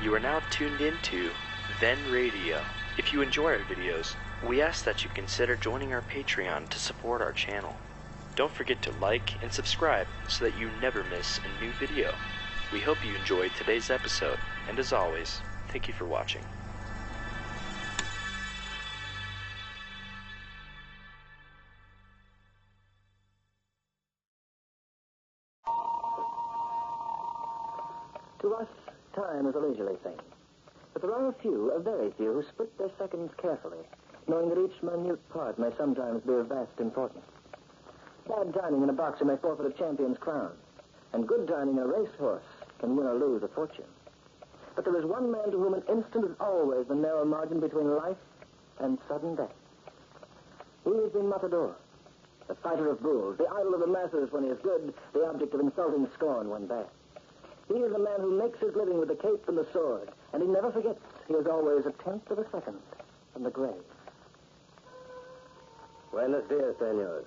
You are now tuned into Then Radio. If you enjoy our videos, we ask that you consider joining our Patreon to support our channel. Don't forget to like and subscribe so that you never miss a new video. We hope you enjoyed today's episode, and as always, thank you for watching. To us, time is a leisurely thing. But there are a very few, who split their seconds carefully, knowing that each minute part may sometimes be of vast importance. Bad timing in a boxer may forfeit a champion's crown, and good timing in a racehorse can win or lose a fortune. But there is one man to whom an instant is always the narrow margin between life and sudden death. He is the matador, the fighter of bulls, the idol of the masses when he is good, the object of insulting scorn when bad. He is the man who makes his living with the cape and the sword, and he never forgets he is always a tenth of a second from the grave. Buenos dias, senor.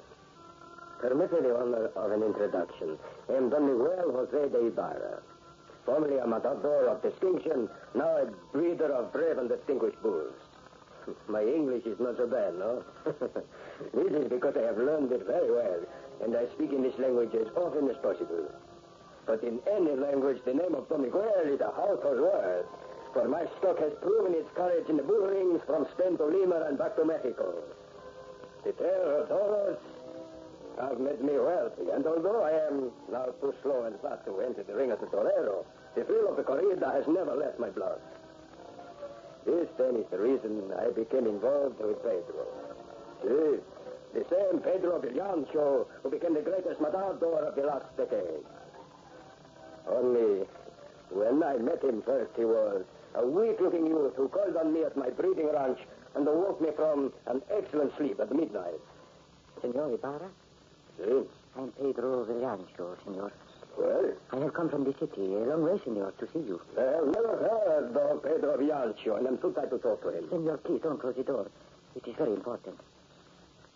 Permit me the honor of an introduction. I am Don Miguel Jose de Ibarra, formerly a matador of distinction, now a breeder of brave and distinguished bulls. My English is not so bad, no? This is because I have learned it very well, and I speak in this language as often as possible. But in any language, the name of Don Miguel is a household word, for my stock has proven its courage in the bull rings from Spain to Lima and back to Mexico. The terror of dollars have made me wealthy, and although I am now too slow and fast to enter the ring as a torero, the thrill of the corrida has never left my blood. This, then, is the reason I became involved with Pedro. Yes, the same Pedro Villancho who became the greatest matador of the last decade. Only, when I met him first, he was a weak-looking youth who called on me at my breeding ranch and awoke me from an excellent sleep at midnight. Senor Ibarra? Si? I'm Pedro Villancho, senor. Well? I have come from the city, a long way, senor, to see you. I have never heard of Pedro Villancho, and I'm too tired to talk to him. Senor, please don't close the door. It is very important.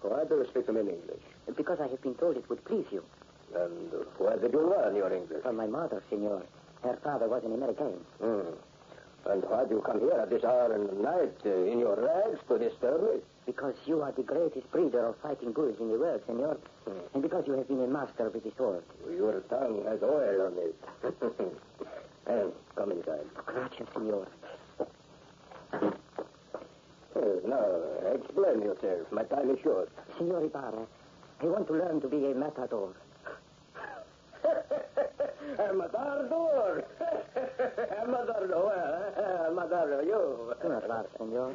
Why do you speak to me in English? Because I have been told it would please you. And where did you learn your English? From my mother, senor. Her father was an American. And why do you come here at this hour in the night in your rags to disturb me? Because you are the greatest breeder of fighting bulls in the world, senor. And because you have been a master with the sword. Your tongue has oil on it. Come inside. Gracias, senor. Now, explain yourself. My time is short. Senor Ibarra, I want to learn to be a matador. A matador! A matador, you. Do not laugh, senor.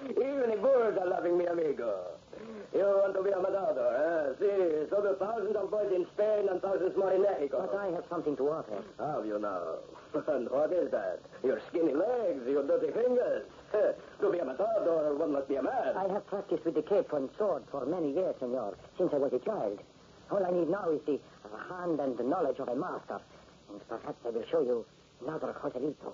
Even the bulls are laughing, mi amigo. You want to be a matador, eh? See, so do thousands of boys in Spain and thousands more in Mexico. But I have something to offer. Have you now? And what is that? Your skinny legs, your dirty fingers. To be a matador, one must be a man. I have practiced with the cape and sword for many years, senor, since I was a child. All I need now is the hand and the knowledge of a master. And perhaps I will show you another Joselito.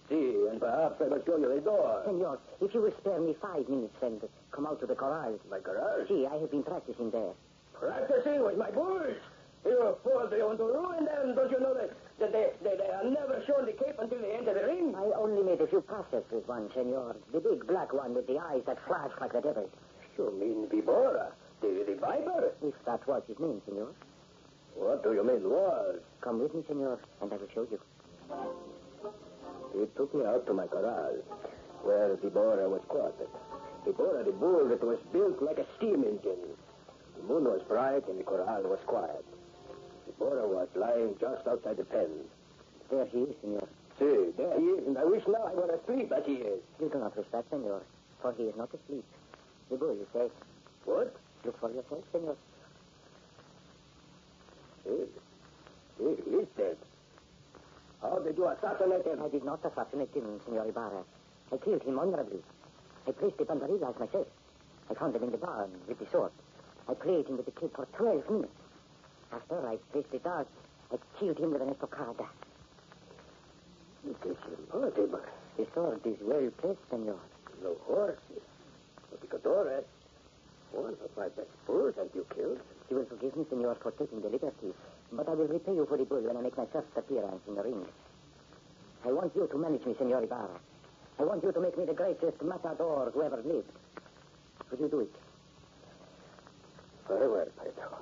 See, and perhaps I will show you the door. Senor, if you will spare me 5 minutes and come out to the corral. My corral? See, I have been practicing there. Practicing with my bulls? You fool, do you want to ruin them? Don't you know that they are never shown the cape until they enter the ring? I only made a few passes with one, senor. The big black one with the eyes that flash like the devil. You mean Vibora? The viper? If that was his name, senor. What do you mean, was? Come with me, senor, and I will show you. He took me out to my corral, where Vibora was quartered. Vibora, the bull that was built like a steam engine. The moon was bright and the corral was quiet. Vibora was lying just outside the pen. There he is, senor. See, there he is, and I wish now I were asleep as he is. You do not wish that, senor, for he is not asleep. The bull is safe. What? Look for yourself, senor. He is dead. How did you assassinate him? I did not assassinate him, Senor Ibarra. I killed him honorably. I placed the banderillas myself. I found them in the barn with the sword. I played him with the kid for 12 minutes. After I placed the dart, I killed him with an estocada. It is impossible. The sword is well placed, senor. No horses. No picadores. One of my best bulls have you killed. You will forgive me, senor, for taking the liberty. But I will repay you for the bull when I make my first appearance in the ring. I want you to manage me, Senor Ibarra. I want you to make me the greatest matador who ever lived. Would you do it? Very well, Pedro.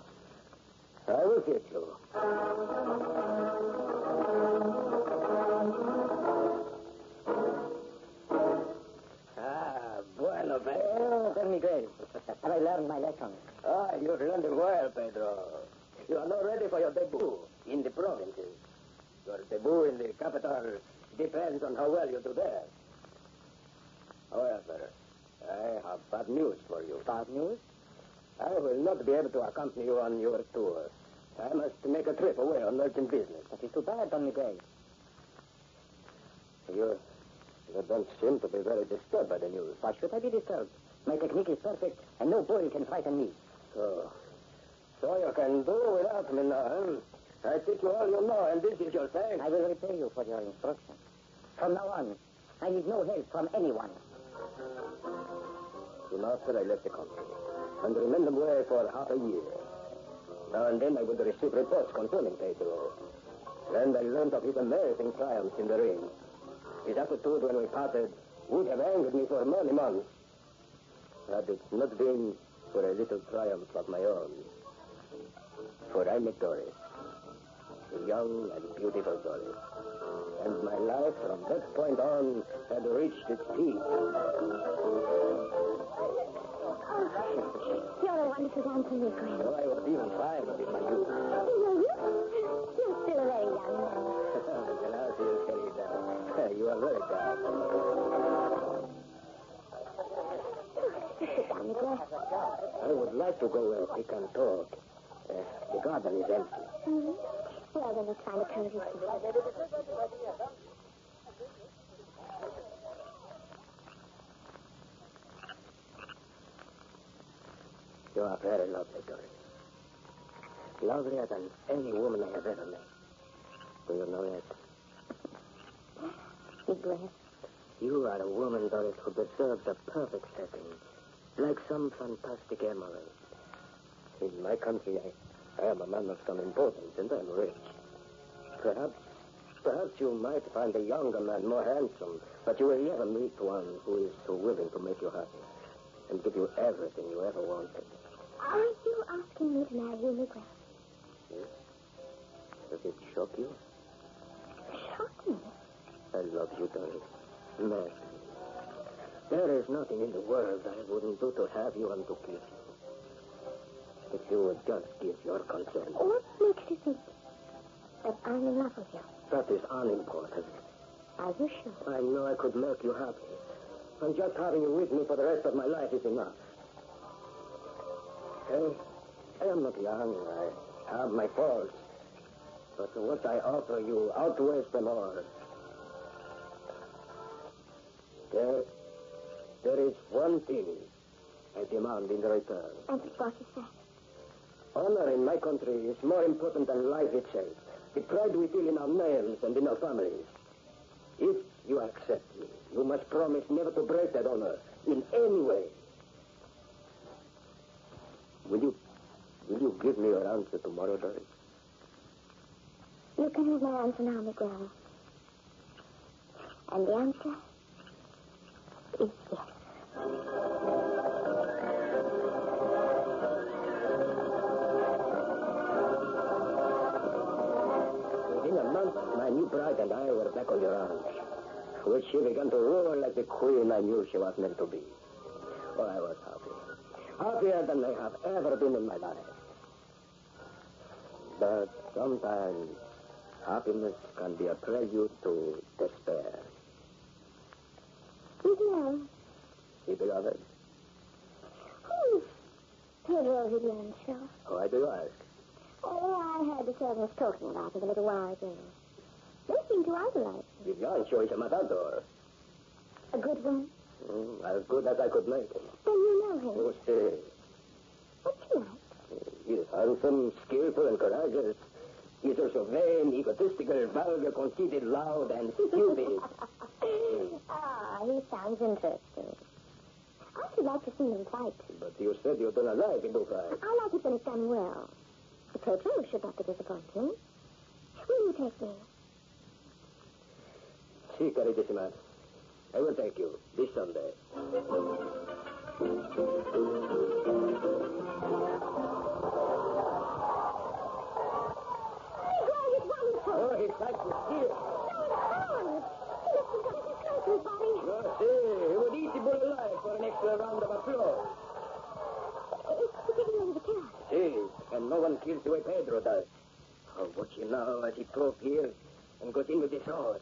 I will get you. Bueno, Pedro. Don Miguel, have I learned my lesson? You've learned it well, Pedro. You are now ready for your debut in the provinces. Your debut in the capital depends on how well you do there. However, I have bad news for you. Bad news? I will not be able to accompany you on your tour. I must make a trip away on urgent business. That is too bad, Don Miguel. You don't seem to be very disturbed by the news. Why should I be disturbed? My technique is perfect, and no bull can frighten me. So you can do without me now. I teach you all you know, and this is your thanks. I will repay you for your instruction. From now on, I need no help from anyone. Soon after I left the country, and remained away for half a year. Now and then I would receive reports concerning Pedro. And I learned of his amazing triumphs in the ring. His attitude when we parted would have angered me for many months. Had it not been for a little triumph of my own. For I met Doris, a young and beautiful Doris. And my life from that point on had reached its peak. You're a wonderful dancer, Miguel. Oh, I was even fine in my youth. You're still a very young man. Now you say that. You are very kind. Sit down, Miguel. I would like to go where we can talk. The garden is empty. Mm-hmm. Well, then let's find a cozy seat. You are very lovely, Doris. Lovelier than any woman I have ever met. Do you know that? Miguel. You are a woman, Doris, who deserves a perfect setting. Like some fantastic emerald. In my country, I am a man of some importance, and I'm rich. Perhaps you might find a younger man more handsome, but you will never meet one who is so willing to make you happy and give you everything you ever wanted. Are you asking me to marry you, Miguel? Yes? Does it shock you? Shock me? I love you, Doris. Madly. There is nothing in the world I wouldn't do to have you and to keep you. If you would just give your consent. What makes you think that I'm in love with you? That is unimportant. Are you sure? I know I could make you happy. And just having you with me for the rest of my life is enough. I am not young. I have my faults. But what I offer you outweighs them all. There is one thing I demand in return. And what is that? Honor in my country is more important than life itself. The pride we feel in our names and in our families. If you accept me, you must promise never to break that honor in any way. Will you give me your answer tomorrow, Doris? You can have my answer now, Miguel. And the answer is yes. Within a month, my new bride and I were back on the ranch, which she began to rule like the queen I knew she was meant to be. Oh, I was happy. Happier than I have ever been in my life. But sometimes happiness can be a prelude to despair. Miguel. You beloved? Who's Pedro Viviancho? Why do you ask? Oh, I heard the servants talking about it a little while ago. They seem to idolize him. Viviancho is a matador. A good one? As good as I could make him. Then you know him. You see, What's he like? he is handsome, skillful, and courageous. He is also vain, egotistical, vulgar, conceited, loud, and stupid. He sounds interesting. I should like to see him fight. But you said you do not like it, do I? I like it when it's done well. The Pedro should not be disappointing. Will you take me? Si, caritissima. I will take you this Sunday. Oh, he's like to steal. No, see, he would eat the bull alive for an extra round of applause. It's getting into the car. See, and no one kills the way Pedro does. Oh, watch him now as he drove here and goes in with his sword.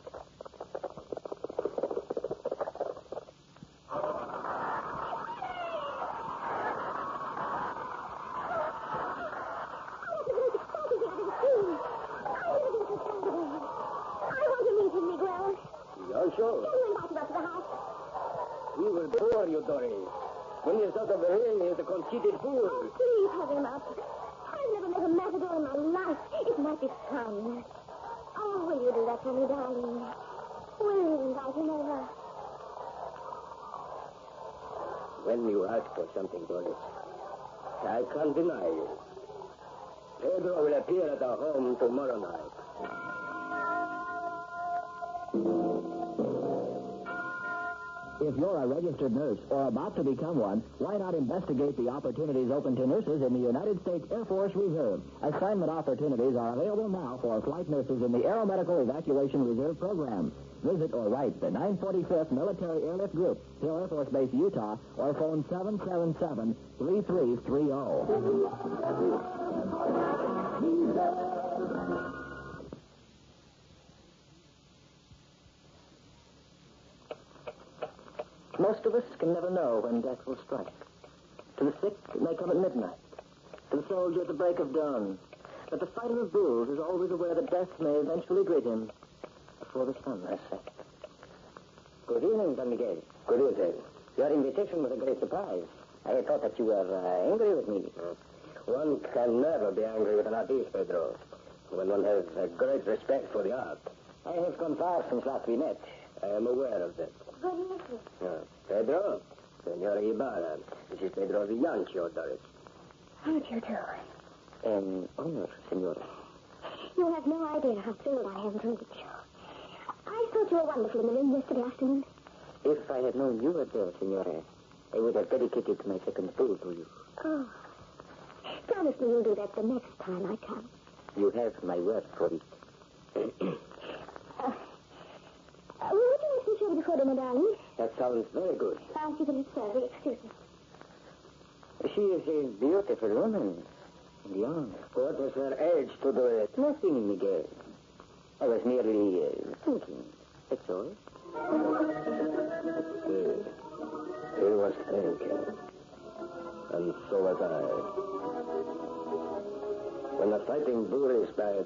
Sure. He will bore you, Dory. When he's out of the ring, he's a conceited fool. Oh, please have him up. I've never met a matador in my life. It might be fun. Oh, will you do that for me, darling? Will you invite him over? When you ask for something, Doris, I can't deny you. Pedro will appear at our home tomorrow night. If you're a registered nurse or about to become one, why not investigate the opportunities open to nurses in the United States Air Force Reserve? Assignment opportunities are available now for flight nurses in the Aeromedical Evacuation Reserve Program. Visit or write the 945th Military Airlift Group, Hill Air Force Base, Utah, or phone 777-3330. Most of us can never know when death will strike. To the sick, it may come at midnight. To the soldier at the break of dawn. But the fighter of bulls is always aware that death may eventually greet him before the sun has set. Good evening, Don Miguel. Good evening. Your invitation was a great surprise. I had thought that you were angry with me. One can never be angry with an artist, Pedro, when one has a great respect for the art. I have gone far since last we met. I am aware of that. Good evening. Pedro, Senora Ibarra. This is Pedro Villancho, Doris. How do you do? An honor, Senora. You have no idea how thrilled I am to meet you. I thought you were wonderful in the room yesterday afternoon. If I had known you were there, Senora, I would have dedicated my second bull to you. Oh. Promise me you'll do that the next time I come. You have my word for it. Would you like some sugar before dinner, darling? That sounds very good. Thank you for the service. Excuse me. She is a beautiful woman. Young. What was her age to do it? Nothing, Miguel. I was merely thinking. That's all. He was thinking. And so was I. When a fighting bull is bad,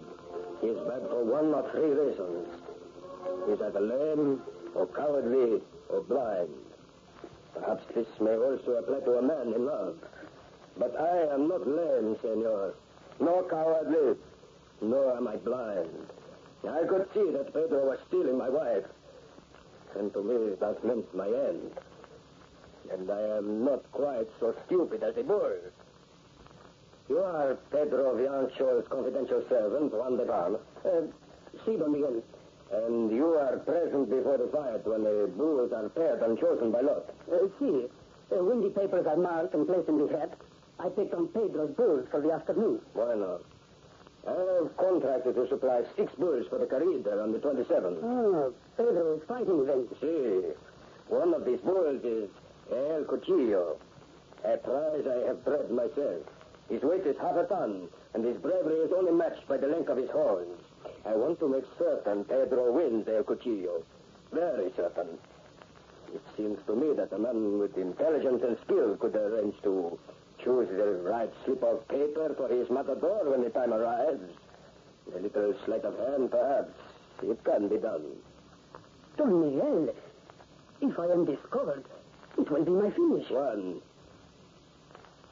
he is bad for one of three reasons. He's either lame, or cowardly, or blind. Perhaps this may also apply to a man in love. But I am not lame, senor. Nor cowardly, nor am I blind. I could see that Pedro was stealing my wife. And to me, that meant my end. And I am not quite so stupid as a bull. You are Pedro Villancho's confidential servant, Juan de Palma. Si, Don Miguel. And you are present before the fight when the bulls are paired and chosen by lot. See, when the papers are marked and placed in the hat, I picked on Pedro's bulls for the afternoon. Why not? I have contracted to supply 6 bulls for the corrida on the 27th. Oh, Pedro is fighting then. See, one of these bulls is El Cuchillo, a prize I have bred myself. His weight is half a ton, and his bravery is only matched by the length of his horns. I want to make certain Pedro wins El Cuchillo. Very certain. It seems to me that a man with intelligence and skill could arrange to choose the right slip of paper for his matador when the time arrives. A little sleight of hand, perhaps. It can be done. Don Miguel, if I am discovered, it will be my finish. Juan,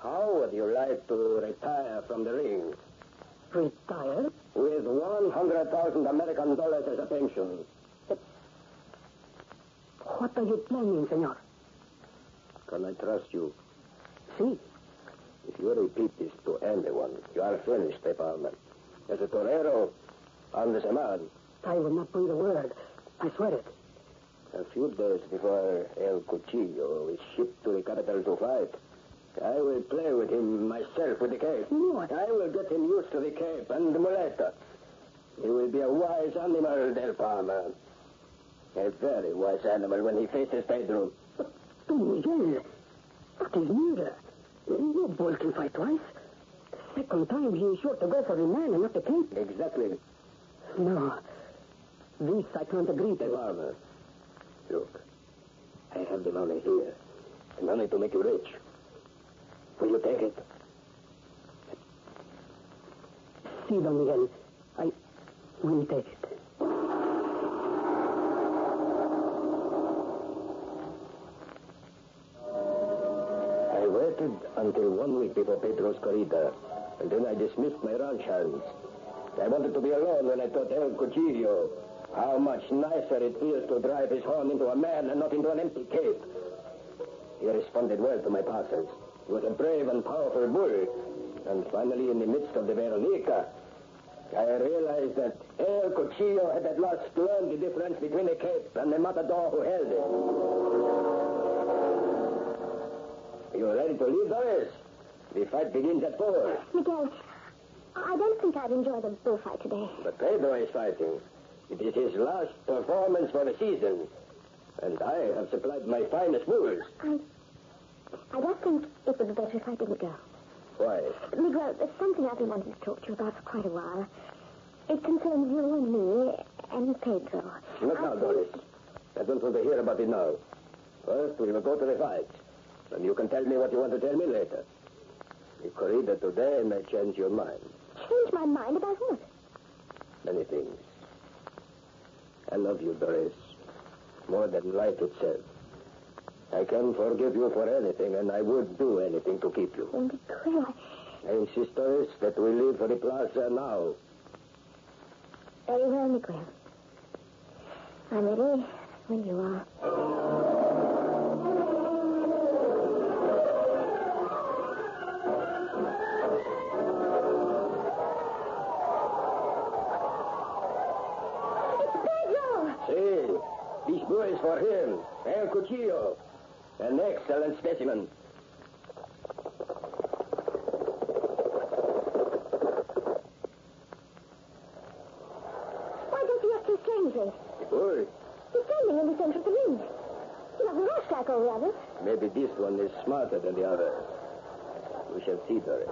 how would you like to retire from the ring? Retire? With 100,000 American dollars as a pension. What are you planning, senor? Can I trust you? See? If you repeat this to anyone, you are finished, De Palma. As a torero, and as a man. I will not breathe a word. I swear it. A few days before El Cuchillo is shipped to the capital to fight, I will play with him myself with the cape. What? I will get him used to the cape and the muleta. He will be a wise animal, Del Palma. A very wise animal when he faces Pedro. Don Miguel, that is murder. No boy can fight twice. Second time he is sure to go for the man and not the cape. Exactly. No. This I can't agree Del to. Palma, look. I have the money here. The money to make you rich. Will you take it? See, Don Miguel, I will take it. I waited until 1 week before Pedro's corrida, and then I dismissed my ranch hands. I wanted to be alone when I thought El Cuchillo how much nicer it feels to drive his horn into a man and not into an empty cape. He responded well to my passes. He was a brave and powerful bull. And finally, in the midst of the Veronica, I realized that El Cuchillo had at last learned the difference between the cape and the matador who held it. Are you ready to leave, Doris? The fight begins at 4. Miguel, I don't think I'd enjoy the bullfight today. But Pedro is fighting. It is his last performance for the season. And I have supplied my finest bulls. I don't think it would be better if I didn't go. Why? Miguel, there's something I've been wanting to talk to you about for quite a while. It concerns you and me and Pedro. Look now, Doris. I don't want to hear about it now. First, we will go to the fight. And you can tell me what you want to tell me later. The corrida today may change your mind. Change my mind about what? Many things. I love you, Doris. More than life itself. I can forgive you for anything, and I would do anything to keep you. Miguel, I insist, Doris, that we leave for the plaza now. Very well, Miguel. I'm ready when you are. This bull is for him, El Cuchillo, an excellent specimen. Why does he act so strangely? The bull? He's standing in the center of the ring. He doesn't rush like all the others. Maybe this one is smarter than the other. We shall see, Doris,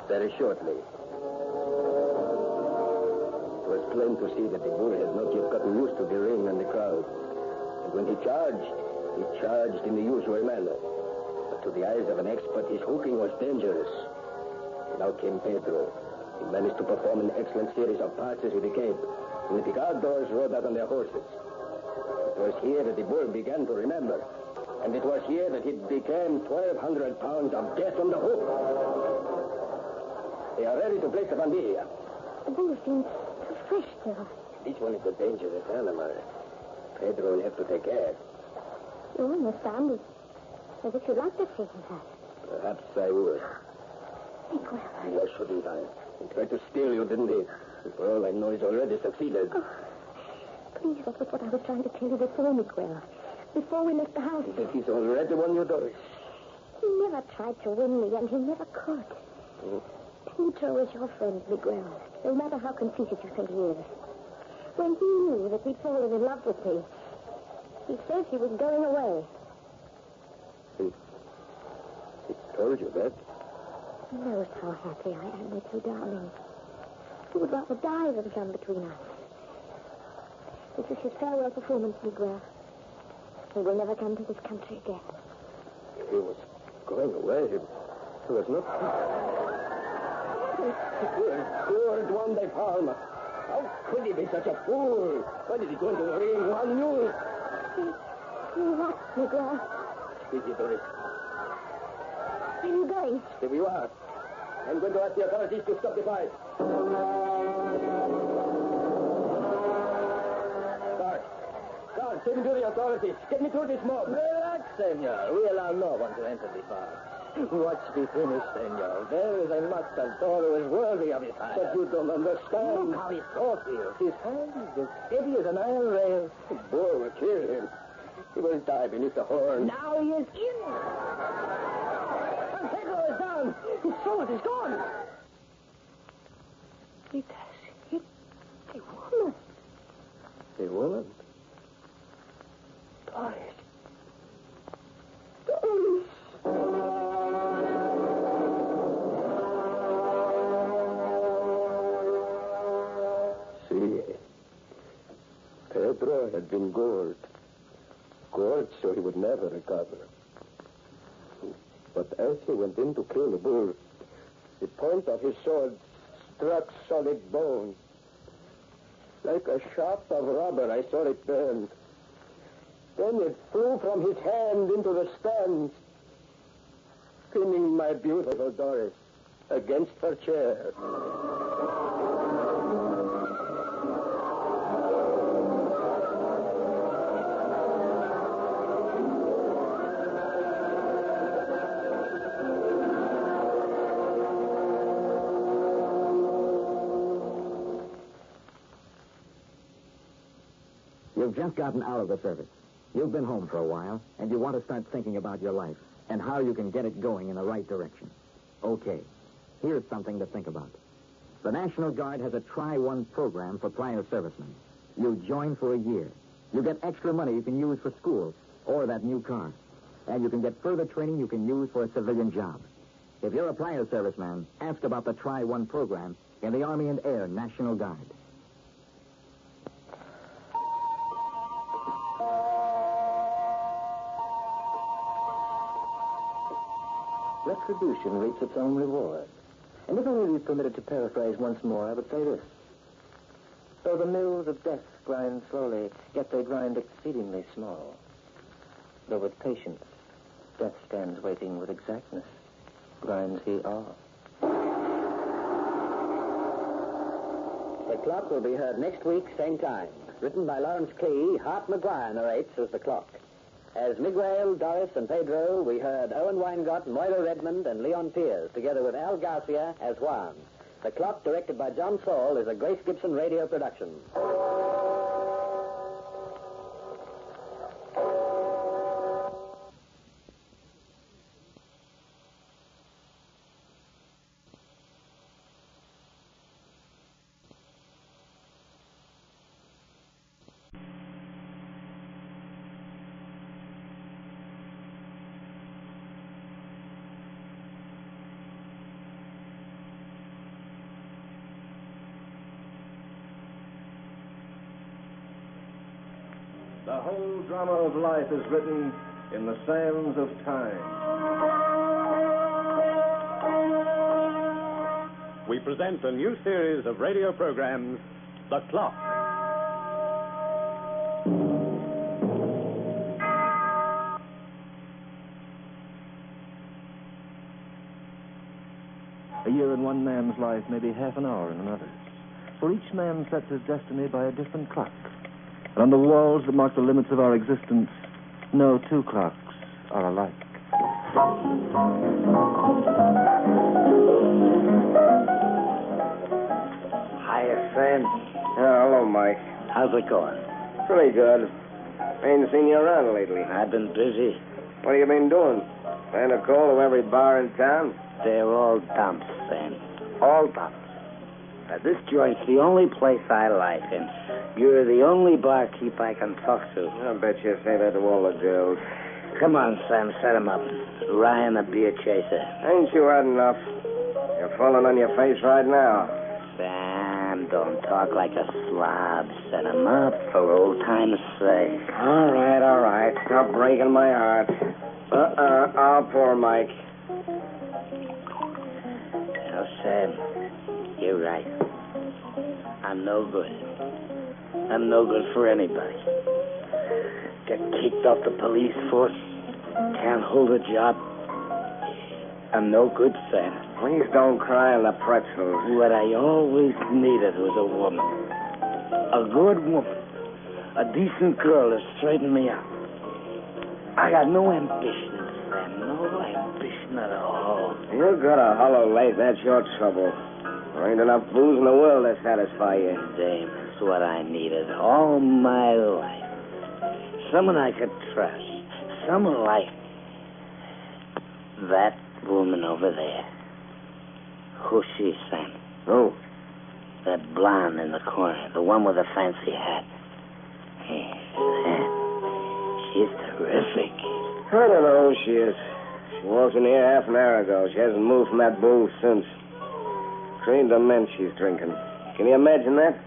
very shortly. It was plain to see that the bull had not yet gotten used to the ring and the crowd. And when he charged in the usual manner. But to the eyes of an expert, his hooking was dangerous. Now came Pedro. He managed to perform an excellent series of passes with the cape. And the picados rode out on their horses. It was here that the bull began to remember. And it was here that it became 1,200 pounds of death on the hook. They are ready to place the bandilla. The bull seems so fresh still. This one is a dangerous animal. Pedro will have to take care. You almost sound as if you'd like to see him that. Perhaps I would. Miguel. Why shouldn't I? He tried to steal you, didn't he? For all I know, he's already succeeded. Oh, please, that was what I was trying to tell you before, Miguel. Before we left the house. That he's already won you, Doris. He never tried to win me, and he never could. Pedro is your friend, Miguel. No matter how conceited you think he is. When he knew that he'd fallen in love with me, he said he was going away. He told you that? He knows how happy I am with you, darling. He would rather die than come between us. This is his farewell performance, Miguel. He will never come to this country again. He was going away. He was not... Poor Juan de Palma. How could he be such a fool? Why did he go into the ring? One knew. You what, Miguel? Easy, Doris. Where are you going? Here you are. I'm going to ask the authorities to stop the fight. Guard, take me to the authorities. Get me through this mob. Relax, senor. We allow no one to enter the park. Watch the finish, senor. There is a matador who is worthy of his hire. But you don't understand. Look how his sword feels. His hand is as steady as an iron rail. The bull will kill him. He will die beneath the horn. Now he is in. Pedro is down. His sword is gone. It has hit the woman. The woman? Doris. See, Pedro had been gored. Gored so he would never recover. But as he went in to kill the bull, the point of his sword struck solid bone. Like a shaft of rubber, I saw it burn. Then it flew from his hand into the stands, pinning my beautiful Doris against her chair. You've just gotten out of the service. You've been home for a while, and you want to start thinking about your life and how you can get it going in the right direction. Okay, here's something to think about. The National Guard has a Try One program for prior servicemen. You join for a year. You get extra money you can use for school or that new car. And you can get further training you can use for a civilian job. If you're a prior serviceman, ask about the Try One program in the Army and Air National Guard. Retribution reaps its own reward. And if I may be permitted to paraphrase once more, I would say this. Though the mills of death grind slowly, yet they grind exceedingly small. Though with patience, death stands waiting with exactness, grinds he all. The Clock will be heard next week, same time. Written by Lawrence Clee, Hart McGuire narrates as The Clock. As Miguel, Doris, and Pedro, we heard Owen Weingott, Moira Redmond, and Leon Pierce, together with Al Garcia as Juan. The Clock, directed by John Saul, is a Grace Gibson radio production. The whole drama of life is written in the sands of time. We present a new series of radio programs, The Clock. A year in one man's life may be half an hour in another's. For each man sets his destiny by a different clock. And on the walls that mark the limits of our existence, no two clocks are alike. Hiya, Sam. Hello, Mike. How's it going? Pretty good. Ain't seen you around lately. I've been busy. What have you been doing? Paying a call to every bar in town? They're all dumps, Sam. All dumps. This joint's the only place I like, and you're the only barkeep I can talk to. I bet you say that to all the girls. Come on, Sam, set him up. Ryan, the beer chaser. Ain't you had enough? You're falling on your face right now. Sam, don't talk like a slob. Set him up for old time's sake. All right. Stop breaking my heart. I'll pour, Mike. Now, Sam, you're right. I'm no good. I'm no good for anybody. Get kicked off the police force. Can't hold a job. I'm no good, Sam. Please don't cry on the pretzels. What I always needed was a woman. A good woman. A decent girl to straighten me out. I got no ambition, Sam. No ambition at all. You got a hollow leg. That's your trouble. There ain't enough booze in the world to satisfy you. Dame, that's what I needed all my life. Someone I could trust. Someone like that woman over there. Who's she, Sam? Who? That blonde in the corner. The one with the fancy hat. Hey, Sam. She's terrific. I don't know who she is. She walked in here half an hour ago. She hasn't moved from that booth since. Cream de mint she's drinking. Can you imagine that?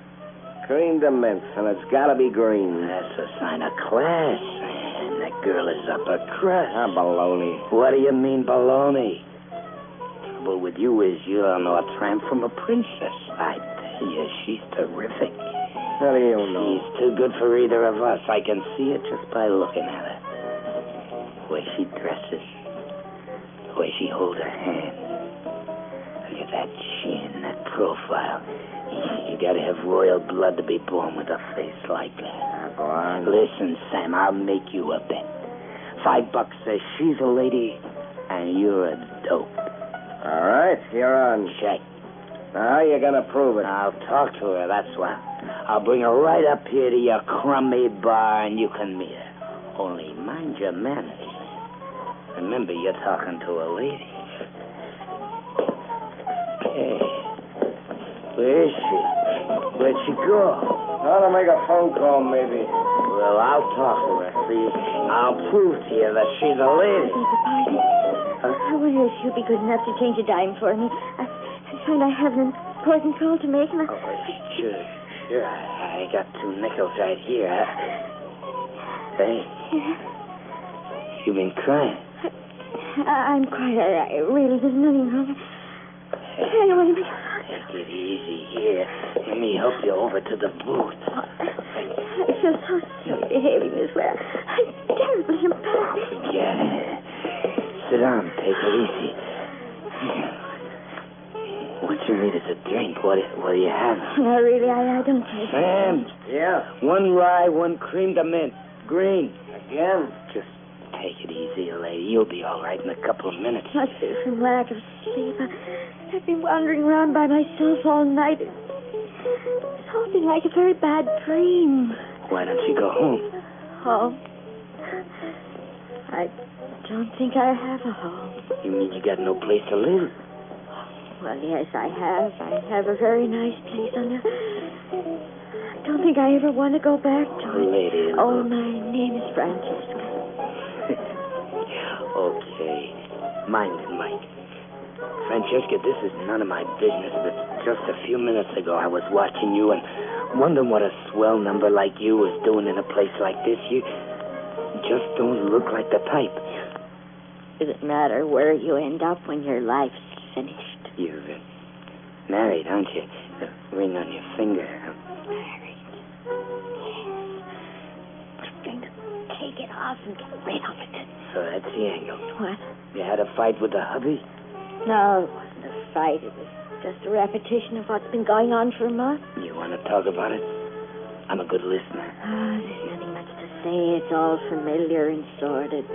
Cream de mint, and it's gotta be green. That's a sign of class, Sam. That girl is upper crust. Ah, baloney. What do you mean, baloney? Trouble with you is you don't know a tramp from a princess. I tell you, she's terrific. How do you know? She's too good for either of us. I can see it just by looking at her. The way she dresses. The way she holds her hand. Look at that chin, that profile. You gotta have royal blood to be born with a face like that. Go on. Listen, Sam, I'll make you a bet. $5 says she's a lady, and you're a dope. All right, you're on. Check. Now, how you gonna prove it? I'll talk to her, that's what. I'll bring her right up here to your crummy bar, and you can meet her. Only mind your manners. Remember, you're talking to a lady. Hey, where is she? Where'd she go? I'll make a phone call, maybe. Well, I'll talk to her, see? I'll prove to you that she's a lady. I wonder if you'd be good enough to change a dime for me. I find I have an important call to make, and Sure. I got 2 nickels right here. Hey. You've been crying. I'm quite all right. Really, there's nothing wrong. Hey, wait a minute. Take it easy here. Let me help you over to the booth. I feel so silly behaving this way. I'm terribly embarrassed. Forget it. Sit down. Take it easy. What you need is a drink. What do you have? No, really, I don't take Sam. Yeah? 1 rye, 1 cream de mint. Green. Again? Just take it easy, lady. You'll be all right in a couple of minutes. Must be from lack of sleep. I've been wandering around by myself all night. It's all been like a very bad dream. Why don't you go home? Home? I don't think I have a home. You mean you got no place to live? Well, yes, I have. I have a very nice place on the... I don't think I ever want to go back to it. Lady. Oh, my name is Francesca. Okay. Mind it, Mike. Francesca, this is none of my business, but just a few minutes ago I was watching you and wondering what a swell number like you was doing in a place like this. You just don't look like the type. Does it matter where you end up when your life's finished? You're married, aren't you? The ring on your finger. Married? Yes. I'm going to take it off and get rid of it. So that's the angle. What? You had a fight with the hubby? No, it wasn't a fight. It was just a repetition of what's been going on for a month. You want to talk about it? I'm a good listener. There's nothing much to say. It's all familiar and sordid.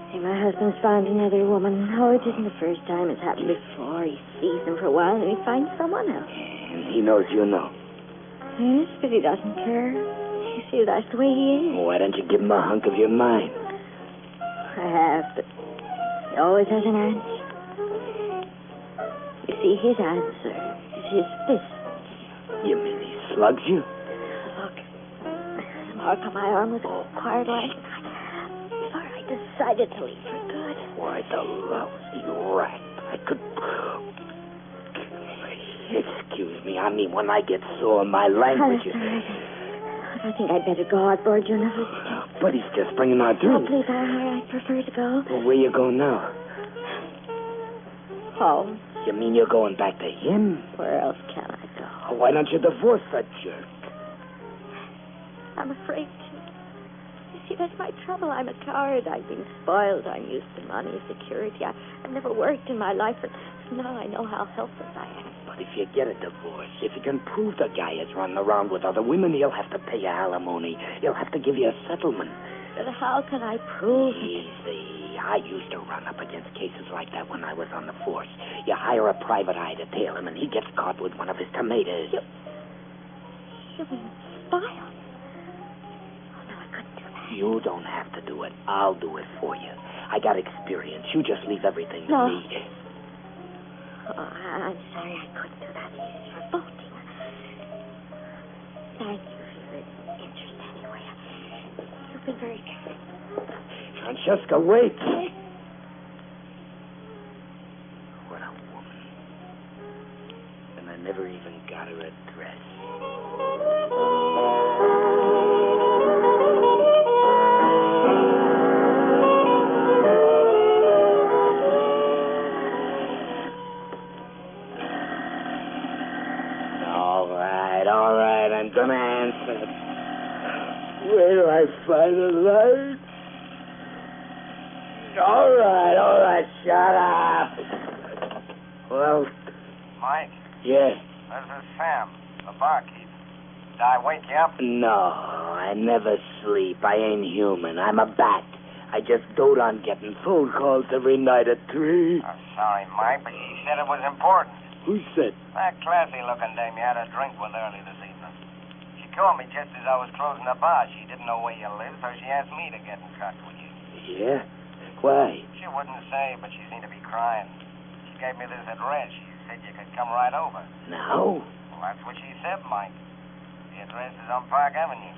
See, my husband's found another woman. Oh, it isn't the first time it's happened before. He sees them for a while and he finds someone else. And he knows you know. Yes, but he doesn't care. You see, that's the way he is. Why don't you give him a hunk of your mind? I have, but he always has an answer. You see, his answer is his fist. You mean he slugs you? Look, the mark on my arm was acquired last night. Before I decided to leave for good. Why, the lousy rat. I could... Excuse me. I mean, when I get sore, my language... I think I'd better go outboard, Jennifer. But he's just bringing our Oh, drinks. please, I prefer to go. Well, where you going now? Home. You mean you're going back to him? Where else can I go? Why don't you divorce that jerk? I'm afraid to. You see, that's my trouble. I'm a coward. I've been spoiled. I'm used to money, security. I've never worked in my life, but now I know how helpless I am. But if you get a divorce, if you can prove the guy is running around with other women, he'll have to pay you alimony. He'll have to give you a settlement. But how can I prove it? Easy. I used to run up against cases like that when I was on the force. You hire a private eye to tail him, and he gets caught with one of his tomatoes. You mean spy on me? Oh, no, I couldn't do that. You don't have to do it. I'll do it for you. I got experience. You just leave everything to No. me. Oh, I'm sorry I couldn't do that. It's revolting. Thank you for your interest anyway. You've been very kind. Francesca, wait. What a woman. And I never even got her address. All right, I'm gonna answer. Where do I find a light? All right, shut up. Well... Mike? Yes? This is Sam, the barkeep. Did I wake you up? No, I never sleep. I ain't human. I'm a bat. I just dote on getting phone calls every night at 3. I'm sorry, Mike, but she said it was important. Who said? That classy-looking dame you had a drink with early this evening. She called me just as I was closing the bar. She didn't know where you lived, so she asked me to get in touch with you. Yeah? Why? She wouldn't say, but she seemed to be crying. She gave me this address. She said you could come right over. Now? Well, that's what she said, Mike. The address is on Park Avenue.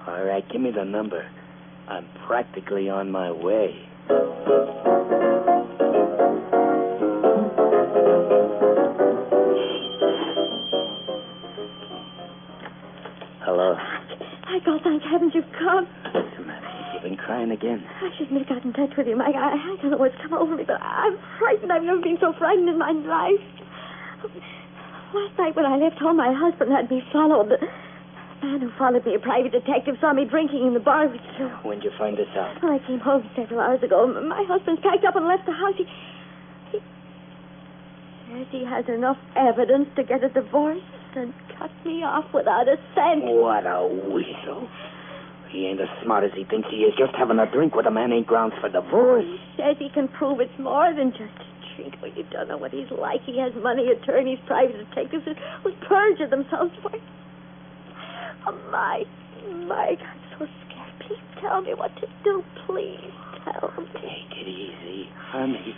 All right, give me the number. I'm practically on my way. Hello. Michael, thank heavens you've come. What's the matter? You've been crying again. I shouldn't have got in touch with you, Mike. I don't know what's come over me, but I'm frightened. I've never been so frightened in my life. Last night when I left home, my husband had me followed. The man who followed me, a private detective, saw me drinking in the bar. When'd you find this out? Well, I came home several hours ago. My husband's packed up and left the house. He says he has enough evidence to get a divorce and cut me off without a cent. What a weasel. He ain't as smart as he thinks he is. Just having a drink with a man ain't grounds for divorce. He says he can prove it's more than just a drink. Well, you don't know what he's like. He has money, attorneys, private detectives who perjure themselves for him. Oh, Mike, I'm so scared. Please tell me what to do. Please tell me. Take it easy, honey.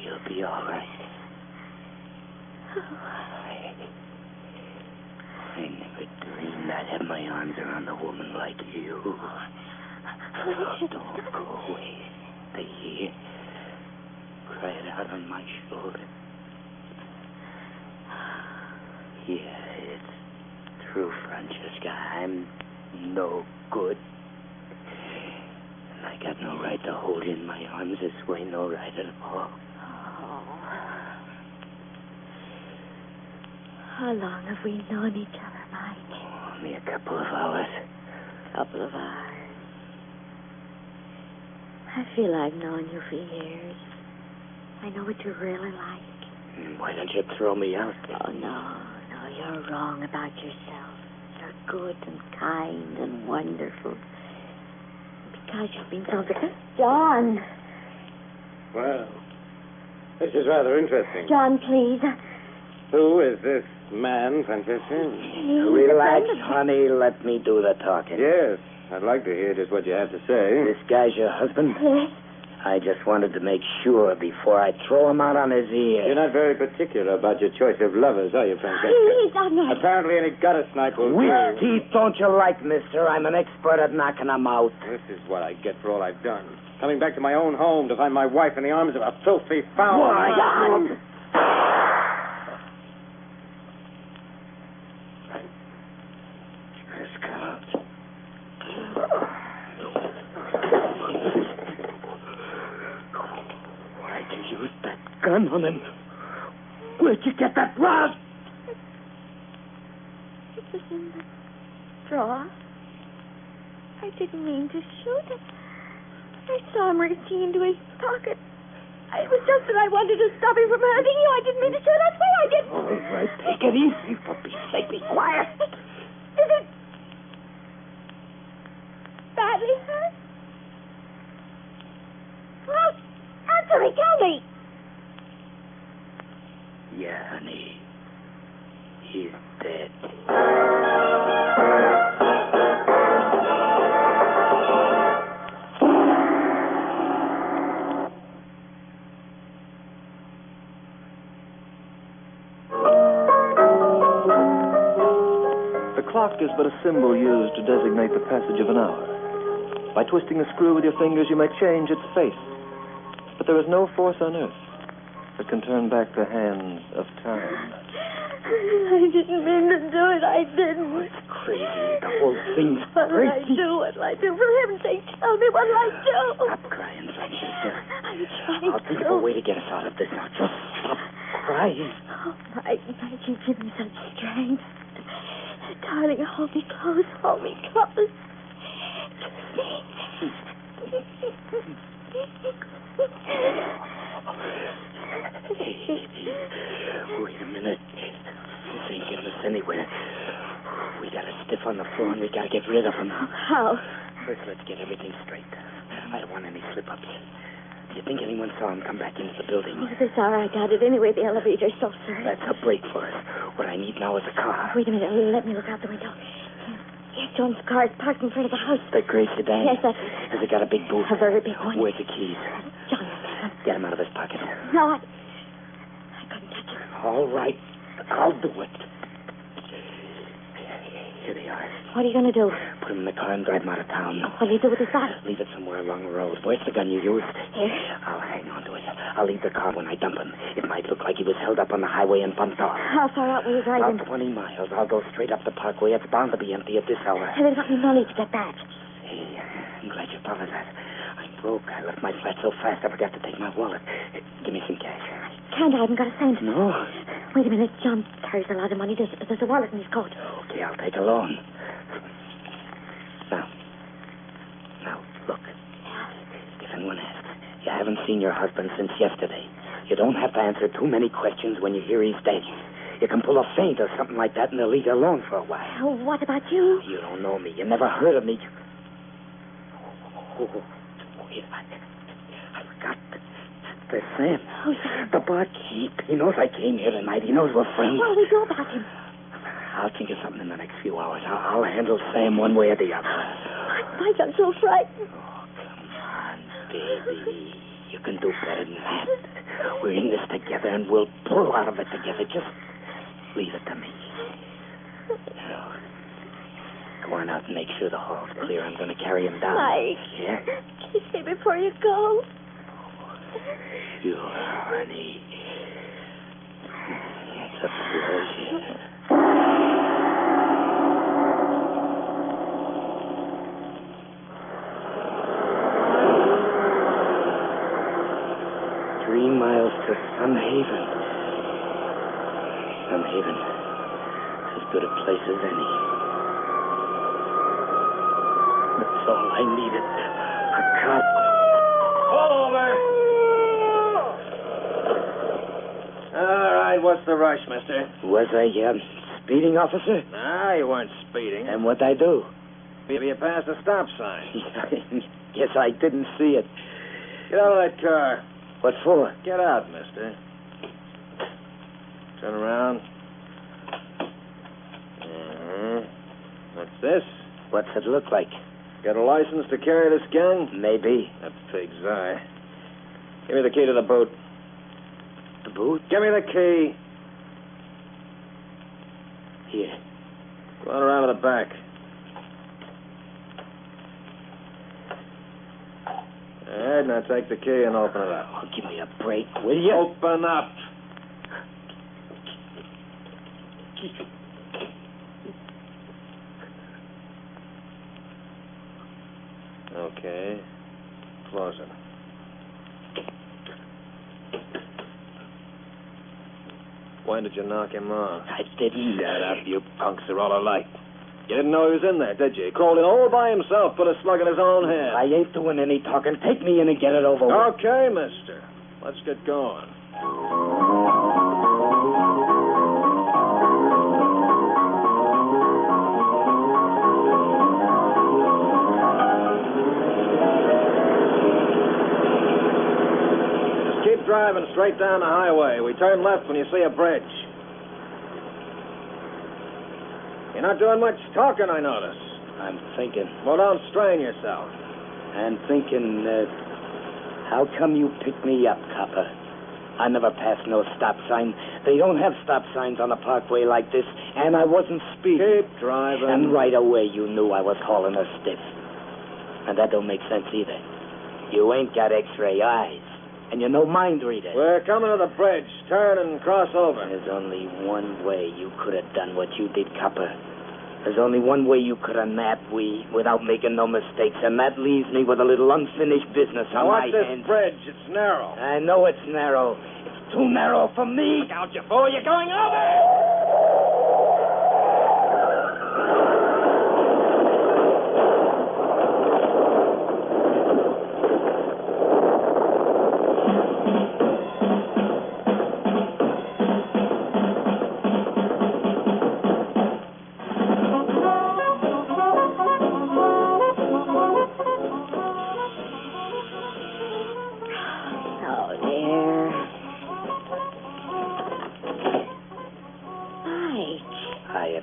You'll be all right. I never dreamed I'd have my arms around a woman like you. Oh, don't go away. Stay here. Cry it out on my shoulder. Yeah, it's true, Francesca. I'm no good. And I got no right to hold you in my arms this way. No right at all. How long have we known each other, Mike? Only a couple of hours. Couple of hours. I feel I've known you for years. I know what you're really like. Why don't you throw me out? Oh, no, you're wrong about yourself. You're good and kind and wonderful. Because you've been so good. John! Well, this is rather interesting. John, please. Who is this man, Francesca? Relax, honey. Let me do the talking. Yes, I'd like to hear just what you have to say. This guy's your husband? Yes. I just wanted to make sure before I throw him out on his ear. You're not very particular about your choice of lovers, are you, Francesca? Please, I'm not. Apparently any gutter snipe will Which do. teeth don't you like, mister? I'm an expert at knocking them out. This is what I get for all I've done. Coming back to my own home to find my wife in the arms of a filthy foul. Why, John? Just come out. Why'd you use that gun on him? Where'd you get that rod? It was in the drawer. I didn't mean to shoot him. I saw him reaching into his pocket. It was just that I wanted to stop him from hurting you. I didn't mean to shoot. I swear I didn't. All right, take it easy. For Pete's sake, be quiet. Is it badly hurt? Well, answer me. Tell me. Yeah, honey. He's dead. clock is but a symbol used to designate the passage of an hour. By twisting a screw with your fingers, you may change its face. But there is no force on earth that can turn back the hands of time. I didn't mean to do it. I didn't. It's crazy. The whole thing's What'll I do? What'll I do? For heaven's sake, tell me, what'll I do? Stop crying, Francesca. I'm trying I'll think of a way to get us out of this now. Just stop crying. Oh, Mike, you give me such strength. Darling, hold me close. Hold me close. Wait a minute. This ain't getting us anywhere. We got a stiff on the floor and we gotta get rid of him. How? First, let's get everything straight. I don't want any slip-ups. Do you think anyone saw him come back into the building? Oh, this hour I doubt it. Anyway, the elevator's so certain. That's a break for us. What I need now is a car. Wait a minute. Let me look out the window. Here's John's car. It's parked in front of the house. The gray sedan? Yes, that's it. Has it got a big boot? A very big one. Where's the keys? John. Get him out of his pocket. No, I couldn't touch him. All right. I'll do it. Here they are. What are you going to do? Put him in the car and drive him out of town. What'll you do with his body? Leave it somewhere along the road. Where's the gun you used? Here. I'll hang on to it. I'll leave the car when I dump him. It might look like he was held up on the highway and bumped off. How far out will you drive him? About 20 miles. I'll go straight up the parkway. It's bound to be empty at this hour. There's got me money to get back. Hey, I'm glad you thought of that. I'm broke. I left my flat so fast I forgot to take my wallet. Give me some cash. Can't. I haven't got a cent. No? Wait a minute. John carries a lot of money. There's a wallet in his coat. Okay, I'll take a loan. Now, look. If anyone asks, you haven't seen your husband since yesterday. You don't have to answer too many questions when you hear he's dead. You can pull a feint or something like that and they'll leave you alone for a while. Oh, what about you? You don't know me. You never heard of me. Oh, wait, I forgot. There's Sam. Who's Sam? The barkeep. He knows I came here tonight. He knows we're friends. What do we do about him? I'll think of something in the next few hours. I'll handle Sam one way or the other. Mike, I'm so frightened. Oh, come on, baby. You can do better than that. We're in this together, and we'll pull out of it together. Just leave it to me. Now, go on out and make sure the hall's clear. I'm going to carry him down. Mike. Yeah? Kiss me before you go. Sure, honey. It's a pleasure. 3 miles to Sun Haven. Sun Haven. As good a place as any. That's all I needed. A cop. Pull over. All right, what's the rush, mister? Was I, speeding officer? Nah, you weren't speeding. And what'd I do? You passed a stop sign. Guess I didn't see it. Get out of that car. What for? Get out, mister. Turn around. What's this? What's it look like? Got a license to carry this gun? Maybe. A pig's eye. Give me the key to the boot. The boot? Give me the key. Here. Go on around to the back. All right, now take the key and open it up. Oh, give me a break, will you? Open up. Okay. Close it. When did you knock him off? I didn't. Shut up, you punks are all alike. You didn't know he was in there, did you? He crawled in all by himself, put a slug in his own head. I ain't doing any talking. Take me in and get it over with. Okay, mister. Let's get going. Just keep driving straight down the highway. We turn left when you see a bridge. You're not doing much talking, I notice. I'm thinking. Well, don't strain yourself. I'm thinking, how come you picked me up, copper? I never passed no stop sign. They don't have stop signs on a parkway like this, and I wasn't speeding. Keep driving. And right away you knew I was hauling her stiff. And that don't make sense either. You ain't got X-ray eyes, and you're no mind reader. We're coming to the bridge. Turn and cross over. There's only one way you could have done what you did, copper. There's only one way you could have nabbed we without making no mistakes, and that leaves me with a little unfinished business on my Now, watch this hands. bridge. It's narrow. I know it's narrow. It's too narrow for me. Look out, you fool. You're going over!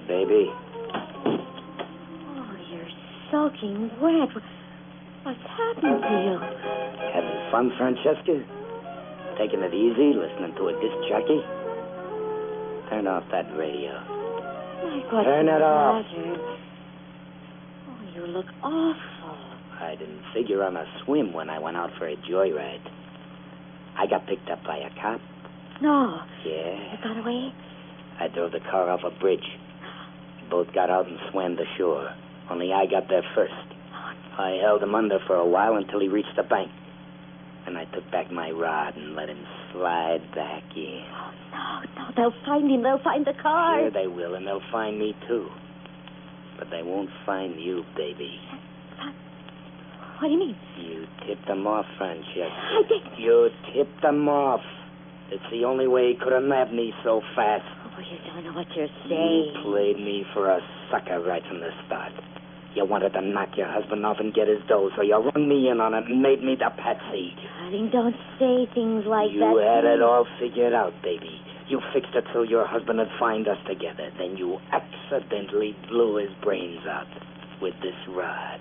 Baby. Oh, you're soaking wet. What's happened to you? Having fun, Francesca? Taking it easy, listening to a disc jockey? Turn off that radio. Mike, what's Turn it off. Oh, you look awful. I didn't figure on a swim when I went out for a joyride. I got picked up by a cop. No. Yeah. You got away? I drove the car off a bridge. Both got out and swam to shore. Only I got there first. I held him under for a while until he reached the bank. And I took back my rod and let him slide back in. Oh, no. They'll find him. They'll find the car. Sure they will, and they'll find me, too. But they won't find you, baby. What do you mean? You tipped them off, Francesca. I did. You tipped them off. It's the only way he could have nabbed me so fast. Oh, you don't know what you're saying. You played me for a sucker right from the start. You wanted to knock your husband off and get his dough, so you rung me in on it and made me the patsy. Darling, don't say things like that. You had it all figured out, baby. You fixed it so your husband would find us together. Then you accidentally blew his brains out with this rod.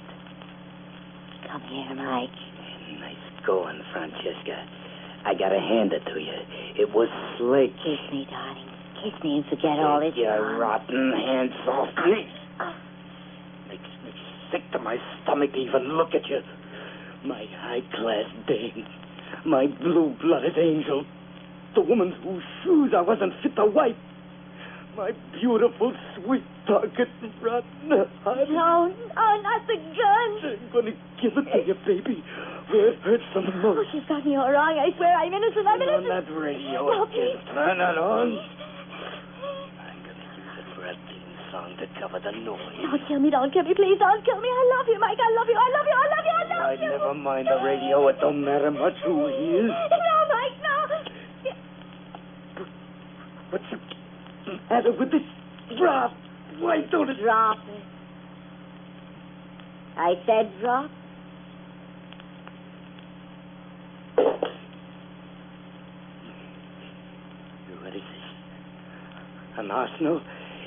Come here, Mike. Nice going, Francesca. I gotta hand it to you. It was slick. Kiss me, darling. Kiss me and forget all this. Take your rotten hands off me. Makes me sick to my stomach to even look at you. My high-class dame. My blue-blooded angel. The woman whose shoes I wasn't fit to wipe. My beautiful, sweet target, rotten heart. No, not the gun. I'm gonna give it to you, baby. Where it hurts the most. Oh, she's got me all wrong. I swear I'm innocent. I'm innocent. Turn on that radio. No, please. Turn it on. I'm gonna use it for a theme song to cover the noise. Don't kill me. Don't kill me. Please don't kill me. I love you, Mike. I love you. I love you. I love you. I love you. Never mind the radio. It don't matter much who he is. No, Mike, no. What's the matter with this drop? Why don't it... Drop it. I said drop. What is this? An arsenal?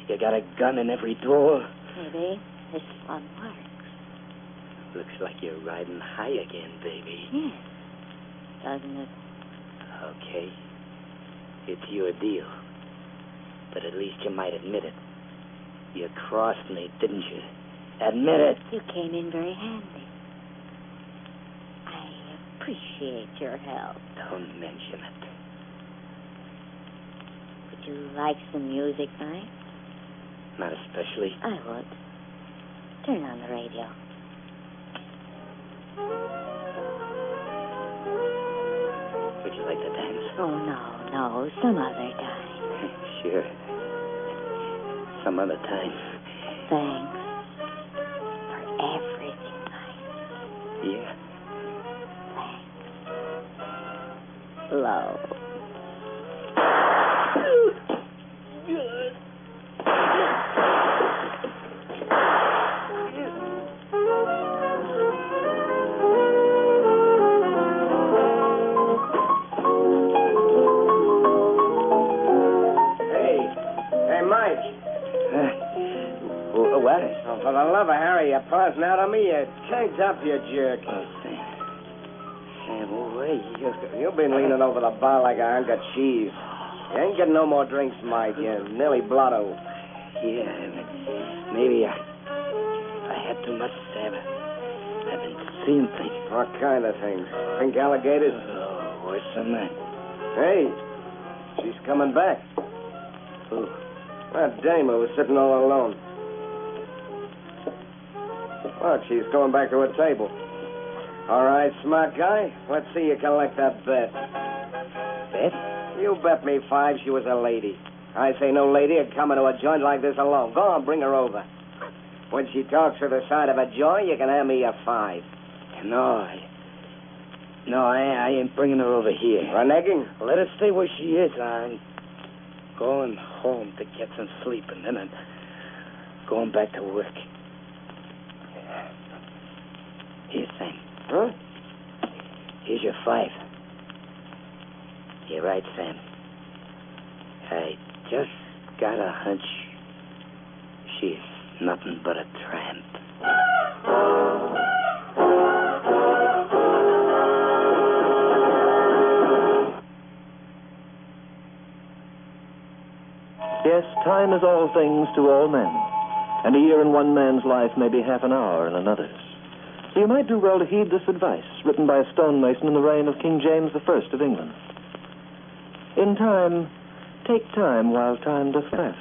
You got a gun in every drawer? Maybe this one works. Looks like you're riding high again, baby. Yes. Doesn't it? Okay. It's your deal. But at least you might admit it. You crossed me, didn't you? Admit it. You came in very handy. I appreciate your help. Don't mention it. Would you like some music, Mike? Not especially. I would. Turn on the radio. Would you like to dance? Oh, no. Some other time. Sure. Some other time. Thanks for everything, Mike. Yeah. Thanks. Love. What? Oh, for the love of Harry, you're pausing out on me. You tanked up, you jerk. Oh, Sam, away. You've been leaning over the bar like I ain't got cheese. You ain't getting no more drinks, Mike. You're nearly blotto. Yeah, maybe I had too much, Sam. I've been seeing things. What kind of things? Pink alligators? Oh, worse than that. Hey, she's coming back. Who? That dame who was sitting all alone. Look, she's going back to her table. All right, smart guy. Let's see you collect that bet. Bet? You bet me 5 she was a lady. I say no lady would come into a joint like this alone. Go on, bring her over. When she talks to the side of a joint, you can hand me a 5. No, I ain't bringing her over here. Reneging? Let her stay where she is. I'm going home to get some sleep, and then I'm going back to work. Here, Sam. Huh? Here's your 5. You're right, Sam. I just got a hunch she's nothing but a tramp. Yes, time is all things to all men, and a year in one man's life may be half an hour in another's. So you might do well to heed this advice, written by a stonemason in the reign of King James I of England. In time, take time while time doth last,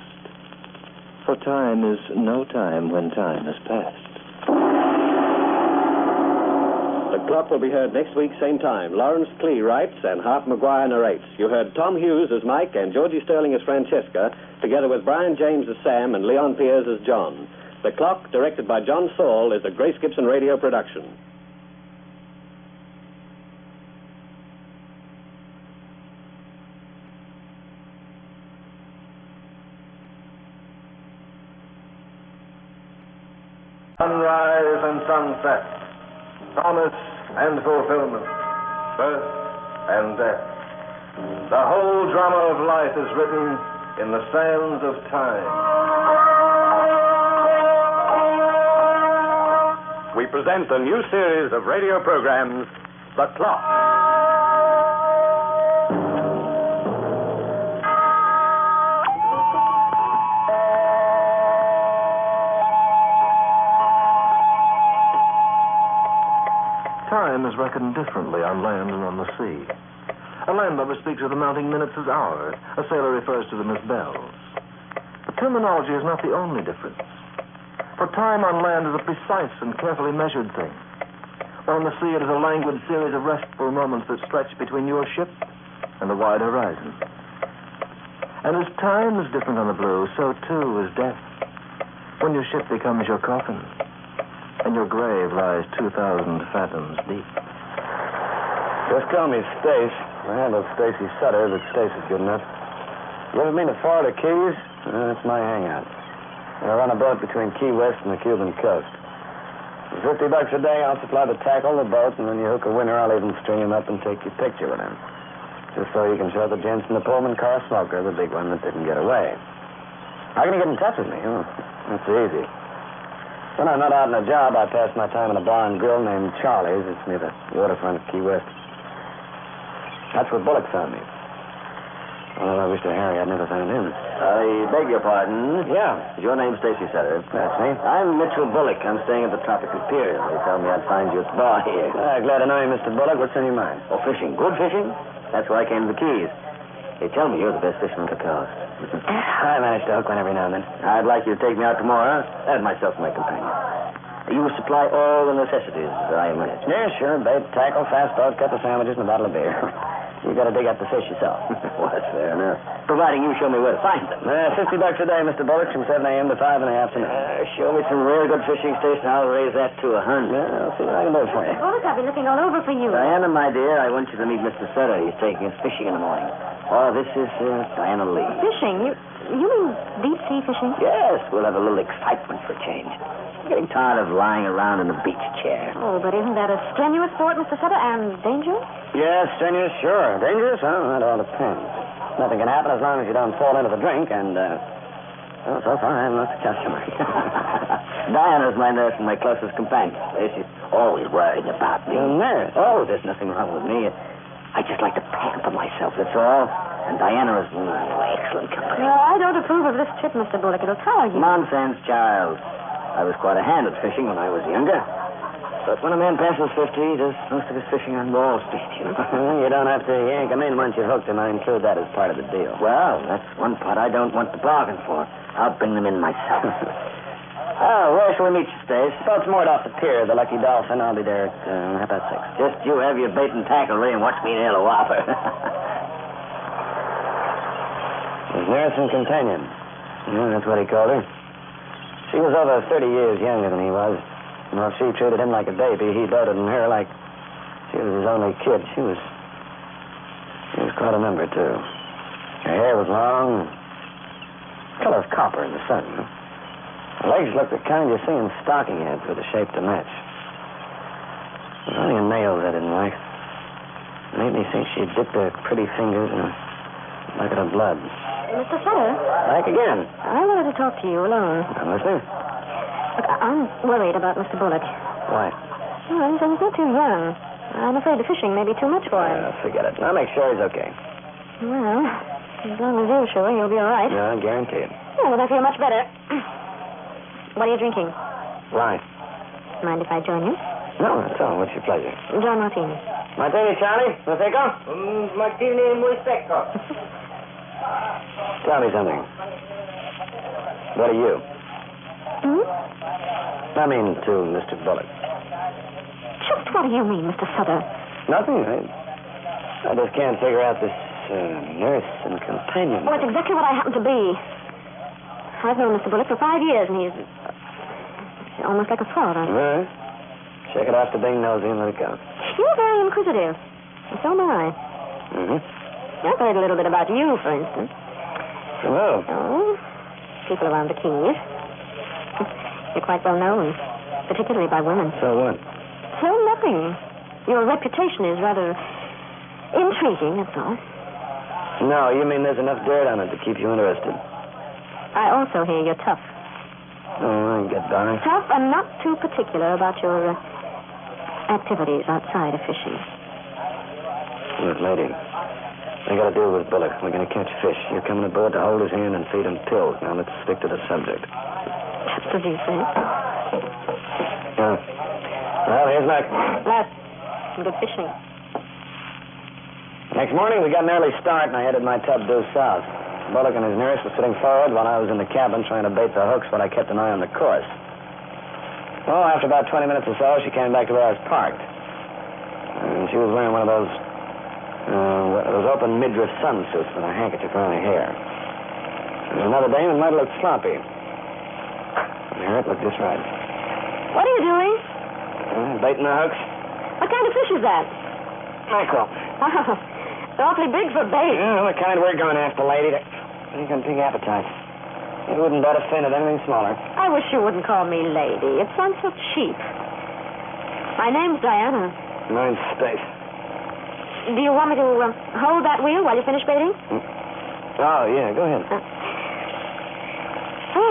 for time is no time when time is past. The Clock will be heard next week, same time. Lawrence Clee writes and Hart McGuire narrates. You heard Tom Hughes as Mike and Georgie Sterling as Francesca, together with Brian James as Sam and Leon Piers as John. The Clock, directed by John Saul, is a Grace Gibson radio production. Sunrise and sunset, promise and fulfillment, birth and death. The whole drama of life is written in the sands of time. We present a new series of radio programs, The Clock. Time is reckoned differently on land and on the sea. A landlubber speaks of the mounting minutes as hours. A sailor refers to them as bells. But terminology is not the only difference. For time on land is a precise and carefully measured thing. While on the sea it is a languid series of restful moments that stretch between your ship and the wide horizon. And as time is different on the blue, so too is death. When your ship becomes your coffin, and your grave lies 2,000 fathoms deep. Just call me Stace. I handle Stacy Sutter, but Stace is good enough. You ever been to Florida Keys? That's my hangout. I run a boat between Key West and the Cuban coast. For $50 a day, I'll supply the tackle, the boat, and when you hook a winner, I'll even string him up and take your picture with him. Just so you can show the gents in the Pullman car smoker, the big one that didn't get away. How can you get in touch with me? Oh, that's easy. When I'm not out on a job, I pass my time in a bar and grill named Charlie's. It's near the waterfront of Key West. That's where Bullock found me. Well, I wish to Harry I'd never found him. I beg your pardon. Yeah. Is your name Stacy Sutter? That's me. I'm Mitchell Bullock. I'm staying at the Tropical Pier. They told me I'd find you at the bar here. Glad to know you, Mr. Bullock. What's on your mind? Oh, fishing. Good fishing? That's why I came to the Keys. They tell me you're the best fisherman on the coast. I manage to hook one every now and then. I'd like you to take me out tomorrow. Add myself to my companion. You supply all the necessities, I imagine. Yeah, sure. Bait, tackle, fast boat, couple of sandwiches, and a bottle of beer. You got to dig up the fish yourself. Well, that's fair enough. Providing you show me where to find them. $50 a day, Mr. Bullock, from 7 a.m. to 5 in the afternoon. Show me some real good fishing station. I'll raise that to 100. Yeah, I'll see what I can do for you. Bullock, I've been looking all over for you. Diana, my dear, I want you to meet Mr. Sutter. He's taking us fishing in the morning. Oh, this is Diana Lee. Fishing? You mean deep sea fishing? Yes, we'll have a little excitement for a change. I'm getting tired of lying around in the beach chair. Oh, but isn't that a strenuous sport, Mr. Sutter, and dangerous? Yes, strenuous, sure. Dangerous? Well, that all depends. Nothing can happen as long as you don't fall into the drink, and, well, so far I have lots of customers. Diana's my nurse and my closest companion. She's always worrying about me. Nurse? Oh, there's nothing wrong with me. I just like to pamper myself, that's all. And Diana is excellent company. Well, I don't approve of this trip, Mr. Bullock. It'll tire you. Nonsense, child. I was quite a hand at fishing when I was younger. But when a man passes 50, he does most of his fishing on Wall Street, you know. You don't have to yank him in once you've hooked him. I include that as part of the deal. Well, that's one part I don't want to bargain for. I'll bring them in myself. Oh, where shall we meet you, Stace? Boat's moored off the pier, the Lucky Dolphin. I'll be there at 6:30. Just you have your bait and tackle ready and watch me nail a whopper. His nurse and companion. Yeah, that's what he called her. She was over 30 years younger than he was. And while she treated him like a baby, he doted on her like she was his only kid. She was quite a number, too. Her hair was long, color of copper in the sun. Her legs looked the kind you see in stocking heads with a shape to match. It was only her nails I didn't like. It made me think she'd dipped her pretty fingers in a bucket of blood. Mr. Sutter? Back again. I wanted to talk to you alone. I'm listening. Look, I'm worried about Mr. Bullock. Why? Well, he's not too young. I'm afraid the fishing may be too much for him. Forget it. I'll make sure he's okay. Well, as long as you're sure, you'll be all right. No, I guarantee it. Well, then I feel much better. What are you drinking? Why? Mind if I join you? No, that's all. What's your pleasure? John Martini. Martini, Charlie. Prosecco? Martini muy secco. Tell me something. What are you? Hmm? I mean, to Mr. Bullock. Just what do you mean, Mr. Sutter? Nothing. I just can't figure out this nurse and companion. Well, it's exactly what I happen to be. I've known Mr. Bullock for 5 years, and he's almost like a father. All right. Check it off the being nosy and let it go. You're very inquisitive. And so am I. Mm-hmm. I've heard a little bit about you, for instance. From who? Oh, people around the Keys. You're quite well known, particularly by women. So what? So nothing. Your reputation is rather intriguing, that's all. No, you mean there's enough dirt on it to keep you interested. I also hear you're tough. Oh, I get by. Tough and not too particular about your activities outside of fishing. Look, lady, I got a deal with Bullock. We're going to catch fish. You're coming aboard to hold his hand and feed him pills. Now, let's stick to the subject. Just as you say. Well, here's luck. That's good fishing. Next morning, we got an early start, and I headed my tub due south. Bullock and his nurse were sitting forward while I was in the cabin trying to bait the hooks while I kept an eye on the course. Well, after about 20 minutes or so, she came back to where I was parked. And she was wearing one of those open midriff sunsuits with a handkerchief around her hair. There was another dame that might have looked sloppy. Her it looked just right. What are you doing? Baiting the hooks. What kind of fish is that? Mackerel. Oh, they're awfully big for bait. Yeah, the kind we're going after, lady. They got big appetites. You wouldn't bet a fin at anything smaller. I wish you wouldn't call me lady. It sounds so cheap. My name's Diana. Mine's Stace. Do you want me to hold that wheel while you finish baiting? Oh, yeah, go ahead.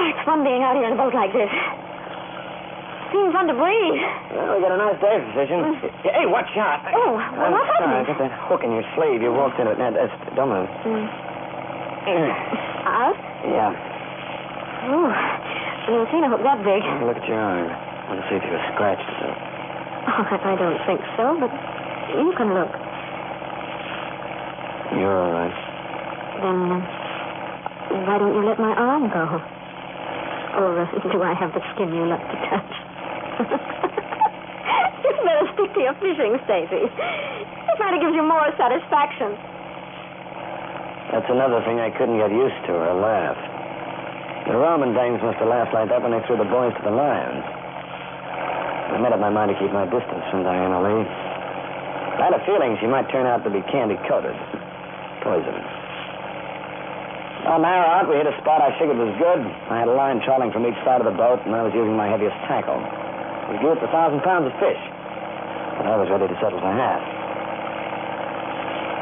It's fun being out here in a boat like this. Seems fun to breathe. Well, we got a nice day for fishing. Hey, watch out. Oh, well, what happened? I got that hook in your sleeve. You walked into it. Now, don't move. Out? Yeah. Oh, I've never seen a hook that big. Look at your arm. I want to see if you were scratched or something. Oh, I don't think so, but you can look. You're all right. Then, why don't you let my arm go? Or do I have the skin you love to touch? You better stick to your fishing, Stacy. It might have gives you more satisfaction. That's another thing I couldn't get used to, her laugh. The Roman dames must have laughed like that when they threw the boys to the lions. I made up my mind to keep my distance from Diana Lee. I had a feeling she might turn out to be candy-coated. Poison. About an hour out, we hit a spot I figured was good. I had a line trolling from each side of the boat, and I was using my heaviest tackle. We drew up 1,000 pounds of fish. But I was ready to settle for half.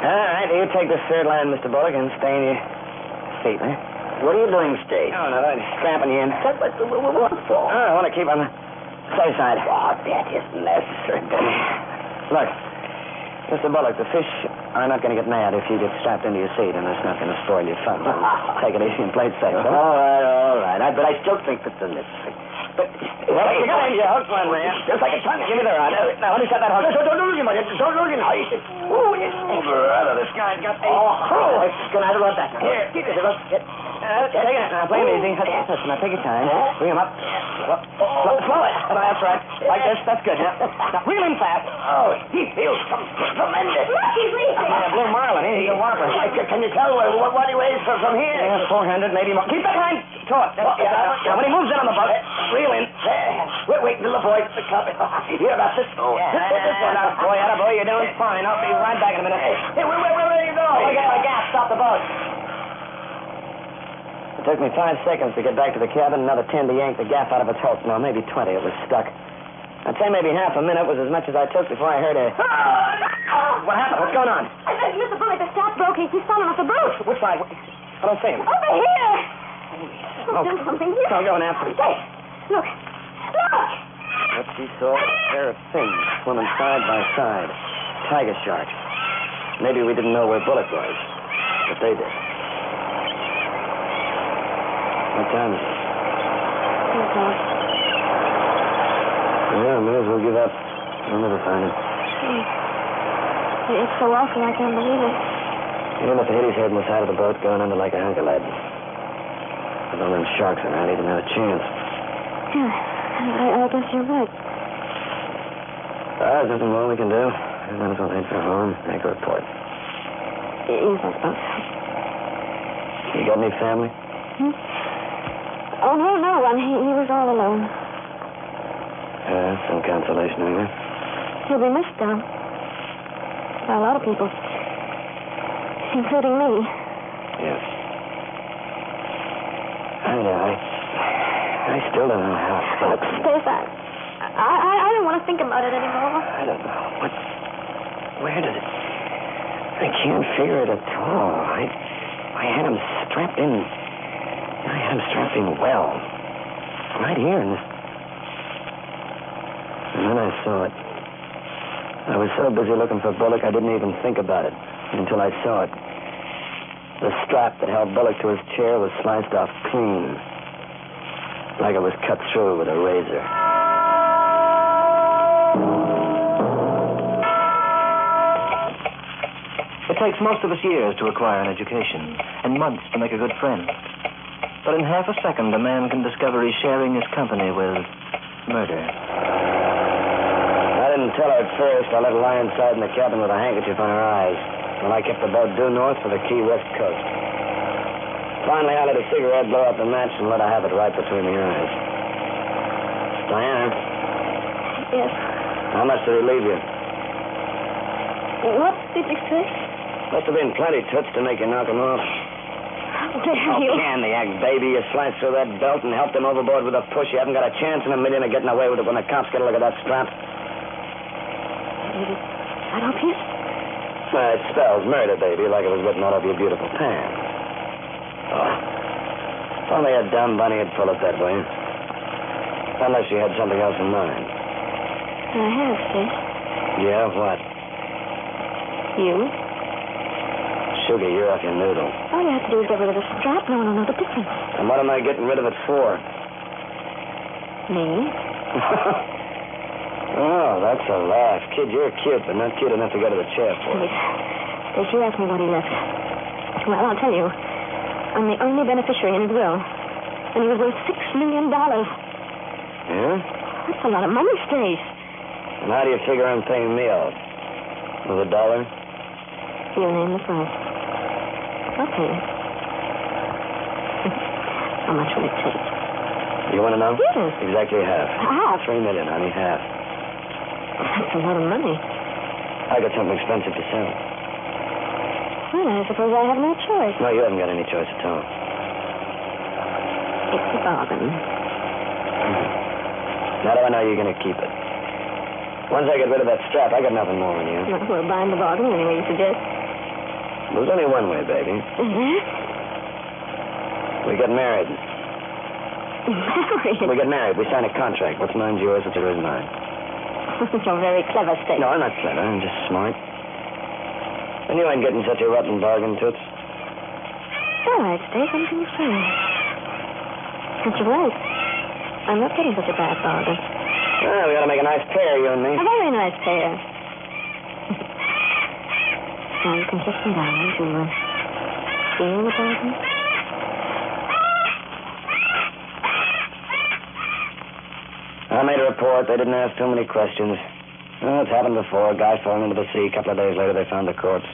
All right, you take this third line, Mr. Bullock, and stay in your seat, huh? What are you doing, State? Oh, no, I'm strapping you in. What for? Oh, I want to keep on the safe side. Oh, that isn't necessary. Look, Mr. Bullock, the fish are not going to get mad if you get strapped into your seat, and it's not going to spoil your fun. Take it easy and play it safe. Huh? All right. But I still think that's unnecessary. But Well, you got your hook one, man. Just like a tongue. Give me the rod. Now, let me set that hook. Don't lose him, Don't lose him. Oh, yes. Brother, this guy's got a... Oh, can I have the rod back? Here, keep it. Take it. Now, play it easy. That's now, take your time. Bring him up. Slow it. That's right. Like this. That's good. Now, wheel him fast. Oh, he feels tremendous. Yeah, Blue Marlin. He's a whopper. Can you tell what he weighs from here? Yeah, 400, maybe more. Keep that hand taut. Now, when he moves in on the boat, reel in. Wait till the boy gets the cup. You hear about this? Oh, attaboy, you're doing fine. I'll be right back in a minute. Hey, where are you going? I got my gas. Stop the boat. It took me 5 seconds to get back to the cabin, another 10 to yank the gaff out of its hook. No, maybe 20. It was stuck. I'd say maybe half a minute was as much as I took before I heard a... What happened? What's going on? Mr. Bullock, the strap broke. He's fallen off the boat. Which side? I don't see him. Over here. Do something here. I'll go and after him. Hey, look. What she saw was a pair of fins swimming side by side. Tiger sharks. Maybe we didn't know where Bullock was, but they did. What time is it? 2 o'clock. Yeah, may as well give up. We'll never find him. It's so awful, I can't believe it. Even if the Hades heard on the side of the boat going under like a hunk of lead. With all them sharks around, he didn't have a chance. Yeah, I guess you're right. There's nothing more we can do. We might as well head for home, make a report. Yes, I suppose. You got any family? Oh, no one. He was all alone. Some consolation, anyway. He'll be missed, Don. By a lot of people. Including me. Yes. I still don't know how. Look, Stace, I don't want to think about it anymore. I don't know. Where did it... I can't figure it at all. I had him strapped in... I had him strapped in well. Right here in this... And then I saw it. I was so busy looking for Bullock, I didn't even think about it until I saw it. The strap that held Bullock to his chair was sliced off clean, like it was cut through with a razor. It takes most of us years to acquire an education, and months to make a good friend. But in half a second, a man can discover he's sharing his company with murder. I didn't tell her at first. I let her lie inside in the cabin with a handkerchief on her eyes, while I kept the boat due north for the Key West coast. Finally, I let a cigarette blow up the match and let her have it right between the eyes. Diana. Yes. How much did he leave you? What did you say? Must have been plenty toots to make you knock him off. How dare you? Candy-act, baby. You sliced through that belt and helped him overboard with a push. You haven't got a chance in a million of getting away with it when the cops get a look at that strap. Is that obvious? It spells murder, baby, like it was written all over your beautiful pants. Oh. If only a dumb bunny had pulled it that way. Unless you had something else in mind. I have, Steve. Yeah, what? You? Sugar, you're off your noodle. All you have to do is get rid of the strap. No one will know the difference. And what am I getting rid of it for? Me? Oh, that's a laugh. Kid, you're cute, but not cute enough to go to the chair for. Did you ask me what he left? Well, I'll tell you. I'm the only beneficiary in his will. And he was worth $6 million. Yeah? That's a lot of money, Stace. And how do you figure I'm paying me out? With $1? You name the price. I'll pay you. How much will it take? You want to know? Yes. Exactly half. Half? $3 million, honey, half. That's a lot of money. I got something expensive to sell. Well, I suppose I have no choice. No, you haven't got any choice at all. It's a bargain. Now do I know you're going to keep it? Once I get rid of that strap, I got nothing more on you. Well, we'll bind the bargain any way you suggest. There's only one way, baby. Mm-hmm. We get married. Married? We get married. We sign a contract. What's mine's yours, what's yours mine. You're very clever, Stace. No, I'm not clever. I'm just smart. And you ain't getting such a rotten bargain, Toots. All right, Stace, anything you say. But you're right. I'm not getting such a bad bargain. Well, we ought to make a nice pair, you and me. A very nice pair. Now you can kiss me down and do it. Feel the bargain? I made a report. They didn't ask too many questions. Well, it's happened before. A guy falling into the sea. A couple of days later, they found the corpse.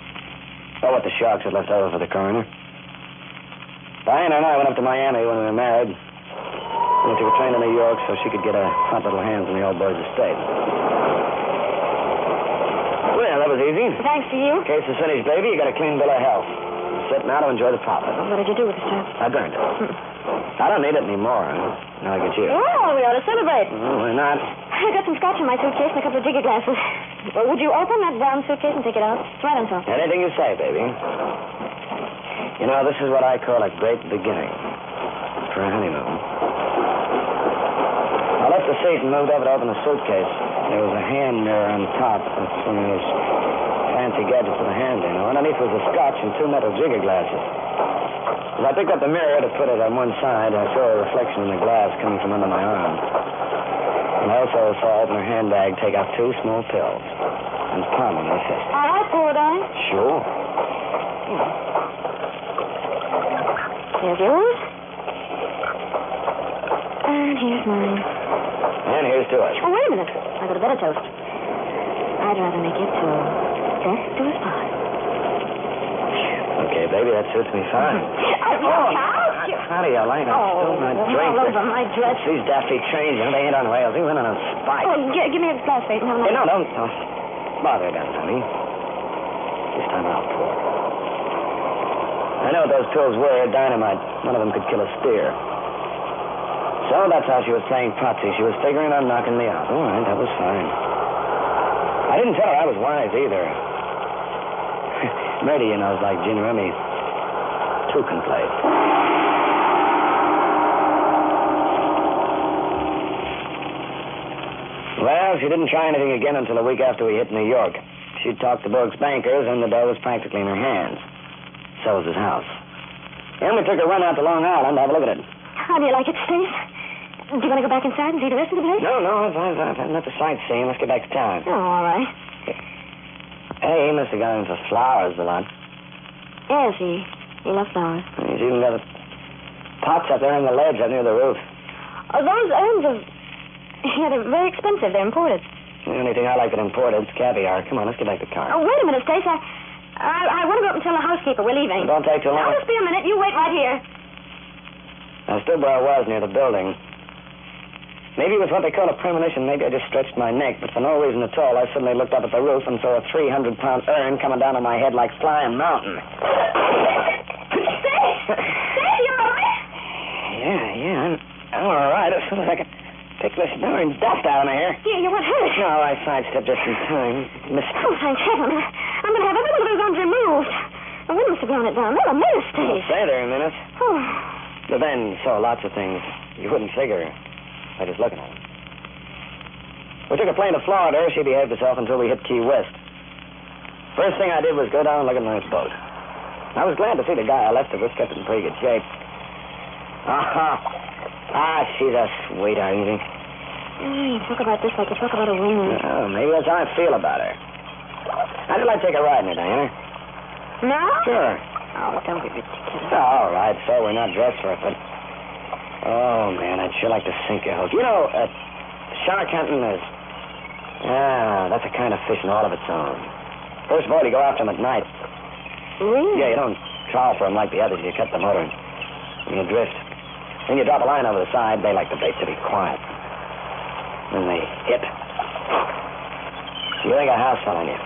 Oh, what the sharks had left over for the coroner. Diana and I went up to Miami when we were married. We took a train to New York so she could get her hot little hands on the old boy's estate. Well, that was easy. Thanks to you. Case is finished, baby. You got a clean bill of health. Sit now to enjoy the profit. What did you do with the stuff? I burned it. I don't need it anymore. Now I get you. Oh, we ought to celebrate. Why not? I got some scotch in my suitcase and a couple of jigger glasses. Well, would you open that brown suitcase and take it out? It's right on top. Anything you say, baby. You know, this is what I call a great beginning for a honeymoon. I left the seat and moved over to open the suitcase. There was a hand mirror on top with one of those fancy gadgets with a hand in. Underneath was a scotch and two metal jigger glasses. As I picked up the mirror to put it on one side, I saw a reflection in the glass coming from under my arm. And I also saw her open her handbag, take out two small pills, and palm them in her fist. All right, poor guy. Sure. Here's yours. And here's mine. And here's to us. Oh, wait a minute. I got a better toast. I'd rather make it to death do us part. Okay, baby, that suits me fine. How do you like that? Still not drink. All over my dress. These daffy trains, you know, they ain't on rails. They went on a spike. Oh, give me a glass, Faith, and have Hey, no, don't bother again, honey. This time I'll pour. I know what those pills were, dynamite. One of them could kill a steer. So that's how she was playing Potsy. She was figuring on knocking me out. All right, that was fine. I didn't tell her I was wise, either. Murder, you know, is like gin rummy. Two can play. Well, she didn't try anything again until a week after we hit New York. She talked to Burke's bankers, and the dough was practically in her hands. So was his house. And we took a run out to Long Island to have a look at it. How do you like it, Stace? Do you want to go back inside and see the rest of the place? No, I've had enough of sightseeing. Let's get back to town. Oh, all right. Hey, he must have gone in for flowers a lot. Yes, he loves flowers. He's even got pots up there on the ledge up near the roof. Oh, those urns are... Yeah, they're very expensive. They're imported. The only thing I like that imported is caviar. Come on, let's get back to the car. Oh, wait a minute, Stace. I want to go up and tell the housekeeper we're leaving. Don't take too long. Now, just be a minute. You wait right here. I stood where I was near the building. Maybe it was what they call a premonition. Maybe I just stretched my neck, but for no reason at all, I suddenly looked up at the roof and saw a 300-pound urn coming down on my head like Flying Mountain. Stace, you're all right? Yeah, I'm all right. As soon as I could pick this darn dust out of my hair. You weren't hurt? No, I sidestepped just in time. Oh, thank heaven. I'm going to have every one of those arms removed. The wind must have blown it down. They're a menace, Stace. I'll stay there a minute. Oh. But then saw lots of things you wouldn't figure by just looking at them. We took a plane to Florida. She behaved herself until we hit Key West. First thing I did was go down and look at my boat. I was glad to see the guy I left it with kept it in pretty good shape. She's a sweetheart, you think? You talk about this like you talk about a woman. Oh, maybe that's how I feel about her. How'd you like to take a ride in her, Diana? No? Sure. Oh, don't be ridiculous. Oh, all right, so we're not dressed for it, but... Oh, man, I'd sure like to sink a hook. You know, shark hunting is... that's a kind of fish in all of its own. First of all, you go after them at night. Really? Yeah, you don't trawl for them like the others. You cut the motor and you drift. Then you drop a line over the side. They like the bait to be quiet. Then they hit. You ain't got a house fell on you.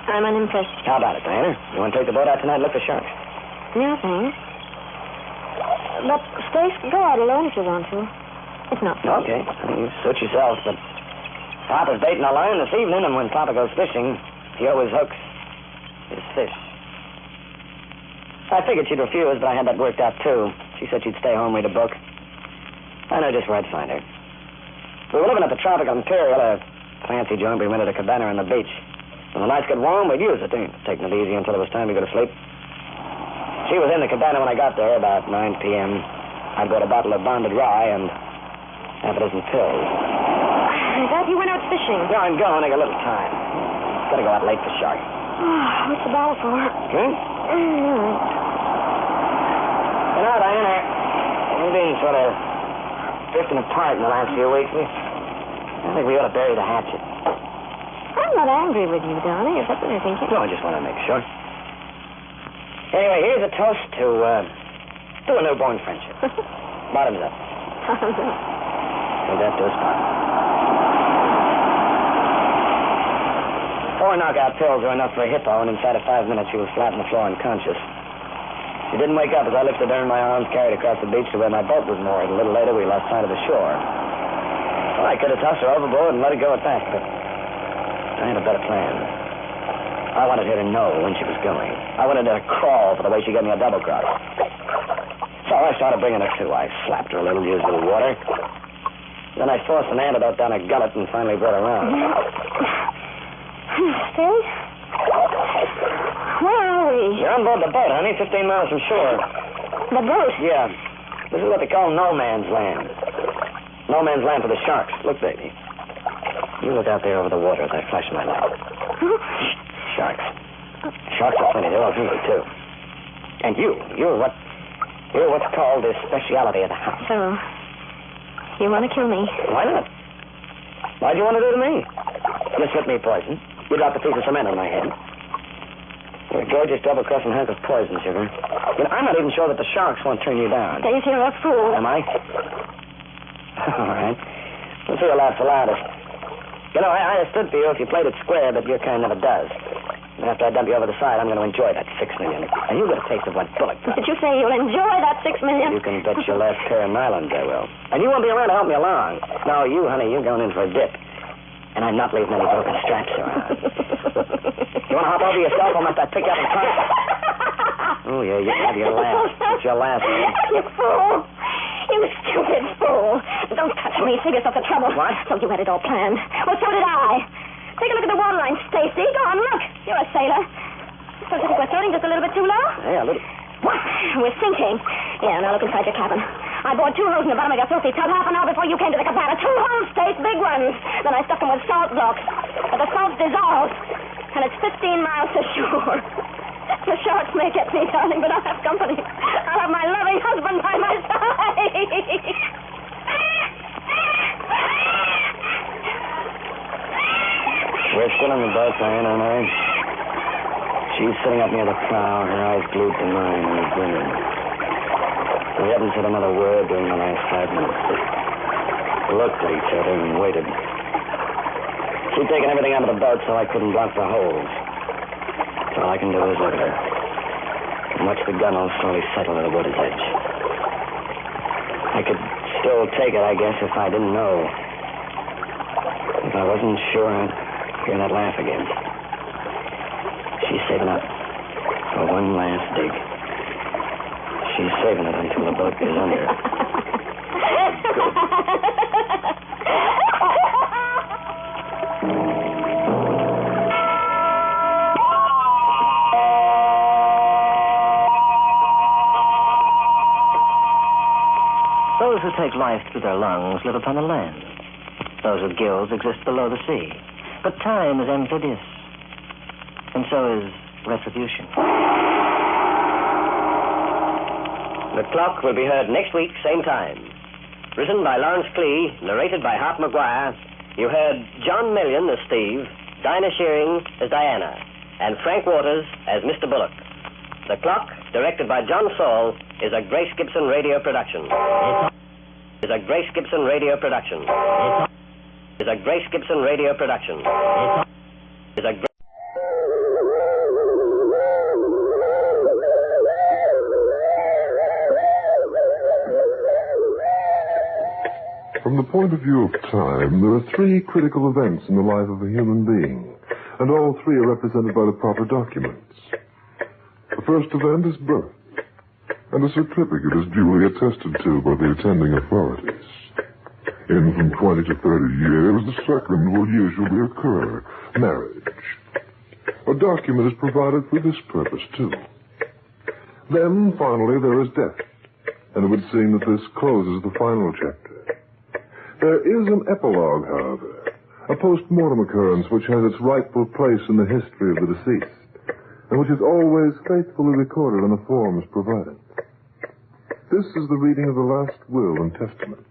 I'm unimpressed. How about it, Diana? You want to take the boat out tonight and look for sharks? No, thanks. But, Stace, go out alone if you want to. It's not fun. Okay. You suit yourself, but Papa's baiting a line this evening, and when Papa goes fishing, he always hooks his fish. I figured she'd refuse, but I had that worked out, too. She She said she'd stay home, read a book. I know just where I'd find her. We were living at the Tropical Imperial, a fancy joint we rented a cabana on the beach. When the nights got warm, we'd use it, taking it easy until it was time to go to sleep. She was in the cabana when I got there, about 9 p.m. I'd bought a bottle of bonded rye and half a dozen pills. I thought you went out fishing. No, I'm going. I got a little time. Gotta go out late for shark. Oh, what's the bottle for? Drink? You know, Diana, we've been sort of drifting apart in the last few weeks. I think we ought to bury the hatchet. I'm not angry with you, darling, if that's what you're thinking. No, I just want to make sure. Anyway, here's a toast to a newborn friendship. Bottoms up. Bottoms up. Think that to a spot. 4 knockout pills were enough for a hippo, and inside of 5 minutes she was flat on the floor unconscious. She didn't wake up as I lifted her in my arms, carried across the beach to where my boat was moored. A little later, we lost sight of the shore. Well, I could have tossed her overboard and let her go at that, but I had a better plan. I wanted her to know when she was going. I wanted her to crawl for the way she gave me a double cross. So I started bringing her to. I slapped her a little, used a little water. Then I forced an antidote down her gullet and finally brought her around. Stay? Where are we? You're on board the boat, honey, 15 miles from shore. The boat? Yeah. This is what they call no man's land. No man's land for the sharks. Look, baby. You look out there over the water as I flash my light. Sharks. Sharks are plenty. They're all hungry, too. And you're what's called the speciality of the house. So, you want to kill me? Why not? Why'd you want to do to me? You slipped me poison. You dropped a piece of cement on my head. You're a gorgeous double-crossing hunk of poison, sugar. You know, I'm not even sure that the sharks won't turn you down. Dave, you're a fool. Am I? All right. We'll see who laughs the loudest. You know, I understood for you if you played it square, but your kind never does. And after I dump you over the side, I'm going to enjoy that $6 million. And you get a taste of what bullet. Did you say you'll enjoy that $6 million? You can bet your last pair of nylons I will. And you won't be around to help me along. No, you, honey, you're going in for a dip. And I'm not leaving any broken straps around. You want to hop over yourself? I'll let that pick you up and punch. Oh, yeah, you have your last. It's your last. You fool. You stupid fool. Don't touch me. Save yourself the trouble. What? So you had it all planned. Well, so did I. Take a look at the waterline, Stacy. Go on, look. You're a sailor. Suppose you think we're floating just a little bit too low? Yeah, a little. What? We're sinking. Yeah, now look inside your cabin. I bored 2 holes in the bottom of your filthy tub half an hour before you came to the cabana. 2 holes, Stace, big ones. Then I stuck them with salt blocks. But the salt dissolved. And it's 15 miles to shore. The sharks may get me, darling, but I'll have company. I'll have my loving husband by my side. We're still in the boat, Diana, and I. She's sitting up near the prow, her eyes glued to mine, and grinning. We haven't said another word during the last 5 minutes. We looked at each other and waited. She'd taken everything out of the boat so I couldn't block the holes. So all I can do is look at her. And watch the gunwale slowly settle to the water's edge. I could still take it, I guess, if I didn't know. If I wasn't sure I'd hear that laugh again. She's saving up for one last dig. She's saving it until the boat goes under. Those who take life through their lungs live upon the land. Those with gills exist below the sea. But time is amphibious. And so is retribution. The Clock will be heard next week, same time. Written by Lawrence Clee, narrated by Hart McGuire. You heard John Million as Steve, Dinah Shearing as Diana, and Frank Waters as Mr. Bullock. The Clock, directed by John Saul, is a Grace Gibson radio production. Is a Grace Gibson radio production. Is a Grace Gibson radio production. Is a From the point of view of time, there are 3 critical events in the life of a human being, and all 3 are represented by the proper documents. The first event is birth. and a certificate is duly attested to by the attending authorities. In from 20 to 30 years, the second will usually occur, marriage. A document is provided for this purpose, too. Then, finally, there is death, and it would seem that this closes the final chapter. There is an epilogue, however, a post-mortem occurrence which has its rightful place in the history of the deceased, and which is always faithfully recorded on the forms provided. This is the reading of the last will and testament,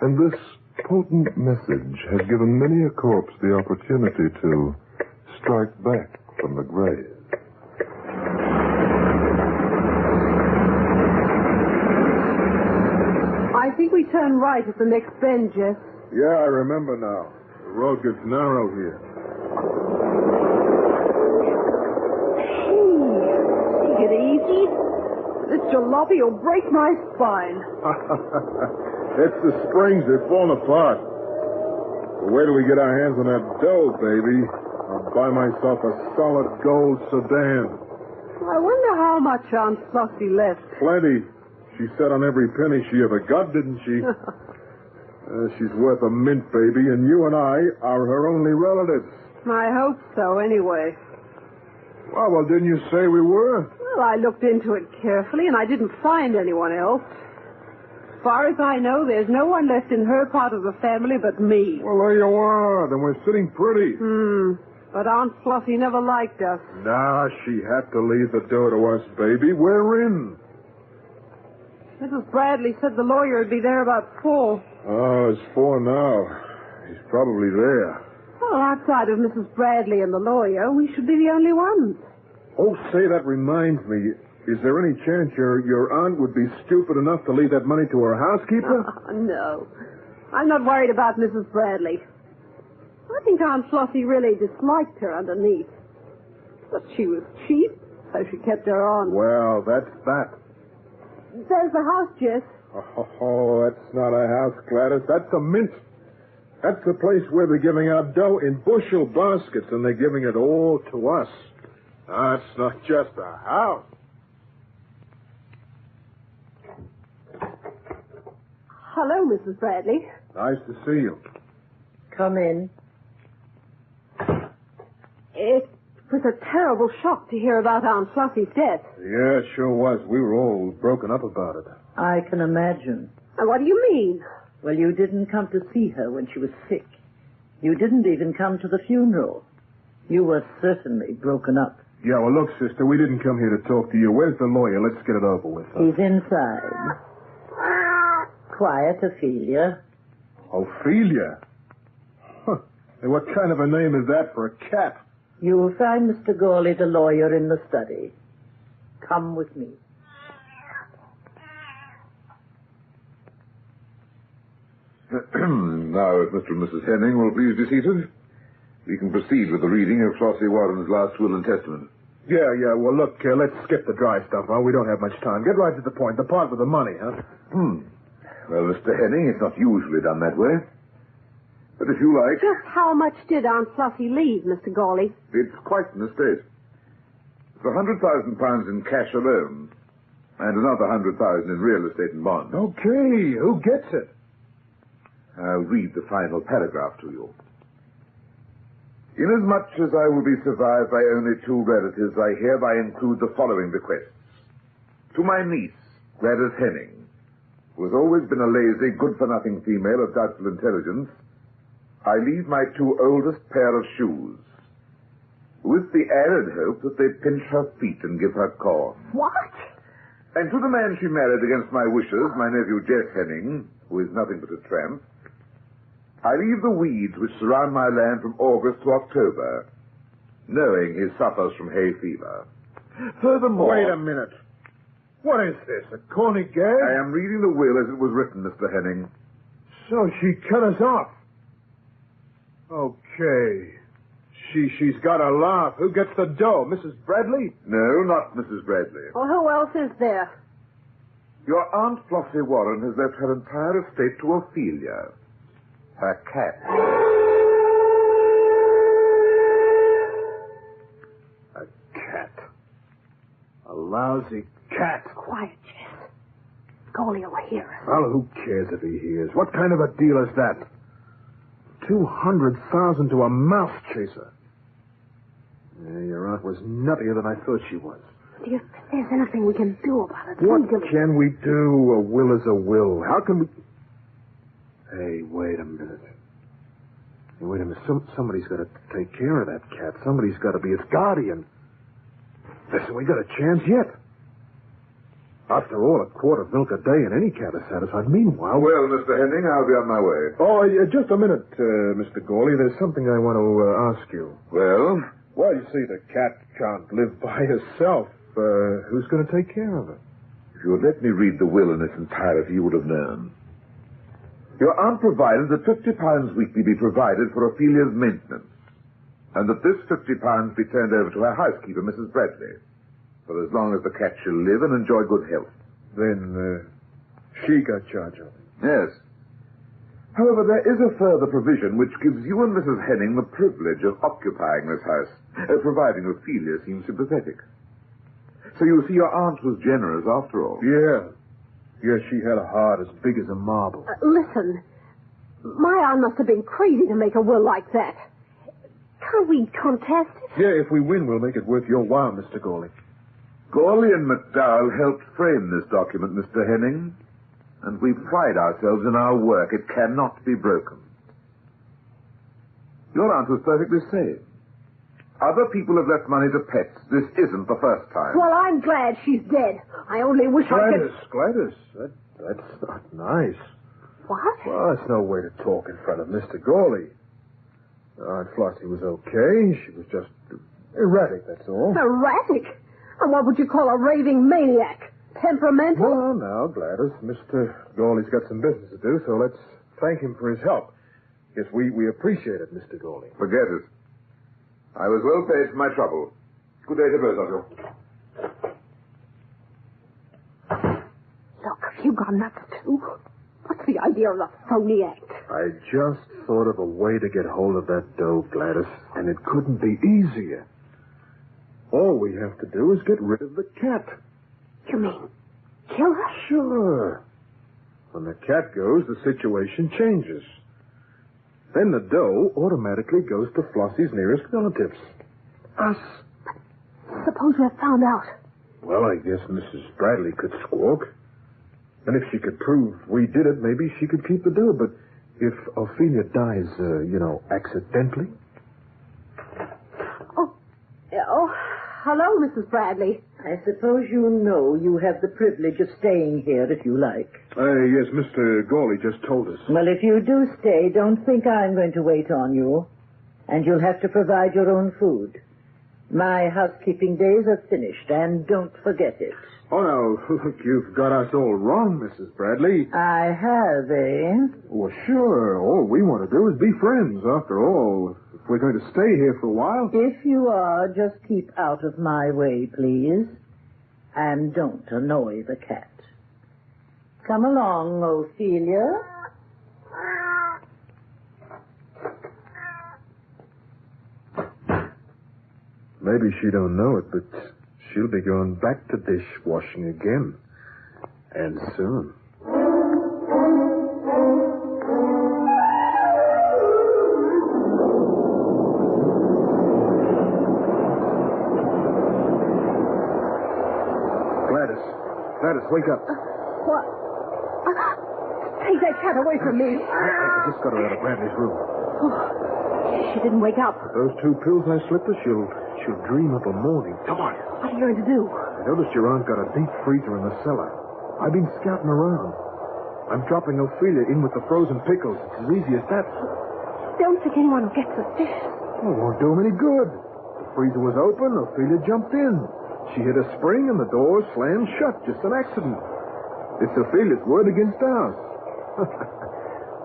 and this potent message has given many a corpse the opportunity to strike back from the grave. I think we turn right at the next bend, Jess. Yeah, I remember now. The road gets narrow here. Take it easy. This jalopy will break my spine. It's the springs. They've fallen apart. Well, wait till we get our hands on that dough, baby. I'll buy myself a solid gold sedan. I wonder how much Aunt Flossie left. Plenty. She said on every penny she ever got, didn't she? She's worth a mint, baby, and you and I are her only relatives. I hope so, anyway. Well, didn't you say we were? Well, I looked into it carefully, and I didn't find anyone else. As far as I know, there's no one left in her part of the family but me. Well, there you are. Then we're sitting pretty. But Aunt Flossie never liked us. Nah, she had to leave the door to us, baby. We're in. Mrs. Bradley said the lawyer would be there about 4. Oh, it's 4 now. He's probably there. Well, outside of Mrs. Bradley and the lawyer, we should be the only ones. Oh, say, that reminds me. Is there any chance your aunt would be stupid enough to leave that money to her housekeeper? No. I'm not worried about Mrs. Bradley. I think Aunt Flossie really disliked her underneath. But she was cheap, so she kept her on. Well, that's that. There's the house, Jess. Oh, that's not a house, Gladys. That's a mint. That's the place where they're giving out dough in bushel baskets, and they're giving it all to us. That's not just a house. Hello, Mrs. Bradley. Nice to see you. Come in. It was a terrible shock to hear about Aunt Flossie's death. Yeah, it sure was. We were all broken up about it. I can imagine. What do you mean? Well, you didn't come to see her when she was sick. You didn't even come to the funeral. You were certainly broken up. Yeah, well, look, sister, we didn't come here to talk to you. Where's the lawyer? Let's get it over with. He's inside. Quiet, Ophelia. Ophelia? Huh. Hey, what kind of a name is that for a cat? You will find Mr. Gawley, the lawyer, in the study. Come with me. Now, if Mr. and Mrs. Henning will please be seated, we can proceed with the reading of Flossie Warren's last will and testament. Yeah, well, look, let's skip the dry stuff, huh? We don't have much time. Get right to the point. The part with the money, huh? Well, Mr. Henning, it's not usually done that way. But if you like... Just how much did Aunt Flossie leave, Mr. Gawley? It's quite an estate. It's £100,000 in cash alone, and another £100,000 in real estate and bonds. Okay, who gets it? I'll read the final paragraph to you. Inasmuch as I will be survived by only 2 relatives, I hereby include the following bequests. To my niece, Gladys Henning, who has always been a lazy, good-for-nothing female of doubtful intelligence, I leave my 2 oldest pair of shoes, with the added hope that they pinch her feet and give her corn. What? And to the man she married against my wishes, my nephew Jeff Henning, who is nothing but a tramp, I leave the weeds which surround my land from August to October, knowing he suffers from hay fever. Furthermore... Wait a minute. What is this, a corny gag? I am reading the will as it was written, Mr. Henning. So she cut us off. Okay. She's got a laugh. Who gets the dough? Mrs. Bradley? No, not Mrs. Bradley. Well, who else is there? Your Aunt Flossie Warren has left her entire estate to Ophelia, her cat. A cat. A lousy cat. Quiet, Jess. Golly will hear us. Well, who cares if he hears? What kind of a deal is that? 200,000 to a mouse chaser. Yeah, your aunt was nuttier than I thought she was. Do you think there's anything we can do about it? What can we do? A will is a will. How can we... Hey, wait a minute. Somebody's got to take care of that cat. Somebody's got to be its guardian. Listen, we got a chance yet. After all, a quart of milk a day and any cat is satisfied. Meanwhile... Well, Mr. Henning, I'll be on my way. Oh, just a minute, Mr. Gawley. There's something I want to ask you. Well? Well, you see, the cat can't live by herself. Who's going to take care of her? If you had let me read the will in its entirety, you would have known. Your aunt provided that £50 weekly be provided for Ophelia's maintenance, and that this £50 be turned over to her housekeeper, Mrs. Bradley, for as long as the cat shall live and enjoy good health. Then, she got charge of it? Yes. However, there is a further provision which gives you and Mrs. Henning the privilege of occupying this house, providing Ophelia seems sympathetic. So you see, your aunt was generous after all. Yeah. Yeah, she had a heart as big as a marble. Listen, my aunt must have been crazy to make a will like that. Can't we contest it? Yeah, if we win, we'll make it worth your while, Mr. Gawley. Gawley and McDowell helped frame this document, Mr. Henning, and we pride ourselves in our work. It cannot be broken. Your aunt was perfectly sane. Other people have left money to pets. This isn't the first time. Well, I'm glad she's dead. I only wish Gladys, that's not nice. What? Well, that's no way to talk in front of Mr. Gawley. Aunt Flossie was okay. She was just erratic, that's all. Erratic? And what would you call a raving maniac? Temperamental? Well, now, Gladys, Mr. Gawley's got some business to do, so let's thank him for his help. Yes, we appreciate it, Mr. Gawley. Forget it. I was well paid for my trouble. Good day to both of you. Look, have you gone nuts too? What's the idea of the phony act? I just thought of a way to get hold of that dough, Gladys, and it couldn't be easier. All we have to do is get rid of the cat. You mean kill her? Sure. When the cat goes, the situation changes. Then the dough automatically goes to Flossie's nearest relatives. Us. Suppose we're found out. Well, I guess Mrs. Bradley could squawk. And if she could prove we did it, maybe she could keep the dough. But if Ophelia dies, accidentally? Oh, hello, Mrs. Bradley. I suppose you know you have the privilege of staying here if you like. Yes, Mr. Gawley just told us. Well, if you do stay, don't think I'm going to wait on you. And you'll have to provide your own food. My housekeeping days are finished, and don't forget it. Oh, no, look, you've got us all wrong, Mrs. Bradley. I have, eh? Well, sure. All we want to do is be friends, after all. If we're going to stay here for a while. If you are, just keep out of my way, please. And don't annoy the cat. Come along, Ophelia. Maybe she don't know it, but she'll be going back to dishwashing again. And soon. Gladys, wake up. What? Take that cat away from me. I just got her out of Bradley's room. Oh, she didn't wake up. Those 2 pills I slipped her, she'll dream up a morning. Come on. What are you going to do? I noticed your aunt got a deep freezer in the cellar. I've been scouting around. I'm dropping Ophelia in with the frozen pickles. It's as easy as that. Don't think anyone will get suspicious. Well, it won't do them any good. The freezer was open. Ophelia jumped in. She hit a spring and the door slammed shut. Just an accident. It's Ophelia's word against ours.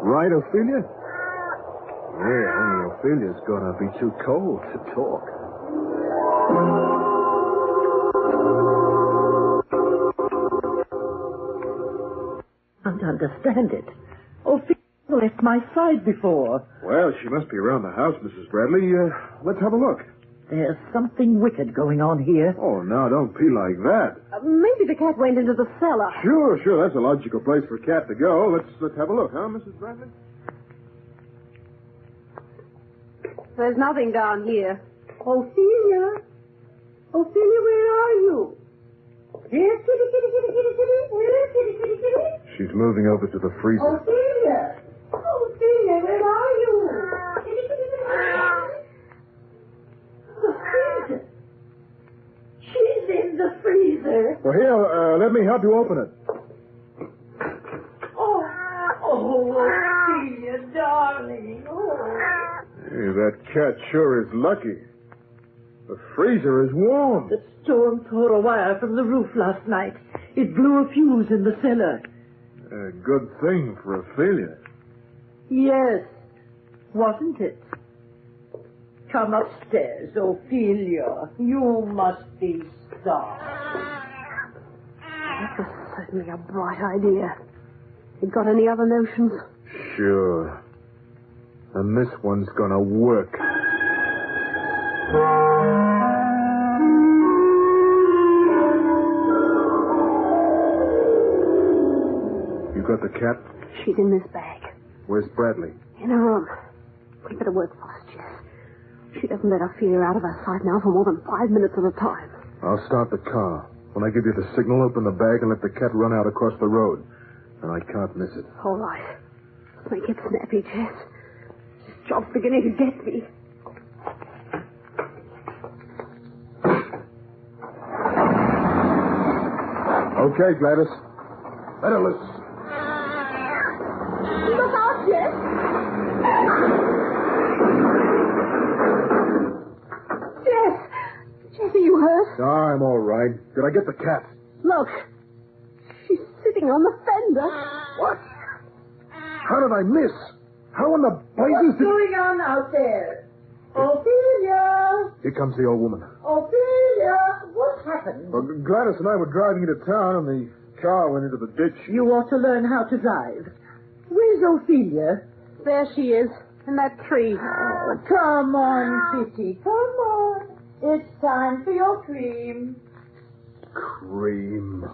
Right, Ophelia? Yeah, only Ophelia's gonna be too cold to talk. I don't understand it. Ophelia left my side before. Well, she must be around the house, Mrs. Bradley. Let's have a look. There's something wicked going on here. Oh, now, don't be like that. Maybe the cat went into the cellar. Sure. That's a logical place for a cat to go. Let's have a look, huh, Mrs. Bradley? There's nothing down here. Ophelia? Ophelia, where are you? Here, kitty, kitty, kitty, kitty, kitty. Here, kitty, kitty, kitty. She's moving over to the freezer. Ophelia! Ophelia, where are you? Kitty, kitty, kitty, kitty. The freezer. She's in the freezer. Well, here, let me help you open it. Oh, Ophelia, darling. Oh. Hey, that cat sure is lucky. The freezer is warm. The storm tore a wire from the roof last night. It blew a fuse in the cellar. A good thing for Ophelia. Yes, wasn't it? Come upstairs, Ophelia. You must be starved. That was certainly a bright idea. You got any other notions? Sure. And this one's gonna work. You got the cat? She's in this bag. Where's Bradley? In her room. We better work fast, Jess. She doesn't let Ophelia out of her sight now for more than 5 minutes at a time. I'll start the car. When I give you the signal, open the bag and let the cat run out across the road. And I can't miss it. All right. Make it snappy, Jess. This job's beginning to get me. Okay, Gladys. Let her loose. Look out, Jess. Jess, are you hurt? I'm all right. Did I get the cat? Look. She's sitting on the fender. What? How did I miss? How in the blazes What's going on out there? Ophelia! Here comes the old woman. Ophelia! What happened? Well, Gladys and I were driving into town, and the car went into the ditch. You ought to learn how to drive. Where's Ophelia? There she is, in that tree. Oh, come on, Kitty. Come on. It's time for your cream. Cream.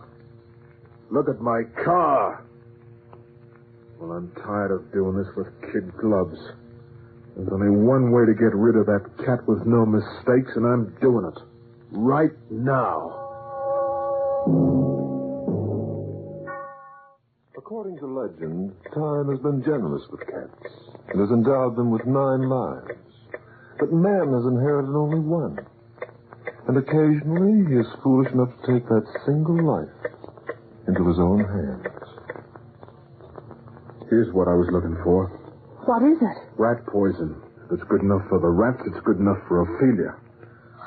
Look at my car. Well, I'm tired of doing this with kid gloves. There's only one way to get rid of that cat with no mistakes, and I'm doing it. Right now. According to legend, time has been generous with cats and has endowed them with 9 lives. But man has inherited only 1. And occasionally he is foolish enough to take that single life into his own hands. Here's what I was looking for. What is it? Rat poison. If it's good enough for the rats, it's good enough for Ophelia.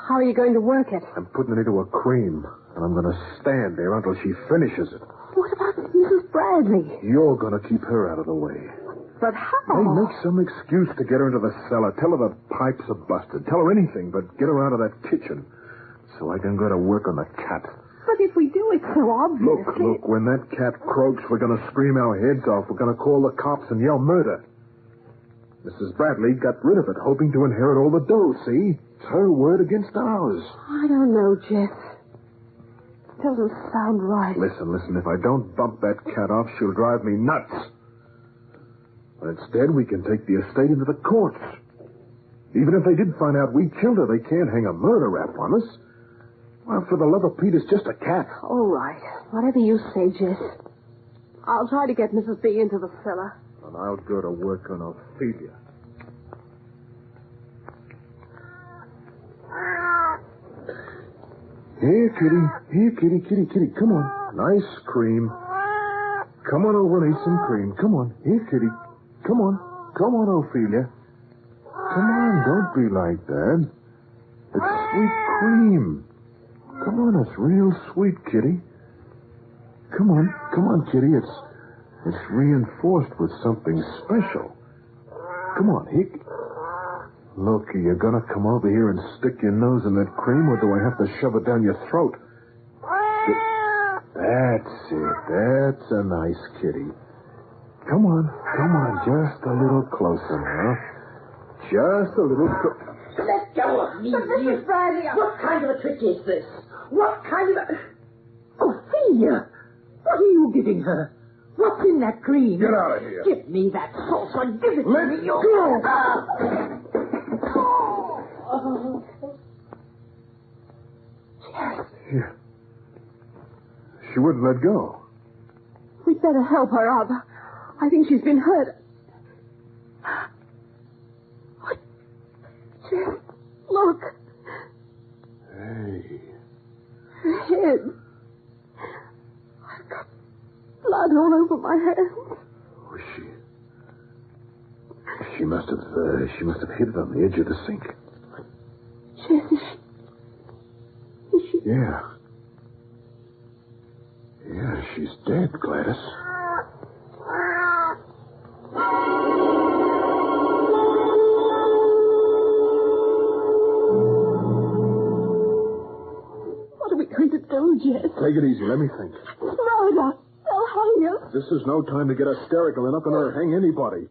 How are you going to work it? I'm putting it into a cream, and I'm going to stand there until she finishes it. What about Mrs. Bradley? You're going to keep her out of the way. But how? Hey, make some excuse to get her into the cellar. Tell her the pipes are busted. Tell her anything, but get her out of that kitchen so I can go to work on the cat. But if we do, it's so obvious. Look, when that cat croaks, we're going to scream our heads off. We're going to call the cops and yell murder. Mrs. Bradley got rid of it, hoping to inherit all the dough, see? It's her word against ours. I don't know, Jeff. It doesn't sound right. Listen, if I don't bump that cat off, she'll drive me nuts. But instead, we can take the estate into the courts. Even if they did find out we killed her, they can't hang a murder rap on us. Well, for the love of Pete, it's just a cat. All right. Whatever you say, Jess. I'll try to get Mrs. B into the cellar. And I'll go to work on Ophelia. Here, kitty. Come on. Nice cream. Come on over and eat some cream. Come on. Here, kitty. Come on, Ophelia. Come on, don't be like that. It's sweet cream. Come on, it's real sweet, kitty. Come on, kitty. It's reinforced with something special. Come on, here. Look, are you gonna come over here and stick your nose in that cream, or do I have to shove it down your throat? That's it. That's a nice kitty. Come on, just a little closer now. Just a little Let go of me. Mrs. Bradley, What kind of a trick is this? What kind of a... Ophelia! What are you giving her? What's in that cream? Get out of here. Give me that saucer. Give it to Let me. go. Here. She wouldn't let go. We'd better help her up. I think she's been hurt. What? Jess, look. Hey. Her head. I've got blood all over my hands. Oh, she must have hit it on the edge of the sink. Jess, is she? Yeah. Yeah, she's dead, Gladys. What are we going to do, Jess? Take it easy. Let me think. Murder. They'll hang us. This is no time to get hysterical. They're not going to hang anybody.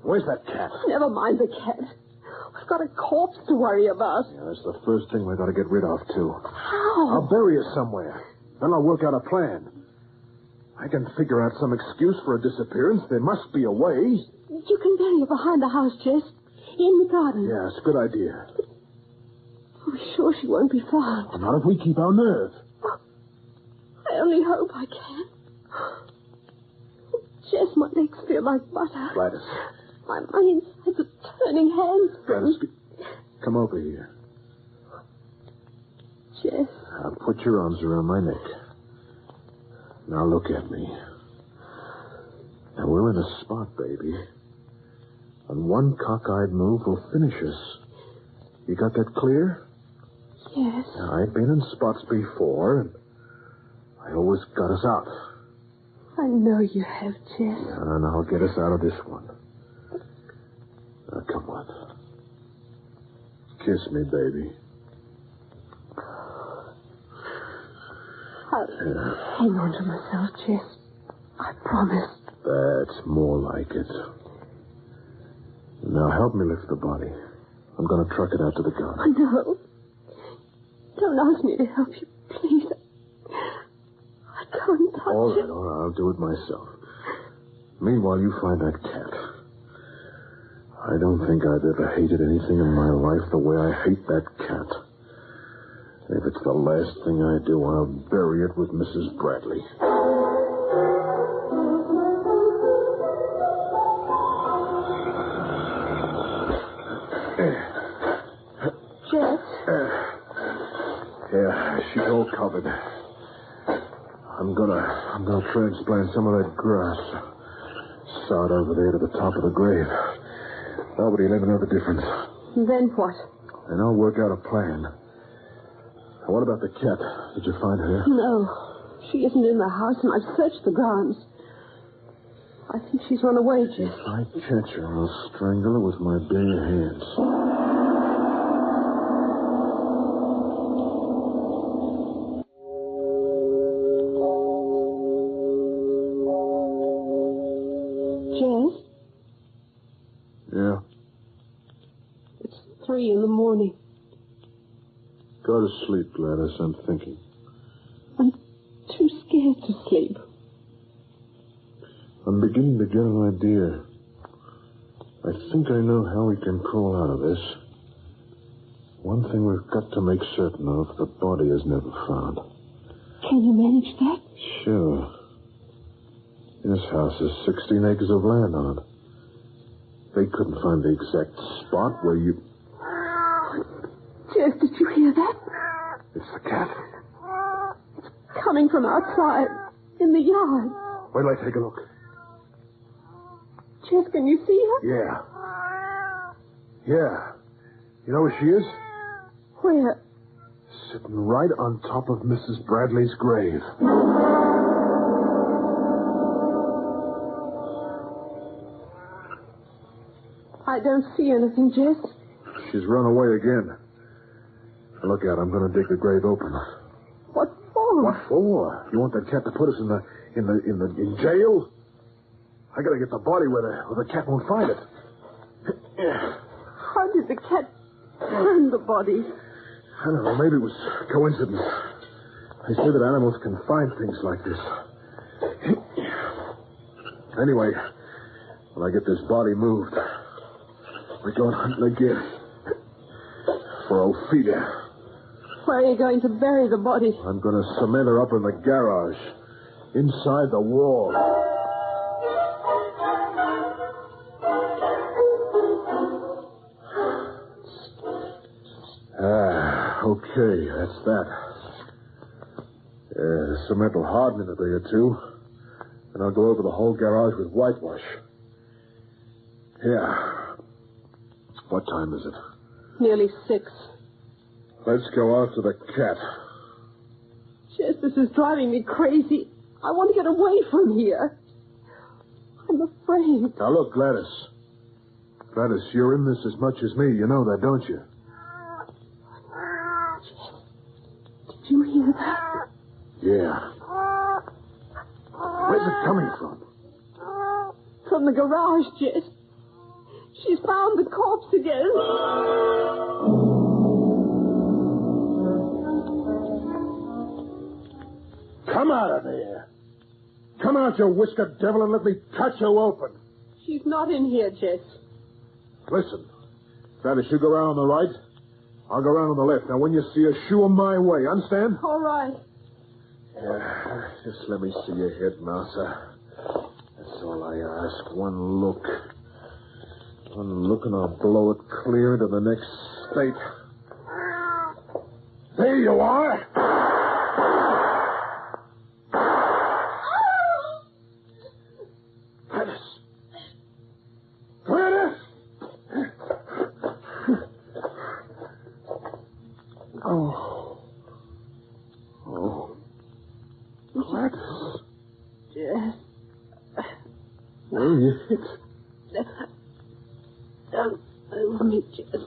Where's that cat? Never mind the cat. We've got a corpse to worry about. Yeah, that's the first thing we've got to get rid of, too. How? I'll bury her somewhere. Then I'll work out a plan. I can figure out some excuse for a disappearance. There must be a way. You can bury her behind the house, Jess. In the garden. Yeah, it's a good idea. Are we sure she won't be found? Not if we keep our nerve. I only hope I can. Jess, my legs feel like butter. Gladys. My insides are turning hands. Gladys, come over here. Jess. Now put your arms around my neck. Now look at me. Now we're in a spot, baby. And one cockeyed move will finish us. You got that clear? Yes. Now, I've been in spots before, and I always got us out. I know you have, Jess. Yeah, and I'll get us out of this one. Now, come on. Kiss me, baby. I'll hang on to myself, Jess. I promise. That's more like it. Now, help me lift the body. I'm going to truck it out to the garden. No. Don't ask me to help you, please. I can't touch All it. right, I'll do it myself. Meanwhile, you find that cat. I don't think I've ever hated anything in my life the way I hate that cat. If it's the last thing I do, I'll bury it with Mrs. Bradley. Jess? Yeah, she's all covered. I'm gonna transplant some of that grass. Sod over there to the top of the grave. Nobody'll ever know the difference. Then what? And I'll work out a plan. Now, what about the cat? Did you find her? No. She isn't in the house, and I've searched the grounds. I think she's run away, Jess. If I catch her, I'll strangle her with my bare hands. Jess? Yeah? It's 3 a.m. Go to sleep, Gladys. I'm thinking. I'm too scared to sleep. I'm beginning to get an idea. I think I know how we can crawl out of this. One thing we've got to make certain of, the body is never found. Can you manage that? Sure. This house has 16 acres of land on it. They couldn't find the exact spot where you... Jess, did you hear that? It's the cat. It's coming from outside, in the yard. Wait till I take a look. Jess, can you see her? Yeah. Yeah. You know where she is? Where? Sitting right on top of Mrs. Bradley's grave. I don't see anything, Jess. She's run away again. Look out, I'm going to dig the grave open. What for? What for? You want that cat to put us in jail? I got to get the body where the cat won't find it. How did the cat Find the body. I don't know. Maybe it was coincidence. They say that animals can find things like this. Anyway, when I get this body moved, we're going hunting again. For Ophelia. Where are you going to bury the body? I'm going to cement her up in the garage. Inside the wall. Okay, that's that. The cement will harden in a day or two. And I'll go over the whole garage with whitewash. Yeah. What time is it? Nearly 6. Let's go out to the cat. Jess, this is driving me crazy. I want to get away from here. I'm afraid. Now, look, Gladys. Gladys, you're in this as much as me. You know that, don't you? Did you hear that? Yeah. Where's it coming from? From the garage, Jess. She's found the corpse again. Come out of there. Come out, you whiskered devil, and let me cut you open. She's not in here, Jess. Listen. Gladys, you go around on the right. I'll go around on the left. Now, when you see her, shoo 'em my way. Understand? All right. Yeah, just let me see your head, Mouser. That's all I ask. One look. One look and I'll blow it clear into the next state. There you are. Gladys. Gladys! Oh. Oh. Gladys. Jess. Where are you hit? Don't move me, Jess.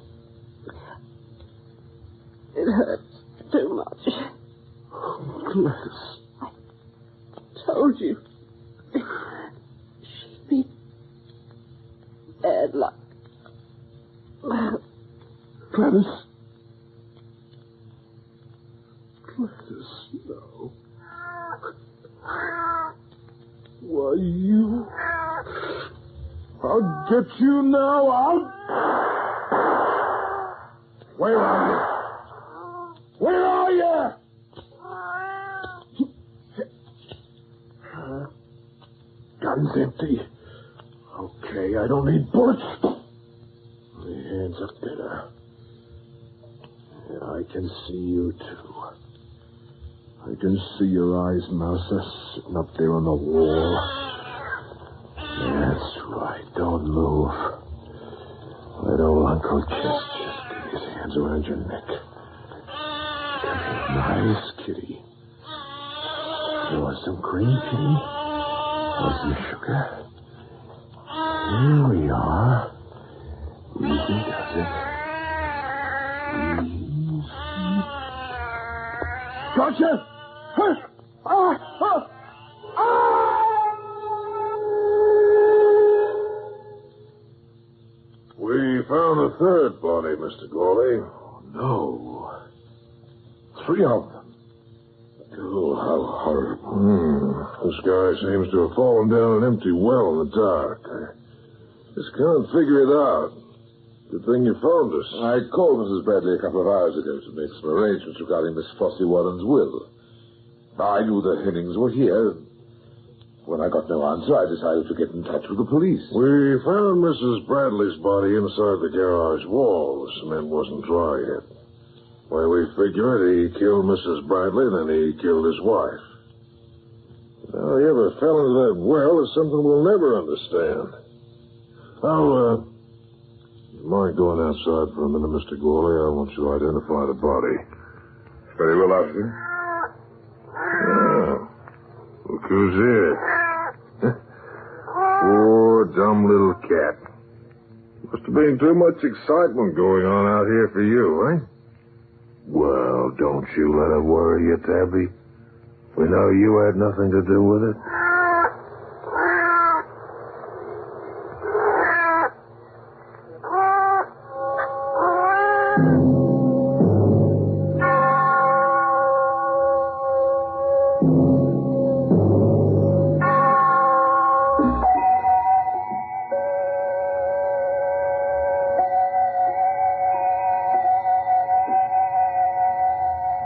It hurts too much. Oh, Gladys. I told you. She'd be bad luck. Gladys. Gladys, no. Why, you... I'll get you now. Where are you? Where are you? Gun's empty. Okay, I don't need bullets. My hands are bitter. And I can see you, too. I can see your eyes, Mouser, sitting up there on the wall. That's right. Don't move. Let old Uncle just get his hands around your neck. Come here, nice kitty. You want some cream, kitty? Want some sugar? Here we are. Easy does it. Easy. Gotcha! Huh? Ah! Ah! Ah! We found a third body, Mr. Gawley. Oh, no. 3 of them. Oh, how horrible. This guy seems to have fallen down an empty well in the dark. I just can't figure it out. Good thing you phoned us. I called Mrs. Bradley a couple of hours ago to make some arrangements regarding Miss Flossie Warren's will. I knew the Hennings were here. When I got no answer, I decided to get in touch with the police. We found Mrs. Bradley's body inside the garage wall. The cement wasn't dry yet. Why, we figured he killed Mrs. Bradley, then he killed his wife. How he ever fell into that well is something we'll never understand. Now, you mind going outside for a minute, Mr. Gawley? I want you to identify the body. Very well, officer. Oh. Look who's here. Poor, dumb little cat. Must have been too much excitement going on out here for you, eh? Well, don't you let it worry you, Tabby. We know you had nothing to do with it.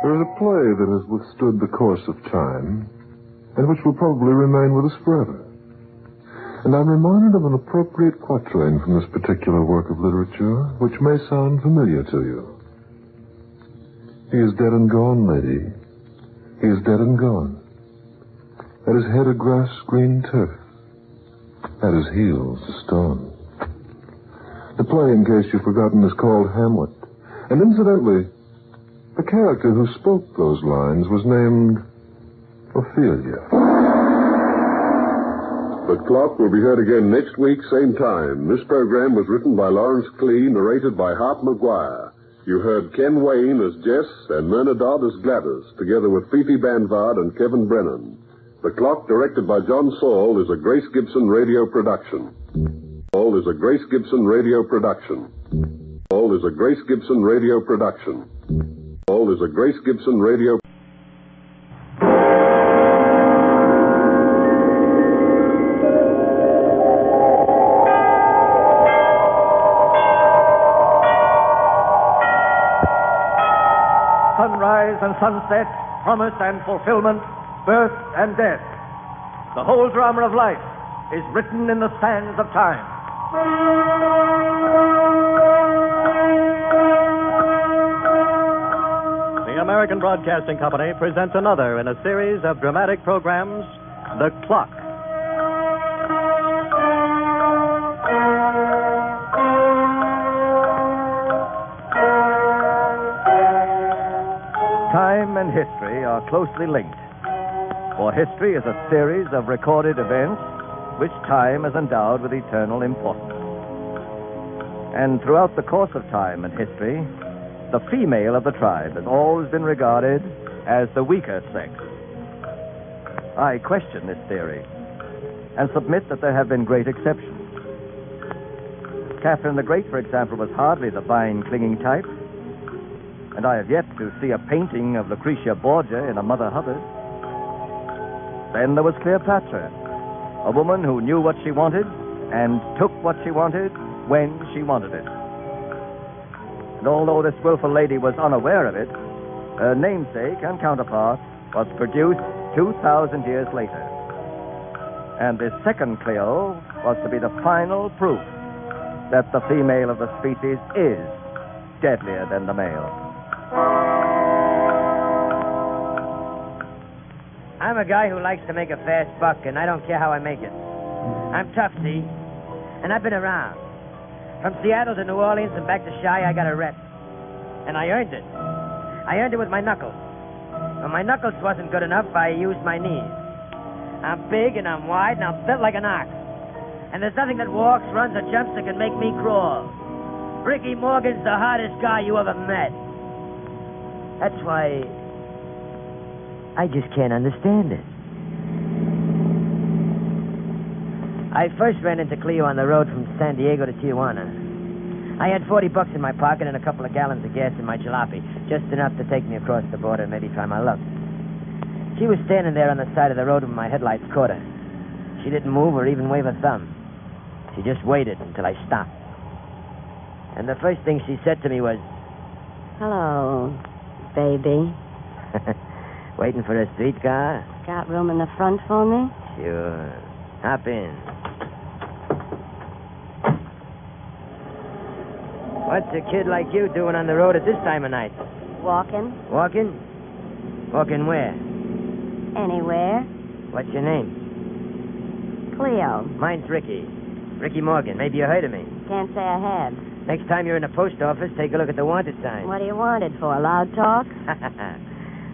There is a play that has withstood the course of time and which will probably remain with us forever. And I'm reminded of an appropriate quatrain from this particular work of literature, which may sound familiar to you. He is dead and gone, lady. He is dead and gone. At his head a grass-green turf. At his heels a stone. The play, in case you've forgotten, is called Hamlet. And incidentally, the character who spoke those lines was named Ophelia. The Clock will be heard again next week, same time. This program was written by Lawrence Klee, narrated by Hart McGuire. You heard Ken Wayne as Jess and Myrna Dodd as Gladys, together with Fifi Banvard and Kevin Brennan. The Clock, directed by John Saul, is a Grace Gibson radio production. All is a Grace Gibson radio production. All is a Grace Gibson radio production. All is a Grace Gibson radio. Sunrise and sunset, promise and fulfillment, birth and death. The whole drama of life is written in the sands of time. The American Broadcasting Company presents another in a series of dramatic programs, The Clock. Time and history are closely linked, for history is a series of recorded events which time has endowed with eternal importance. And throughout the course of time and history, the female of the tribe has always been regarded as the weaker sex. I question this theory and submit that there have been great exceptions. Catherine the Great, for example, was hardly the fine, clinging type, and I have yet to see a painting of Lucretia Borgia in a Mother Hubbard. Then there was Cleopatra, a woman who knew what she wanted and took what she wanted when she wanted it. And although this willful lady was unaware of it, her namesake and counterpart was produced 2,000 years later. And this second Cleo was to be the final proof that the female of the species is deadlier than the male. I'm a guy who likes to make a fast buck, and I don't care how I make it. I'm tough, see? And I've been around. From Seattle to New Orleans and back to Chi, I got a rep. And I earned it. I earned it with my knuckles. When my knuckles wasn't good enough, I used my knees. I'm big and I'm wide and I'm built like an ox. And there's nothing that walks, runs, or jumps that can make me crawl. Ricky Morgan's the hardest guy you ever met. That's why I just can't understand it. I first ran into Cleo on the road from San Diego to Tijuana. I had $40 in my pocket and a couple of gallons of gas in my jalopy, just enough to take me across the border and maybe try my luck. She was standing there on the side of the road when my headlights caught her. She didn't move or even wave a thumb. She just waited until I stopped. And the first thing she said to me was, Hello, baby. Waiting for a streetcar? Got room in the front for me? Sure. Hop in. What's a kid like you doing on the road at this time of night? Walking. Walking? Walking where? Anywhere. What's your name? Cleo. Mine's Ricky. Ricky Morgan. Maybe you heard of me. Can't say I have. Next time you're in the post office, take a look at the wanted sign. What do you want it for? Loud talk?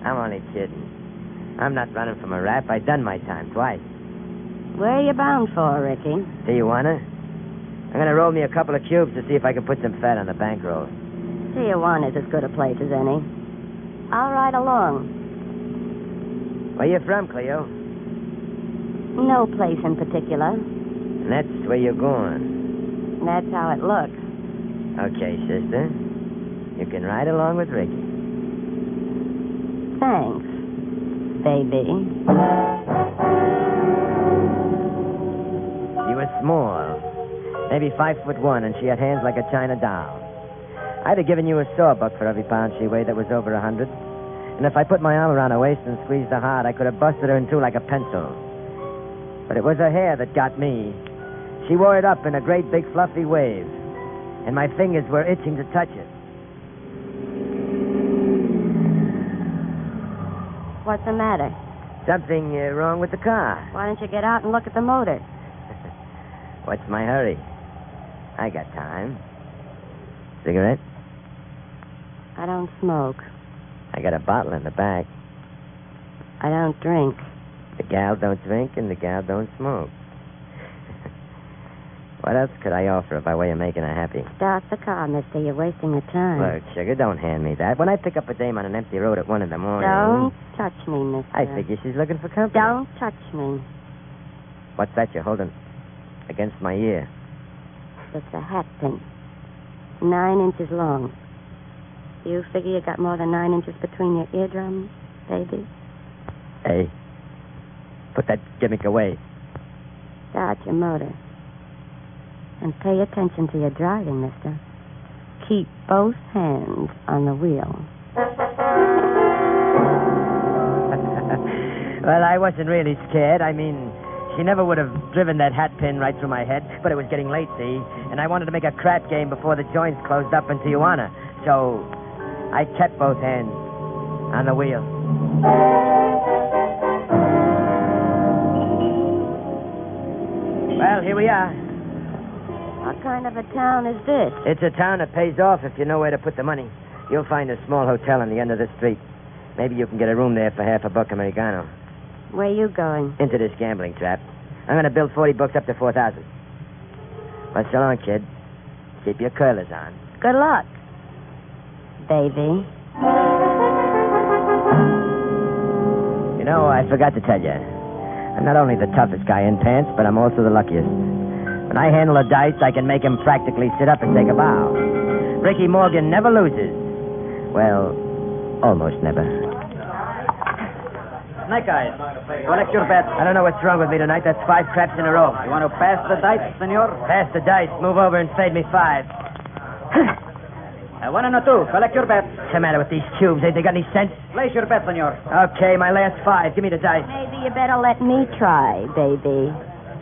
I'm only kidding. I'm not running from a rap. I've done my time twice. Where are you bound for, Ricky? Tijuana? I'm going to roll me a couple of cubes to see if I can put some fat on the bankroll. Tijuana's as good a place as any. I'll ride along. Where you from, Cleo? No place in particular. And that's where you're going. That's how it looks. Okay, sister. You can ride along with Ricky. Thanks, baby. She was small, maybe 5'1", and she had hands like a china doll. I'd have given you a sawbuck for every pound she weighed that was over 100. And if I put my arm around her waist and squeezed her hard, I could have busted her in two like a pencil. But it was her hair that got me. She wore it up in a great big fluffy wave, and my fingers were itching to touch it. What's the matter? Something wrong with the car. Why don't you get out and look at the motor? What's my hurry? I got time. Cigarette? I don't smoke. I got a bottle in the back. I don't drink. The gal don't drink and the gal don't smoke. What else could I offer by way of making her happy? Start the car, mister. You're wasting your time. Look, sugar, don't hand me that. When I pick up a dame on an empty road at 1 a.m. Don't touch me, mister. I figure she's looking for company. Don't touch me. What's that you're holding against my ear? It's a hat pin. 9 inches long. You figure you got more than 9 inches between your eardrums, baby? Hey, put that gimmick away. Start your motor. And pay attention to your driving, mister. Keep both hands on the wheel. Well, I wasn't really scared. I mean, she never would have driven that hat pin right through my head, but it was getting late, see? And I wanted to make a crap game before the joints closed up in Tijuana. So I kept both hands on the wheel. Well, here we are. What kind of a town is this? It's a town that pays off if you know where to put the money. You'll find a small hotel on the end of the street. Maybe you can get a room there for $half $1 Americano. Where are you going? Into this gambling trap. I'm going to build 40 books up to 4,000. Well, so long, kid. Keep your curlers on. Good luck, baby. You know, I forgot to tell you. I'm not only the toughest guy in pants, but I'm also the luckiest. When I handle a dice, I can make him practically sit up and take a bow. Ricky Morgan never loses. Well, almost never. Snake Eyes, collect your bets. I don't know what's wrong with me tonight. That's 5 craps in a row. You want to pass the dice, senor? Pass the dice. Move over and fade me 5. 1 and a 2. Collect your bets. What's the matter with these cubes? Ain't they got any sense? Place your bet, senor. Okay, my last 5. Give me the dice. Maybe you better let me try, baby.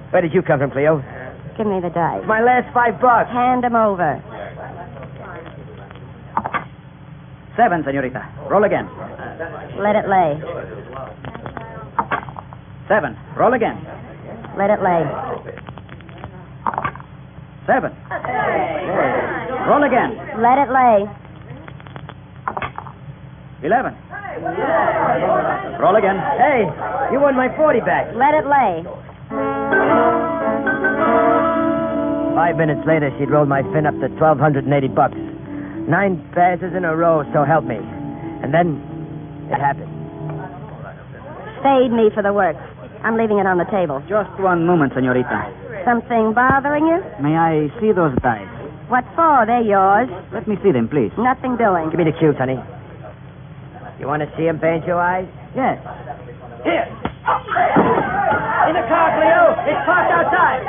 Where did you come from, Cleo? Give me the dice. It's my last $5. Hand them over. 7, senorita. Roll again. Let it lay. 7. Roll again. Let it lay. 7. Roll again. Let it lay. 11. Roll again. Hey, you won my 40 back. Let it lay. 5 minutes later, she'd rolled my fin up to $1,280. 9 passes in a row, so help me. And then it happened. Fade me for the works. I'm leaving it on the table. Just 1 moment, senorita. Something bothering you? May I see those dice? What for? They're yours. Let me see them, please. Nothing doing. Give me the cubes, honey. You want to see him, Banjo Eyes? Yes. Here. In the car, Cleo. It's parked outside.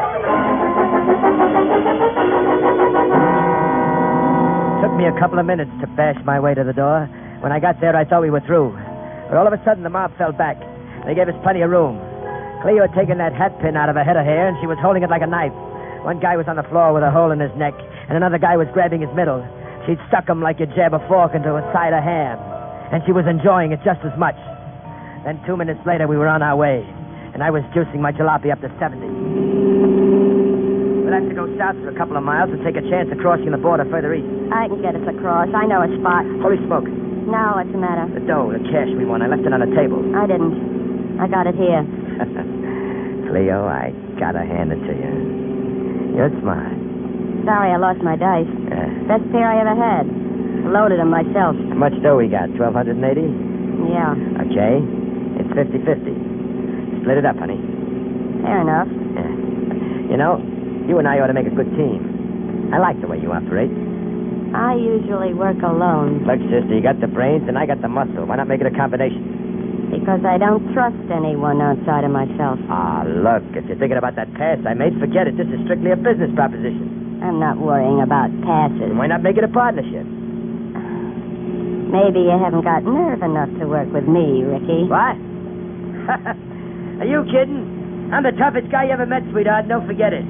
Took me a couple of minutes to bash my way to the door. When I got there, I thought we were through. But all of a sudden, the mob fell back. They gave us plenty of room. Cleo had taken that hat pin out of her head of hair, and she was holding it like a knife. One guy was on the floor with a hole in his neck, and another guy was grabbing his middle. She'd stuck him like you jab a fork into a side of ham. And she was enjoying it just as much. Then 2 minutes later, we were on our way, and I was juicing my jalopy up to 70. We'll have to go south for a couple of miles and take a chance of crossing the border further east. I can get us across. I know a spot. Holy smoke. Now, what's the matter? The dough, the cash we won. I left it on the table. I didn't. I got it here. Cleo, I gotta hand it to you. You're smart. Sorry I lost my dice. Best pair I ever had. Loaded them myself. How much dough we got? 1,280? Yeah. Okay. It's 50-50. Split it up, honey. Fair enough. Yeah. You know, you and I ought to make a good team. I like the way you operate. I usually work alone. Look, sister, you got the brains and I got the muscle. Why not make it a combination? Because I don't trust anyone outside of myself. Ah, look, if you're thinking about that pass I made, forget it. This is strictly a business proposition. I'm not worrying about passes. Then why not make it a partnership? Maybe you haven't got nerve enough to work with me, Ricky. What? Are you kidding? I'm the toughest guy you ever met, sweetheart. Don't forget it.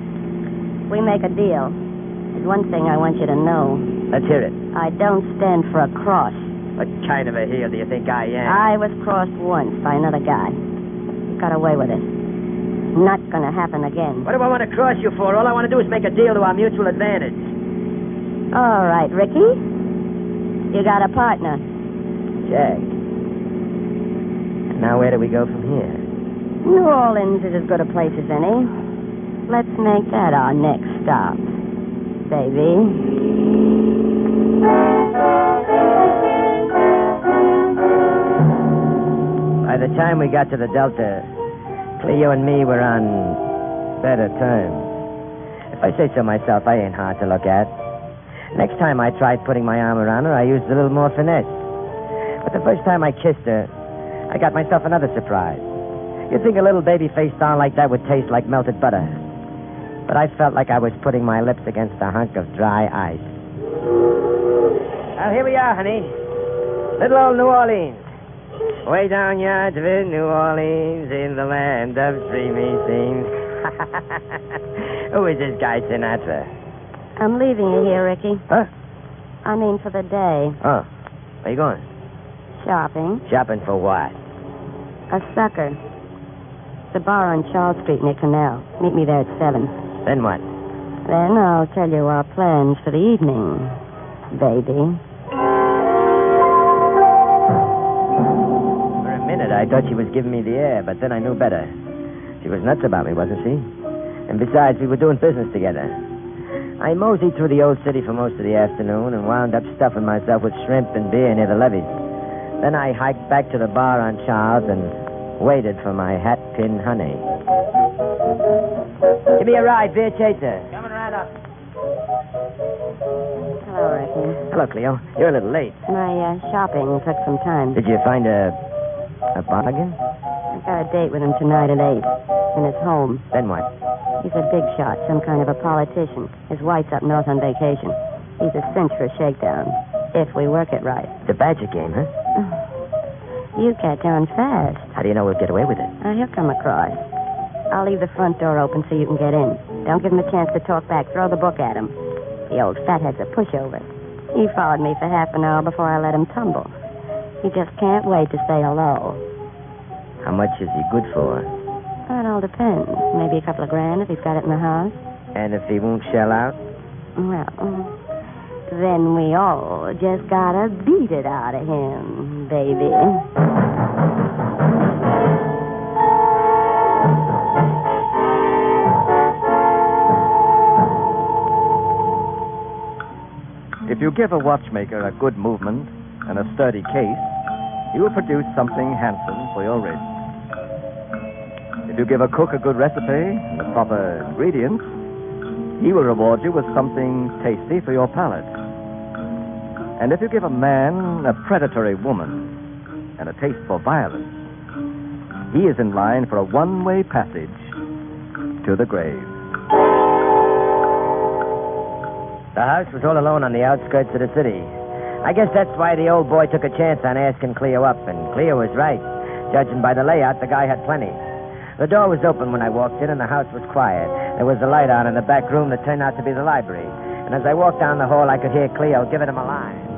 We make a deal. There's one thing I want you to know. Let's hear it. I don't stand for a cross. What kind of a heel do you think I am? I was crossed once by another guy. Got away with it. Not gonna happen again. What do I want to cross you for? All I want to do is make a deal to our mutual advantage. All right, Ricky. You got a partner. Jack. Now where do we go from here? New Orleans is as good a place as any. Let's make that our next stop, baby. By the time we got to the Delta, Cleo and me were on better terms. If I say so myself, I ain't hard to look at. Next time I tried putting my arm around her, I used a little more finesse. But the first time I kissed her, I got myself another surprise. You'd think a little baby-faced doll like that would taste like melted butter. But I felt like I was putting my lips against a hunk of dry ice. Well, here we are, honey. Little old New Orleans. Way down yonder in New Orleans, in the land of dreamy scenes. Who is this guy, Sinatra? I'm leaving you here, Ricky. Huh? I mean for the day. Oh. Where you going? Shopping. Shopping for what? A sucker. It's a bar on Charles Street near Canal. Meet me there at 7. Then what? Then I'll tell you our plans for the evening, baby. For a minute, I thought she was giving me the air, but then I knew better. She was nuts about me, wasn't she? And besides, we were doing business together. I moseyed through the old city for most of the afternoon and wound up stuffing myself with shrimp and beer near the levees. Then I hiked back to the bar on Charles and waited for my hat-pin honey. Give me a ride, beer chaser. Coming right up. Hello, Ricky. Hello, Cleo. You're a little late. My shopping took some time. Did you find a bargain? I got a date with him tonight at 8 in his home. Then what? He's a big shot, some kind of a politician. His wife's up north on vacation. He's a cinch for a shakedown, if we work it right. The Badger game, huh? You catch on fast. How do you know we'll get away with it? He'll come across. I'll leave the front door open so you can get in. Don't give him a chance to talk back. Throw the book at him. The old fathead's a pushover. He followed me for half an hour before I let him tumble. He just can't wait to say hello. How much is he good for? It all depends. Maybe a couple of grand if he's got it in the house. And if he won't shell out? Well, then we all just gotta beat it out of him, baby. If you give a watchmaker a good movement and a sturdy case, he will produce something handsome for your wrist. If you give a cook a good recipe and the proper ingredients, he will reward you with something tasty for your palate. And if you give a man a predatory woman and a taste for violence, he is in line for a one-way passage to the grave. The house was all alone on the outskirts of the city. I guess that's why the old boy took a chance on asking Cleo up, and Cleo was right. Judging by the layout, the guy had plenty. The door was open when I walked in, and the house was quiet. There was a light on in the back room that turned out to be the library. And as I walked down the hall, I could hear Cleo giving him a line.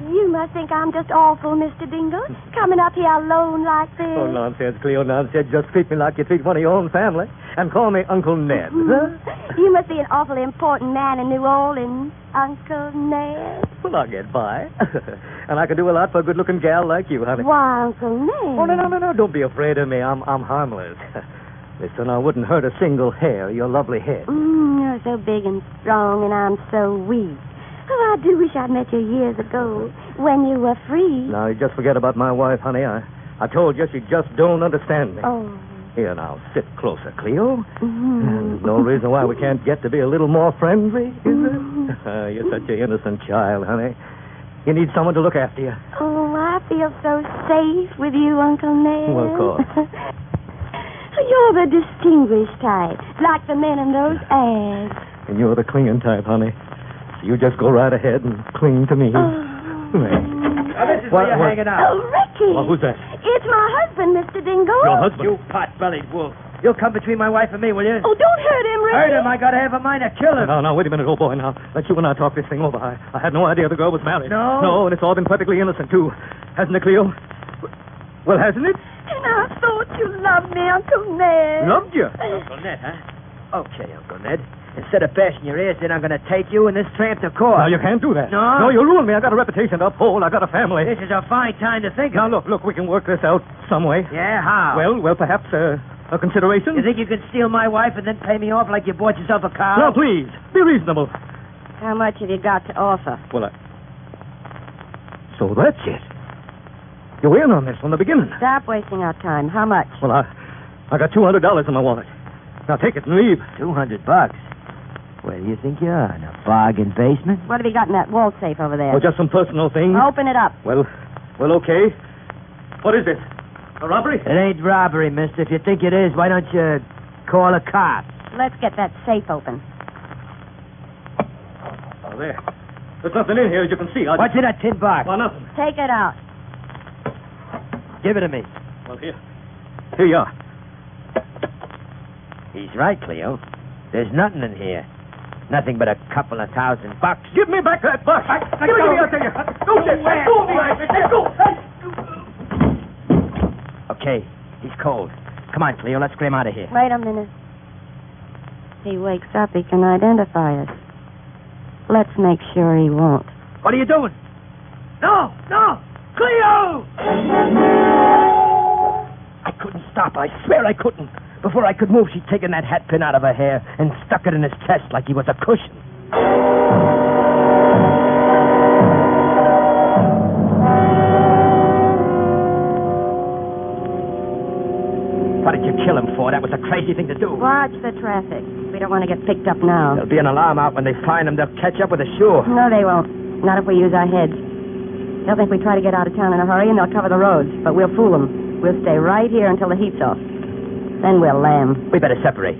You must think I'm just awful, Mr. Dingle, coming up here alone like this. Oh, nonsense, Cleo, nonsense. Just treat me like you treat one of your own family. And call me Uncle Ned. Huh? You must be an awfully important man in New Orleans, Uncle Ned. Well, I'll get by. And I can do a lot for a good-looking gal like you, honey. Why, Uncle Ned? Oh, no. Don't be afraid of me. I'm harmless. Listen, I wouldn't hurt a single hair of your lovely head. You're so big and strong, and I'm so weak. Oh, I do wish I'd met you years ago, when you were free. Now, you just forget about my wife, honey. I told you she just don't understand me. Oh. Here, now, sit closer, Cleo. There's no reason why we can't get to be a little more friendly, is there? You're such an innocent child, honey. You need someone to look after you. Oh, I feel so safe with you, Uncle Ned. Well, of course. You're the distinguished type, like the men in those ads. And you're the clinging type, honey. So you just go right ahead and cling to me. Now, this is where you're hanging out. Oh, Ricky. Well, who's that? It's my husband, Mr. Dingle. Your husband? You pot-bellied wolf. You'll come between my wife and me, will you? Oh, don't hurt him, Ricky. Hurt him? I got half a mind to kill him. No, wait a minute, old boy. Now, let you and I talk this thing over. I had no idea the girl was married. No? No, and it's all been perfectly innocent, too. Hasn't it, Cleo? Well, hasn't it? And I thought you loved me, Uncle Ned. Loved you? Uncle Ned, huh? Okay, Uncle Ned. Instead of bashing your ears in, I'm going to take you and this tramp to court. No, you can't do that. No? No, you'll ruin me. I got a reputation to uphold. I got a family. This is a fine time to think Now, of it. look, we can work this out some way. Yeah, how? Well, perhaps a consideration? You think you can steal my wife and then pay me off like you bought yourself a cow? No, please. Be reasonable. How much have you got to offer? Well, so that's it. You're in on this from the beginning. Stop wasting our time. How much? Well, I got $200 in my wallet. Now take it and leave. $200? Where do you think you are? In a bargain basement? What have you got in that wall safe over there? Oh, just some personal things. Open it up. Well, okay. What is this? A robbery? It ain't robbery, mister. If you think it is, why don't you call a cop? Let's get that safe open. Oh, there. There's nothing in here, as you can see. What's in that tin box? Well, nothing. Take it out. Give it to me. Well, here you are. He's right, Cleo. There's nothing in here. Nothing but a couple of $1,000. Give me back that box. Give me, I'll tell you. Don't let go of me. Let go. Okay, he's cold. Come on, Cleo, let's get him out of here. Wait a minute. He wakes up, he can identify us. Let's make sure he won't. What are you doing? No! Cleo! I couldn't stop. I swear I couldn't. Before I could move, she'd taken that hat pin out of her hair and stuck it in his chest like he was a cushion. What did you kill him for? That was a crazy thing to do. Watch the traffic. We don't want to get picked up now. There'll be an alarm out when they find him. They'll catch up with us, sure. No, they won't. Not if we use our heads. They'll think we try to get out of town in a hurry, and they'll cover the roads. But we'll fool them. We'll stay right here until the heat's off. Then we'll lamb. We better separate.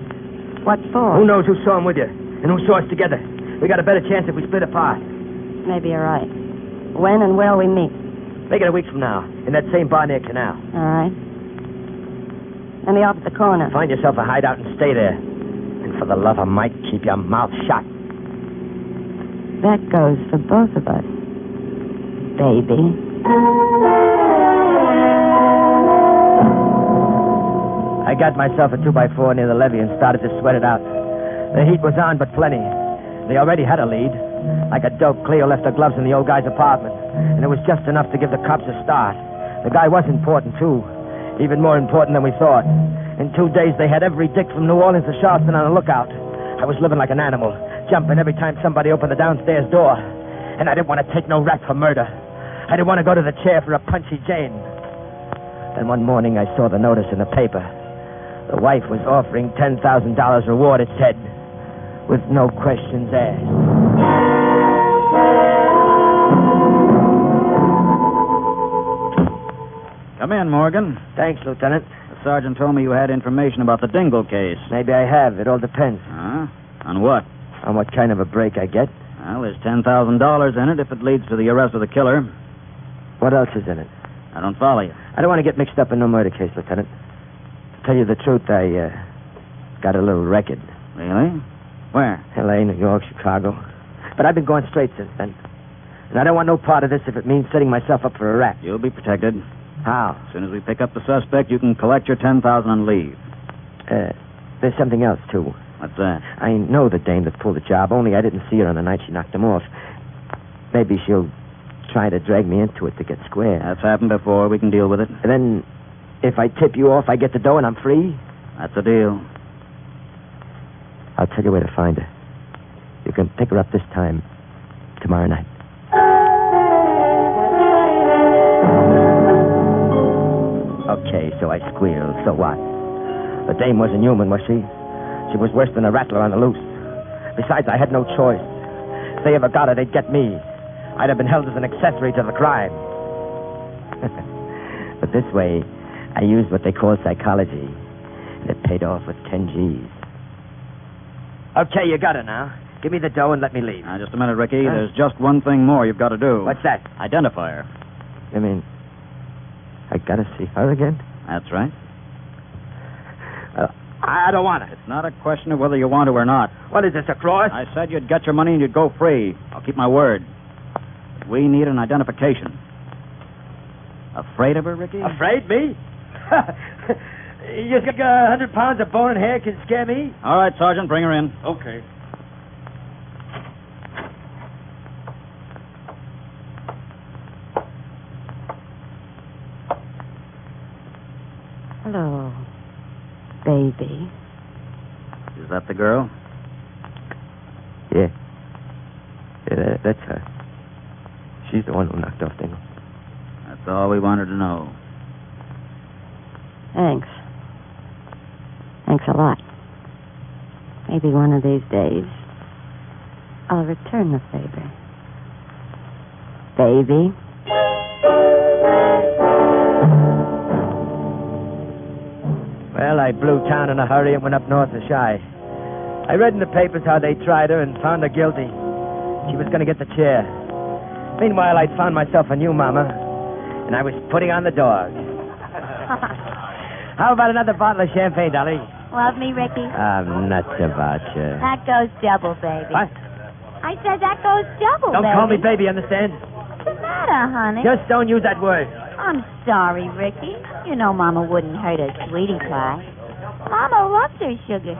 What for? Who knows who saw him with you and who saw us together? We got a better chance if we split apart. Maybe you're right. When and where'll we meet? Make it a week from now, in that same bar near Canal. All right. Let me off at the corner. Find yourself a hideout and stay there. And for the love of Mike, keep your mouth shut. That goes for both of us, baby. I got myself a 2x4 near the levee and started to sweat it out. The heat was on, but plenty. They already had a lead. Like a dope, Cleo left her gloves in the old guy's apartment, and it was just enough to give the cops a start. The guy was important, too. Even more important than we thought. In 2 days, they had every dick from New Orleans to Charleston on the lookout. I was living like an animal, jumping every time somebody opened the downstairs door. And I didn't want to take no rap for murder. I didn't want to go to the chair for a punchy Jane. Then one morning, I saw the notice in the paper. The wife was offering $10,000 reward, it said, with no questions asked. Come in, Morgan. Thanks, Lieutenant. The sergeant told me you had information about the Dingle case. Maybe I have. It all depends. Huh? On what? On what kind of a break I get. Well, there's $10,000 in it if it leads to the arrest of the killer. What else is in it? I don't follow you. I don't want to get mixed up in no murder case, Lieutenant. To tell you the truth, I got a little record. Really? Where? L.A., New York, Chicago. But I've been going straight since then. And I don't want no part of this if it means setting myself up for a rap. You'll be protected. How? As soon as we pick up the suspect, you can collect your $10,000 and leave. There's something else, too. What's that? I know the dame that pulled the job, only I didn't see her on the night she knocked him off. Maybe she'll try to drag me into it to get square. That's happened before. We can deal with it. And then, if I tip you off, I get the dough and I'm free? That's the deal. I'll tell you where to find her. You can pick her up this time, tomorrow night. Okay, so I squealed. So what? The dame wasn't human, was she? She was worse than a rattler on the loose. Besides, I had no choice. they ever got her, they'd get me. I'd have been held as an accessory to the crime. But this way, I used what they call psychology. And it paid off with 10 G's. Okay, you got her now. Give me the dough and let me leave. Now, just a minute, Ricky. There's just one thing more you've got to do. What's that? Identify her. You mean, I gotta see her again? That's right. I don't want it. It's not a question of whether you want to or not. What is this, a cross? I said you'd get your money and you'd go free. I'll keep my word. We need an identification. Afraid of her, Ricky? Afraid? Me? You think 100 pounds of bone and hair can scare me? All right, Sergeant, bring her in. Okay. Hello, baby. Is that the girl? Yeah. That's her. She's the one who knocked off Dingle. That's all we wanted to know. Thanks. Thanks a lot. Maybe one of these days, I'll return the favor. Baby. Well, I blew town in a hurry and went up north to Shy. I read in the papers how they tried her and found her guilty. She was going to get the chair. Meanwhile, I'd found myself a new mama, and I was putting on the dog. How about another bottle of champagne, Dolly? Love me, Ricky? I'm nuts about you. That goes double, baby. What? I said that goes double, Don't baby. call me baby, understand? What's the matter, honey? Just don't use that word. I'm sorry, Ricky. You know Mama wouldn't hurt a sweetie pie. Mama loves her sugar.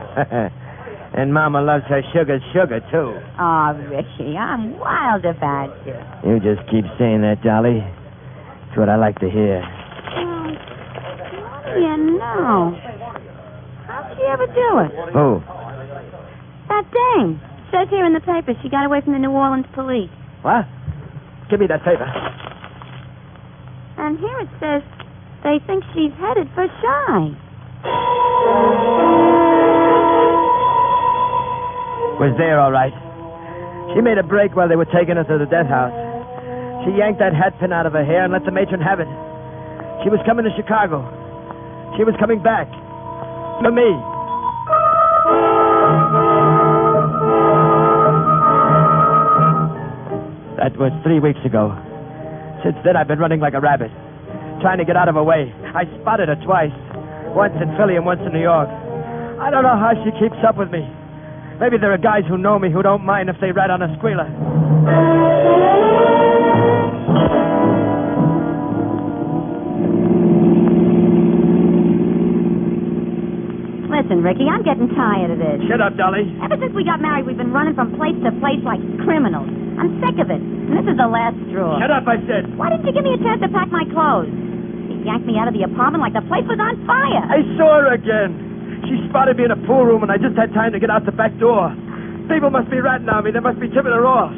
And Mama loves her sugar, too. Oh, Ricky, I'm wild about you. You just keep saying that, Dolly. It's what I like to hear. What do you know? How'd she ever do it? Who? That dame. Says here in the paper she got away from the New Orleans police. What? Give me that paper. And here it says they think she's headed for Shy. Was there, all right. She made a break while they were taking her to the death house. She yanked that hat pin out of her hair and let the matron have it. She was coming to Chicago. She was coming back. For me. That was 3 weeks ago. Since then, I've been running like a rabbit, trying to get out of her way. I spotted her twice. Once in Philly and once in New York. I don't know how she keeps up with me. Maybe there are guys who know me who don't mind if they rat on a squealer. Listen, Ricky, I'm getting tired of this. Shut up, Dolly. Ever since we got married, we've been running from place to place like criminals. I'm sick of it. And this is the last straw. Shut up, I said. Why didn't you give me a chance to pack my clothes? You yanked me out of the apartment like the place was on fire. I saw her again. She spotted me in a pool room, and I just had time to get out the back door. People must be ratting on me. They must be tipping her off.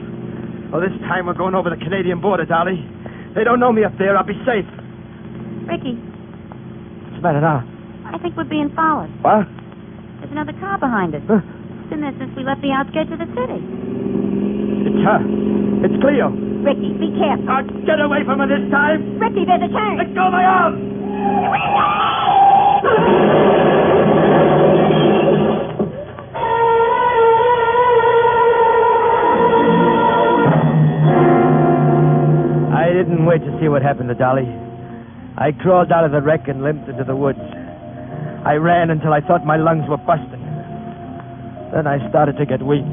Oh, this time we're going over the Canadian border, Dolly. They don't know me up there. I'll be safe. Ricky. What's the matter now? I think we're being followed. What? There's another car behind us. Huh? It's been there since we left the outskirts of the city. It's her. It's Cleo. Ricky, be careful. Get away from her this time. Ricky, there's a turn. Let go of my arm. I didn't wait to see what happened to Dolly. I crawled out of the wreck and limped into the woods. I ran until I thought my lungs were busting. Then I started to get weak.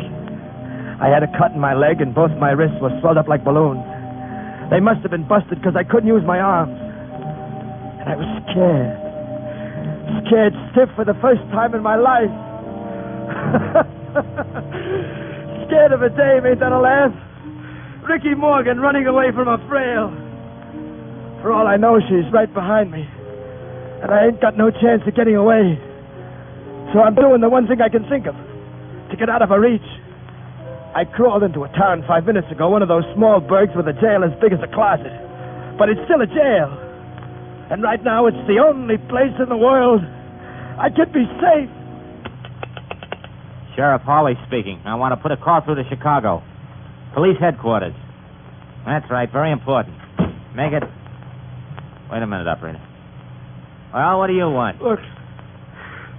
I had a cut in my leg, and both my wrists were swelled up like balloons. They must have been busted because I couldn't use my arms. And I was scared. Scared stiff for the first time in my life. Scared of a dame, ain't that a laugh? Ricky Morgan running away from a frail. For all I know, she's right behind me. And I ain't got no chance of getting away. So I'm doing the one thing I can think of. To get out of her reach. I crawled into a town 5 minutes ago, one of those small burgs with a jail as big as a closet. But it's still a jail. And right now it's the only place in the world I could be safe. Sheriff Hawley speaking. I want to put a car through to Chicago. Police headquarters. That's right, very important. Make it... Wait a minute, operator. Well, what do you want? Look,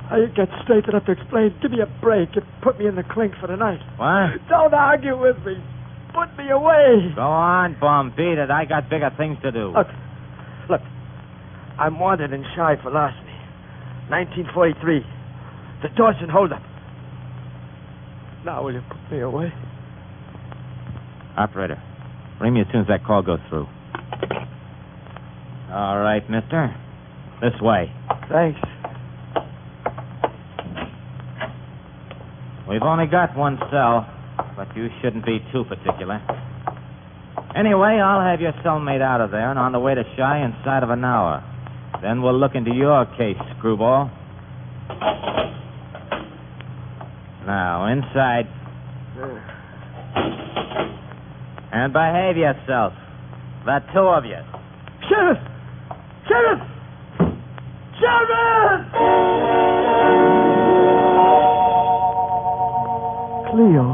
I didn't get straight enough to explain. Give me a break. You put me in the clink for the night. What? Don't argue with me. Put me away. Go on, bum. Beat it. I got bigger things to do. Look. I'm wanted in Shy for larceny. 1943. The Dawson holdup. Now will you put me away? Operator, bring me as soon as that call goes through. All right, mister. This way. Thanks. We've only got one cell, but you shouldn't be too particular. Anyway, I'll have your cellmate out of there and on the way to Shy inside of an hour. Then we'll look into your case, screwball. Now, inside. And behave yourself. The two of you. Sheriff! Sheriff! Sheriff! Cleo.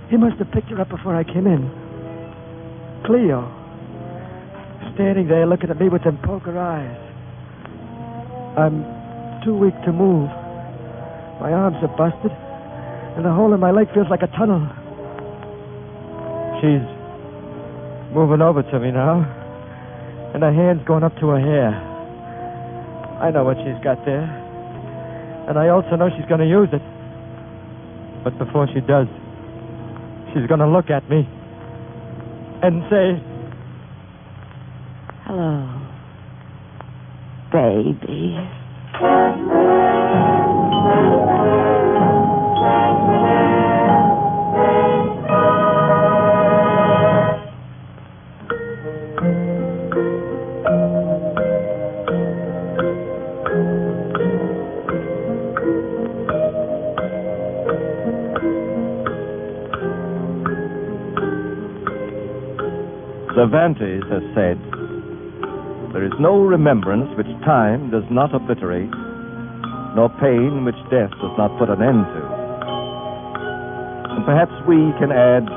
He must have picked her up before I came in. Cleo. Standing there looking at me with them poker eyes. I'm too weak to move. My arms are busted, and the hole in my leg feels like a tunnel. She's moving over to me now, and her hand's going up to her hair. I know what she's got there, and I also know she's going to use it. But before she does, she's going to look at me and say, "Hello, baby." Cervantes has said, "There is no remembrance which time does not obliterate, nor pain which death does not put an end to." And perhaps we can add,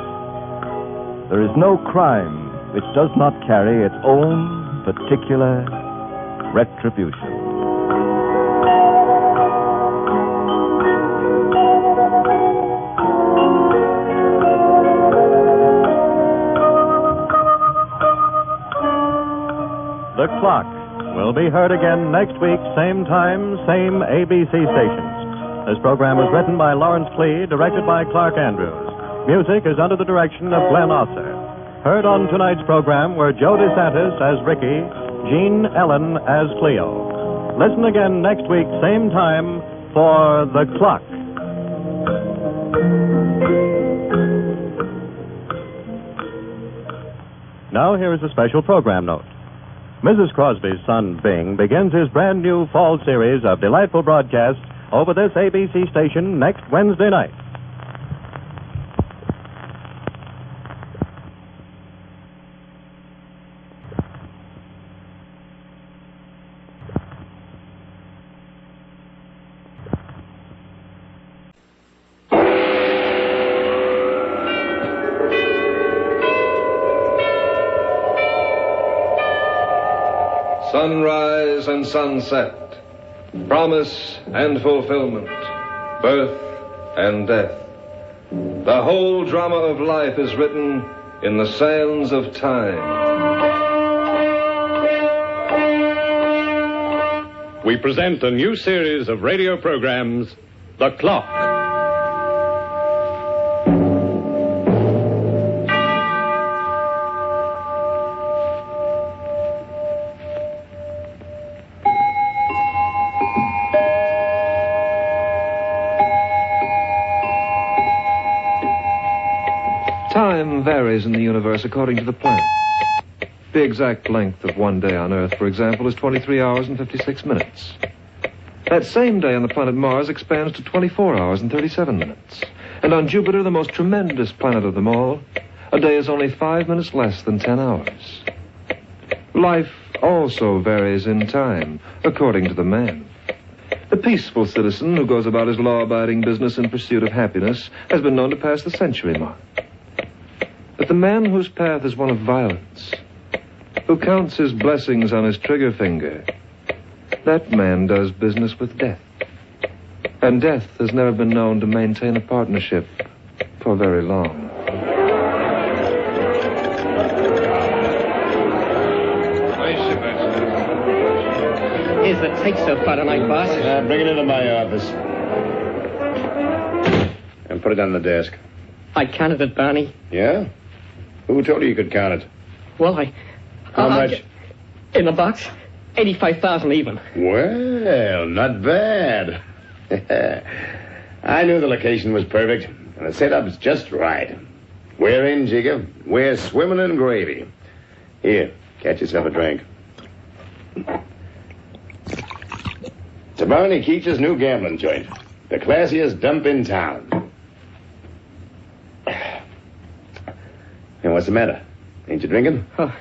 there is no crime which does not carry its own particular retribution. The Clock will be heard again next week, same time, same ABC stations. This program was written by Lawrence Clee, directed by Clark Andrews. Music is under the direction of Glenn Osser. Heard on tonight's program were Joe DeSantis as Ricky, Jean Ellen as Cleo. Listen again next week, same time, for The Clock. Now here is a special program note. Mrs. Crosby's son, Bing, begins his brand new fall series of delightful broadcasts over this ABC station next Wednesday night. Sunrise and sunset, promise and fulfillment, birth and death. The whole drama of life is written in the sands of time. We present a new series of radio programs, The Clock. Time varies in the universe according to the planets. The exact length of one day on Earth, for example, is 23 hours and 56 minutes. That same day on the planet Mars expands to 24 hours and 37 minutes. And on Jupiter, the most tremendous planet of them all, a day is only 5 minutes less than 10 hours. Life also varies in time, according to the man. The peaceful citizen who goes about his law-abiding business in pursuit of happiness has been known to pass the century mark. But the man whose path is one of violence, who counts his blessings on his trigger finger, that man does business with death. And death has never been known to maintain a partnership for very long. Here's the tape so far tonight, boss. Bring it into my office. And put it on the desk. I counted it, Barney. Yeah? Who told you could count it? Well, How much? In the box, 85,000 even. Well, not bad. I knew the location was perfect, and the setup's just right. We're in, Jigger. We're swimming in gravy. Here, catch yourself a drink. It's Barney Keach's new gambling joint. The classiest dump in town. And what's the matter? Ain't you drinking? Oh,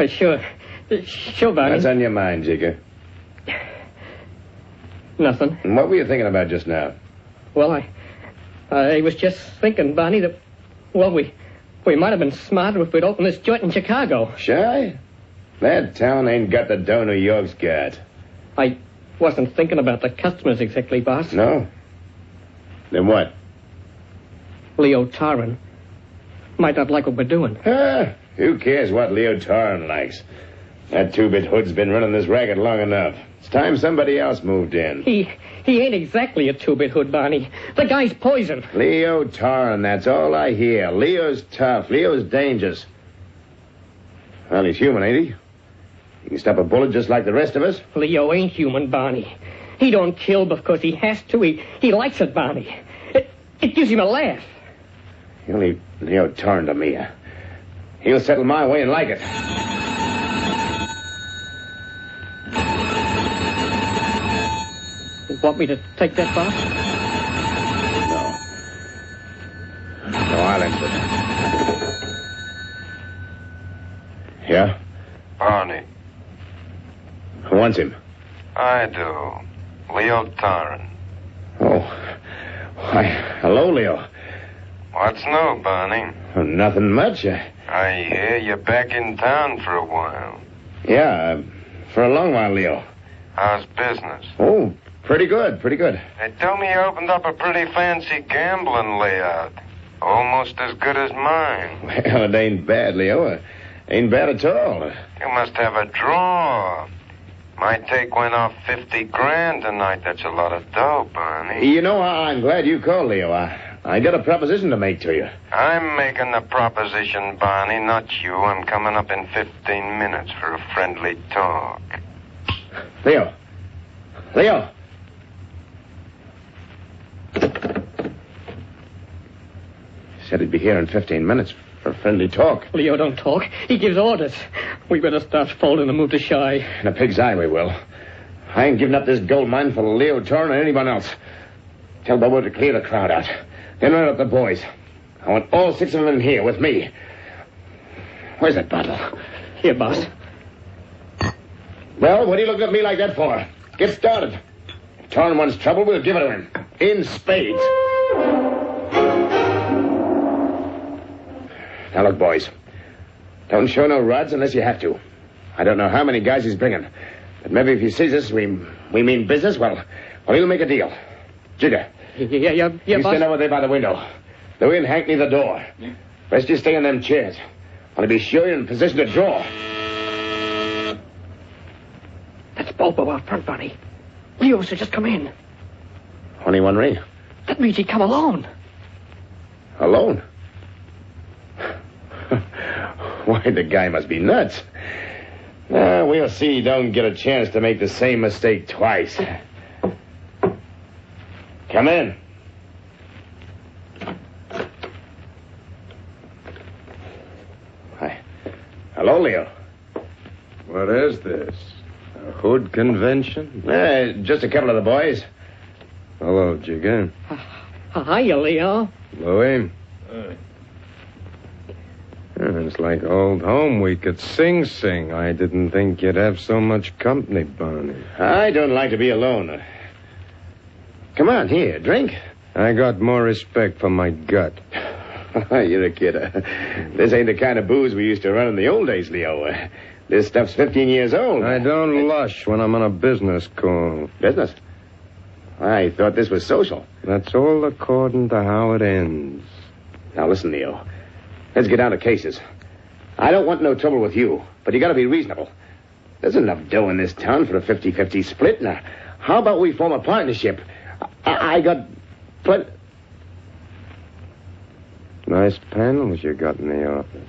sure. Sure, Barney. What's on your mind, Jigger? Nothing. And what were you thinking about just now? Well, I was just thinking, Barney, that, well, we might have been smarter if we'd opened this joint in Chicago. Shy? That town ain't got the dough New York's got. I wasn't thinking about the customers exactly, boss. No? Then what? Leo Tarrin might not like what we're doing. Who cares what Leo Tarrin likes? That two-bit hood's been running this racket long enough. It's time somebody else moved in. He ain't exactly a two-bit hood, Barney. The guy's poison. Leo Tarrin, that's all I hear. Leo's tough. Leo's dangerous. Well, he's human, ain't he? He can stop a bullet just like the rest of us. Leo ain't human, Barney. He don't kill because he has to. He likes it, Barney. It gives him a laugh. He'll leave Leo Tarrin to me. He'll settle my way and like it. You want me to take that, boss? No, I'll answer it. Yeah? Barney. Who wants him? I do. Leo Tarrin. Oh. Why, hello, Leo. What's new, Barney? Oh, nothing much. I hear you're back in town for a while. Yeah, for a long while, Leo. How's business? Oh, pretty good, pretty good. They tell me you opened up a pretty fancy gambling layout. Almost as good as mine. Well, it ain't bad, Leo. Ain't bad at all. You must have a draw. My take went off 50 grand tonight. That's a lot of dough, Barney. You know, I'm glad you called, Leo. I got a proposition to make to you. I'm making the proposition, Barney, not you. I'm coming up in 15 minutes for a friendly talk. Leo. Leo. Said he'd be here in 15 minutes for friendly talk. Leo don't talk. He gives orders. We better start folding and move to Shy. In a pig's eye we will. I ain't giving up this gold mine for Leo Tarrin or anyone else. Tell Bobo to clear the crowd out. Then round up the boys. I want all 6 of them in here with me. Where's that bottle? Here, boss. Well, what are you looking at me like that for? Get started. If Tarrin wants trouble, we'll give it to him. In spades. Now, look, boys. Don't show no rods unless you have to. I don't know how many guys he's bringing. But maybe if he sees us, we mean business, well, he'll make a deal. Jigger. Yeah, you boss. stand over there by the window. Louie and Hank near the door. Rest you stay in them chairs. Want to be sure you're in position to draw. That's Bobo out front, Barney. Leo should just come in. Only one ring. That means he'd come alone. Alone? Why, the guy must be nuts. We'll see he don't get a chance to make the same mistake twice. Come in. Hi. Hello, Leo. What is this? A hood convention? Just a couple of the boys. Hello, Jigger. Hiya, Leo. Louie. It's like old home week at Sing Sing. I didn't think you'd have so much company, Barney. I don't like to be alone. Come on, here, drink. I got more respect for my gut. You're a kidder. This ain't the kind of booze we used to run in the old days, Leo. This stuff's 15 years old. I don't lush when I'm on a business call. Business? I thought this was social. That's all according to how it ends. Now, listen, Leo. Let's get down to cases. I don't want no trouble with you, but you gotta be reasonable. There's enough dough in this town for a 50-50 split. Now, how about we form a partnership? I got plenty... Nice panels you got in the office.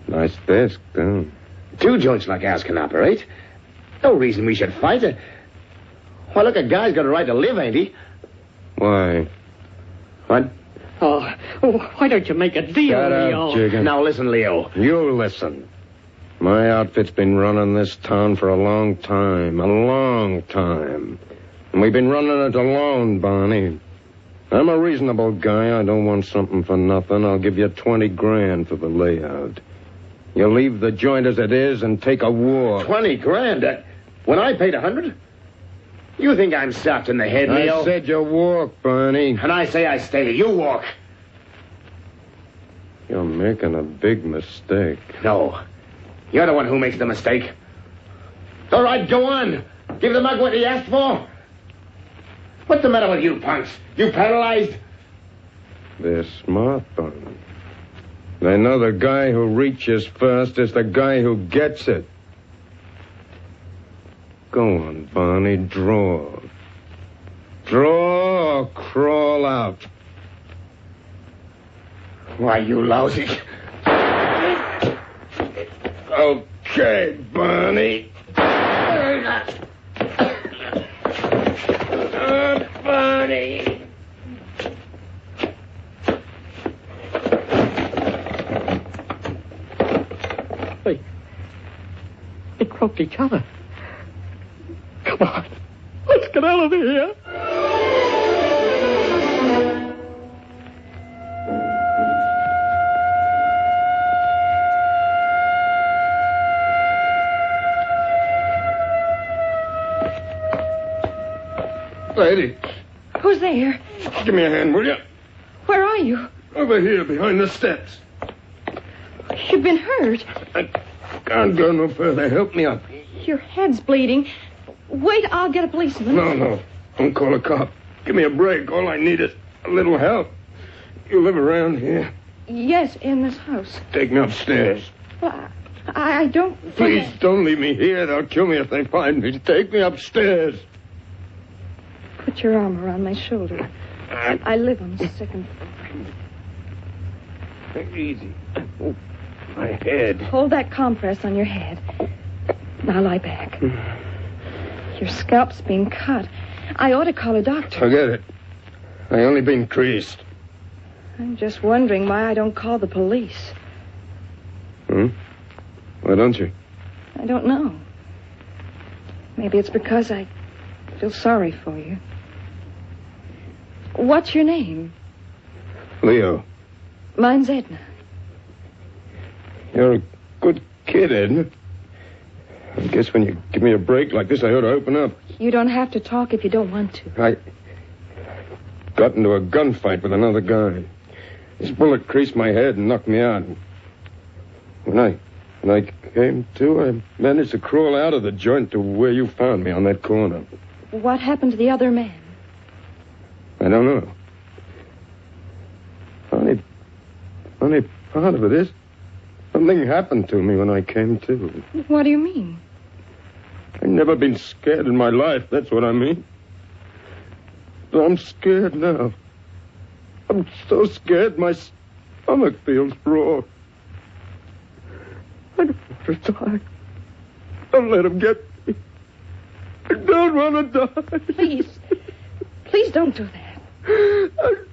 Nice desk, too. 2 joints like ours can operate. No reason we should fight. Well, look, a guy's got a right to live, ain't he? Why? What? Oh, why don't you make a deal, Shut Leo? up, Jigger. Now, listen, Leo. You listen. My outfit's been running this town for a long time. And we've been running it alone, Barney. I'm a reasonable guy. I don't want something for nothing. I'll give you 20 grand for the layout. You leave the joint as it is and take a walk. 20 grand? When I paid 100? You think I'm soft in the head, Leo? I said you walk, Barney. And I say I stay. You walk. You're making a big mistake. No. You're the one who makes the mistake. All right, go on. Give the mug what he asked for. What's the matter with you, punks? You paralyzed? They're smart, Barney. They know the guy who reaches first is the guy who gets it. Go on, Barney, draw. Draw or crawl out. Why, you lousy... Okay, Barney. Barney. They croaked each other. Come on. Let's get out of here. Lady, Who's there? give me a hand, will you? Where are you? Over here, behind the steps. You've been hurt. I can't go no further. Help me up. Your head's bleeding. Wait, I'll get a policeman. No. Don't call a cop. Give me a break. All I need is a little help. You live around here? Yes, in this house. Take me upstairs. Well, I don't... Please, don't leave me here. They'll kill me if they find me. Take me upstairs. Put your arm around my shoulder. I live on the second floor. Take it easy. Oh, my head. Hold that compress on your head. Now lie back. Your scalp's been cut. I ought to call a doctor. Forget it. I only been creased. I'm just wondering why I don't call the police. Why don't you? I don't know. Maybe it's because I feel sorry for you. What's your name? Leo. Mine's Edna. You're a good kid, Edna. I guess when you give me a break like this, I ought to open up. You don't have to talk if you don't want to. I got into a gunfight with another guy. His bullet creased my head and knocked me out. When I came to, I managed to crawl out of the joint to where you found me on that corner. What happened to the other man? I don't know. Funny part of it is something happened to me when I came to. What do you mean? I've never been scared in my life, that's what I mean. But I'm scared now. I'm so scared my stomach feels raw. I don't want to die. Don't let him get me. I don't want to die. Please don't do that.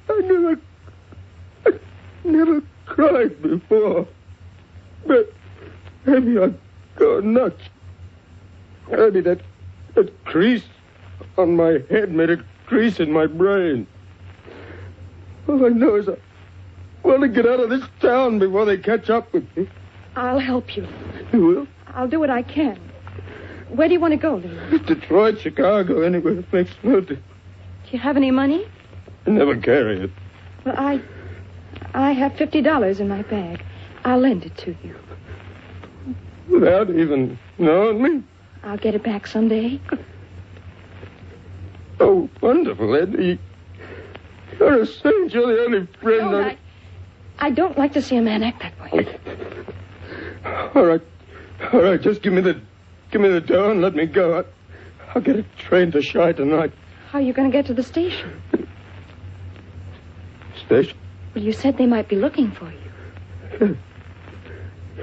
I never cried before. But maybe I go nuts. Maybe that crease on my head made a crease in my brain. All I know is I want to get out of this town before they catch up with me. I'll help you. You will? I'll do what I can. Where do you want to go, Leo? Detroit, Chicago, anywhere that makes no difference. you have any money? I never carry it. Well, I have $50 in my bag. I'll lend it to you. Without even knowing me? I'll get it back someday. Oh, wonderful, Eddie. You're a saint. You're the only friend No, I don't like to see a man act that way. All right. Just give me the dough and let me go. I'll get a train to Shy tonight. How are you going to get to the station? Station? Well, you said they might be looking for you.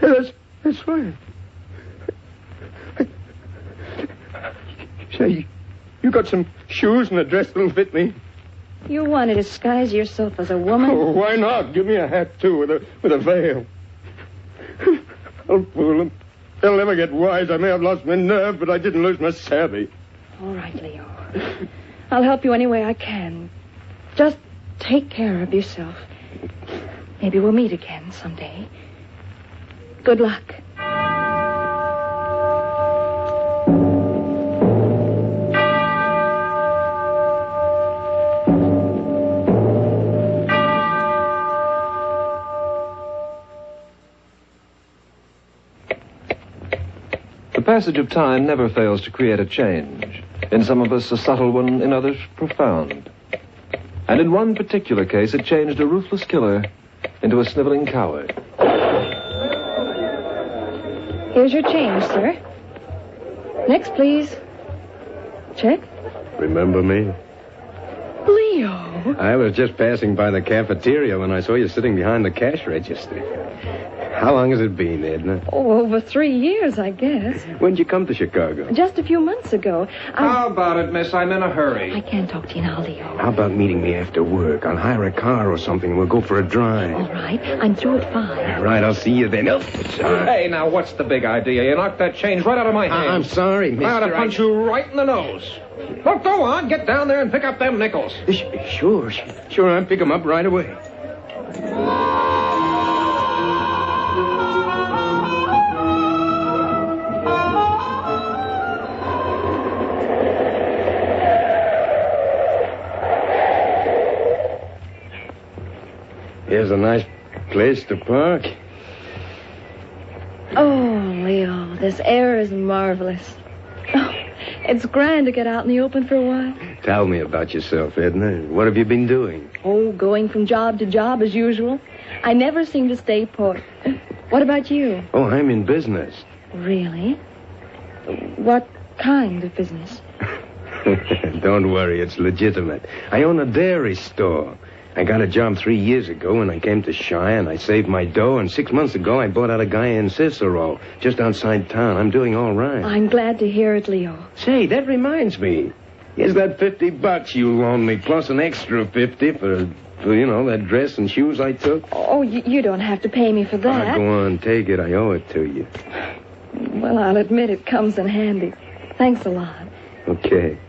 Yeah, that's fine. Say, you got some shoes and a dress that'll fit me? You want to disguise yourself as a woman? Oh, why not? Give me a hat, too, with a veil. I'll fool them. They'll never get wise. I may have lost my nerve, but I didn't lose my savvy. All right, Leo. I'll help you any way I can. Just take care of yourself. Maybe we'll meet again someday. Good luck. The passage of time never fails to create a change. In some of us, a subtle one, in others, profound. And in one particular case, it changed a ruthless killer into a sniveling coward. Here's your change, sir. Next, please. Check. Remember me? Leo. I was just passing by the cafeteria when I saw you sitting behind the cash register. How long has it been, Edna? Oh, over 3 years, I guess. When'd you come to Chicago? Just a few months ago. How about it, miss? I'm in a hurry. I can't talk to you now, Leo. How about meeting me after work? I'll hire a car or something. We'll go for a drive. All right. I'm through at 5. Right, I'll see you then. Oh, Hey, now, what's the big idea? You knocked that change right out of my hand. I'm sorry, mister. I ought to punch you right in the nose. Look, go on. Get down there and pick up them nickels. Sure. I'll pick them up right away. Here's a nice place to park. Oh, Leo, this air is marvelous. Oh, it's grand to get out in the open for a while. Tell me about yourself, Edna. What have you been doing? Oh, going from job to job as usual. I never seem to stay put. What about you? Oh, I'm in business. Really? What kind of business? Don't worry, it's legitimate. I own a dairy store. I got a job 3 years ago, and I came to Shy, and I saved my dough, and 6 months ago I bought out a guy in Cicero, just outside town. I'm doing all right. I'm glad to hear it, Leo. Say, that reminds me. Here's that $50 you loaned me, plus an extra 50 for that dress and shoes I took. Oh, you don't have to pay me for that. Go on, take it. I owe it to you. Well, I'll admit it comes in handy. Thanks a lot. Okay.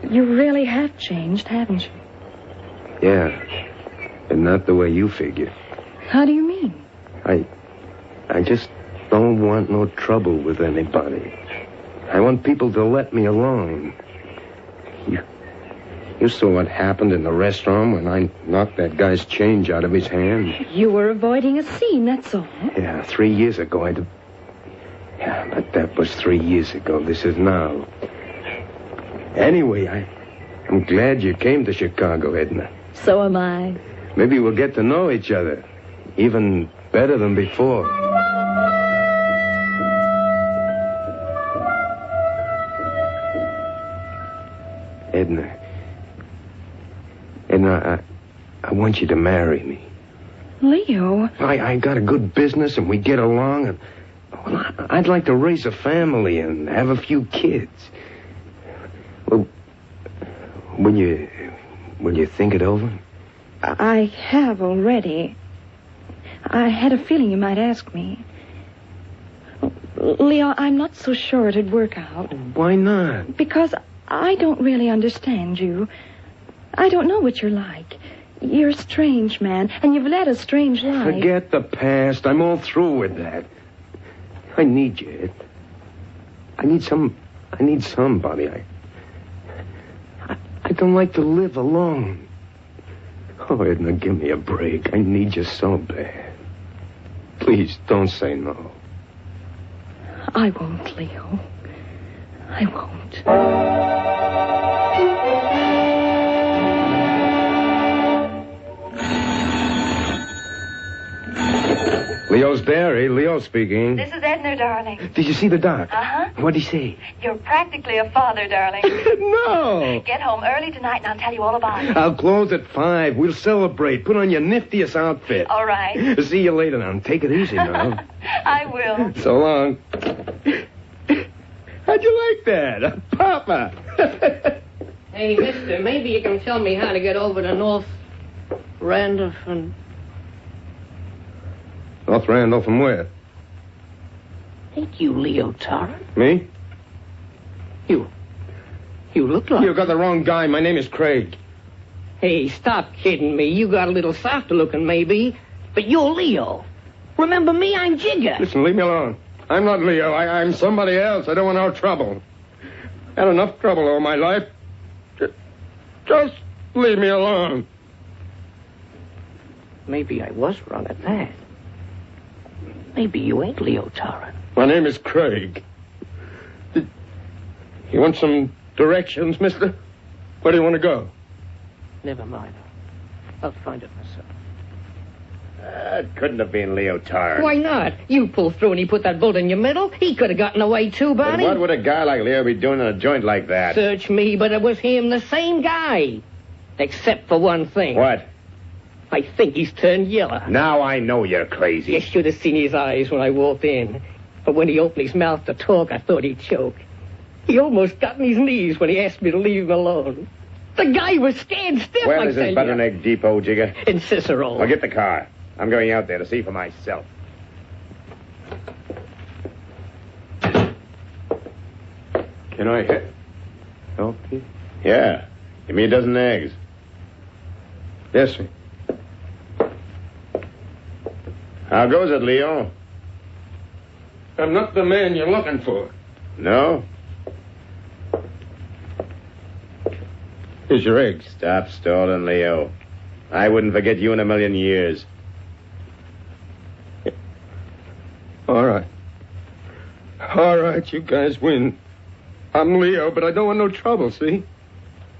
You really have changed, haven't you? Yeah, and not the way you figure. How do you mean? I just don't want no trouble with anybody. I want people to let me alone. You saw what happened in the restaurant when I knocked that guy's change out of his hand. You were avoiding a scene, that's all. Yeah, 3 years ago Yeah, but that was 3 years ago. This is now. Anyway, I'm glad you came to Chicago, Edna. So am I. Maybe we'll get to know each other. Even better than before. Edna, I want you to marry me. Leo. I got a good business and we get along. And, I'd like to raise a family and have a few kids. Well, will you think it over? I have already. I had a feeling you might ask me. Leo, I'm not so sure it'd work out. Why not? Because I don't really understand you. I don't know what you're like. You're a strange man, and you've led a strange life. Forget the past. I'm all through with that. I need you, Ed. I need somebody. I I'm like to live alone. Oh, Edna, give me a break. I need you so bad. Please, don't say no. I won't, Leo. I won't. Leo's dairy. Leo speaking. This is Edna, darling. Did you see the doc? Uh-huh. What'd he say? You're practically a father, darling. No. Get home early tonight and I'll tell you all about it. I'll close at 5. We'll celebrate. Put on your niftiest outfit. All right. See you later now. Take it easy now. I will. So long. How'd you like that? Papa. Hey, mister, maybe you can tell me how to get over to North Randolph and... North Randolph from where? Ain't you Leo Torrance? Me? You look like... You got the wrong guy. My name is Craig. Hey, stop kidding me. You got a little softer looking, maybe. But you're Leo. Remember me? I'm Jigger. Listen, leave me alone. I'm not Leo. I'm somebody else. I don't want no trouble. Had enough trouble all my life. Just leave me alone. Maybe I was wrong at that. Maybe you ain't Leo Torrance. My name is Craig. You want some directions, mister? Where do you want to go? Never mind. I'll find it myself. It couldn't have been Leo Torrance. Why not? You pulled through and he put that bullet in your middle. He could have gotten away too, But Barney. what would a guy like Leo be doing in a joint like that? Search me, but it was him, the same guy. Except for one thing. What? I think he's turned yellow. Now I know you're crazy. You should have seen his eyes when I walked in. But when he opened his mouth to talk, I thought he'd choke. He almost got on his knees when he asked me to leave him alone. The guy was scared stiff, Where I is tell this you. butter and egg depot, Jigger? In Cicero. Well, get the car. I'm going out there to see for myself. Can I help you? Yeah. Give me a dozen eggs. Yes, sir. How goes it, Leo? I'm not the man you're looking for. No? Here's your eggs. Stop stalling, Leo. I wouldn't forget you in a million years. All right. All right, you guys win. I'm Leo, but I don't want no trouble, see?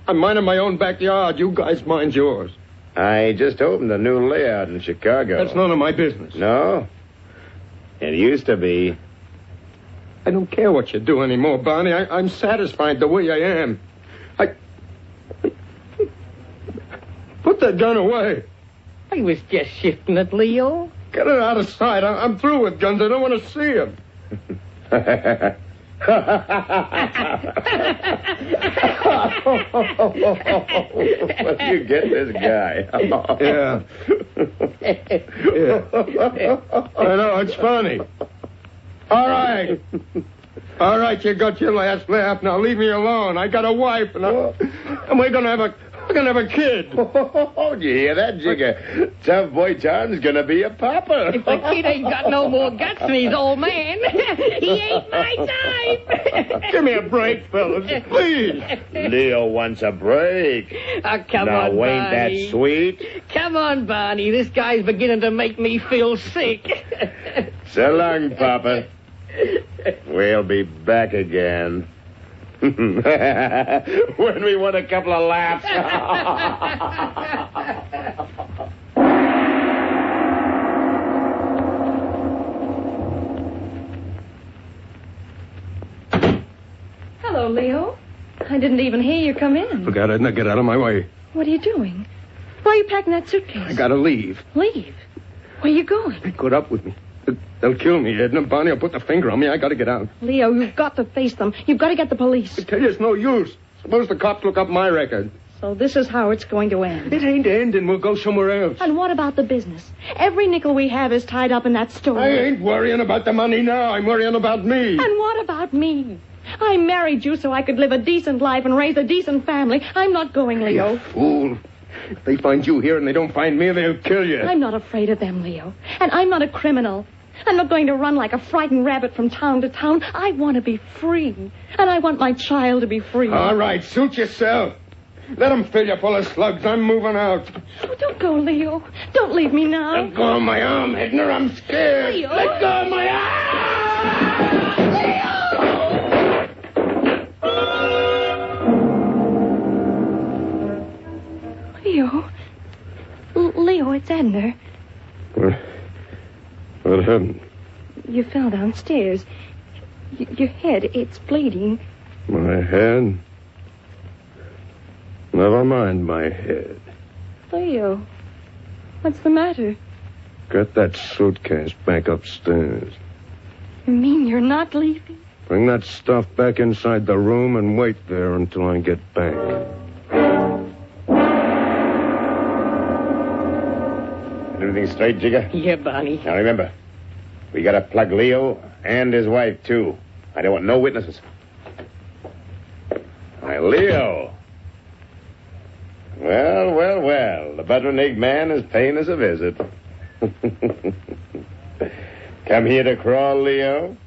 I'm minding my own backyard. You guys mind yours. I just opened a new layout in Chicago. That's none of my business. No? It used to be. I don't care what you do anymore, Barney. I'm satisfied the way I am. Put that gun away. I was just shifting it, Leo. Get it out of sight. I'm through with guns. I don't want to see them. You get this guy. Yeah. Yeah. I know, it's funny. All right. All right, you got your last laugh. Now leave me alone. I got a wife, and we're gonna have a kid. Oh, you hear that, Jigger? Tough boy Tom's gonna be a papa. If the kid ain't got no more guts than his old man, he ain't my type. Give me a break, fellas, please. Leo wants a break. Oh, come now, on, ain't Barney. that sweet? Come on, Barney. This guy's beginning to make me feel sick. So long, Papa. We'll be back again. When we want a couple of laughs. Hello, Leo. I didn't even hear you come in. Look at it, now get out of my way. What are you doing? Why are you packing that suitcase? I gotta leave. Leave? Where are you going? They caught up with me. They'll kill me, Edna. Barney will put the finger on me. I gotta get out. Leo, you've got to face them. You've got to get the police. I tell you, it's no use. Suppose the cops look up my record. So this is how it's going to end. It ain't ending. We'll go somewhere else. And what about the business? Every nickel we have is tied up in that store. I ain't worrying about the money now. I'm worrying about me. And what about me? I married you so I could live a decent life and raise a decent family. I'm not going, Leo. You fool. If they find you here and they don't find me, they'll kill you. I'm not afraid of them, Leo. And I'm not a criminal. I'm not going to run like a frightened rabbit from town to town. I want to be free. And I want my child to be free. All right, suit yourself. Let them fill you full of slugs. I'm moving out. Oh, don't go, Leo. Don't leave me now. Let go of my arm, Edna. I'm scared. Leo. Let go of my arm! Leo. Leo, it's Edna. What happened? You fell downstairs. Your head, it's bleeding. My head? Never mind my head. Leo, what's the matter? Get that suitcase back upstairs. You mean you're not leaving? Bring that stuff back inside the room and wait there until I get back. Everything straight, Jigger? Yeah, Barney. Now remember, we gotta plug Leo and his wife, too. I don't want no witnesses. Hi, Leo. Well. The butter-and-egg man is paying us a visit. Come here to crawl, Leo?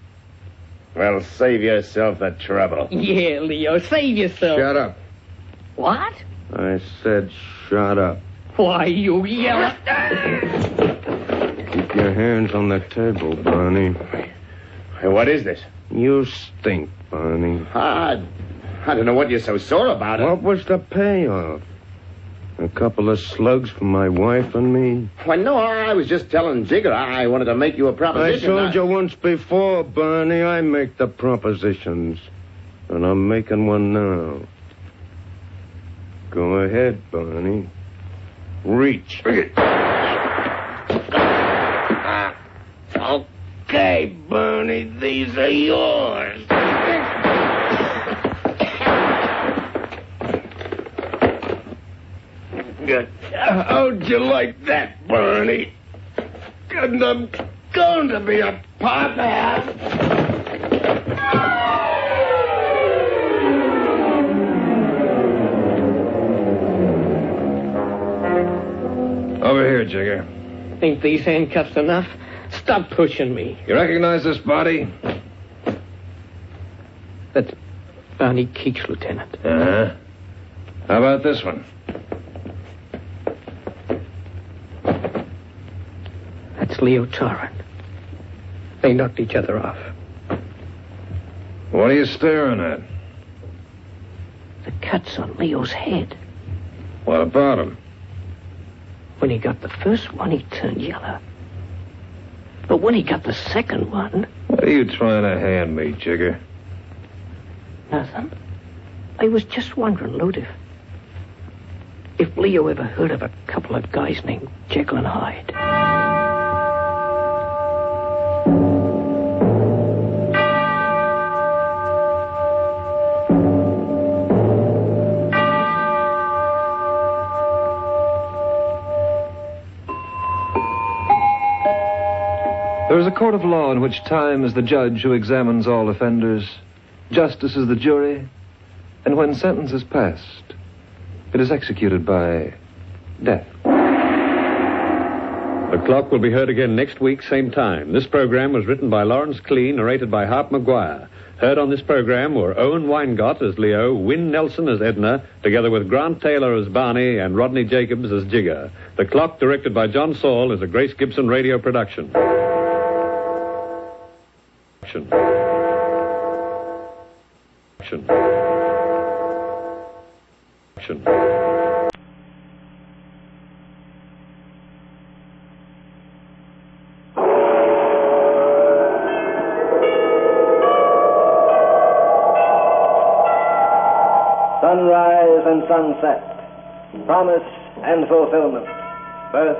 Well, save yourself the trouble. Yeah, Leo, save yourself. Shut up. What? I said shut up. Why, you yell. Keep your hands on the table, Barney. Hey, what is this? You stink, Barney. I don't know what you're so sore about. What was the payoff? A couple of slugs for my wife and me? Why, no, I was just telling Jigger I wanted to make you a proposition. I told you once before, Barney, I make the propositions. And I'm making one now. Go ahead, Barney. Reach. Okay, Barney, these are yours. Good. How'd you like that, Barney? And I'm going to be a pop-ass. Over here, Jigger. Think these handcuffs enough? Stop pushing me. You recognize this body? That's Barney Keach, Lieutenant. Uh-huh. How about this one? That's Leo Torrent. They knocked each other off. What are you staring at? The cuts on Leo's head. What about him? When he got the first one, he turned yellow. But when he got the second one... What are you trying to hand me, Jigger? Nothing. I was just wondering, Lute, if Leo ever heard of a couple of guys named Jekyll and Hyde. There is a court of law in which time is the judge who examines all offenders, justice is the jury, and when sentence is passed, it is executed by death. The Clock will be heard again next week, same time. This program was written by Lawrence Clean, narrated by Hap McGuire. Heard on this program were Owen Weingott as Leo, Wynne Nelson as Edna, together with Grant Taylor as Barney and Rodney Jacobs as Jigger. The Clock, directed by John Saul, is a Grace Gibson radio production. Action. Sunrise and sunset, promise and fulfillment, birth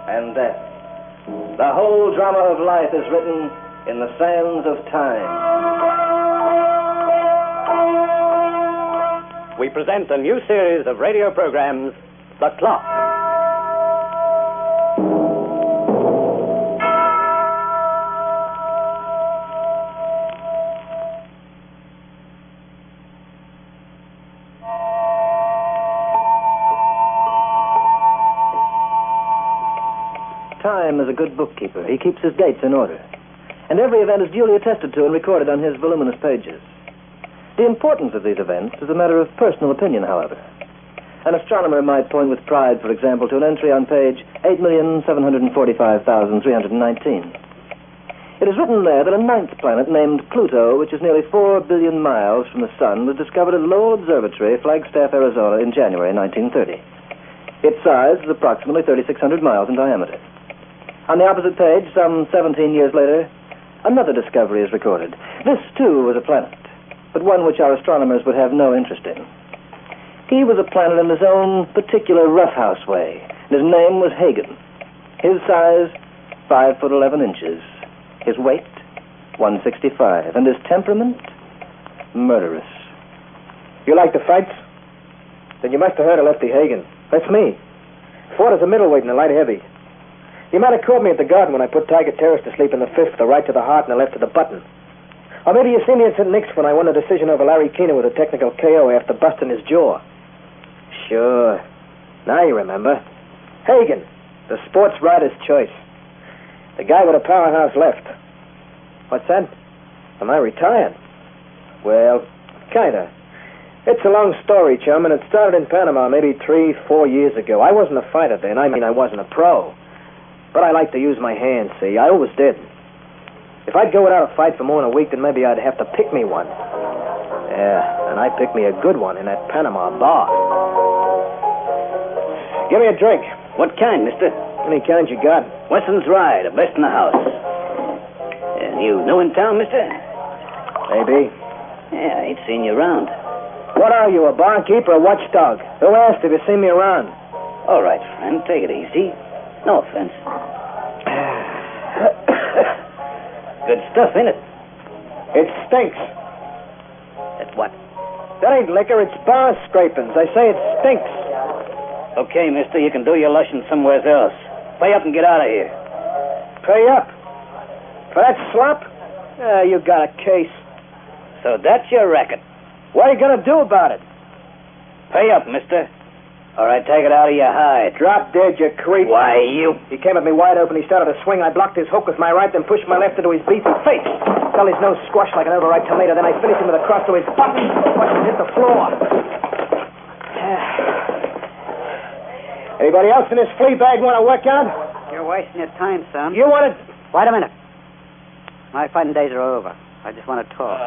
and death. The whole drama of life is written in the sands of time. We present a new series of radio programs, The Clock. Time is a good bookkeeper. He keeps his dates in order. And every event is duly attested to and recorded on his voluminous pages. The importance of these events is a matter of personal opinion, however. An astronomer might point with pride, for example, to an entry on page 8,745,319. It is written there that a ninth planet named Pluto, which is nearly 4 billion miles from the sun, was discovered at Lowell Observatory, Flagstaff, Arizona, in January 1930. Its size is approximately 3,600 miles in diameter. On the opposite page, some 17 years later, another discovery is recorded. This, too, was a planet, but one which our astronomers would have no interest in. He was a planet in his own particular roughhouse way. His name was Hagen. His size, 5 foot 11 inches. His weight, 165. And his temperament, murderous. You like the fights? Then you must have heard of Lefty Hagen. That's me. Fought as a middleweight in the light heavy. You might have caught me at the garden when I put Tiger Terrace to sleep in the fifth, the right to the heart and the left to the button. Or maybe you see me at St. Nick's when I won a decision over Larry Keener with a technical KO after busting his jaw. Sure. Now you remember. Hagen, the sports writer's choice. The guy with a powerhouse left. What's that? Am I retired? Well, kinda. It's a long story, chum, and it started in Panama maybe 3-4 years ago. I wasn't a fighter then. I mean, I wasn't a pro. But I like to use my hands, see? I always did. If I'd go without a fight for more than a week, then maybe I'd have to pick me one. Yeah, and I picked me a good one in that Panama bar. Give me a drink. What kind, mister? Any kind you got. Weston's Rye, the best in the house. And you new in town, mister? Maybe. Yeah, I ain't seen you around. What are you, a barkeep or a watchdog? Who asked if you see me around? All right, friend, take it easy. No offense. Good stuff, ain't it? It stinks. That's what? That ain't liquor, it's bar scrapings. I say it stinks. Okay, mister, you can do your lushing somewhere else. Pay up and get out of here. Pay up? For that slop? You got a case. So that's your racket. What are you gonna do about it? Pay up, mister. All right, take it out of your hide. Drop dead, you creep. Why, you... He came at me wide open. He started to swing. I blocked his hook with my right, then pushed my left into his beefy face. Till his nose squashed like an overripe tomato. Then I finished him with a cross to his button. Watched him hit the floor. Anybody else in this flea bag want to work out? You're wasting your time, son. You want to... Wait a minute. My fighting days are over. I just want to talk.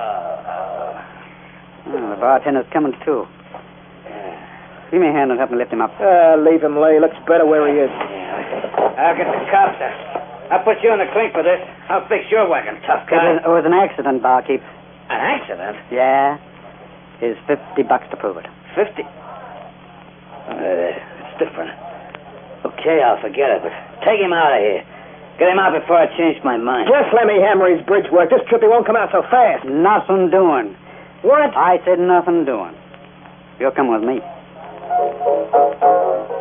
The bartender's coming, too. Give me a hand and help me lift him up. Leave him lay. Looks better where he is. I'll get the cops there. I'll put you in the clink for this. I'll fix your wagon, tough guy. It was an accident, barkeep. An accident? Yeah. Here's $50 to prove it. 50? It's different. Okay, I'll forget it, but take him out of here. Get him out before I change my mind. Just let me hammer his bridge work. This trip he won't come out so fast. Nothing doing. What? I said nothing doing. You'll come with me.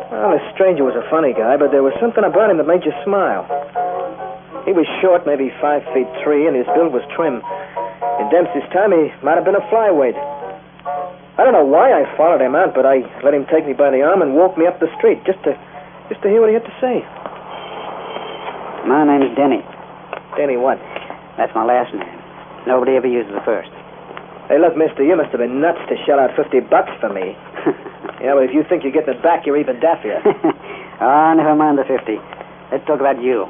Well, this stranger was a funny guy, but there was something about him that made you smile. He was short, maybe 5'3", and his build was trim. In Dempsey's time, he might have been a flyweight. I don't know why I followed him out, but I let him take me by the arm and walk me up the street just to hear what he had to say. My name's Denny. Denny what? That's my last name. Nobody ever uses the first. Hey, look, mister, you must have been nuts to shell out $50 for me. Yeah, but if you think you're getting it back, you're even daffier. Never mind the 50. Let's talk about you.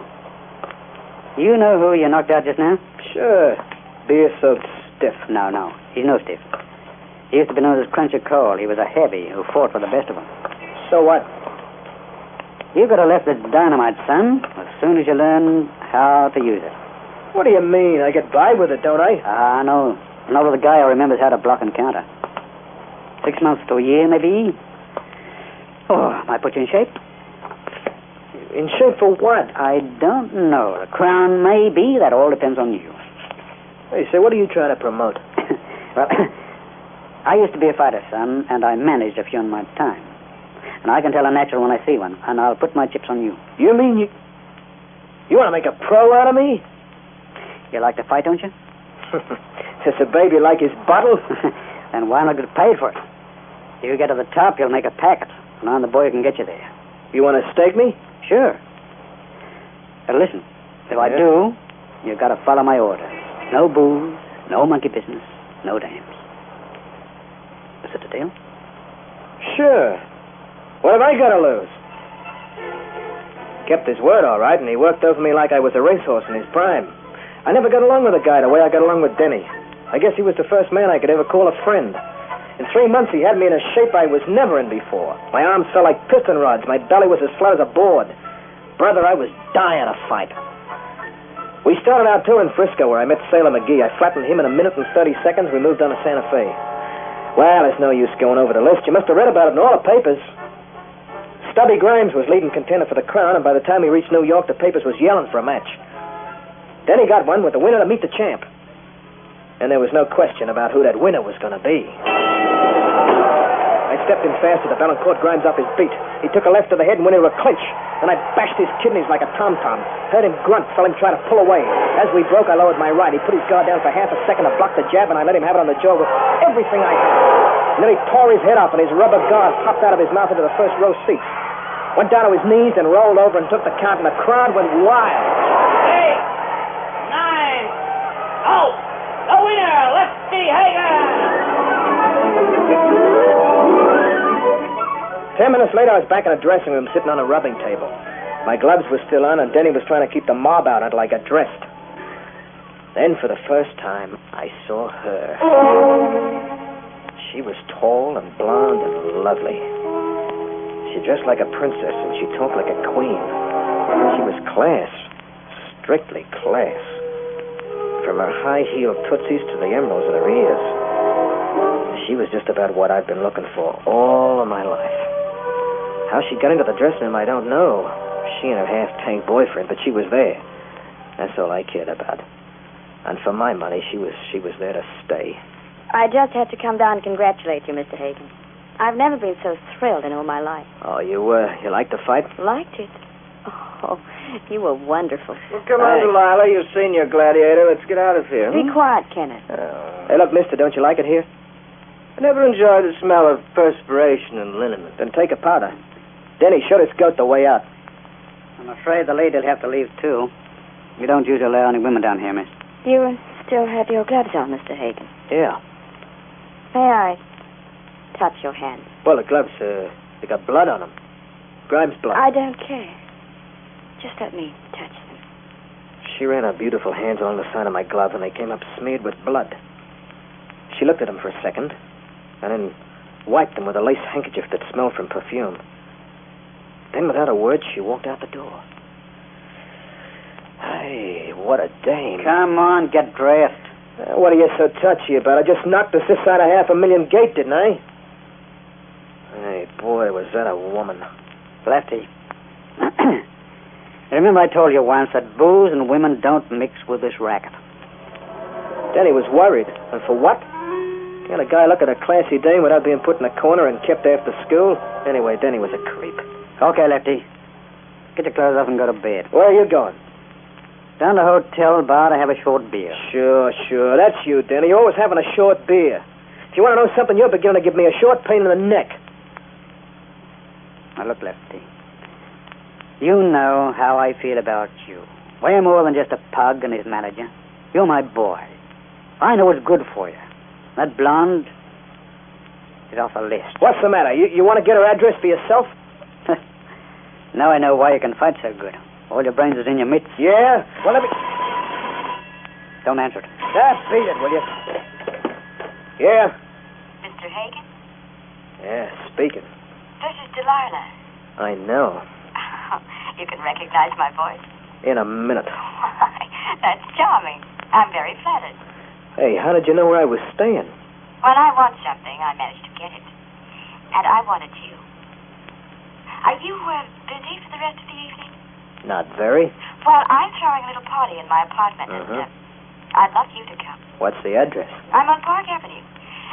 You know who you knocked out just now? Sure. Beer-soaked stiff. No. He's no stiff. He used to be known as Cruncher Cole. He was a heavy who fought for the best of them. So what? You could have left the dynamite, son, as soon as you learn how to use it. What do you mean? I get by with it, don't I? No. Not with a guy who remembers how to block and counter. 6 months to a year, maybe. Might put you in shape. In shape for what? I don't know. The crown may be. That all depends on you. Hey, say, what are you trying to promote? Well, I used to be a fighter, son, and I managed a few in my time. And I can tell a natural when I see one, and I'll put my chips on you. You mean you want to make a pro out of me? You like to fight, don't you? Does a baby like his bottle? Then why not get paid for it? If you get to the top, you'll make a packet, and I'm the boy who can get you there. You want to stake me? Sure. But listen, if I do, you've got to follow my orders. No booze, no monkey business, no dams. Is it a deal? Sure. What have I got to lose? Kept his word all right, and he worked over me like I was a racehorse in his prime. I never got along with a guy the way I got along with Denny. I guess he was the first man I could ever call a friend. In 3 months, he had me in a shape I was never in before. My arms felt like piston rods. My belly was as flat as a board. Brother, I was dying to fight. We started out, too, in Frisco, where I met Sailor McGee. I flattened him in 1 minute and 30 seconds. We moved on to Santa Fe. Well, there's no use going over the list. You must have read about it in all the papers. Stubby Grimes was leading contender for the crown, and by the time he reached New York, the papers was yelling for a match. Then he got one with the winner to meet the champ. And there was no question about who that winner was going to be. I stepped in fast to the bell and caught Grimes off his beat. He took a left to the head and went into a clinch. Then I bashed his kidneys like a tom-tom. Heard him grunt, saw him try to pull away. As we broke, I lowered my right. He put his guard down for half a second to block the jab, and I let him have it on the jaw with everything I had. And then he tore his head off, and his rubber guard popped out of his mouth into the first row seats. Went down to his knees and rolled over and took the count, and the crowd went wild. 8, 9, out! The winner, Lefty Hagen! 10 minutes later, I was back in a dressing room sitting on a rubbing table. My gloves were still on, and Denny was trying to keep the mob out until I got dressed. Then, for the first time, I saw her. She was tall and blonde and lovely. She dressed like a princess, and she talked like a queen. She was class, strictly class. From her high-heeled tootsies to the emeralds in her ears. She was just about what I've been looking for all of my life. How she got into the dressing room, I don't know. She and her half-tank boyfriend, but she was there. That's all I cared about. And for my money, she was there to stay. I just had to come down and congratulate you, Mr. Hagen. I've never been so thrilled in all my life. Oh, you liked the fight? Liked it? Oh, you were wonderful. Well, come on, Delilah. You've seen your gladiator. Let's get out of here. Be quiet, Kenneth. Hey, look, mister, don't you like it here? I never enjoyed the smell of perspiration and liniment. Then take a powder. Denny showed his goat the way out. I'm afraid the lady'll have to leave, too. We don't usually allow any women down here, miss. You still have your gloves on, Mr. Hagen. Yeah. May I touch your hand? Well, the gloves, they got blood on them. Grimes' blood. I don't care. Just let me touch them. She ran her beautiful hands along the side of my glove, and they came up smeared with blood. She looked at them for a second, and then wiped them with a lace handkerchief that smelled from perfume. Then, without a word, she walked out the door. Hey, what a dame. Come on, get dressed. What are you so touchy about? I just knocked us this side of $500,000 gate, didn't I? Hey, boy, was that a woman. Lefty. Remember I told you once that booze and women don't mix with this racket. Denny was worried. And for what? Can a guy look at a classy dame without being put in a corner and kept after school? Anyway, Denny was a creep. Okay, Lefty. Get your clothes off and go to bed. Where are you going? Down to the hotel bar to have a short beer. Sure. That's you, Denny. You're always having a short beer. If you want to know something, you're beginning to give me a short pain in the neck. Now, look, Lefty. You know how I feel about you. Way more than just a pug and his manager. You're my boy. I know what's good for you. That blonde is off the list. What's the matter? You want to get her address for yourself? Now I know why you can fight so good. All your brains is in your mitts. Yeah? Well, let me... Don't answer it. Beat it, will you? Yeah? Mr. Hagen? Yeah, speaking. This is Delilah. I know. You can recognize my voice? In a minute. That's charming. I'm very flattered. Hey, how did you know where I was staying? When I want something, I manage to get it. And I wanted you. Are you busy for the rest of the evening? Not very. Well, I'm throwing a little party in my apartment, and I'd love you to come. What's the address? I'm on Park Avenue.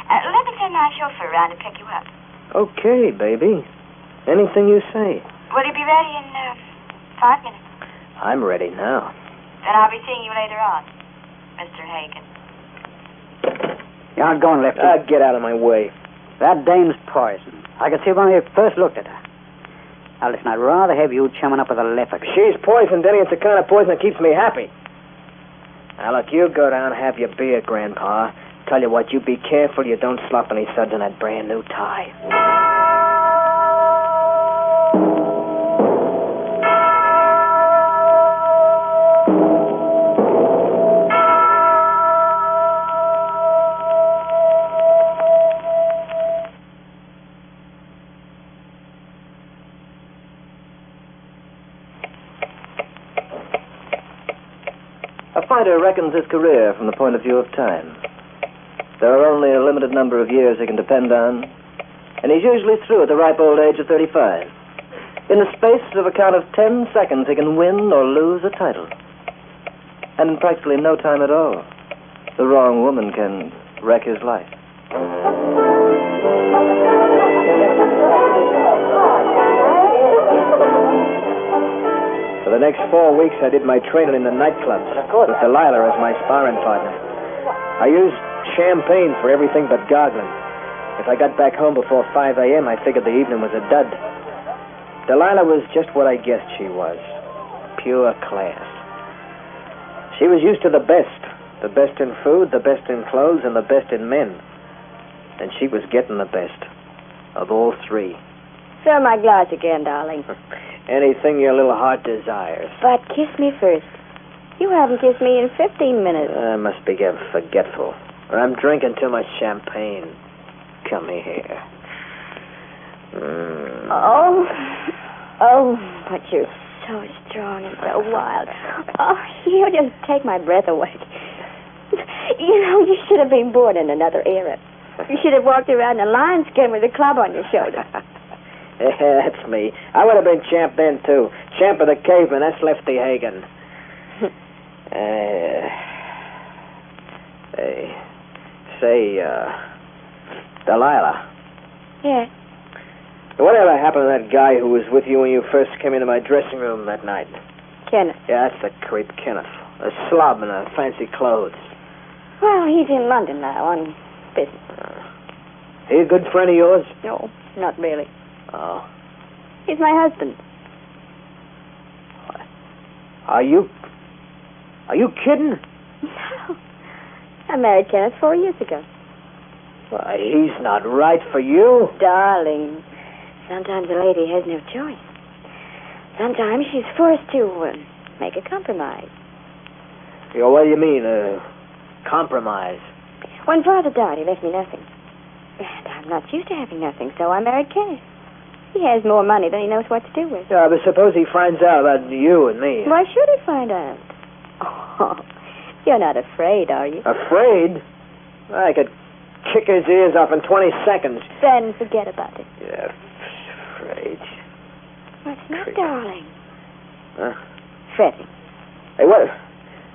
Let me send my chauffeur around to pick you up. Okay, baby. Anything you say. Will you be ready in 5 minutes? I'm ready now. Then I'll be seeing you later on, Mr. Hagen. You're not going, Lefty. Get out of my way. That dame's poison. I could see when I first looked at her. Now, listen, I'd rather have you chumming up with a leopard. She's poison, Denny. It's the kind of poison that keeps me happy. Now, look, you go down and have your beer, Grandpa. Tell you what, you be careful you don't slop any suds on that brand new tie. fighter reckons his career from the point of view of time. There are only a limited number of years he can depend on, and he's usually through at the ripe old age of 35. In the space of a count of 10 seconds, he can win or lose a title. And in practically no time at all, the wrong woman can wreck his life. For the next 4 weeks, I did my training in the nightclubs with Delilah as my sparring partner. I used champagne for everything but goggling. If I got back home before 5 a.m., I figured the evening was a dud. Delilah was just what I guessed she was. Pure class. She was used to the best. The best in food, the best in clothes, and the best in men. And she was getting the best of all three. Fill my glass again, darling. Anything your little heart desires. But kiss me first. You haven't kissed me in 15 minutes. I must be getting forgetful. I'm drinking too much champagne. Come here. Oh, but you're so strong and so wild. Oh, you just take my breath away. You know, you should have been born in another era. You should have walked around in a lion's skin with a club on your shoulder. Yeah, that's me. I would have been champ then, too. Champ of the caveman. That's Lefty Hagen. Delilah. Yeah. Whatever happened to that guy who was with you when you first came into my dressing room that night? Kenneth. Yeah, that's the creep, Kenneth. A slob in fancy clothes. Well, he's in London now on business. He a good friend of yours? No, not really. Oh. He's my husband. Are you kidding? No. I married Kenneth 4 years ago. Why, he's not right for you. Darling, sometimes a lady has no choice. Sometimes she's forced to make a compromise. What do you mean, compromise? When Father died, he left me nothing. And I'm not used to having nothing, so I married Kenneth. He has more money than he knows what to do with. Yeah, but suppose he finds out about you and me. Why should he find out? Oh, you're not afraid, are you? Afraid? I could kick his ears off in 20 seconds. Then forget about it. Yeah, afraid. What's that, darling? Huh? Fretting. Hey,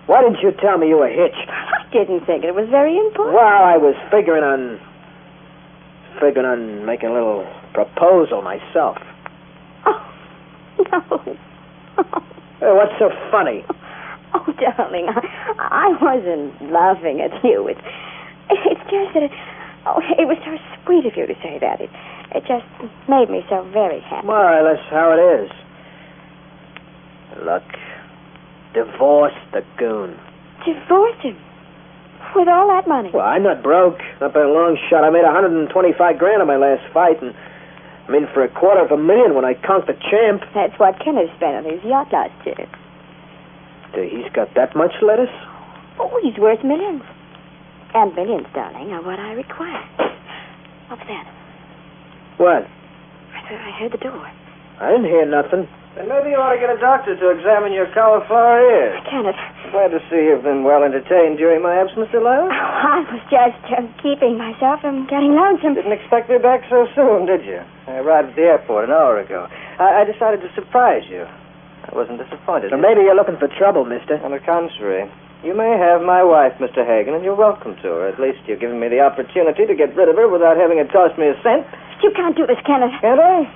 why didn't you tell me you were hitched? I didn't think it was very important. Well, I was figuring on making a little proposal myself. Oh, no. Hey, what's so funny? Oh, darling, I wasn't laughing at you. It's just that it was so sweet of you to say that. It just made me so very happy. Well, that's how it is. Look, divorce the goon. Divorce him? With all that money? Well, I'm not broke. Not by a long shot. I made $125,000 on my last fight, and I'm in for $250,000 when I conked the champ. That's what Kenneth spent on his yacht last year. He's got that much lettuce? Oh, he's worth millions. And millions, darling, are what I require. What's that? What? I heard the door. I didn't hear nothing. Then maybe you ought to get a doctor to examine your cauliflower ears. Kenneth. Glad to see you've been well entertained during my absence, Delilah. I was just keeping myself from getting lonesome. Didn't expect me back so soon, did you? I arrived at the airport an hour ago. I decided to surprise you. I wasn't disappointed. So maybe you're looking for trouble, mister. On the contrary. You may have my wife, Mr. Hagen, and you're welcome to her. At least you've given me the opportunity to get rid of her without having it cost me a cent. You can't do this, Kenneth. Can't I?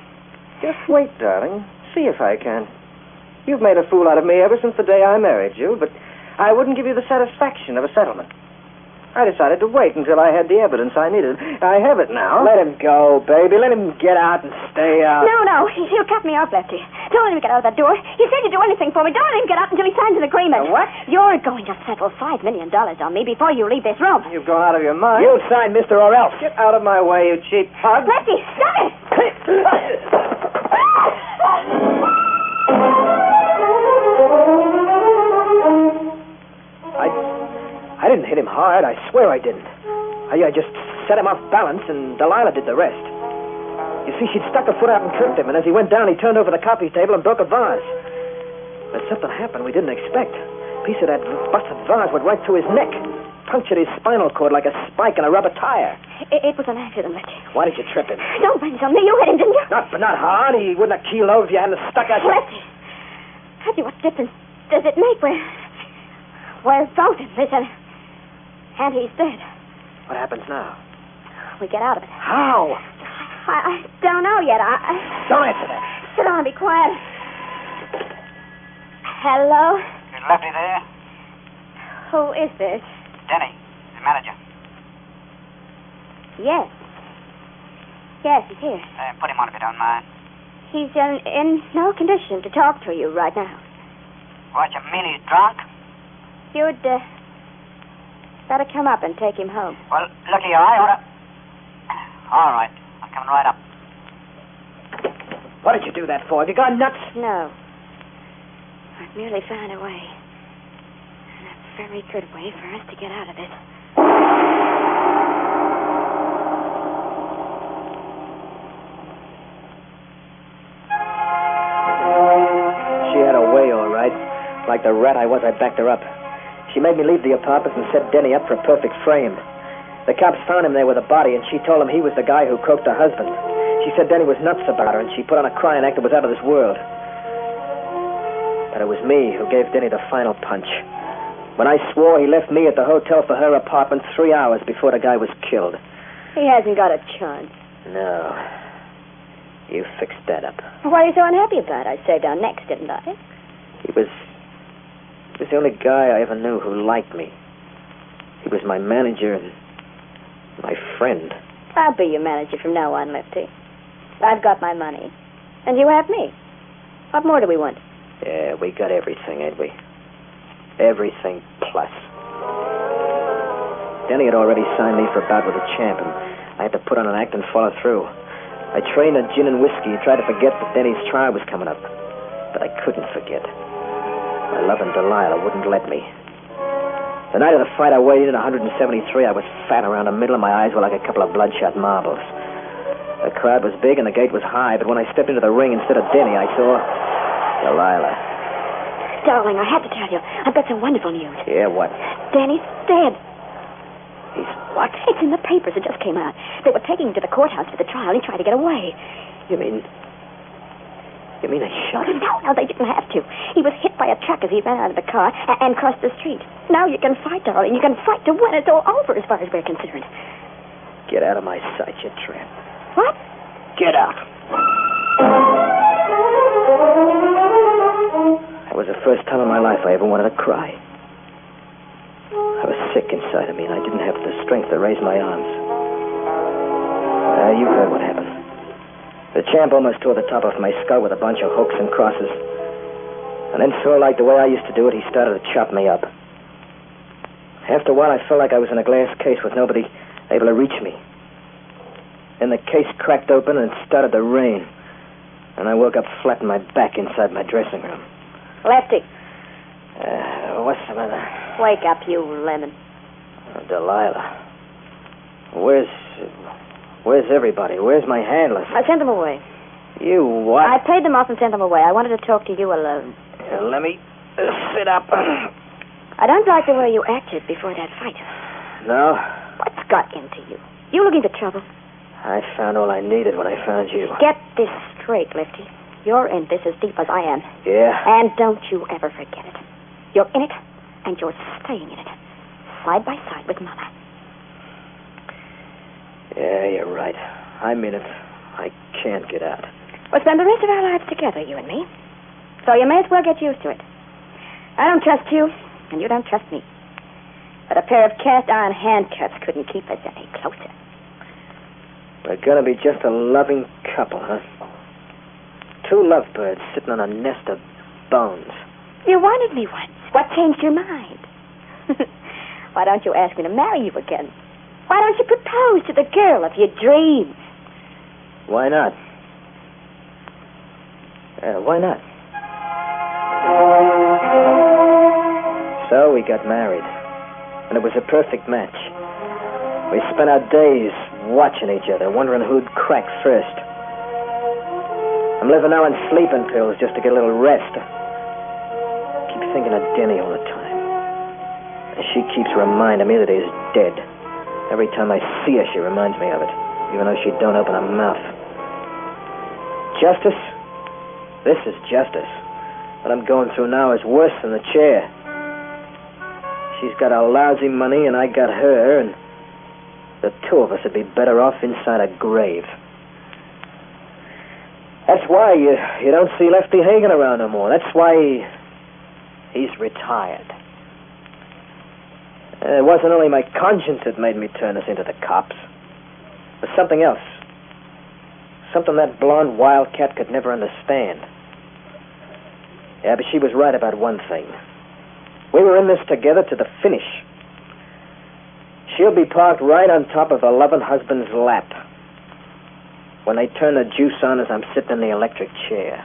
Just wait, darling. See if I can. You've made a fool out of me ever since the day I married you, but I wouldn't give you the satisfaction of a settlement. I decided to wait until I had the evidence I needed. I have it now. Let him go, baby. Let him get out and stay out. No. He'll cut me off, Lefty. Don't let him get out of that door. He said you'd do anything for me. Don't let him get out until he signs an agreement. What? You're going to settle $5 million on me before you leave this room. You've gone out of your mind. You sign, mister, or else. Get out of my way, you cheap pug. Lefty, stop it! I didn't hit him hard. I swear I didn't. I just set him off balance, and Delilah did the rest. You see, she'd stuck her foot out and tripped him, and as he went down, he turned over the coffee table and broke a vase. But something happened we didn't expect. piece of that busted vase went right through his neck. Punctured his spinal cord like a spike in a rubber tire. It was an accident, Lefty. Why did you trip him? Don't blame it on me. You hit him, didn't you? Not hard. He wouldn't have keeled over if you hadn't stuck out your... Lefty, tell you what difference does it make? We're both in prison. And he's dead. What happens now? We get out of it. How? I don't know yet. Don't answer that. Sit down and be quiet. Hello? Is Lefty there? Who is this? Denny, the manager. Yes. Yes, he's here. Put him on if you don't mind. He's in no condition to talk to you right now. What, you mean he's drunk? You'd better come up and take him home. Well, look here, I ought to... All right, I'm coming right up. What did you do that for? Have you gone nuts? No. I've merely found a way. And a very good way for us to get out of this. She had a way, all right. Like the rat I was, I backed her up. She made me leave the apartment and set Denny up for a perfect frame. The cops found him there with a body, and she told him he was the guy who croaked her husband. She said Denny was nuts about her, and she put on a crying act that was out of this world. But it was me who gave Denny the final punch. When I swore, he left me at the hotel for her apartment 3 hours before the guy was killed. He hasn't got a chance. No. You fixed that up. What are you so unhappy about? I saved our necks, didn't I? He was the only guy I ever knew who liked me. He was my manager and my friend. I'll be your manager from now on, Lefty. I've got my money. And you have me. What more do we want? Yeah, we got everything, ain't we? Everything plus. Denny had already signed me for a bout with a champ, and I had to put on an act and follow through. I trained on gin and whiskey and tried to forget that Denny's trial was coming up. But I couldn't forget. My loving Delilah wouldn't let me. The night of the fight, I weighed in at 173. I was fat around the middle, and my eyes were like a couple of bloodshot marbles. The crowd was big and the gate was high, but when I stepped into the ring instead of Denny, I saw Delilah. Darling, I had to tell you. I've got some wonderful news. Yeah, what? Danny's dead. He's what? It's in the papers. It just came out. They were taking him to the courthouse for the trial. He tried to get away. You mean they shot him? No, they didn't have to. He was hit by a truck as he ran out of the car and crossed the street. Now you can fight, darling. You can fight to win. It's all over as far as we're concerned. Get out of my sight, you tramp. What? Get out. That was the first time in my life I ever wanted to cry. I was sick inside of me, and I didn't have the strength to raise my arms. You heard what happened. The champ almost tore the top off my skull with a bunch of hooks and crosses. And then, so like the way I used to do it, he started to chop me up. After a while, I felt like I was in a glass case with nobody able to reach me. Then the case cracked open and it started to rain. And I woke up flat on my back inside my dressing room. Lefty. What's the matter? Wake up, you lemon. Delilah. Where's everybody? Where's my handlers? I sent them away. You what? I paid them off and sent them away. I wanted to talk to you alone. Let me sit up. I don't like the way you acted before that fight. No? What's got into you? You looking for trouble? I found all I needed when I found you. Get this straight, Lefty. You're in this as deep as I am. Yeah? And don't you ever forget it. You're in it, and you're staying in it. Side by side with Mama. Yeah, you're right. I'm in it. I can't get out. We'll spend the rest of our lives together, you and me. So you may as well get used to it. I don't trust you, and you don't trust me. But a pair of cast-iron handcuffs couldn't keep us any closer. We're gonna be just a loving couple, huh? Two lovebirds sitting on a nest of bones. You wanted me once. What changed your mind? Why don't you ask me to marry you again? Why don't you propose to the girl of your dreams? Why not? Why not? So we got married. And it was a perfect match. We spent our days watching each other, wondering who'd crack first. I'm living now on sleeping pills just to get a little rest. I keep thinking of Denny all the time. She keeps reminding me that he's dead. Every time I see her, she reminds me of it, even though she don't open her mouth. Justice? This is justice. What I'm going through now is worse than the chair. She's got our lousy money, and I got her, and the two of us would be better off inside a grave. That's why you don't see Lefty Hagen around no more. That's why he's retired. It wasn't only my conscience that made me turn us into the cops. It was something else. Something that blonde wildcat could never understand. Yeah, but she was right about one thing. We were in this together to the finish. She'll be parked right on top of her loving husband's lap when they turn the juice on as I'm sitting in the electric chair.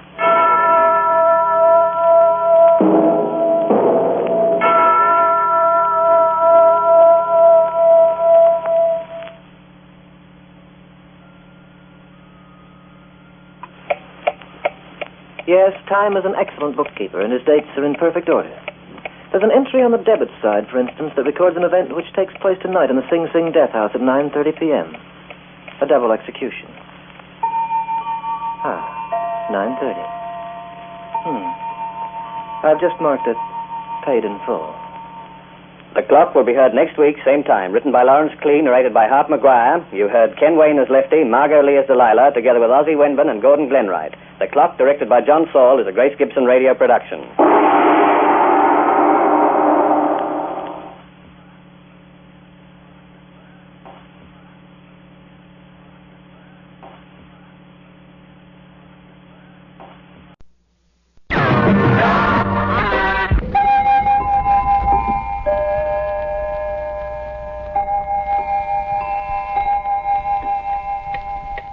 Yes, Time is an excellent bookkeeper, and his dates are in perfect order. There's an entry on the debit side, for instance, that records an event which takes place tonight in the Sing Sing Death House at 9:30 p.m. A double execution. 9:30. I've just marked it paid in full. The Clock will be heard next week, same time. Written by Lawrence Clean, narrated by Harp Maguire. You heard Ken Wayne as Lefty, Margot Lee as Delilah, together with Ozzie Wenban and Gordon Glenwright. The Clock, directed by John Saul, is a Grace Gibson radio production.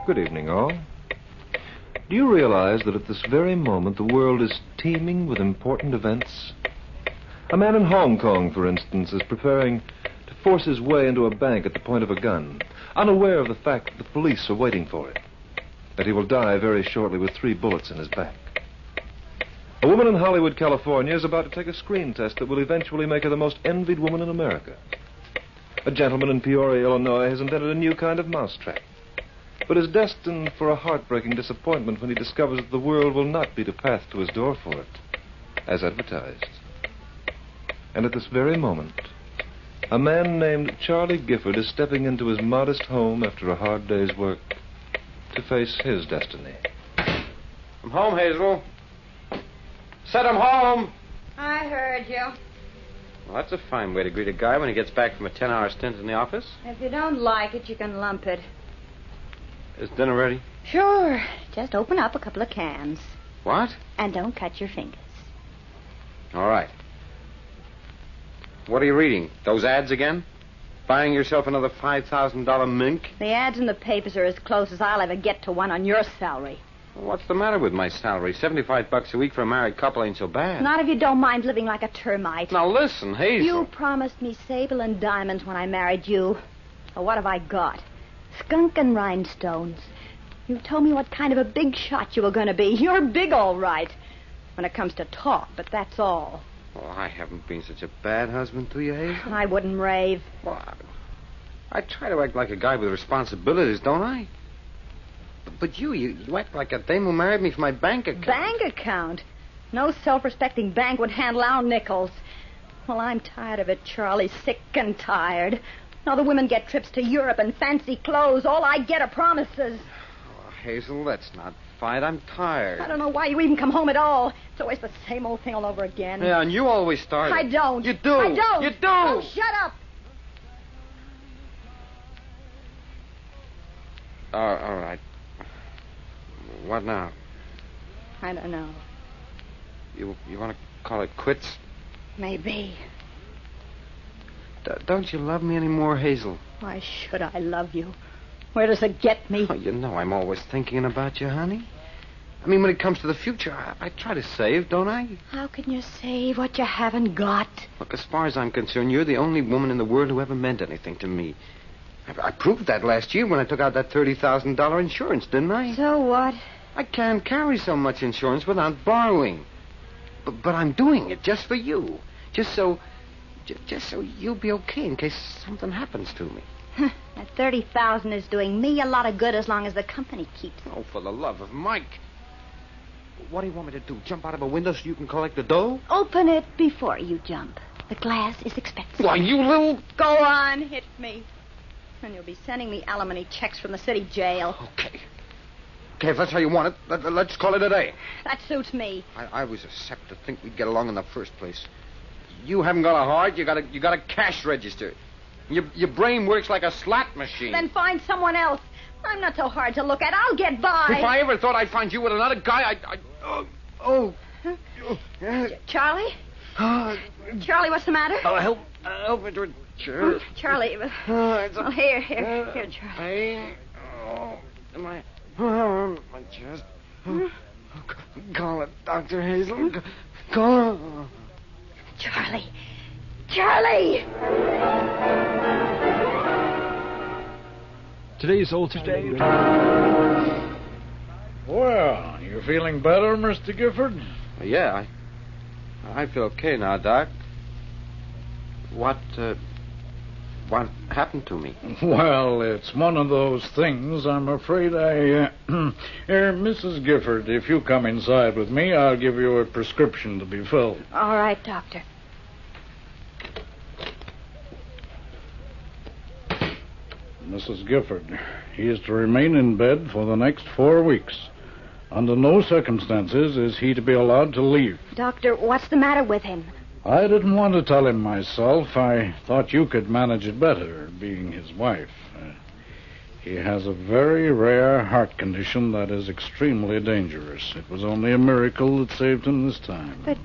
Good evening, all. Do you realize that at this very moment the world is teeming with important events? A man in Hong Kong, for instance, is preparing to force his way into a bank at the point of a gun, unaware of the fact that the police are waiting for him, that he will die very shortly with 3 bullets in his back. A woman in Hollywood, California, is about to take a screen test that will eventually make her the most envied woman in America. A gentleman in Peoria, Illinois, has invented a new kind of mousetrap, but is destined for a heartbreaking disappointment when he discovers that the world will not beat a path to his door for it, as advertised. And at this very moment, a man named Charlie Gifford is stepping into his modest home after a hard day's work to face his destiny. I'm home, Hazel. Said I'm home. I heard you. Well, that's a fine way to greet a guy when he gets back from a 10-hour stint in the office. If you don't like it, you can lump it. Is dinner ready? Sure. Just open up a couple of cans. What? And don't cut your fingers. All right. What are you reading? Those ads again? Buying yourself another $5,000 mink? The ads in the papers are as close as I'll ever get to one on your salary. Well, what's the matter with my salary? $75 a week for a married couple ain't so bad. Not if you don't mind living like a termite. Now listen, Hazel. You promised me sable and diamonds when I married you. Well, what have I got? Skunk and rhinestones. You told me what kind of a big shot you were going to be. You're big, all right, when it comes to talk, but that's all. Well, I haven't been such a bad husband to you, Hazel. I wouldn't rave. Well, I try to act like a guy with responsibilities, don't I? But you act like a dame who married me for my bank account. Bank account? No self-respecting bank would handle our nickels. Well, I'm tired of it, Charlie. Sick and tired. Now the women get trips to Europe and fancy clothes. All I get are promises. Oh, Hazel, let's not fight. I'm tired. I don't know why you even come home at all. It's always the same old thing all over again. Yeah, and you always start. I don't. You do. I don't. You do. Oh, shut up. All right. What now? I don't know. You want to call it quits? Maybe. Don't you love me anymore, Hazel? Why should I love you? Where does it get me? Oh, you know I'm always thinking about you, honey. I mean, when it comes to the future, I try to save, don't I? How can you save what you haven't got? Look, as far as I'm concerned, you're the only woman in the world who ever meant anything to me. I proved that last year when I took out that $30,000 insurance, didn't I? So what? I can't carry so much insurance without borrowing. But I'm doing it just for you. Just so Just so you'll be okay in case something happens to me. That $30,000 is doing me a lot of good as long as the company keeps it. Oh, for the love of Mike. What do you want me to do? Jump out of a window so you can collect the dough? Open it before you jump. The glass is expensive. Why, you little... Go on, hit me. And you'll be sending me alimony checks from the city jail. Okay, if that's how you want it, let's call it a day. That suits me. I was a sep to think we'd get along in the first place. You haven't got a heart. You got a cash register. Your brain works like a slot machine. Then find someone else. I'm not so hard to look at. I'll get by. If I ever thought I'd find you with another guy, Charlie? Charlie, what's the matter? I'll help me to a chair. Charlie. Well, here, Charlie. My chest. Call it, Dr. Hazel. Call it. Charlie. Today's Altered Day. Well, you feeling better, Mr. Gifford? Yeah, I feel okay now, Doc. What happened to me? Well, it's one of those things. I'm afraid Mrs. Gifford, if you come inside with me, I'll give you a prescription to be filled. All right, Doctor. Mrs. Gifford, he is to remain in bed for the next 4 weeks. Under no circumstances is he to be allowed to leave. Doctor, what's the matter with him? I didn't want to tell him myself. I thought you could manage it better, being his wife. He has a very rare heart condition that is extremely dangerous. It was only a miracle that saved him this time.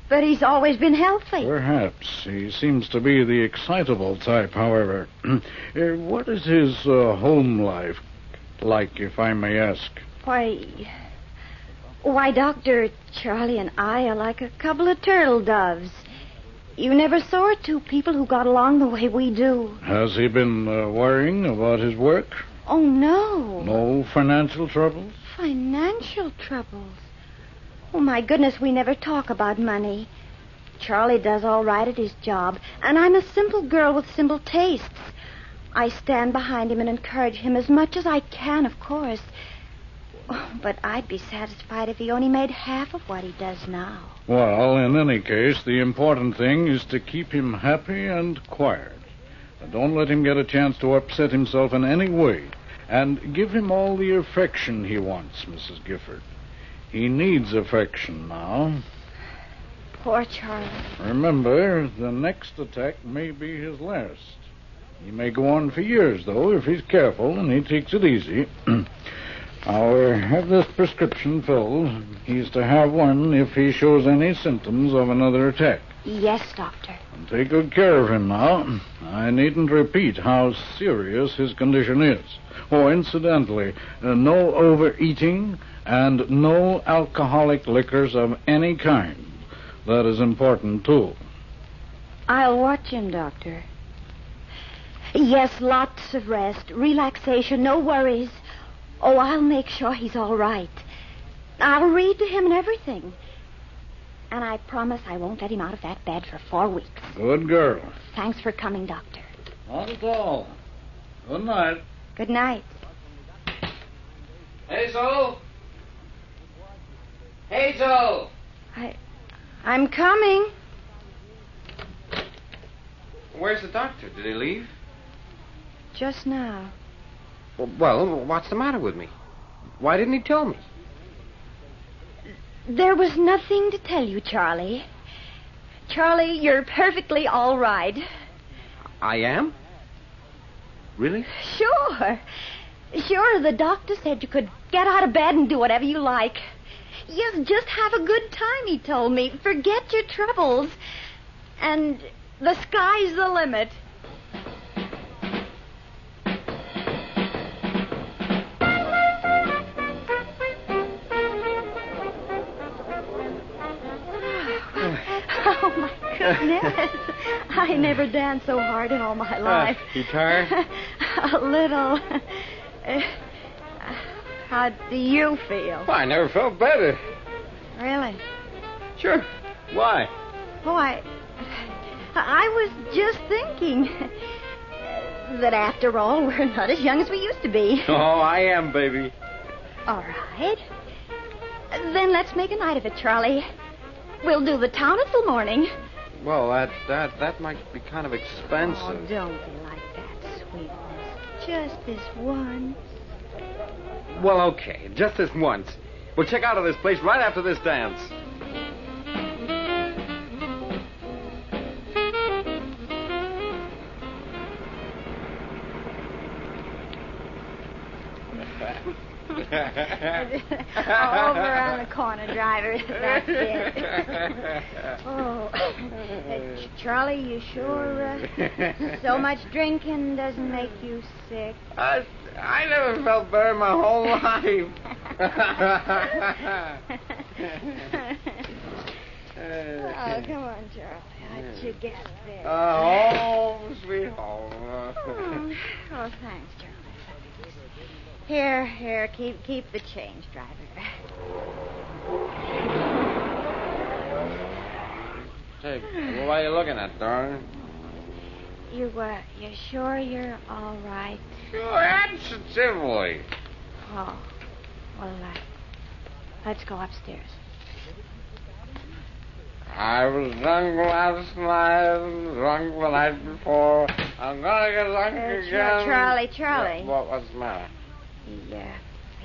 But he's always been healthy. Perhaps. He seems to be the excitable type, however. What is his home life like, if I may ask? Why, Doctor, Charlie and I are like a couple of turtle doves. You never saw two people who got along the way we do. Has he been worrying about his work? Oh, no. No financial troubles? Financial troubles? Oh, my goodness, we never talk about money. Charlie does all right at his job, and I'm a simple girl with simple tastes. I stand behind him and encourage him as much as I can, of course. Oh, but I'd be satisfied if he only made half of what he does now. Well, in any case, the important thing is to keep him happy and quiet. Don't let him get a chance to upset himself in any way. And give him all the affection he wants, Mrs. Gifford. He needs affection now. Poor Charlie. Remember, the next attack may be his last. He may go on for years, though, if he's careful and he takes it easy. I'll have this prescription filled. He's to have one if he shows any symptoms of another attack. Yes, Doctor. And take good care of him now. I needn't repeat how serious his condition is. Oh, incidentally, no overeating and no alcoholic liquors of any kind. That is important, too. I'll watch him, Doctor. Yes, lots of rest, relaxation, no worries. Oh, I'll make sure he's all right. I'll read to him and everything. And I promise I won't let him out of that bed for 4 weeks. Good girl. Thanks for coming, Doctor. Not at all. Good night. Good night. Hazel! Hazel! I'm coming. Where's the doctor? Did he leave? Just now. Well, what's the matter with me? Why didn't he tell me? There was nothing to tell you, Charlie. Charlie, you're perfectly all right. I am? Really? Sure. The doctor said you could get out of bed and do whatever you like. Yes, just have a good time, he told me. Forget your troubles. And the sky's the limit. Oh, my goodness. I never danced so hard in all my life. You tired? A little. How do you feel? Well, I never felt better. Really? Sure. Why? Oh, I was just thinking that after all, we're not as young as we used to be. Oh, I am, baby. All right. Then let's make a night of it, Charlie. We'll do the town until morning. Well, that might be kind of expensive. Oh, don't be like that, sweetness. Just this once. Well, okay, just this once. We'll check out of this place right after this dance. Over on the corner, driver. That's it. Oh, Charlie, you sure so much drinking doesn't make you sick? I never felt better my whole life. Oh, come on, Charlie. How'd you get there? Home, sweet home. Oh, thanks, Charlie. Here, keep the change, driver. Hey, what are you looking at, darling? You sure you're all right? Sure, absolutely. Oh, well, let's go upstairs. I was drunk last night, drunk the night before. I'm gonna get drunk again. Charlie. What's the matter?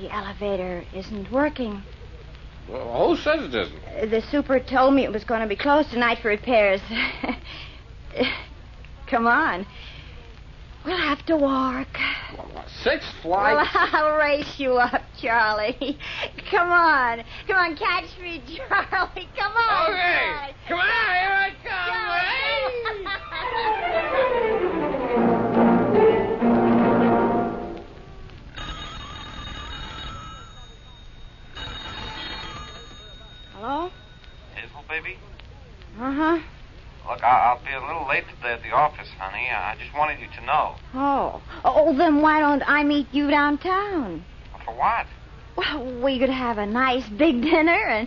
The elevator isn't working. Well, who says it isn't? The super told me it was going to be closed tonight for repairs. Come on. We'll have to walk. What, 6 flights? Well, I'll race you up, Charlie. Come on, catch me, Charlie. Come on. Okay. Charlie. Come on, here I Hello? Hazel, baby? Uh-huh. Look, I'll be a little late today at the office, honey. I just wanted you to know. Oh, then why don't I meet you downtown? For what? Well, we could have a nice big dinner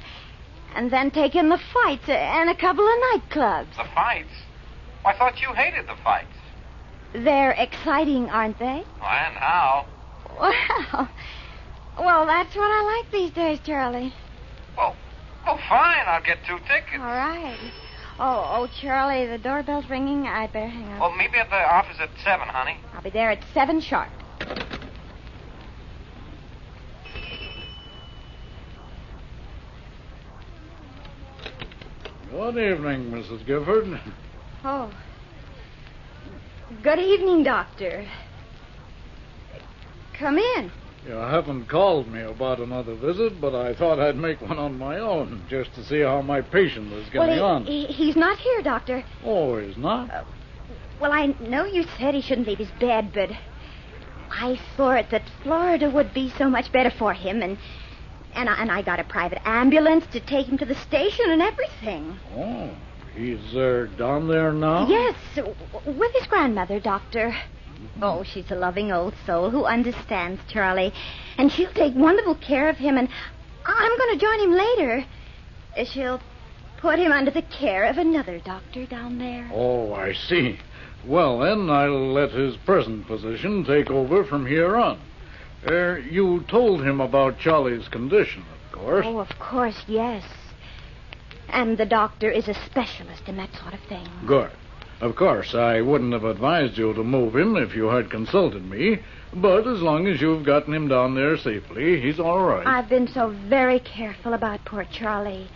and then take in the fights and a couple of nightclubs. The fights? I thought you hated the fights. They're exciting, aren't they? And how? Well, that's what I like these days, Charlie. Well, fine. I'll get 2 tickets. All right. Oh, Charlie, the doorbell's ringing. I'd better hang up. Well, meet me at the office at 7, honey. I'll be there at 7 sharp. Good evening, Mrs. Gifford. Oh. Good evening, Doctor. Come in. You haven't called me about another visit, but I thought I'd make one on my own, just to see how my patient was getting on. He's not here, Doctor. Oh, he's not? Well, I know you said he shouldn't leave his bed, but I thought that Florida would be so much better for him, and I got a private ambulance to take him to the station and everything. Oh, he's down there now? Yes, with his grandmother, Doctor. Oh, she's a loving old soul who understands Charlie, and she'll take wonderful care of him, and I'm going to join him later. She'll put him under the care of another doctor down there. Oh, I see. Well, then, I'll let his present physician take over from here on. You told him about Charlie's condition, of course. Oh, of course, yes. And the doctor is a specialist in that sort of thing. Good. Of course, I wouldn't have advised you to move him if you had consulted me, but as long as you've gotten him down there safely, he's all right. I've been so very careful about poor Charlie.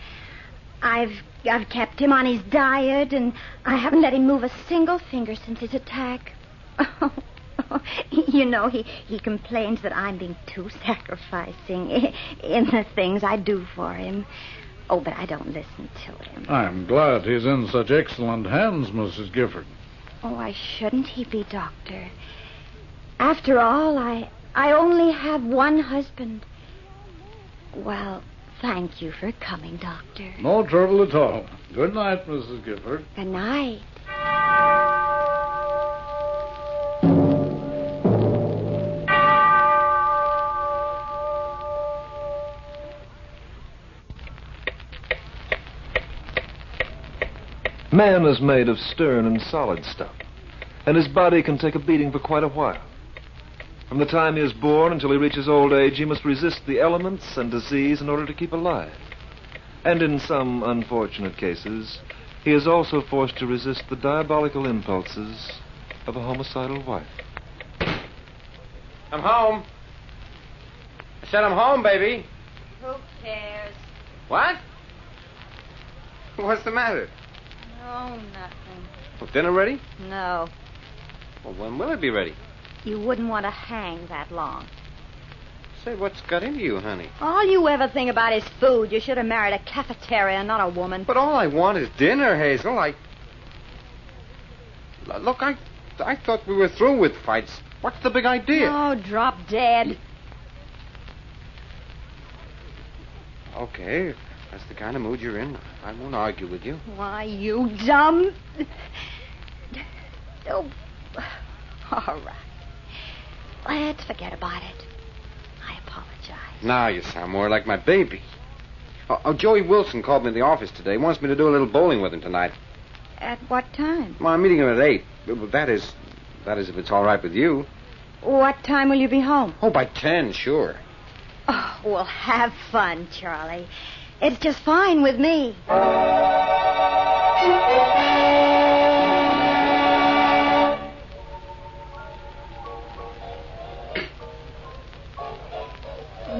I've kept him on his diet, and I haven't let him move a single finger since his attack. You know, he complains that I'm being too sacrificing in the things I do for him. Oh, but I don't listen to him. I'm glad he's in such excellent hands, Mrs. Gifford. Oh, why shouldn't he be, Doctor? After all, I only have one husband. Well, thank you for coming, Doctor. No trouble at all. Good night, Mrs. Gifford. Good night. Man is made of stern and solid stuff, and his body can take a beating for quite a while. From the time he is born until he reaches old age, he must resist the elements and disease in order to keep alive. And in some unfortunate cases, he is also forced to resist the diabolical impulses of a homicidal wife. I'm home. I said I'm home, baby. Who cares? What? What's the matter? Oh, nothing. Well, dinner ready? No. Well, when will it be ready? You wouldn't want to hang that long. Say, what's got into you, honey? All you ever think about is food. You should have married a cafeteria, not a woman. But all I want is dinner, Hazel. Look, I thought we were through with fights. What's the big idea? Oh, drop dead. Okay, if that's the kind of mood you're in, I won't argue with you. Why, you dumb... Oh, all right. Let's forget about it. I apologize. Now you sound more like my baby. Joey Wilson called me in the office today. He wants me to do a little bowling with him tonight. At what time? Well, I'm meeting him at 8. That is if it's all right with you. What time will you be home? Oh, by 10, sure. Oh, well, have fun, Charlie. It's just fine with me.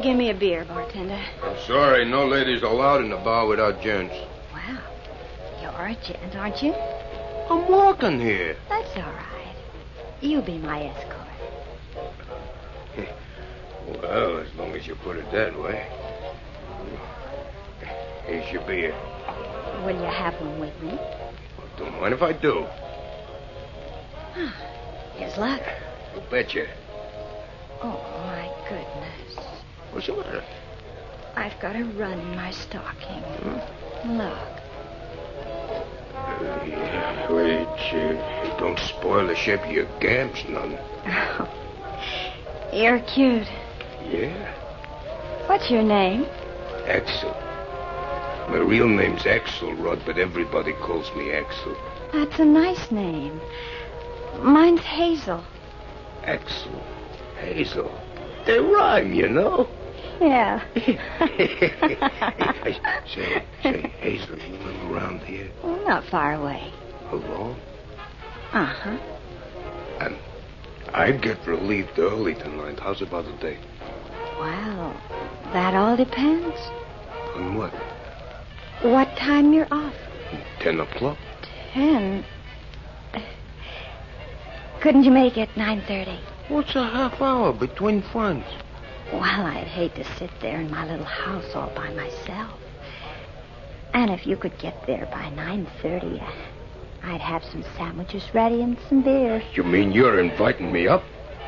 Give me a beer, bartender. I'm sorry, no ladies allowed in the bar without gents. Well, you're a gent, aren't you? I'm walking here. That's all right. You be my escort. Well, as long as you put it that way. Here's your beer. Will you have one with me? Well, don't mind if I do. Here's luck. You betcha. Oh, my goodness. What's the matter? I've got a run in my stocking. Look. Wait, don't spoil the shape of your gams none. Oh, you're cute. Yeah? What's your name? Axel. My real name's Axelrod, but everybody calls me Axel. That's a nice name. Mine's Hazel. Axel. Hazel. They rhyme, you know. Yeah. Say, Hazel, you live around here? Not far away. Alone? Uh-huh. And I get relieved early tonight. How's about a date? Well, that all depends. On what? What time you're off? 10 o'clock. 10? Couldn't you make it 9:30? What's a half hour between friends? Well, I'd hate to sit there in my little house all by myself. And if you could get there by 9:30, I'd have some sandwiches ready and some beer. You mean you're inviting me up?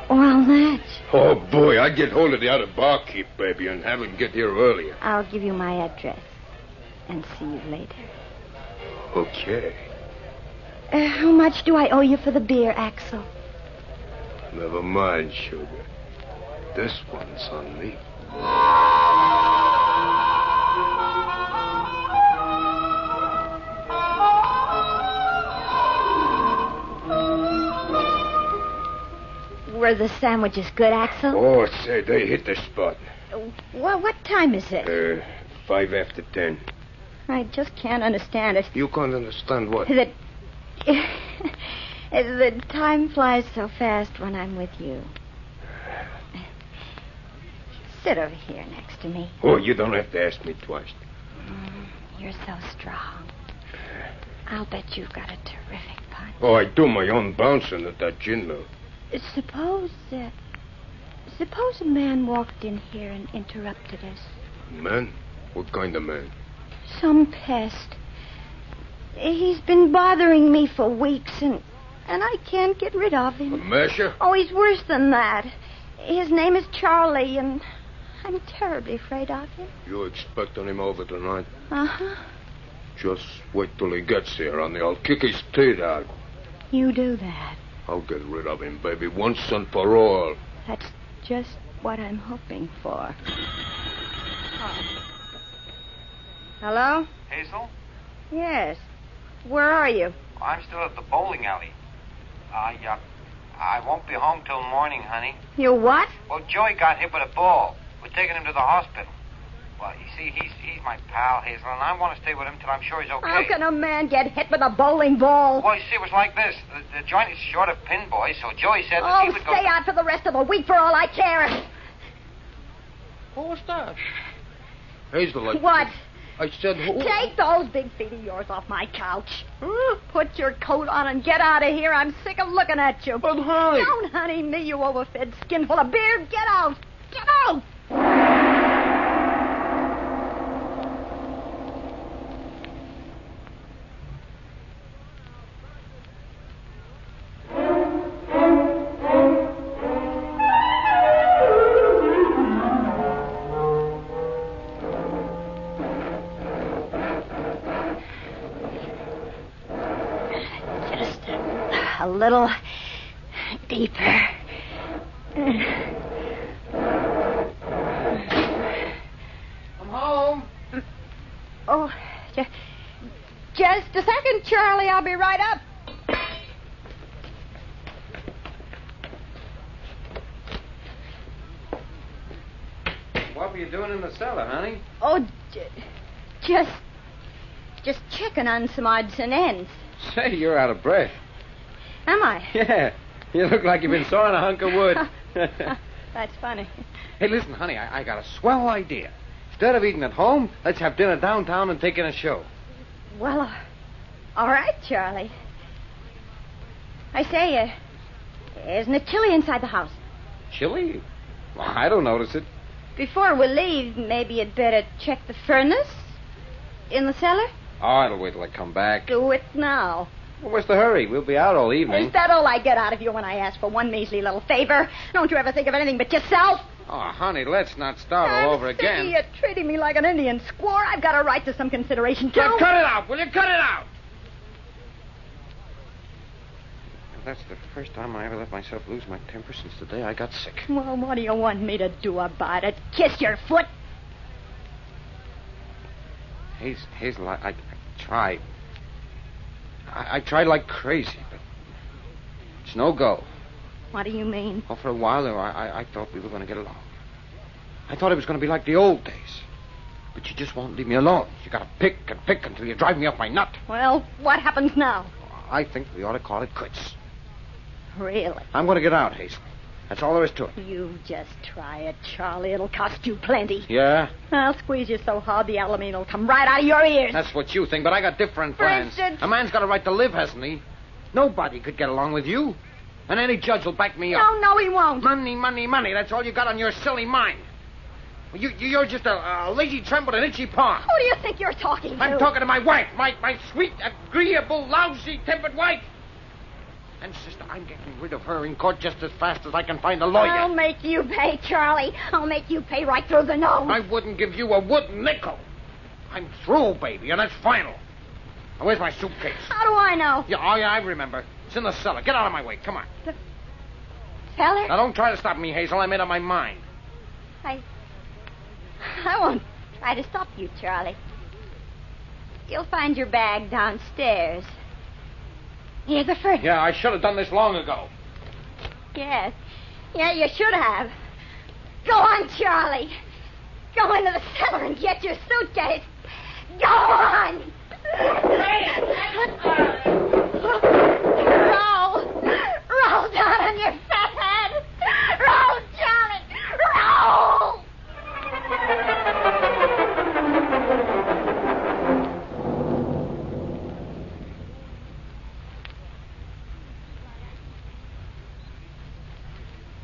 Well, that's... Oh, boy, I'd get hold of the other barkeep, baby, and have him get here earlier. I'll give you my address and see you later. Okay. How much do I owe you for the beer, Axel? Never mind, sugar. This one's on me. Were the sandwiches good, Axel? Oh, say, they hit the spot. Well, what time is it? 5 after 10. I just can't understand it. You can't understand what? That... the time flies so fast when I'm with you. Sit over here next to me. Oh, you don't have to ask me twice. You're so strong. I'll bet you've got a terrific punch. Oh, I do my own bouncing at that gin mill. Suppose a man walked in here and interrupted us. Man? What kind of man? Some pest. He's been bothering me for weeks, and I can't get rid of him. A masher? Oh, he's worse than that. His name is Charlie, and I'm terribly afraid of him. You expecting him over tonight? Uh-huh. Just wait till he gets here, honey. I'll kick his teeth out. You do that. I'll get rid of him, baby, once and for all. That's just what I'm hoping for. Oh. Hello? Hazel? Yes. Where are you? I'm still at the bowling alley. I won't be home till morning, honey. You what? Well, Joey got hit with a ball. We're taking him to the hospital. Well, you see, he's my pal, Hazel, and I want to stay with him till I'm sure he's okay. How can a man get hit with a bowling ball? Well, you see, it was like this. The joint is short of pin boys, so Joey said that he would go... Stay out for the rest of the week for all I care. What was that? Hazel, What? I said who... Take those big feet of yours off my couch. Put your coat on and get out of here. I'm sick of looking at you. But, honey... Don't honey me, you overfed skin full of beer. Get out. Get out. A little deeper. I'm home. Oh, just a second, Charlie. I'll be right up. What were you doing in the cellar, honey? Oh, just checking on some odds and ends. Say, you're out of breath. Am I? Yeah. You look like you've been sawing a hunk of wood. That's funny. Hey, listen, honey, I got a swell idea. Instead of eating at home, let's have dinner downtown and take in a show. Well, all right, Charlie. I say, isn't it chilly inside the house? Chilly? Well, I don't notice it. Before we leave, maybe you'd better check the furnace in the cellar? Oh, I'll wait till I come back. Do it now. Well, what's the hurry? We'll be out all evening. Is that all I get out of you when I ask for one measly little favor? Don't you ever think of anything but yourself? Oh, honey, let's not start all over again. You're treating me like an Indian squaw. I've got a right to some consideration, too. Now, cut it out! Will you cut it out? That's the first time I ever let myself lose my temper since the day I got sick. Well, what do you want me to do about it? Kiss your foot? Hazel, I tried. I tried like crazy, but it's no go. What do you mean? Oh, for a while there, I thought we were going to get along. I thought it was going to be like the old days. But you just won't leave me alone. You got to pick and pick until you drive me up my nut. Well, what happens now? I think we ought to call it quits. Really? I'm going to get out, Hazel. That's all there is to it. You just try it, Charlie. It'll cost you plenty. Yeah? I'll squeeze you so hard the aluminum will come right out of your ears. That's what you think, but I got different plans. For instance? A man's got a right to live, hasn't he? Nobody could get along with you. And any judge will back me up. No, he won't. Money, money, money. That's all you got on your silly mind. You're just a lazy tramp with an itchy paw. Who do you think you're talking to? I'm talking to my wife. My sweet, agreeable, lousy-tempered wife. And, sister, I'm getting rid of her in court just as fast as I can find a lawyer. I'll make you pay, Charlie. I'll make you pay right through the nose. I wouldn't give you a wooden nickel. I'm through, baby, and that's final. Now, where's my suitcase? How do I know? Yeah, I remember. It's in the cellar. Get out of my way. Come on. The cellar? Now, don't try to stop me, Hazel. I made up my mind. I won't try to stop you, Charlie. You'll find your bag downstairs. Near the furnace. Yeah, I should have done this long ago. Yes. Yeah, you should have. Go on, Charlie. Go into the cellar and get your suitcase. Go on! Roll down on your fat head. Roll, Charlie. Roll!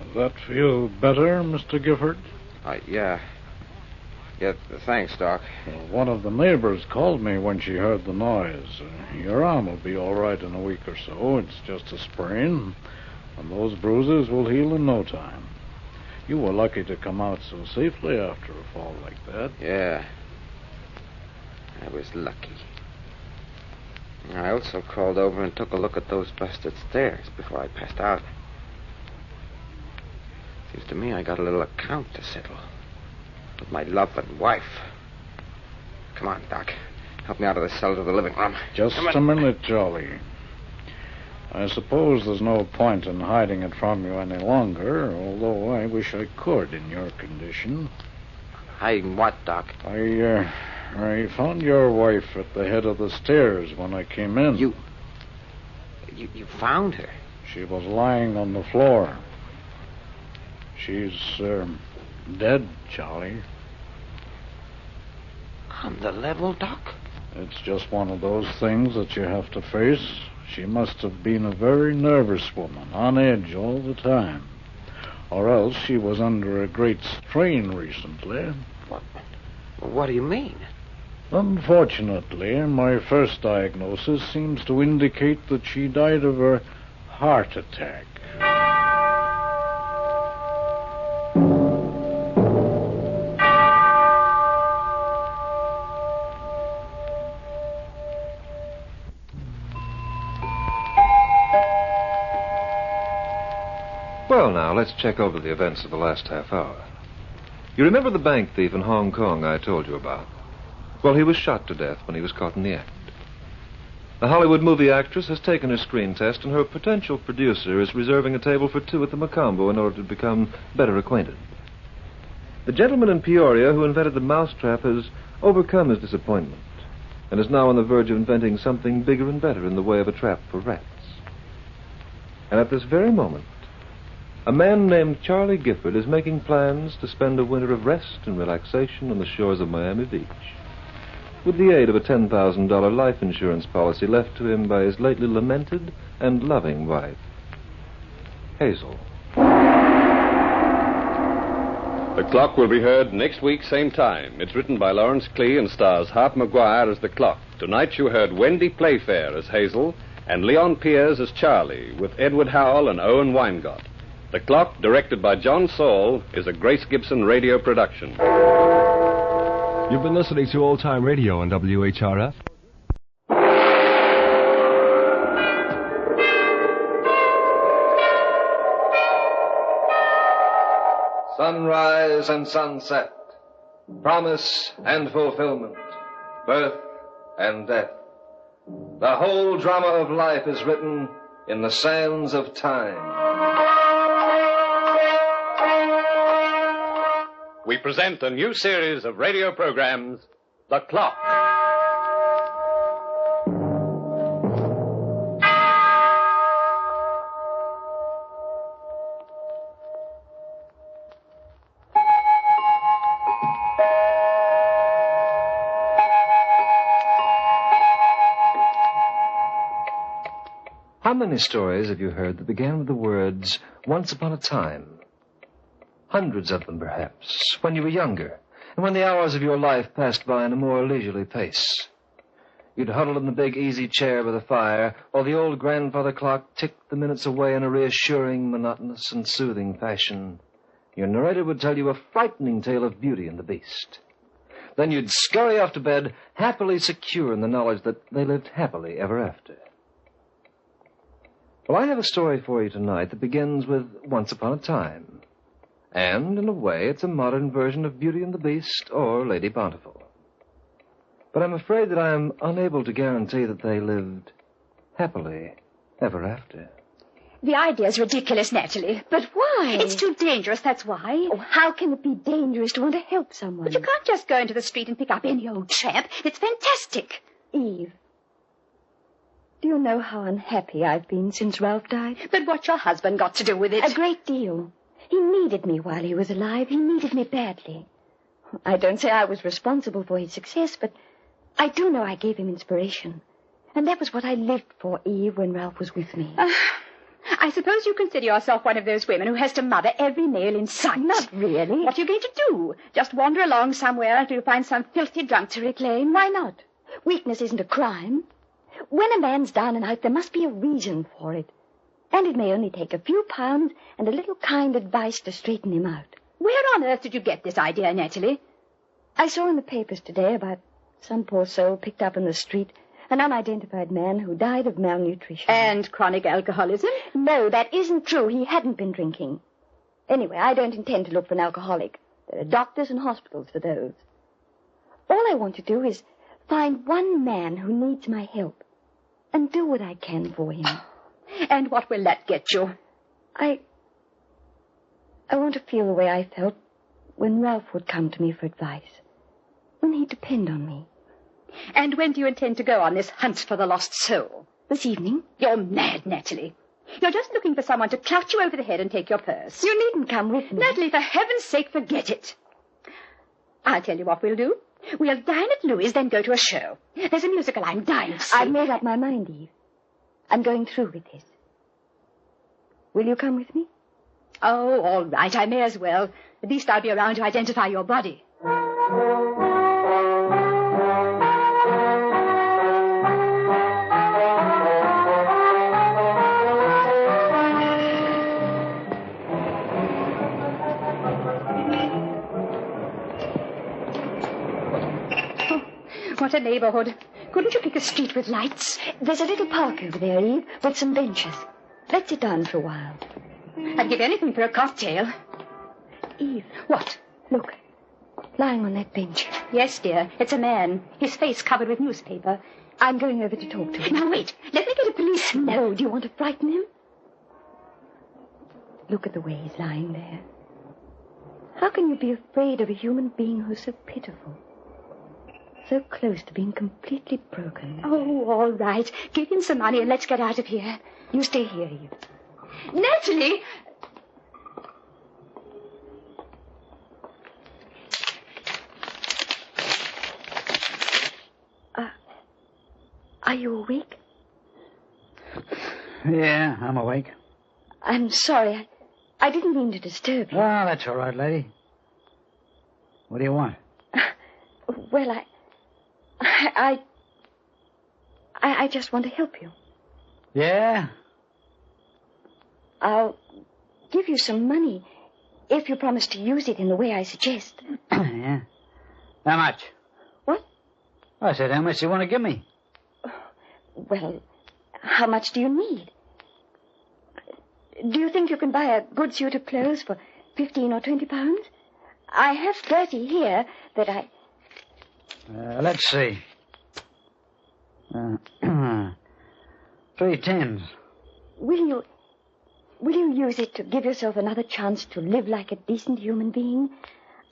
Does that feel better, Mr. Gifford? Yeah. Yeah, thanks, Doc. Well, one of the neighbors called me when she heard the noise. Your arm will be all right in a week or so. It's just a sprain, and those bruises will heal in no time. You were lucky to come out so safely after a fall like that. Yeah. I was lucky. I also called over and took a look at those busted stairs before I passed out. Seems to me I got a little account to settle with my loving wife. Come on, Doc. Help me out of the cellar to the living room. Just a minute, Charlie. I suppose there's no point in hiding it from you any longer, although I wish I could in your condition. Hiding what, Doc? I found your wife at the head of the stairs when I came in. You found her? She was lying on the floor. She's, dead, Charlie. On the level, Doc? It's just one of those things that you have to face. She must have been a very nervous woman, on edge all the time. Or else she was under a great strain recently. What do you mean? Unfortunately, my first diagnosis seems to indicate that she died of a heart attack. Well, now, let's check over the events of the last half hour. You remember the bank thief in Hong Kong I told you about? Well, he was shot to death when he was caught in the act. The Hollywood movie actress has taken her screen test, and her potential producer is reserving a table for two at the Macombo in order to become better acquainted. The gentleman in Peoria who invented the mousetrap has overcome his disappointment and is now on the verge of inventing something bigger and better in the way of a trap for rats. And at this very moment, a man named Charlie Gifford is making plans to spend a winter of rest and relaxation on the shores of Miami Beach, with the aid of a $10,000 life insurance policy left to him by his lately lamented and loving wife, Hazel. The Clock will be heard next week, same time. It's written by Lawrence Clee and stars Harp Maguire as the Clock. Tonight you heard Wendy Playfair as Hazel and Leon Piers as Charlie, with Edward Howell and Owen Weingott. The Clock, directed by John Saul, is a Grace Gibson radio production. You've been listening to Old Time Radio on WHRF. Sunrise and sunset, promise and fulfillment, birth and death. The whole drama of life is written in the sands of time. We present a new series of radio programs, The Clock. How many stories have you heard that began with the words, once upon a time? Hundreds of them, perhaps, when you were younger, and when the hours of your life passed by in a more leisurely pace. You'd huddle in the big easy chair by the fire, while the old grandfather clock ticked the minutes away in a reassuring, monotonous, and soothing fashion. Your narrator would tell you a frightening tale of Beauty and the Beast. Then you'd scurry off to bed, happily secure in the knowledge that they lived happily ever after. Well, I have a story for you tonight that begins with Once Upon a Time. And, in a way, it's a modern version of Beauty and the Beast or Lady Bountiful. But I'm afraid that I am unable to guarantee that they lived happily ever after. The idea's ridiculous, Natalie. But why? It's too dangerous, that's why. Oh, how can it be dangerous to want to help someone? But you can't just go into the street and pick up any old tramp. It's fantastic. Eve, do you know how unhappy I've been since Ralph died? But what's your husband got to do with it? A great deal. He needed me while he was alive. He needed me badly. I don't say I was responsible for his success, but I do know I gave him inspiration. And that was what I lived for, Eve, when Ralph was with me. I suppose you consider yourself one of those women who has to mother every male in sight. Not really. What are you going to do? Just wander along somewhere until you find some filthy drunk to reclaim? Why not? Weakness isn't a crime. When a man's down and out, there must be a reason for it. And it may only take a few pounds and a little kind advice to straighten him out. Where on earth did you get this idea, Natalie? I saw in the papers today about some poor soul picked up in the street, an unidentified man who died of malnutrition. And chronic alcoholism? No, that isn't true. He hadn't been drinking. Anyway, I don't intend to look for an alcoholic. There are doctors and hospitals for those. All I want to do is find one man who needs my help and do what I can for him. And what will that get you? I want to feel the way I felt when Ralph would come to me for advice, when he'd depend on me. And when do you intend to go on this hunt for the lost soul? This evening. You're mad, Natalie. You're just looking for someone to clout you over the head and take your purse. You needn't come with me. Natalie, for heaven's sake, forget it. I'll tell you what we'll do. We'll dine at Louis', then go to a show. There's a musical I'm dying to see. I've made up my mind, Eve. I'm going through with this. Will you come with me? Oh, all right, I may as well. At least I'll be around to identify your body. What a neighborhood. Couldn't you pick a street with lights? There's a little park over there, Eve, with some benches. Let's sit down for a while. I'd give anything for a cocktail. Eve. What? Look. Lying on that bench. Yes, dear. It's a man. His face covered with newspaper. I'm going over to talk to him. Now, wait. Let me get a policeman. No. Do you want to frighten him? Look at the way he's lying there. How can you be afraid of a human being who's so pitiful? So close to being completely broken. Oh, all right. Give him some money and let's get out of here. You stay here, Eve. Natalie! Are you awake? Yeah, I'm awake. I'm sorry. I didn't mean to disturb you. Oh, that's all right, lady. What do you want? Well, I just want to help you. Yeah? I'll give you some money if you promise to use it in the way I suggest. Yeah? How much? What? I said, how much do you want to give me? Well, how much do you need? Do you think you can buy a good suit of clothes for 15 or 20 pounds? I have 30 here that I... Let's see. 3 tens. Will you use it to give yourself another chance to live like a decent human being?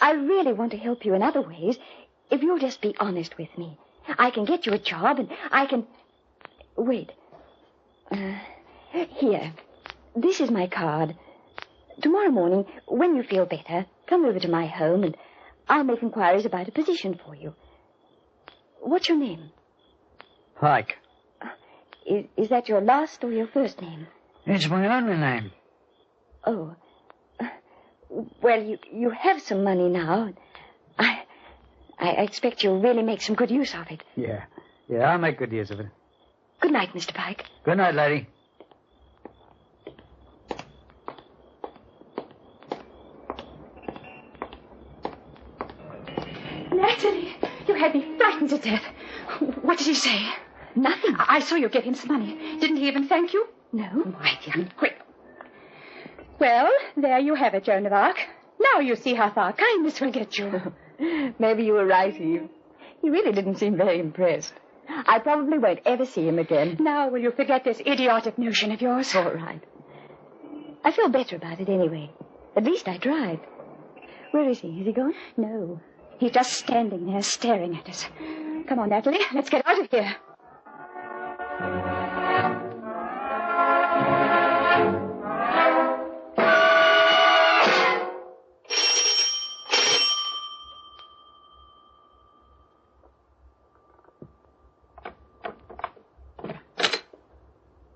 I really want to help you in other ways. If you'll just be honest with me. I can get you a job and I can... Wait. Here. This is my card. Tomorrow morning, when you feel better, come over to my home and I'll make inquiries about a position for you. What's your name? Pike. Is that your last or your first name? It's my only name. Oh. Well, you have some money now. I expect you'll really make some good use of it. Yeah, I'll make good use of it. Good night, Mr. Pike. Good night, lady. Natalie, you had me frightened to death. What did he say? Nothing. I saw you give him some money. Didn't he even thank you? No. Why, young quick. Well, there you have it, Joan of Arc. Now you see how far kindness will get you. Maybe you were right, Eve. He really didn't seem very impressed. I probably won't ever see him again. Now will you forget this idiotic notion of yours? All right. I feel better about it anyway. At least I tried. Where is he? Is he gone? No. He's just standing there staring at us. Come on, Natalie. Let's get out of here.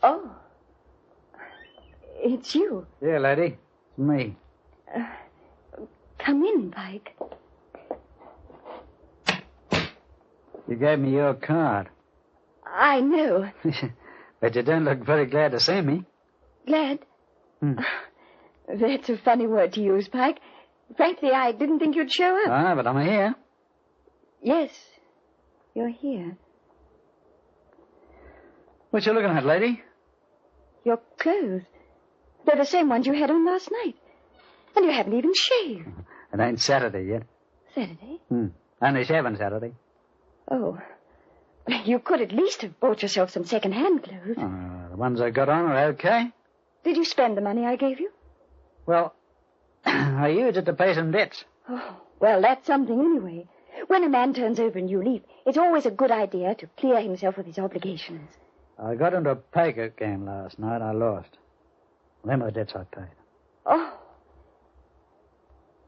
Oh. It's you. Yeah, lady. It's me. Come in, Pike. You gave me your card. I know. But you don't look very glad to see me. Glad? That's a funny word to use, Pike. Frankly, I didn't think you'd show up. Ah, but I'm here. Yes, you're here. What you looking at, lady? Your clothes. They're the same ones you had on last night. And you haven't even shaved. It ain't Saturday yet. Saturday? Only shaving Saturday. Oh. You could at least have bought yourself some second-hand clothes. The ones I got on are okay. Did you spend the money I gave you? Well, I used it to pay some debts. Oh, well, that's something anyway. When a man turns over a new leaf, it's always a good idea to clear himself of his obligations. I got into a poker game last night. I lost. Them are the debts I paid. Oh.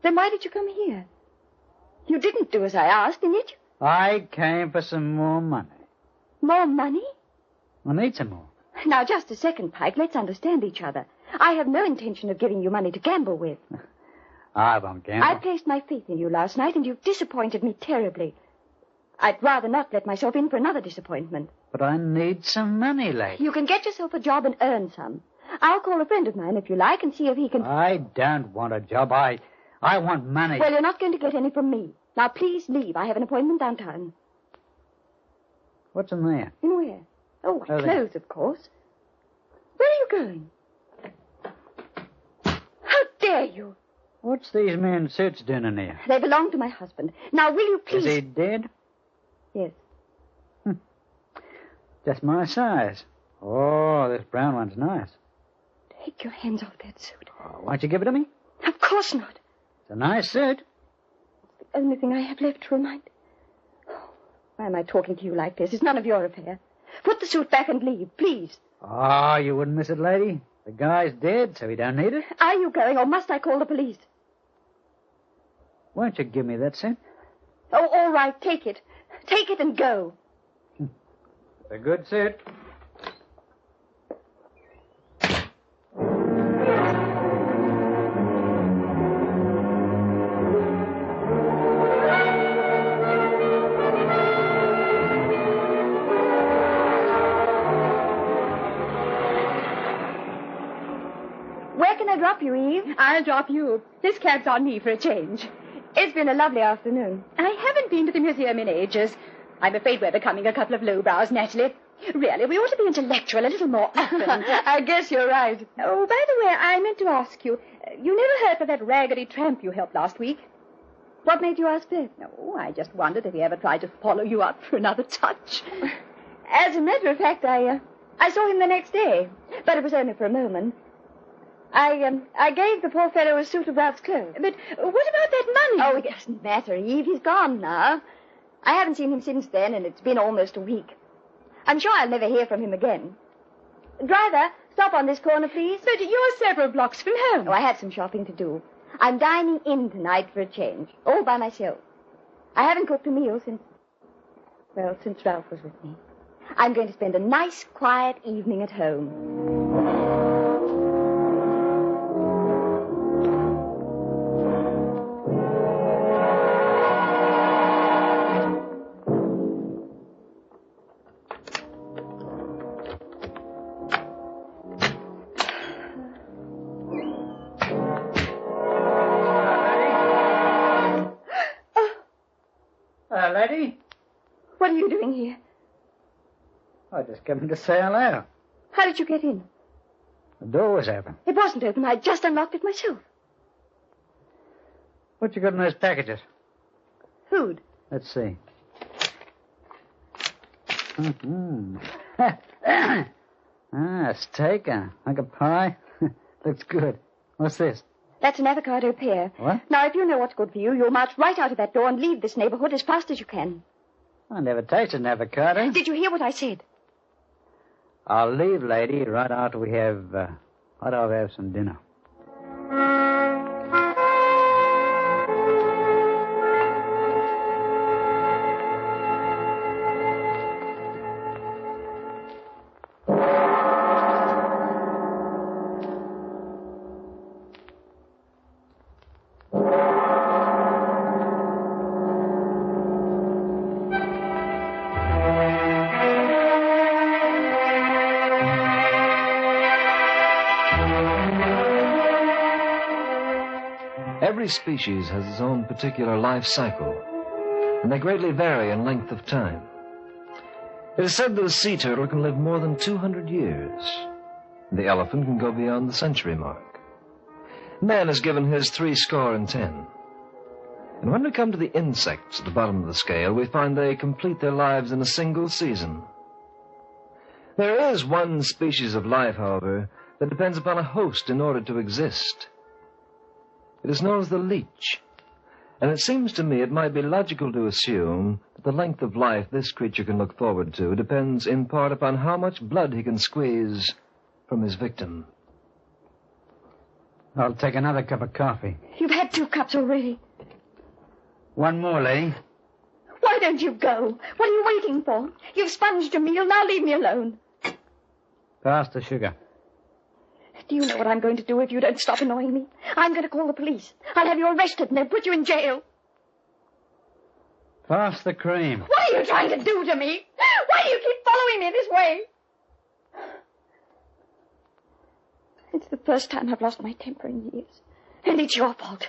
Then why did you come here? You didn't do as I asked, didn't you? I came for some more money. More money? I need some more. Now, just a second, Pike. Let's understand each other. I have no intention of giving you money to gamble with. I won't gamble. I placed my faith in you last night, and you disappointed me terribly. I'd rather not let myself in for another disappointment. But I need some money, lady. You can get yourself a job and earn some. I'll call a friend of mine, if you like, and see if he can... I don't want a job. I want money. Well, you're not going to get any from me. Now, please leave. I have an appointment downtown. What's in there? In where? Oh, clothes, of course. Where are you going? How dare you? What's these men's suits doing in here? They belong to my husband. Now, will you please... Is he dead? Yes. Just my size. Oh, this brown one's nice. Take your hands off that suit. Oh, won't you give it to me? Of course not. It's a nice suit. It's the only thing I have left to remind... Oh, why am I talking to you like this? It's none of your affair. Put the suit back and leave, please. Oh, you wouldn't miss it, lady. The guy's dead, so he don't need it. Are you going, or must I call the police? Won't you give me that suit? Oh, all right, take it. Take it and go. It's a good suit. Where can I drop you, Eve? I'll drop you. This cab's on me for a change. It's been a lovely afternoon. I haven't been to the museum in ages. I'm afraid we're becoming a couple of lowbrows, Natalie. Really, we ought to be intellectual a little more often. I guess you're right. Oh, by the way, I meant to ask you, you never heard of that raggedy tramp you helped last week? What made you ask that? Oh, I just wondered if he ever tried to follow you up for another touch. As a matter of fact, I saw him the next day, but it was only for a moment. I gave the poor fellow a suit of Ralph's clothes. But what about that money? Oh, it doesn't matter, Eve. He's gone now. I haven't seen him since then, and it's been almost a week. I'm sure I'll never hear from him again. Driver, stop on this corner, please. But you're several blocks from home. Oh, I had some shopping to do. I'm dining in tonight for a change, all by myself. I haven't cooked a meal since Ralph was with me. I'm going to spend a nice, quiet evening at home. Lady? What are you doing here? I just came to say hello. How did you get in? The door was open. It wasn't open. I just unlocked it myself. What you got in those packages? Food. Let's see. Steak, like a pie. Looks good. What's this? That's an avocado pear. What? Now, if you know what's good for you, you'll march right out of that door and leave this neighborhood as fast as you can. I never tasted an avocado. Did you hear what I said? I'll leave, lady, right after we have some dinner. Every species has its own particular life cycle, and they greatly vary in length of time. It is said that a sea turtle can live more than 200 years. The elephant can go beyond the century mark. Man has given his 70. And when we come to the insects at the bottom of the scale, we find they complete their lives in a single season. There is one species of life, however, that depends upon a host in order to exist. It is known as the leech. And it seems to me it might be logical to assume that the length of life this creature can look forward to depends in part upon how much blood he can squeeze from his victim. I'll take another cup of coffee. You've had 2 cups already. One more, lady. Why don't you go? What are you waiting for? You've sponged your meal. Now leave me alone. Pass the sugar. Do you know what I'm going to do if you don't stop annoying me? I'm going to call the police. I'll have you arrested and they'll put you in jail. Pass the cream. What are you trying to do to me? Why do you keep following me this way? It's the first time I've lost my temper in years. And it's your fault.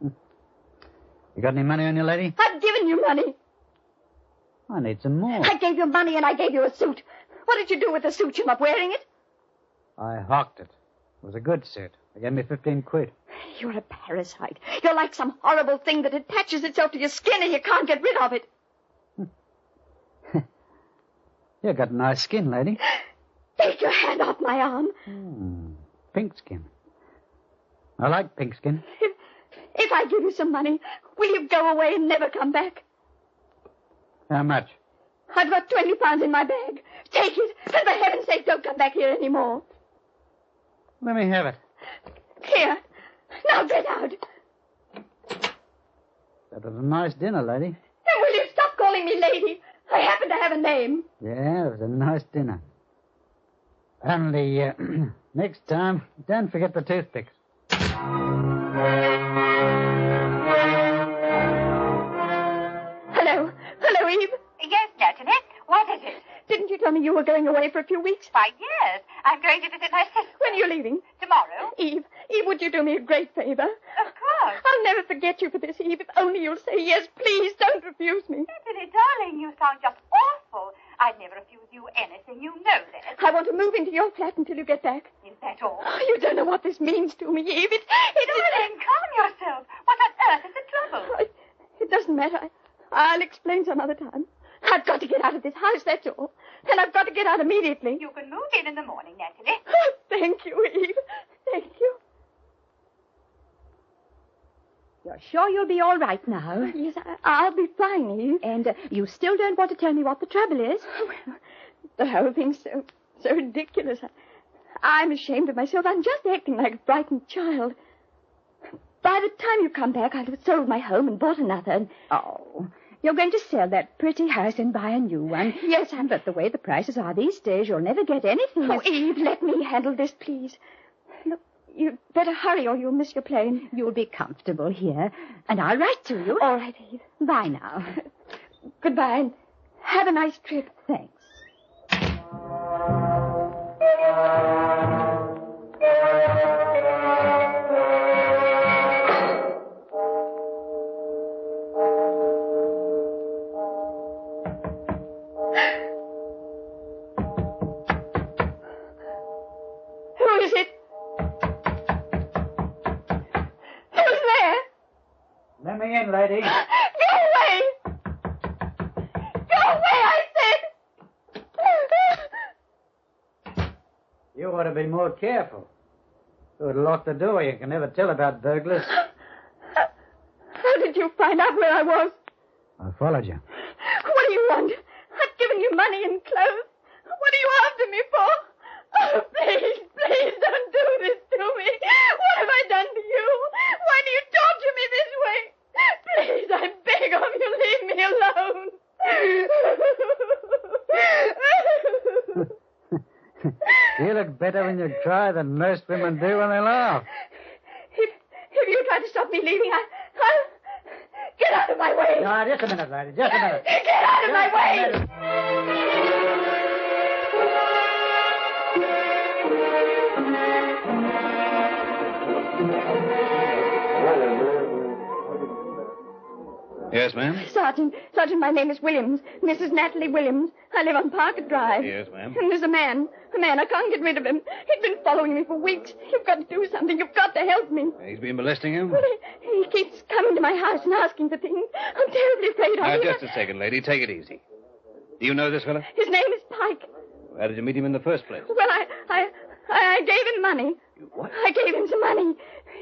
You got any money on you, lady? I've given you money. I need some more. I gave you money and I gave you a suit. What did you do with the suit? You're not wearing it? I hawked it. It was a good suit. They gave me 15 quid. You're a parasite. You're like some horrible thing that attaches itself to your skin and you can't get rid of it. You got nice skin, lady. Take your hand off my arm. Pink skin. I like pink skin. If I give you some money, will you go away and never come back? How much? I've got 20 pounds in my bag. Take it, and for heaven's sake, don't come back here anymore. Let me have it. Here. Now get out. That was a nice dinner, lady. And will you stop calling me lady? I happen to have a name. Yeah, it was a nice dinner. Only, next time, don't forget the toothpicks. Hello. Hello, Eve. Yes, Natalie. What is it? Didn't you tell me you were going away for a few weeks? Why, yes. I'm going to visit my sister. When are you leaving? Tomorrow. Eve, would you do me a great favor? Of course. I'll never forget you for this, Eve. If only you'll say yes, please. Don't refuse me. Natalie, darling, you sound just awful. I'd never refuse you anything. You know that. I want to move into your flat until you get back. Is that all? Oh, you don't know what this means to me, Eve. Darling, calm yourself. What on earth is the trouble? It doesn't matter. I'll explain some other time. I've got to get out of this house, that's all. And I've got to get out immediately. You can move in the morning, Natalie. Oh, thank you, Eve. Thank you. You're sure you'll be all right now? Yes, I'll be fine, Eve. And you still don't want to tell me what the trouble is? Well, the whole thing's so ridiculous. I'm ashamed of myself. I'm just acting like a frightened child. By the time you come back, I'll have sold my home and bought another. And... Oh, you're going to sell that pretty house and buy a new one. Yes, But the way the prices are these days, you'll never get anything. Oh, Eve, let me handle this, please. Look, you'd better hurry or you'll miss your plane. You'll be comfortable here, and I'll write to you. All right, Eve. Bye now. Goodbye, and have a nice trip. Thanks. Let me in, lady. Go away! Go away, I said! You ought to be more careful. You would lock the door. You can never tell about burglars. How did you find out where I was? I followed you. What do you want? I've given you money and clothes. What are you after me for? Oh, please, please don't do this to me. What have I done to you? Why do you torture me this way? Please, I beg of you, leave me alone. You look better when you cry than most women do when they laugh. If you try to stop me leaving, I'll... Get out of my way. No, just a minute, lady. Just a minute. Get out of my way. Yes, ma'am? Sergeant, my name is Williams. Mrs. Natalie Williams. I live on Parker Drive. Yes, ma'am. And there's a man. I can't get rid of him. He's been following me for weeks. You've got to do something. You've got to help me. He's been molesting you? Well, he keeps coming to my house and asking for things. I'm terribly afraid of him. Just a second, lady. Take it easy. Do you know this fellow? His name is Pike. How did you meet him in the first place? Well, I gave him money. What? I gave him some money.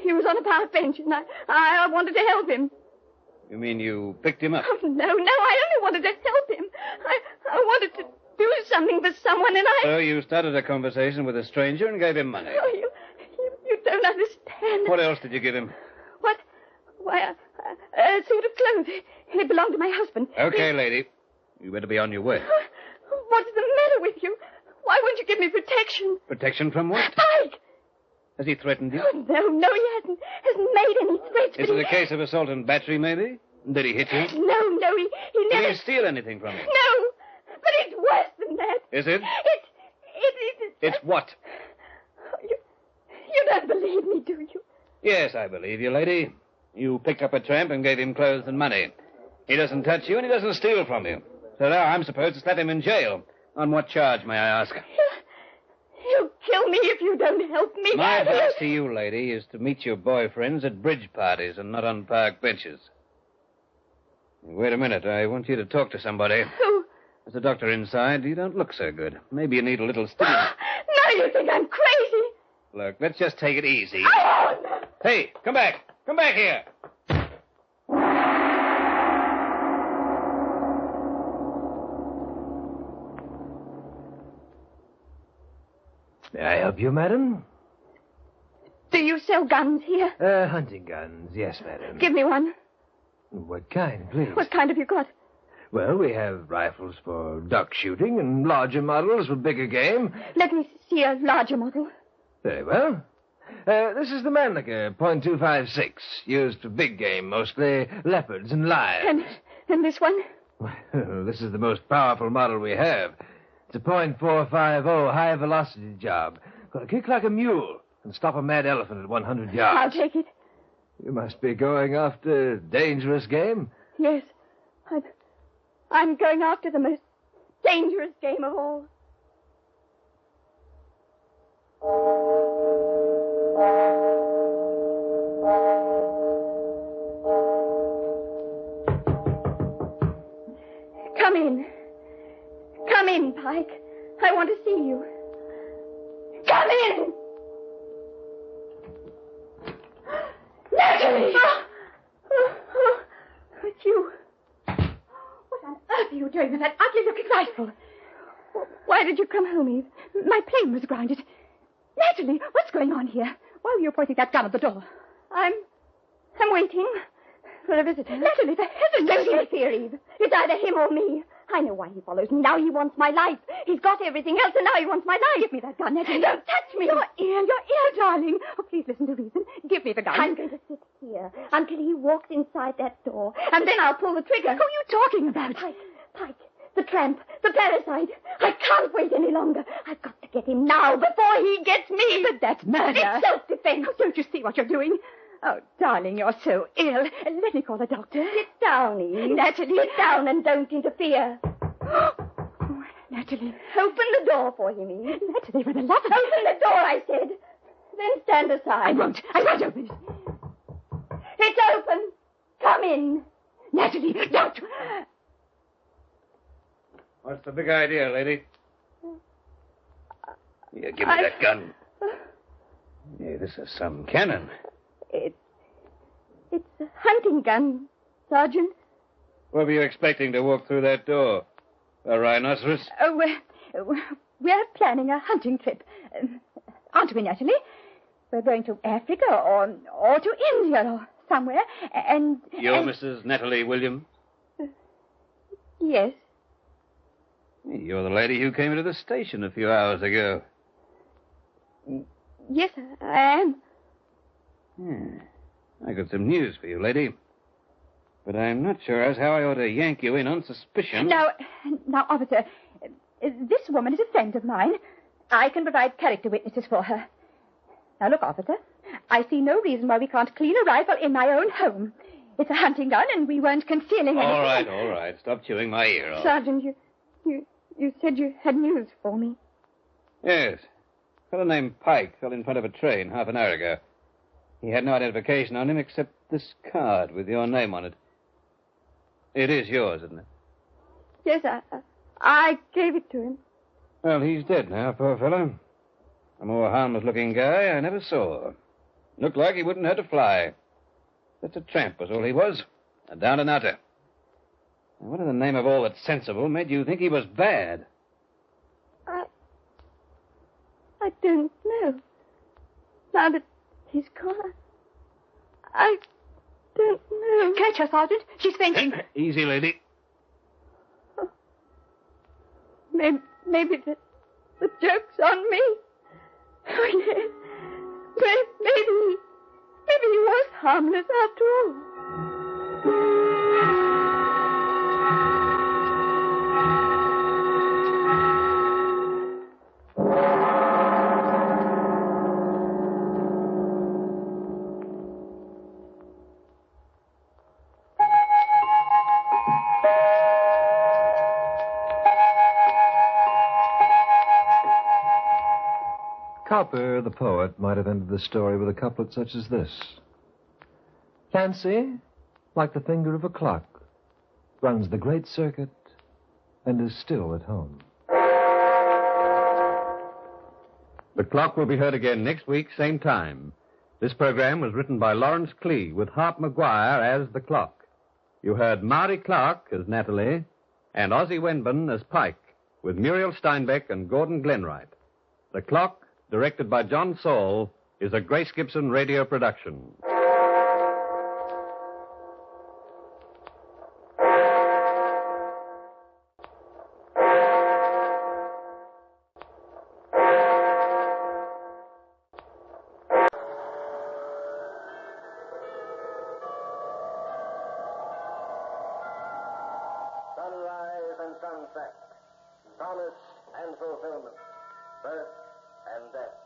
He was on a park bench, and I wanted to help him. You mean you picked him up? Oh, no, I only wanted to help him. I wanted to do something for someone, and So you started a conversation with a stranger and gave him money. Oh, you don't understand. What else did you give him? What? Why, a suit of clothes. It belonged to my husband. Okay, lady. You better be on your way. What's the matter with you? Why won't you give me protection? Protection from what? Pike! Has he threatened you? Oh, no, he hasn't made any threats. Is it a case of assault and battery, maybe? Did he hit you? No, he never... Did he steal anything from you? No, but it's worse than that. Is it? It's what? You don't believe me, do you? Yes, I believe you, lady. You picked up a tramp and gave him clothes and money. He doesn't touch you and he doesn't steal from you. So now I'm supposed to slap him in jail. On what charge, may I ask? You'll kill me if you don't help me. My advice to you, lady, is to meet your boyfriends at bridge parties and not on park benches. Wait a minute. I want you to talk to somebody. Who? There's a doctor inside. You don't look so good. Maybe you need a little stimulant. Now you think I'm crazy. Look, let's just take it easy. Oh, no. Hey, come back. Come back here. May I help you, madam? Do you sell guns here? Hunting guns, yes, madam. Give me one. What kind, please? What kind have you got? Well, we have rifles for duck shooting and larger models for bigger game. Let me see a larger model. Very well. This is the Mannlicher .256, used for big game, mostly leopards and lions. And this one? Well, this is the most powerful model we have. It's a .450 high-velocity job. Got to kick like a mule and stop a mad elephant at 100 yards. I'll take it. You must be going after dangerous game. Yes. I'm going after the most dangerous game of all. Come in. Come in, Pike. I want to see you. Come in! Natalie! It's you. What on earth are you doing with that ugly-looking rifle? Why did you come home, Eve? My plane was grounded. Natalie, what's going on here? Why were you pointing that gun at the door? I'm waiting for a visitor. Natalie, for heaven's sake! Don't interfere, Eve. It's either him or me. I know why he follows me. Now he wants my life. He's got everything else, and now he wants my life. Give me that gun, Natalie. Don't touch me. Your ear, darling. Oh, please listen to reason. Give me the gun. I'm going to sit here until he walks inside that door, and then I'll pull the trigger. Who are you talking about? Pike. The tramp. The parasite. I can't wait any longer. I've got to get him now before he gets me. But that's murder. It's self-defense. Oh, don't you see what you're doing? Oh, darling, you're so ill. Let me call the doctor. Sit down, Eve. Natalie, sit down and don't interfere. Oh, Natalie. Open the door for him, Eve. Natalie, for the love of... Open the door, I said. Then stand aside. I won't open it. It's open. Come in. Natalie, don't... What's the big idea, lady? Here, give me that gun. Hey, this is some cannon. It's a hunting gun, Sergeant. What were you expecting to walk through that door? A rhinoceros? Oh, we're planning a hunting trip. Aren't we, Natalie? We're going to Africa or to India or somewhere, and... You're Mrs. Natalie Williams? Yes. You're the lady who came into the station a few hours ago. Yes, I am. I got some news for you, lady. But I'm not sure as how I ought to yank you in on suspicion. Now, officer, this woman is a friend of mine. I can provide character witnesses for her. Now, look, officer, I see no reason why we can't clean a rifle in my own home. It's a hunting gun, and we weren't concealing anything. All right. Stop chewing my ear off. Sergeant, you said you had news for me. Yes. A fellow named Pike fell in front of a train half an hour ago. He had no identification on him except this card with your name on it. It is yours, isn't it? Yes, I gave it to him. Well, he's dead now, poor fellow. A more harmless-looking guy I never saw. Looked like he wouldn't hurt a fly. Just a tramp was all he was. A down and outer. Now, what in the name of all that's sensible made you think he was bad? I don't know. Now that he's gone, I don't know. Catch her, Sergeant. She's fainting. Easy, lady. Maybe the joke's on me. Oh, yes. Maybe he was harmless after all. Cowper, the poet, might have ended the story with a couplet such as this. Fancy, like the finger of a clock, runs the great circuit and is still at home. The Clock will be heard again next week, same time. This program was written by Lawrence Clee with Harp Maguire as the Clock. You heard Mary Clark as Natalie and Ozzie Wenban as Pike with Muriel Steinbeck and Gordon Glenwright. The Clock, directed by John Saul, is a Grace Gibson radio production. Sunrise and sunset, promise and fulfillment, birth and death.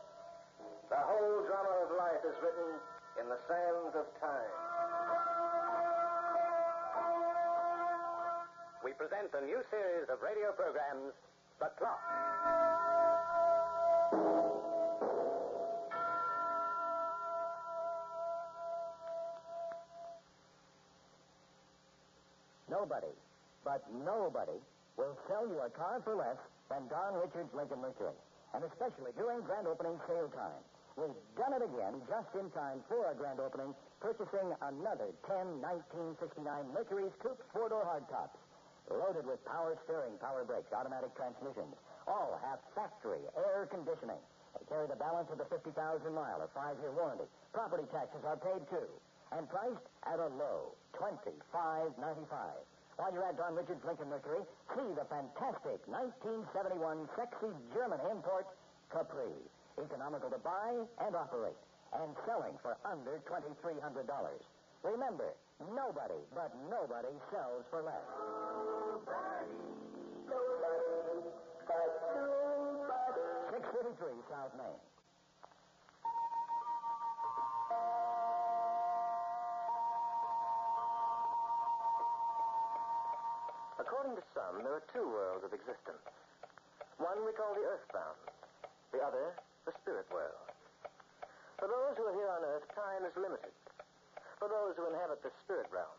The whole drama of life is written in the sands of time. We present a new series of radio programs, The Clock. Nobody, but nobody, will sell you a car for less than Don Richards Lincoln Mercury. And especially during grand opening sale time. We've done it again just in time for our grand opening, purchasing another 10 1969 Mercury's Coupe four-door hardtops, loaded with power steering, power brakes, automatic transmissions. All have factory air conditioning. They carry the balance of the 50,000-mile or 5-year warranty. Property taxes are paid, too, and priced at a low $25.95. While you're at Don Richards Lincoln Mercury, see the fantastic 1971 sexy German import Capri. Economical to buy and operate, and selling for under $2,300. Remember, nobody, but nobody sells for less. Nobody, but nobody. 633 South Main. According to some, there are two worlds of existence. One we call the earthbound, the other the spirit world. For those who are here on earth, time is limited. For those who inhabit the spirit realm,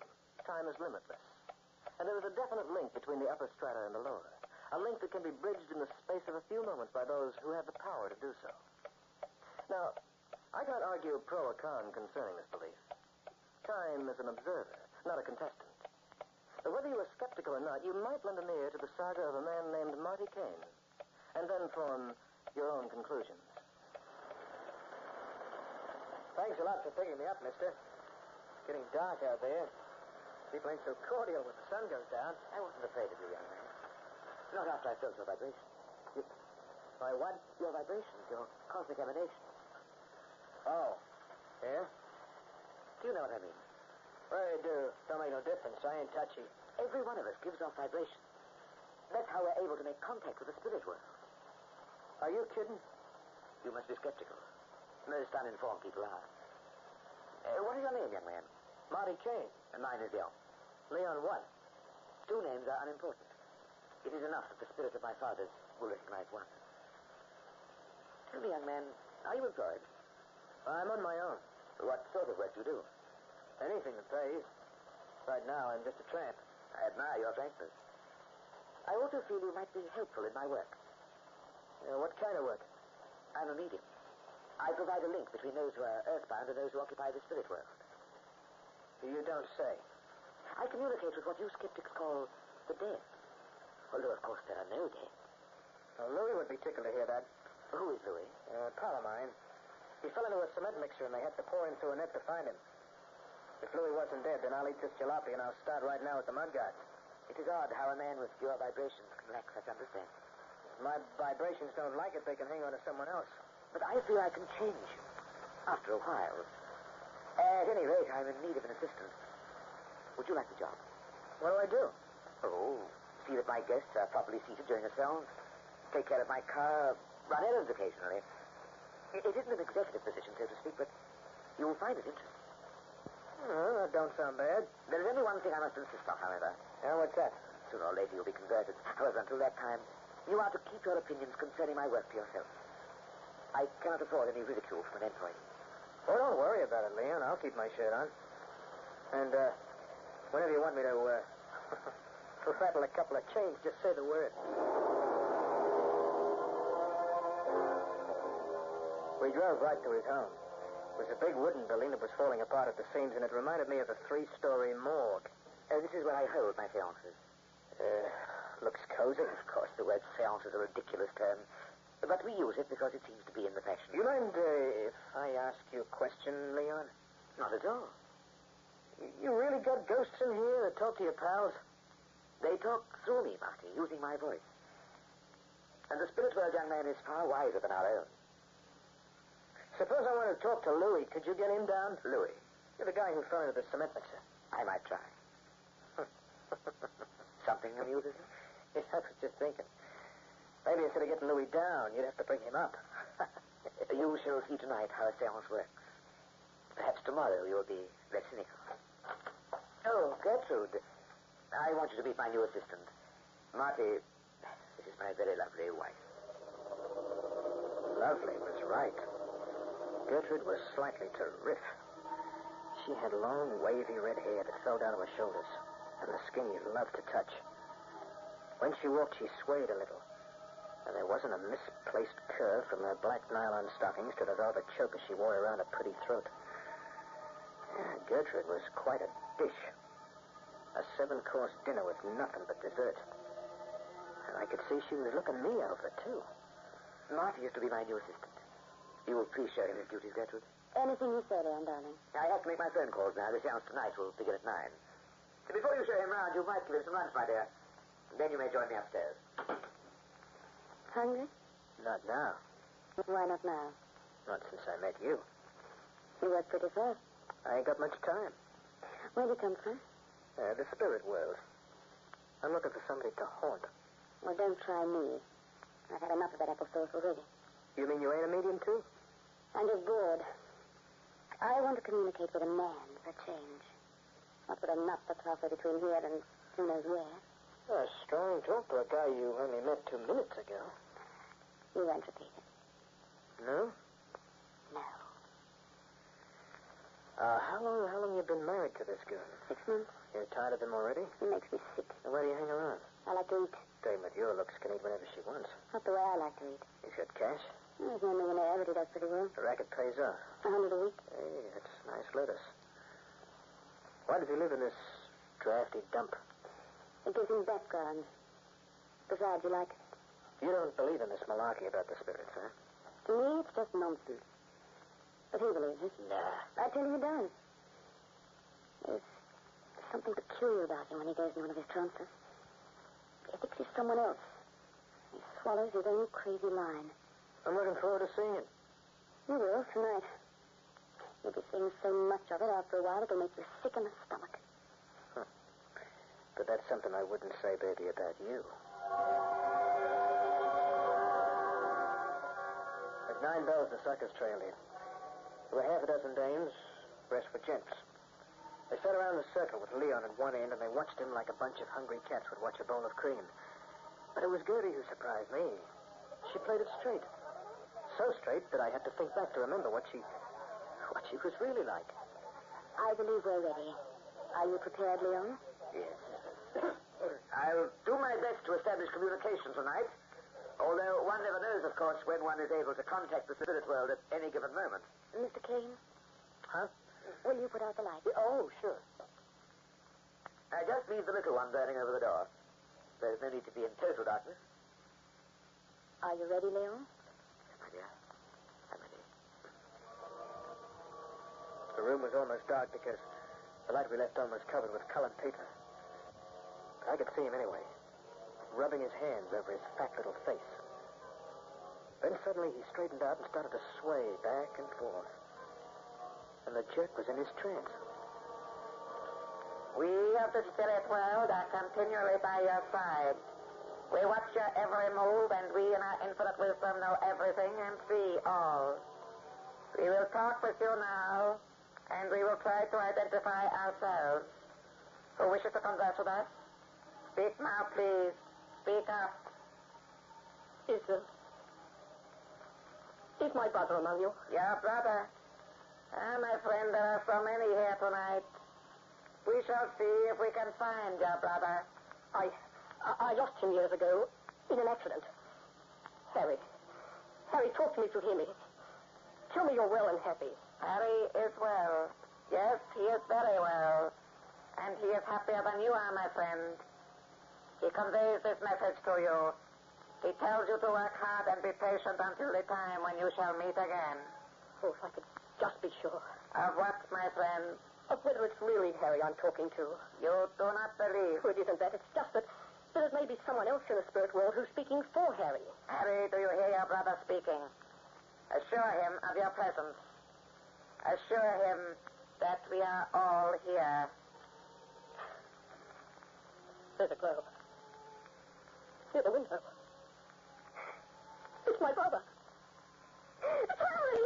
time is limitless. And there is a definite link between the upper strata and the lower, a link that can be bridged in the space of a few moments by those who have the power to do so. Now, I can't argue pro or con concerning this belief. Time is an observer, not a contestant. But whether you are skeptical or not, you might lend an ear to the saga of a man named Marty Kane, and then form your own conclusions. Thanks a lot for picking me up, mister. Getting dark out there. People ain't so cordial when the sun goes down. I wasn't afraid of you, young man. Not after I felt your vibration. My what? Your vibrations, your cosmic emanation. Oh. Yeah? Do you know what I mean? Well, I do. Don't make no difference. I ain't touchy. Every one of us gives off vibration. That's how we're able to make contact with the spirit world. Are you kidding? You must be skeptical. Most uninformed people are. What is your name, young man? Marty Kane. And mine is Leon. Leon what? 2 names are unimportant. It is enough that the spirit of my fathers will recognize one. Tell me, young man, are you employed? I'm on my own. What sort of work do you do? Anything that pays. Right now, I'm just a tramp. I admire your frankness. I also feel you might be helpful in my work. What kind of work? I'm a medium. I provide a link between those who are earthbound and those who occupy the spirit world. You don't say. I communicate with what you skeptics call the dead. Although, of course, there are no dead. Well, Louis would be tickled to hear that. Who is Louis? Pal of mine. He fell into a cement mixer and they had to pour him through a net to find him. If Louis wasn't dead, then I'll eat this jalopy and I'll start right now with the mud guards. It is odd how a man with your vibrations can lack such understanding. If my vibrations don't like it, they can hang on to someone else. But I feel I can change you. After a while. At any rate, I'm in need of an assistant. Would you like the job? What do I do? Oh, see that my guests are properly seated during the song. Take care of my car. Run errands occasionally. It isn't an executive position, so to speak, but you will find it interesting. Oh, that don't sound bad. There is only one thing I must insist on, however. Yeah, what's that? Sooner or later you'll be converted. However, until that time, you are to keep your opinions concerning my work to yourself. I cannot afford any ridicule from an employee. Oh, don't worry about it, Leon. I'll keep my shirt on. And, whenever you want me to, rattle a couple of chains, just say the word. We drove right to his home. It was a big wooden building that was falling apart at the seams, and it reminded me of a 3-story morgue. This is where I hold my seances. Looks cozy. Of course, the word seance is a ridiculous term. But we use it because it seems to be in the fashion. You mind if I ask you a question, Leon? Not at all. You really got ghosts in here that talk to your pals? They talk through me, Marty, using my voice. And the spirit world, young man, is far wiser than our own. Suppose I want to talk to Louis. Could you get him down? Louis? You're the guy who fell into the cement mixer. I might try. Something amuses you? Yes, I was just thinking. Maybe instead of getting Louis down, you'd have to bring him up. You shall see tonight how a seance works. Perhaps tomorrow you'll be less cynical. Oh, Gertrude. I want you to meet my new assistant. Marty, this is my very lovely wife. Lovely was right. Gertrude was slightly terrific. She had long, wavy red hair that fell down to her shoulders, and the skin you loved to touch. When she walked, she swayed a little, and there wasn't a misplaced curve from her black nylon stockings to the velvet choker she wore around her pretty throat. Yeah, Gertrude was quite a dish. A 7-course dinner with nothing but dessert. And I could see she was looking me over, too. Marty is to be my new assistant. You will please share in his duties, Gertrude. Anything you say, Leon, darling. I have to make my phone calls now. The seance tonight will begin at 9. So before you show him round, you might give him some lunch, my dear. Then you may join me upstairs. Hungry? Not now. Why not now? Not since I met you. You work pretty fast. I ain't got much time. Where'd you come from? The spirit world. I'm looking for somebody to haunt. Well, don't try me. I've had enough of that apple sauce already. You mean you ain't a medium, too? I'm just bored. I want to communicate with a man for a change. Not with a nut that's halfway between here and who knows where. Strong talk to a guy you only met 2 minutes ago. You won't repeat it. No? No. How long you been married to this girl? 6 months. You're tired of him already? He makes me sick. Then why do you hang around? I like to eat. Dame with your looks can eat whenever she wants. Not the way I like to eat. He's got cash? He's no millionaire, but he does pretty well. The racket pays off. $100 a week. Hey, that's nice lettuce. Why does he live in this drafty dump? It gives him background. Besides, you like it. You don't believe in this malarkey about the spirits, huh? To me, it's just nonsense. But he believes it. Nah. I tell you, he does. There's something peculiar about him when he goes in one of his trances. He thinks he's someone else. He swallows his own crazy line. I'm looking forward to seeing it. You will, tonight. You'll be seeing so much of it after a while it'll make you sick in the stomach. But that's something I wouldn't say, baby, about you. At 9 bells, the suckers trailed in. There were half a dozen dames, rest were gents. They fed in a circle with Leon at one end, and they watched him like a bunch of hungry cats would watch a bowl of cream. But it was Gertie who surprised me. She played it straight. So straight that I had to think back to remember what she was really like. I believe we're ready. Are you prepared, Leon? Yes. I'll do my best to establish communication tonight. Although one never knows, of course, when one is able to contact the spirit world at any given moment. Mr. Kane? Huh? Will you put out the light? Oh, sure. Just leave the little one burning over the door. There's no need to be in total darkness. Are you ready, Leon? Yes, my dear. I'm ready. The room was almost dark because the light we left on was covered with colored paper. But I could see him anyway, rubbing his hands over his fat little face. Then suddenly he straightened out and started to sway back and forth. And the jerk was in his trance. We of the spirit world are continually by your side. We watch your every move, and we in our infinite wisdom know everything and see all. We will talk with you now, and we will try to identify ourselves. Who wishes to converse with us? Speak now, please. Speak up. Is my brother among you? Your brother? Ah, my friend, there are so many here tonight. We shall see if we can find your brother. I lost him years ago in an accident. Harry, talk to me if you hear me. Tell me you're well and happy. Harry is well. Yes, he is very well. And he is happier than you are, my friend. He conveys this message to you. He tells you to work hard and be patient until the time when you shall meet again. Oh, if I could just be sure. Of what, my friend? Of whether it's really Harry I'm talking to. You do not believe. Oh, it isn't that. It's just that it may be someone else in the spirit world who's speaking for Harry. Harry, do you hear your brother speaking? Assure him of your presence. Assure him that we are all here. There's a glow. Near the window. It's my brother. It's Harry!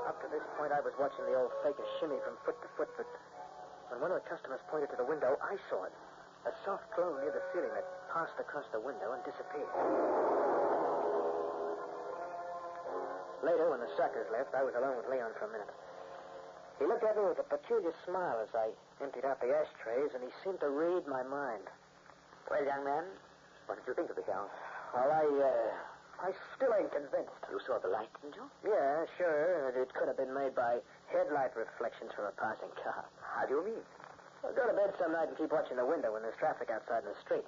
Up to this point, I was watching the old faker shimmy from foot to foot, but when one of the customers pointed to the window, I saw it. A soft glow near the ceiling that passed across the window and disappeared. Later, when the suckers left, I was alone with Leon for a minute. He looked at me with a peculiar smile as I emptied out the ashtrays, and he seemed to read my mind. Well, young man, what did you think of the show? Well, I still ain't convinced. You saw the light, didn't you? Yeah, sure. It could have been made by headlight reflections from a passing car. How do you mean? Well, go to bed some night and keep watching the window when there's traffic outside in the street.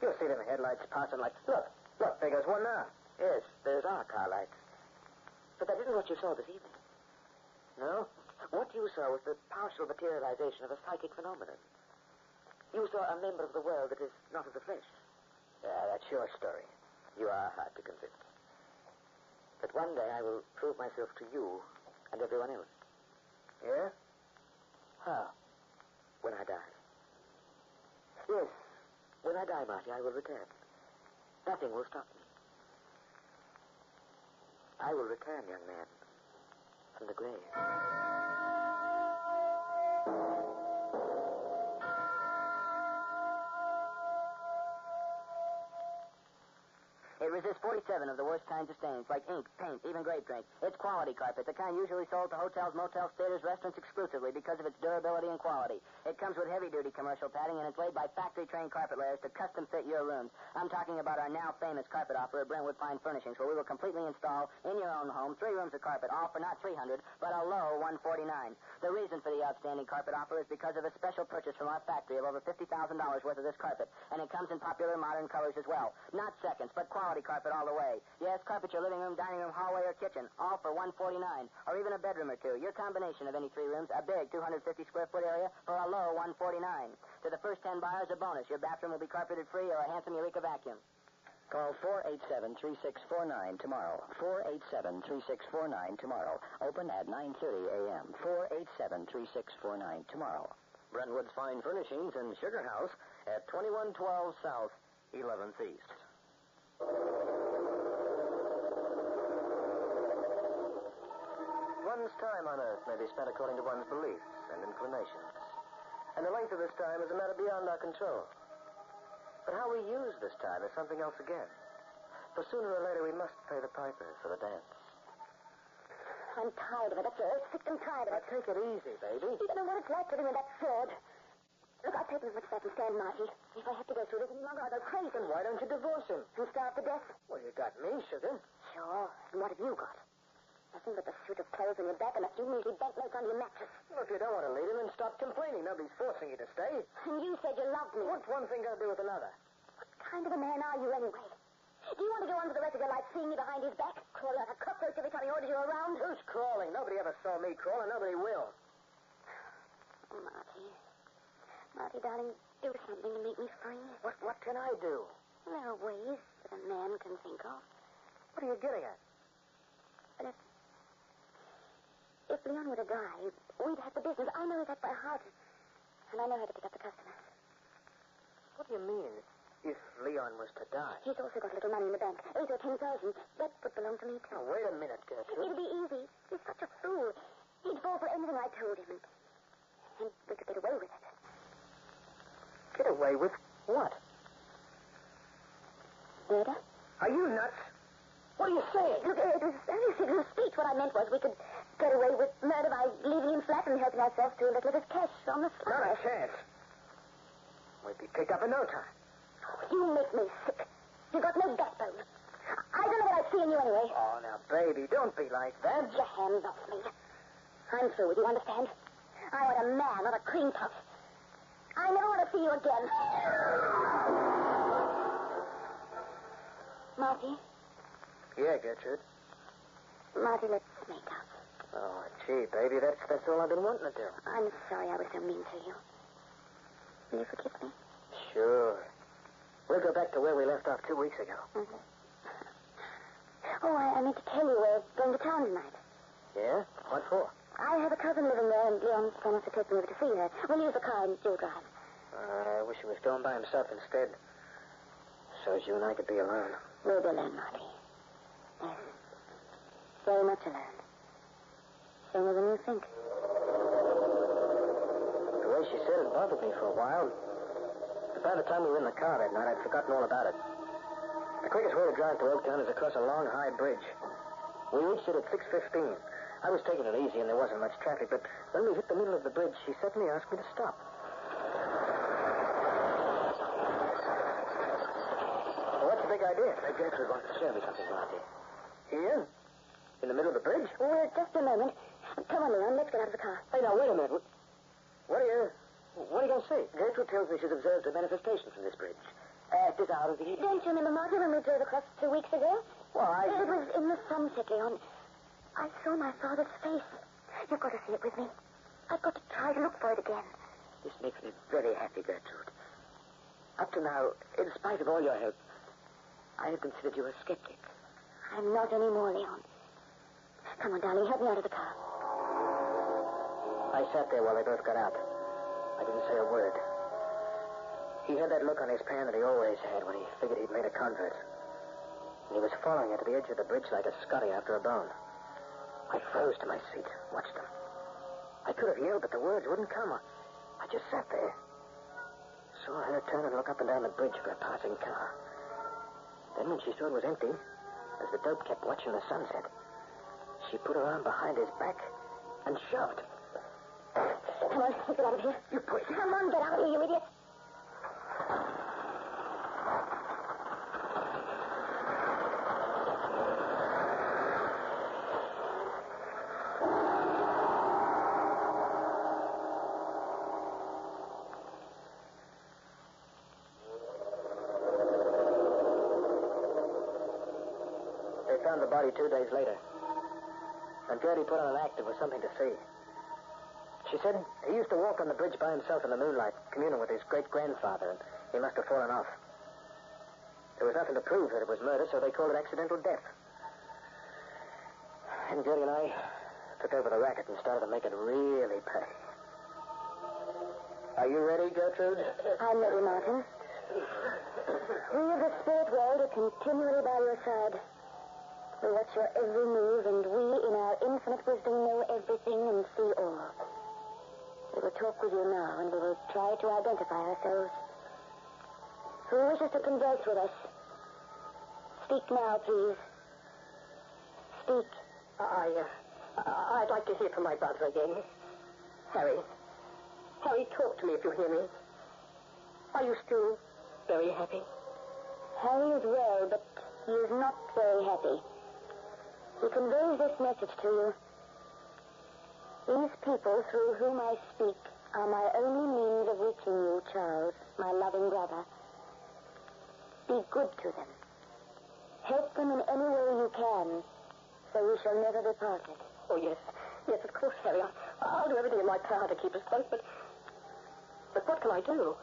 You'll see them headlights passing like... Look, there goes one now. Yes, there's our car lights. But that isn't what you saw this evening. No? What you saw was the partial materialization of a psychic phenomenon. You saw a member of the world that is not of the flesh. Yeah, that's your story. You are hard to convince. But one day I will prove myself to you and everyone else. Yeah? How? When I die. Yes, when I die, Marty, I will return. Nothing will stop me. I will return, young man, from the grave. It resists 47 of the worst kinds of stains, like ink, paint, even grape drink. It's quality carpet, the kind usually sold to hotels, motels, theaters, restaurants exclusively because of its durability and quality. It comes with heavy-duty commercial padding, and it's laid by factory-trained carpet layers to custom-fit your rooms. I'm talking about our now famous carpet offer at Brentwood Fine Furnishings, where we will completely install in your own home 3 rooms of carpet, all for not $300, but a low $149. The reason for the outstanding carpet offer is because of a special purchase from our factory of over $50,000 worth of this carpet, and it comes in popular modern colors as well. Not seconds, but quality carpet all the way. Yes, carpet your living room, dining room, hallway, or kitchen, all for $149, or even a bedroom or two. Your combination of any 3 rooms, a big 250-square-foot area for a low $149. To the first 10 buyers, a bonus. Your bathroom will be carpeted free or a handsome Eureka vacuum. Call 487-3649 tomorrow. 487-3649 tomorrow. Open at 9:30 a.m. 487-3649 tomorrow. Brentwood's Fine Furnishings in Sugar House at 2112 South, 11th East. One One's time on Earth may be spent according to one's beliefs and inclinations. And the length of this time is a matter beyond our control. But how we use this time is something else again. For sooner or later we must pay the piper for the dance. I'm tired of it. That's all. Sick and tired of it. Now take it easy, baby. You don't know what it's like living with that fraud. Look, I'll take as much as I can stand, Marty. If I have to go through this any longer, I'll go crazy. Then why don't you divorce him? And starve to death? Well, you got me, sugar. Sure. And what have you got? Nothing but the suit of clothes on your back and a few measly banknotes on your mattress. Well, if you don't want to leave him, then stop complaining. Nobody's forcing you to stay. And you said you loved me. What's one thing got to do with another? What kind of a man are you, anyway? Do you want to go on for the rest of your life seeing me behind his back? Crawl out a cockroach every time he orders you around? Who's crawling? Nobody ever saw me crawl, and nobody will. Oh, Marty, darling, do something to make me free. What can I do? There are ways that a man can think of. What are you getting at? But if Leon were to die, we'd have the business. I know that by heart. And I know how to pick up the customers. What do you mean, if Leon was to die? He's also got a little money in the bank. 8 or 10,000. That would belong to me, too. Now, wait a minute, Gertrude. It'd be easy. He's such a fool. He'd fall for anything I told him. And we could get away with it. Get away with what? Murder? Are you nuts? What are you saying? Look, it was only a signal speech. What I meant was we could get away with murder by leaving him flat and helping ourselves to a little of his cash on the sly. Not a chance. We'd be picked up in no time. Oh, you make me sick. You've got no backbone. I don't know what I see in you anyway. Oh, now, baby, don't be like that. Get your hands off me. I'm through with you, understand? I want a man, not a cream puff. I never want to see you again. Marty? Yeah, Gertrude. Marty, let's make up. Oh, gee, baby, that's all I've been wanting to do. I'm sorry I was so mean to you. Will you forgive me? Sure. We'll go back to where we left off 2 weeks ago. Mm-hmm. Oh, I meant to tell you we're going to town tonight. Yeah? What for? I have a cousin living there, and Leon promised to take me over to see her. We'll use the car and you'll drive. I wish he was going by himself instead. So as you and I could be alone. We'll be alone, Marty. Yes. Very much alone. Sooner than you think. The way she said it bothered me for a while. But by the time we were in the car that night, I'd forgotten all about it. The quickest way to drive to Oaktown is across a long, high bridge. We reached it at 6:15. I was taking it easy and there wasn't much traffic, but when we hit the middle of the bridge, she suddenly asked me to stop. Well, what's the big idea? Gertrude wants to show me something, Marty. Here? In the middle of the bridge? Well, just a moment. Come on, Leon. Let's get out of the car. Hey, now, wait a minute. What are you going to say? Gertrude tells me she's observed a manifestation from this bridge. At this hour of the evening. Don't you remember, Marty, when we drove across 2 weeks ago? Why? It was in the sunset, Leon. I saw my father's face. You've got to see it with me. I've got to try to look for it again. This makes me very happy, Gertrude. Up to now, in spite of all your help, I have considered you a skeptic. I'm not anymore, Leon. Come on, darling, help me out of the car. I sat there while they both got out. I didn't say a word. He had that look on his pan that he always had when he figured he'd made a convert. And he was following her to the edge of the bridge like a Scotty after a bone. I froze to my seat, watched him. I could have yelled, but the words wouldn't come. I just sat there. Saw her turn and look up and down the bridge for a passing car. Then when she saw it was empty, as the dope kept watching the sunset, she put her arm behind his back and shoved. Come on, let's get out of here. You pussy. Come on, get out of here, you idiot. They found the body 2 days later. And Gertie put on an act that was something to see. She said he used to walk on the bridge by himself in the moonlight, communing with his great-grandfather, and he must have fallen off. There was nothing to prove that it was murder, so they called it accidental death. And Gertie and I took over the racket and started to make it really pay. Are you ready, Gertrude? I'm ready, Martin. We of the spirit world are continually by your side. We watch your every move, and we, in our infinite wisdom, know every like to identify ourselves. Who wishes to converse with us? Speak now, please. Speak. I'd like to hear from my brother again. Harry. Harry, talk to me if you hear me. Are you still very happy? Harry is well, but he is not very happy. He conveys this message to you. These people through whom I speak are my only means of reaching you, Charles, my loving brother. Be good to them. Help them in any way you can, so we shall never be parted. Oh, yes. Yes, of course, Harry. I'll do everything in my power to keep us close, but what can I do?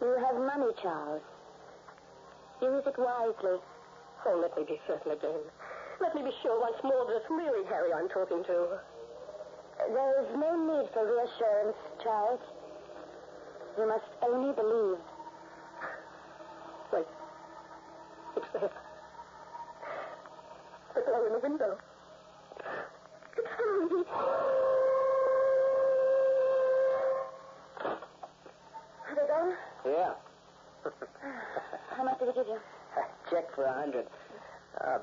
You have money, Charles. Use it wisely. Oh, let me be certain again. Let me be sure once more that it's really Harry I'm talking to. There is no need for reassurance, Charles. You must only believe. Wait. It's there. The glow in the window. It's Harry. Are they gone? Yeah. How much did he give you? Check for 100.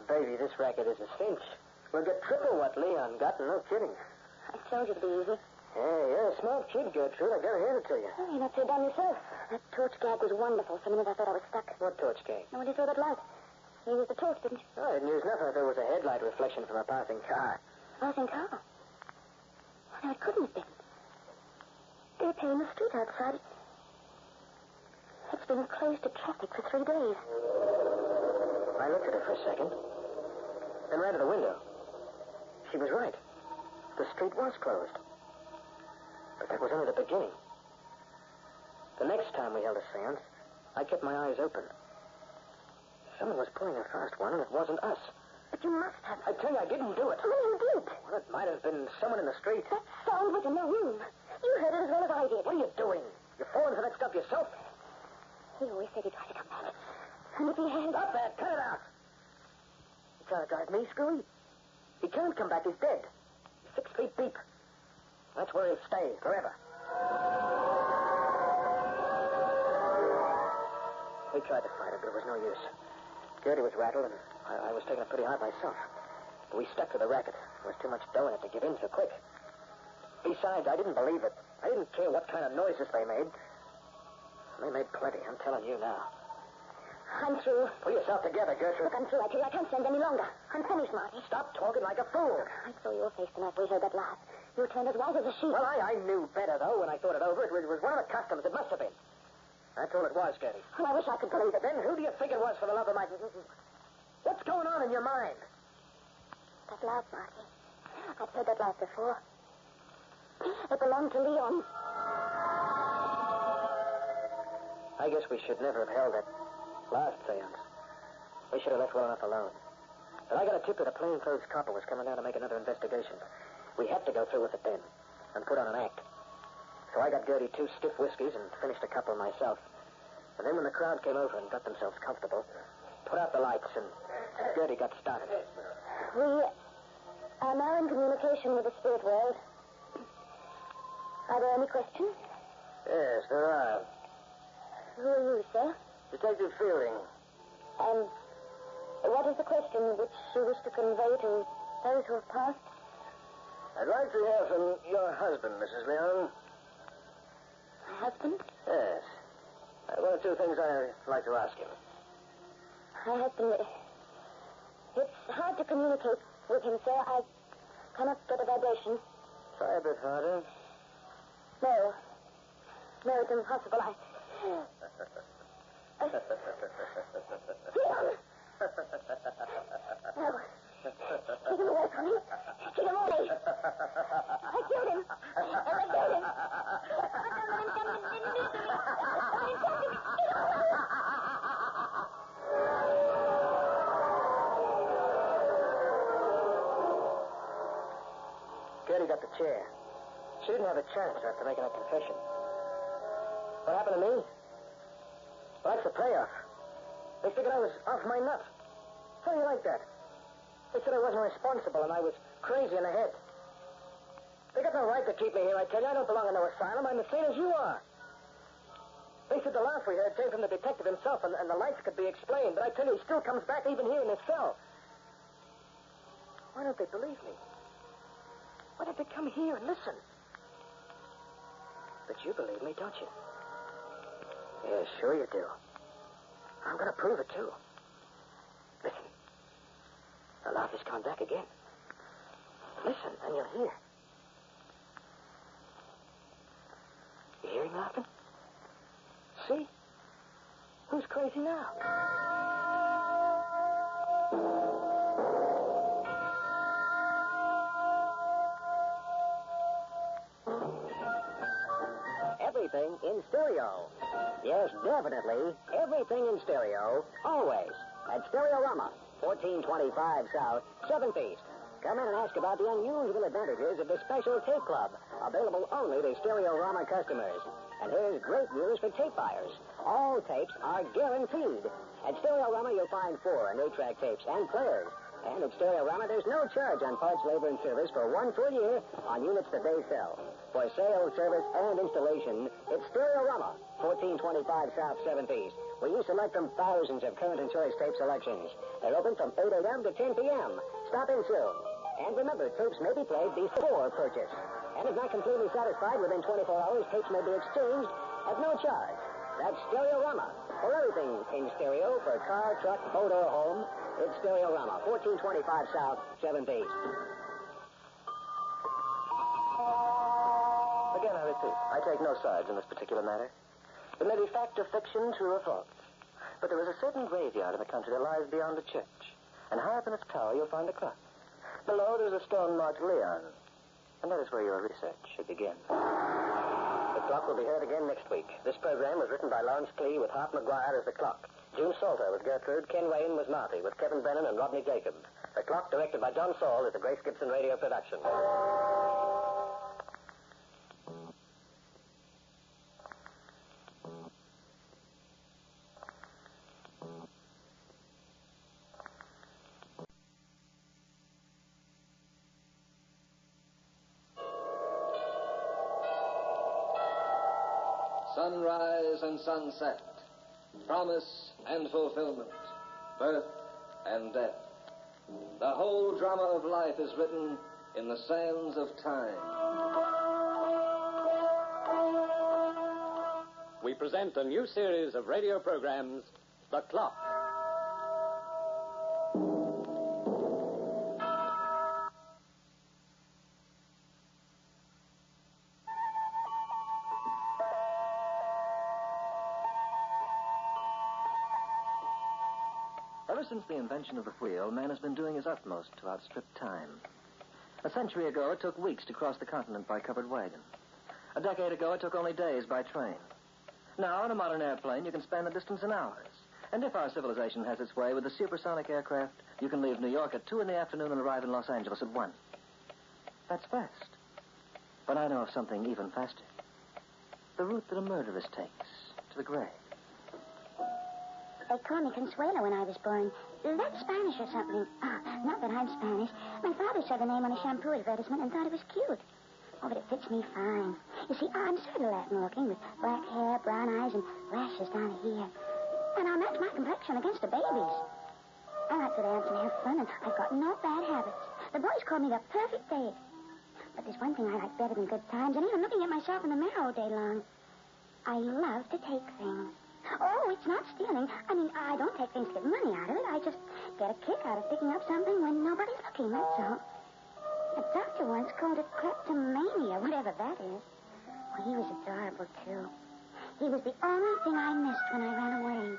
Baby, this racket is a cinch. We'll get triple what Leon got, and no kidding. I told you to be easy. Hey, you're a smart kid, Gertrude. I gotta hand it to you. Oh, you're not so dumb yourself. That torch gag was wonderful. For a minute I thought I was stuck. What torch gag? No, when you saw that light. You used the torch, didn't you? Oh, I didn't use nothing if there was a headlight reflection from a passing car. Passing car? Oh, no, it couldn't have been. They were playing in the street outside. It's been closed to traffic for 3 days. I looked at her for a second, then ran to the window. She was right. The street was closed. But that was only the beginning. The next time we held a seance, I kept my eyes open. Someone was pulling a fast one, and it wasn't us. But you must have. I tell you, I didn't do it. Oh, you did. Well, it might have been someone in the street. That sound was in the room. You heard it as well as I did. What are you doing? You're falling for that stuff yourself? He always said he'd try to come back. And if he had... Stop that! Cut it out! You trying to drive me screwy? He can't come back. He's dead. He's 6 feet deep. That's where he'll stay forever. We tried to fight him, but it was no use. Gertie was rattled, and I was taking it pretty hard myself. But we stuck to the racket. There was too much dough in it to give in so quick. Besides, I didn't believe it. I didn't care what kind of noises they made. They made plenty, I'm telling you now. I'm through. Pull yourself together, Gertrude. Look, I'm through. I tell you, I can't stand any longer. I'm finished, Marty. Stop talking like a fool. I saw your face tonight we heard that laugh. You turned as white as a sheet. Well, I knew better, though, when I thought it over. It was one of the customs. It must have been. That's all it was, Gertie. Well, I wish I could believe it. Then who do you think it was, for the love of my... What's going on in your mind? That laugh, Marty. I've heard that laugh before. It belonged to Leon. I guess we should never have held that last seance. We should have left well enough alone. But I got a tip that a plainclothes copper was coming down to make another investigation. We had to go through with it then and put on an act. So I got Gertie 2 stiff whiskeys and finished a couple myself. And then when the crowd came over and got themselves comfortable, put out the lights and Gertie got started. We are now in communication with the spirit world. Are there any questions? Yes, there are. Who are you, sir? Detective Fielding. And what is the question which you wish to convey to those who have passed? I'd like to hear from your husband, Mrs. Leon. My husband? Yes. One or two things I'd like to ask him. My husband... It's hard to communicate with him, sir. I cannot get a vibration. Try a bit harder. No. No, it's impossible. Leon! No. Take him away from me. Take him away. I killed him. I killed him. Don't let him come to me. Don't let him come to me. Get away. Gertie got the chair. She didn't have a chance after making her confession. What happened to me? Well, that's the payoff. They figured I was off my nut. How do you like that? They said I wasn't responsible and I was crazy in the head. They got no right to keep me here, I tell you. I don't belong in no asylum. I'm the same as you are. They said the laugh we heard came from the detective himself, and the lights could be explained. But I tell you, he still comes back even here in his cell. Why don't they believe me? Why don't they come here and listen? But you believe me, don't you? Yeah, sure you do. I'm going to prove it, too. Listen. The laugh has gone back again. Listen, and you'll hear. You hear him laughing? See? Who's crazy now? Everything in stereo. Yes, definitely. Everything in stereo. Always. At Stereorama, 1425 South, 7th East. Come in and ask about the unusual advantages of the special tape club, available only to Stereorama customers. And here's great news for tape buyers. All tapes are guaranteed. At Stereorama, you'll find 4 and 8-track tapes and players. And at Stereorama, there's no charge on parts, labor, and service for 1 full year on units that they sell. For sales, service, and installation, it's Stereorama, 1425 South 7th East, where you select from thousands of current and choice tape selections. They're open from 8 a.m. to 10 p.m. Stop in soon. And remember, tapes may be played before purchase. And if not completely satisfied within 24 hours, tapes may be exchanged at no charge. That's Stereorama. For everything in stereo, for car, truck, boat, or home, it's Stereorama, 1425 South, 7th East. Again, I repeat, I take no sides in this particular matter. It may be fact or fiction, true or false. But there is a certain graveyard in the country that lies beyond the church. And high up in its tower, you'll find a clock. Below, there's a stone marked Leon. And that is where your research should begin. The clock will be heard again next week. This program was written by Lawrence Klee with Hart McGuire as the clock. June Salter was Gertrude. Ken Wayne was Marty with Kevin Brennan and Rodney Jacob. The clock, directed by Don Saul, is a Grace Gibson radio production. Sunrise and sunset, promise and fulfillment, birth and death. The whole drama of life is written in the sands of time. We present a new series of radio programs, The Clock. Ever since the invention of the wheel, man has been doing his utmost to outstrip time. A century ago, it took weeks to cross the continent by covered wagon. A decade ago, it took only days by train. Now, in a modern airplane, you can span the distance in hours. And if our civilization has its way with the supersonic aircraft, you can leave New York at 2 in the afternoon and arrive in Los Angeles at 1. That's fast. But I know of something even faster. The route that a murderess takes to the grave. They called me Consuelo when I was born. That's Spanish or something. Not that I'm Spanish. My father saw the name on a shampoo advertisement and thought it was cute. Oh, but it fits me fine. You see, I'm sort of Latin looking with black hair, brown eyes, and lashes down here. And I'll match my complexion against the babies. I like to dance and have fun, and I've got no bad habits. The boys call me the perfect babe. But there's one thing I like better than good times, and even looking at myself in the mirror all day long. I love to take things. Oh, it's not stealing. I mean, I don't take things to get money out of it. I just get a kick out of picking up something when nobody's looking, that's all. A doctor once called it kleptomania, whatever that is. Well, he was adorable, too. He was the only thing I missed when I ran away.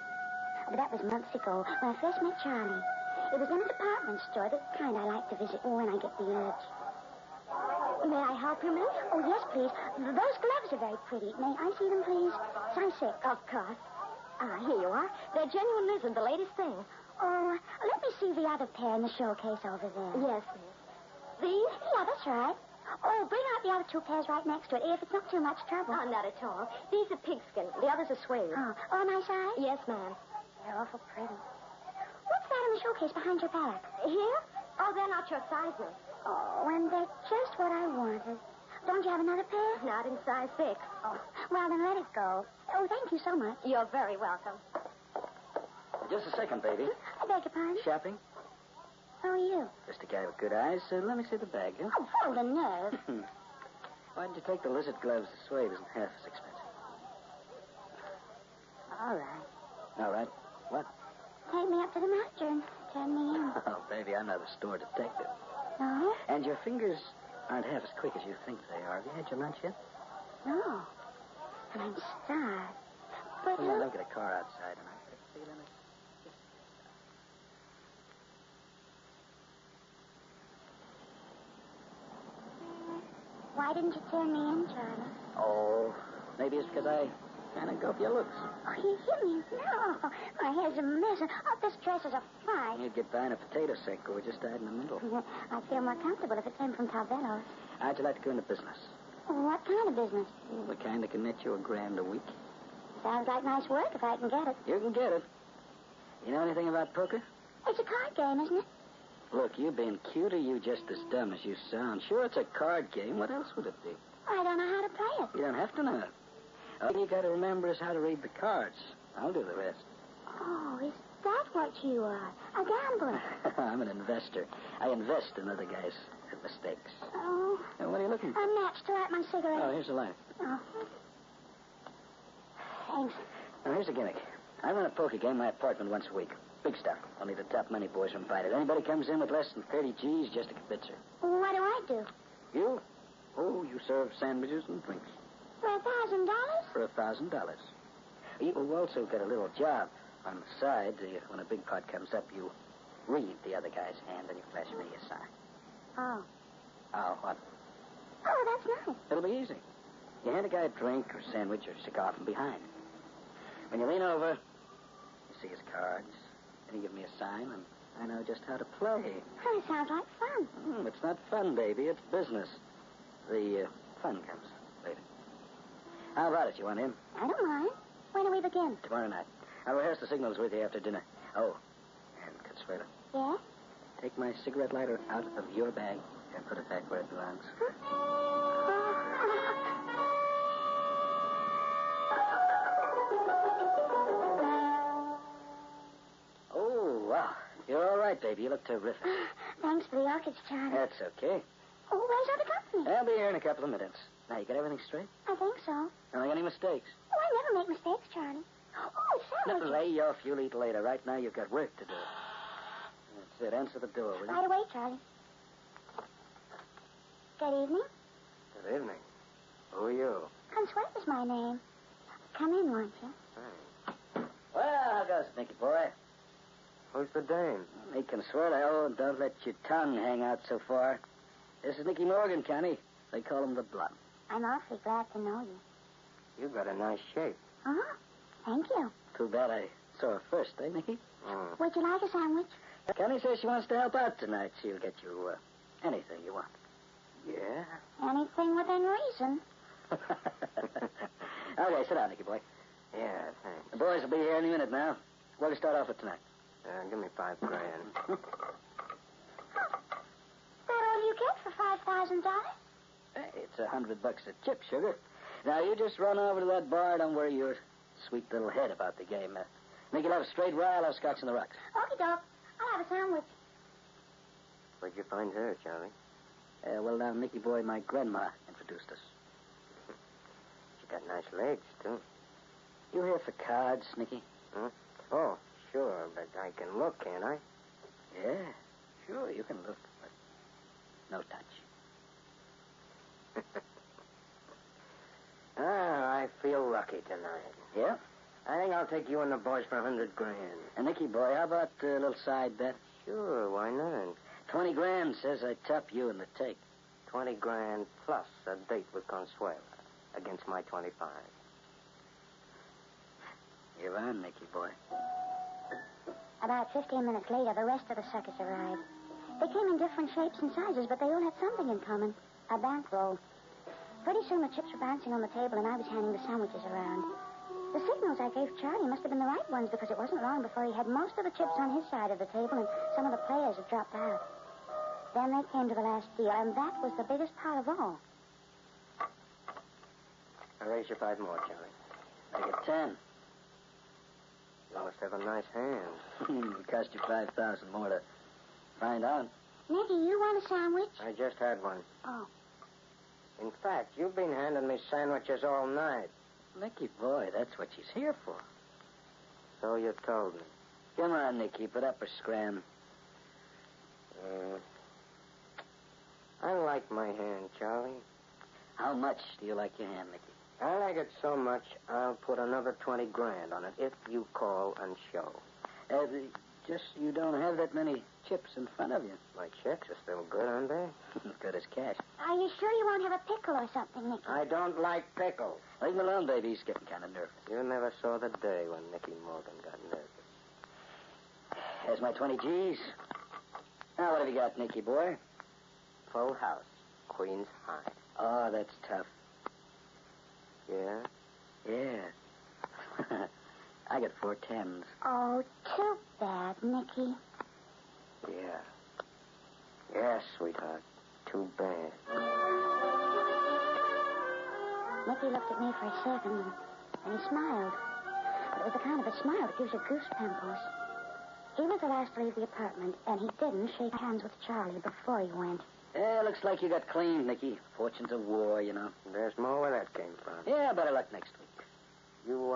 But that was months ago, when I first met Charlie. It was in a department store, the kind I like to visit when I get the urge. May I help you, miss? Oh, yes, please. Those gloves are very pretty. May I see them, please? Size 6. Of course. Here you are. They're genuine lizard, the latest thing. Oh, let me see the other pair in the showcase over there. Yes, miss. These? Yeah, that's right. Oh, bring out the other 2 pairs right next to it, if it's not too much trouble. Oh, not at all. These are pigskin. The others are suede. Oh, my size? Yes, ma'am. They're awful pretty. What's that in the showcase behind your back? Here? Oh, they're not your size, miss. Oh, and they're just what I wanted. Don't you have another pair? Not in size 6. Oh, well, then let it go. Oh, thank you so much. You're very welcome. Just a second, baby. I beg your pardon? Shopping? Who are you? Just a guy with good eyes. Let me see the bag, huh? Oh, hold the nerve. Why did you take the lizard gloves? The suede isn't half as expensive. All right. All right. What? Take me up to the master and turn me in. Oh, baby, I'm not a store detective. No? And your fingers aren't half as quick as you think they are. Have you had your lunch yet? No. And I'm starved. But Well, look at a car outside, and I get a feeling it's... Why didn't you turn me in, Charlie? Oh, maybe it's because I kind of go for your looks. Oh, you hit me. No. My hair's a mess. Oh, this dress is a fight. You'd get by in a potato sack or just died in the middle. I'd feel more comfortable if it came from Talbello's. How'd you like to go into business? What kind of business? The kind that can net you $1,000 a week. Sounds like nice work if I can get it. You can get it. You know anything about poker? It's a card game, isn't it? Look, you being cute or you just as dumb as you sound. Sure, it's a card game. What else would it be? I don't know how to play it. You don't have to know it. All you got to remember is how to read the cards. I'll do the rest. Oh, is that what you are? A gambler? I'm an investor. I invest in other guys' mistakes. Oh. Now, what are you looking for? A match to light my cigarette. Oh, here's a light. Oh. Thanks. Now, here's a gimmick. I run a poker game in my apartment once a week. Big stuff. Only the top money boys are invited. Anybody comes in with less than 30 G's, just a kibitzer. What do I do? You? Oh, you serve sandwiches and drinks. For $1,000? For $1,000. You also get a little job on the side. When a big pot comes up, you read the other guy's hand, and you flash me a sign. Oh. Oh, what? Oh, that's nice. It'll be easy. You hand a guy a drink or sandwich or cigar from behind. When you lean over, you see his cards, and you give me a sign, and I know just how to play. Oh, it sounds like fun. It's not fun, baby. It's business. The fun comes later. How about it? You want in? I don't mind. When do we begin? Tomorrow night. I'll rehearse the signals with you after dinner. Oh, and Consuelo. Yes? Take my cigarette lighter out of your bag and put it back where it belongs. Oh, wow. You're all right, baby. You look terrific. Thanks for the orchids, Charlie. That's okay. Oh, where's other company? I'll be here in a couple of minutes. Now, you got everything straight? I think so. Don't make any mistakes. Oh, I never make mistakes, Charlie. Oh, sandwiches. Lay off. You'll eat later. Right now, you've got work to do. That's it. Answer the door, will you? Right away, Charlie. Good evening. Good evening. Who are you? Consuelo's my name. Come in, won't you? Thanks. Well, how goes it, Nicky boy? Who's the dame? Me, Consuelo. Oh, don't let your tongue hang out so far. This is Nicky Morgan, Connie. They call him the Blunt. I'm awfully glad to know you. You got a nice shape. Oh, thank you. Too bad I saw her first, eh, Nicky? Would you like a sandwich? Connie says she wants to help out tonight. She'll get you anything you want. Yeah? Anything within reason. Okay, sit down, Nicky boy. Yeah, thanks. The boys will be here any minute now. What do you start off with tonight? Give me $5,000. That all you get for $5,000? Hey, it's $100 a chip, sugar. Now, you just run over to that bar. Don't worry your sweet little head about the game. Make it have a straight rye. I'll have scotch in the rocks. Okay, Doc. I'll have a sandwich. Where'd you find her, Charlie? Well, now, Nicky boy, my grandma introduced us. She got nice legs, too. You here for cards, Nicky? Huh? Oh, sure, but I can look, can't I? Yeah, sure, you can look, but no touch. I feel lucky tonight. Yeah? I think I'll take you and the boys for $100,000. And Nicky boy, how about a little side bet? Sure, why not? 20 grand says I top you in the take. 20 grand plus a date with Consuelo against my 25. You're on, Nicky boy. About 15 minutes later, the rest of the suckers arrived. They came in different shapes and sizes, but they all had something in common. A bankroll. Pretty soon the chips were bouncing on the table, and I was handing the sandwiches around. The signals I gave Charlie must have been the right ones, because it wasn't long before he had most of the chips on his side of the table, and some of the players had dropped out. Then they came to the last deal, and that was the biggest part of all. I'll raise you 5 more, Charlie. Make it 10. You must have a nice hand. It cost you 5,000 more to find out. Nicky, you want a sandwich? I just had one. Oh. In fact, you've been handing me sandwiches all night. Nicky, boy, that's what she's here for. So you told me. Come on, Nicky, put up or scram. I like my hand, Charlie. How much do you like your hand, Nicky? I like it so much, I'll put another 20 grand on it if you call and show. Just you don't have that many chips in front of you. My checks are still good, aren't they? As good as cash. Are you sure you won't have a pickle or something, Nicky? I don't like pickles. Leave him alone, baby. He's getting kind of nervous. You never saw the day when Nicky Morgan got nervous. There's my 20 G's. Now, what have you got, Nicky, boy? Full house. Queen's Hyde. Oh, that's tough. Yeah? Yeah. I got 4 10s. Oh, too bad, Nicky. Yeah. Yeah, sweetheart. Too bad. Nicky looked at me for a second, and he smiled. But it was the kind of a smile that gives you goose pimples. He was the last to leave the apartment, and he didn't shake hands with Charlie before he went. Yeah, looks like you got clean, Nicky. Fortunes of war, you know. There's more where that came from. Yeah, better luck next week. You,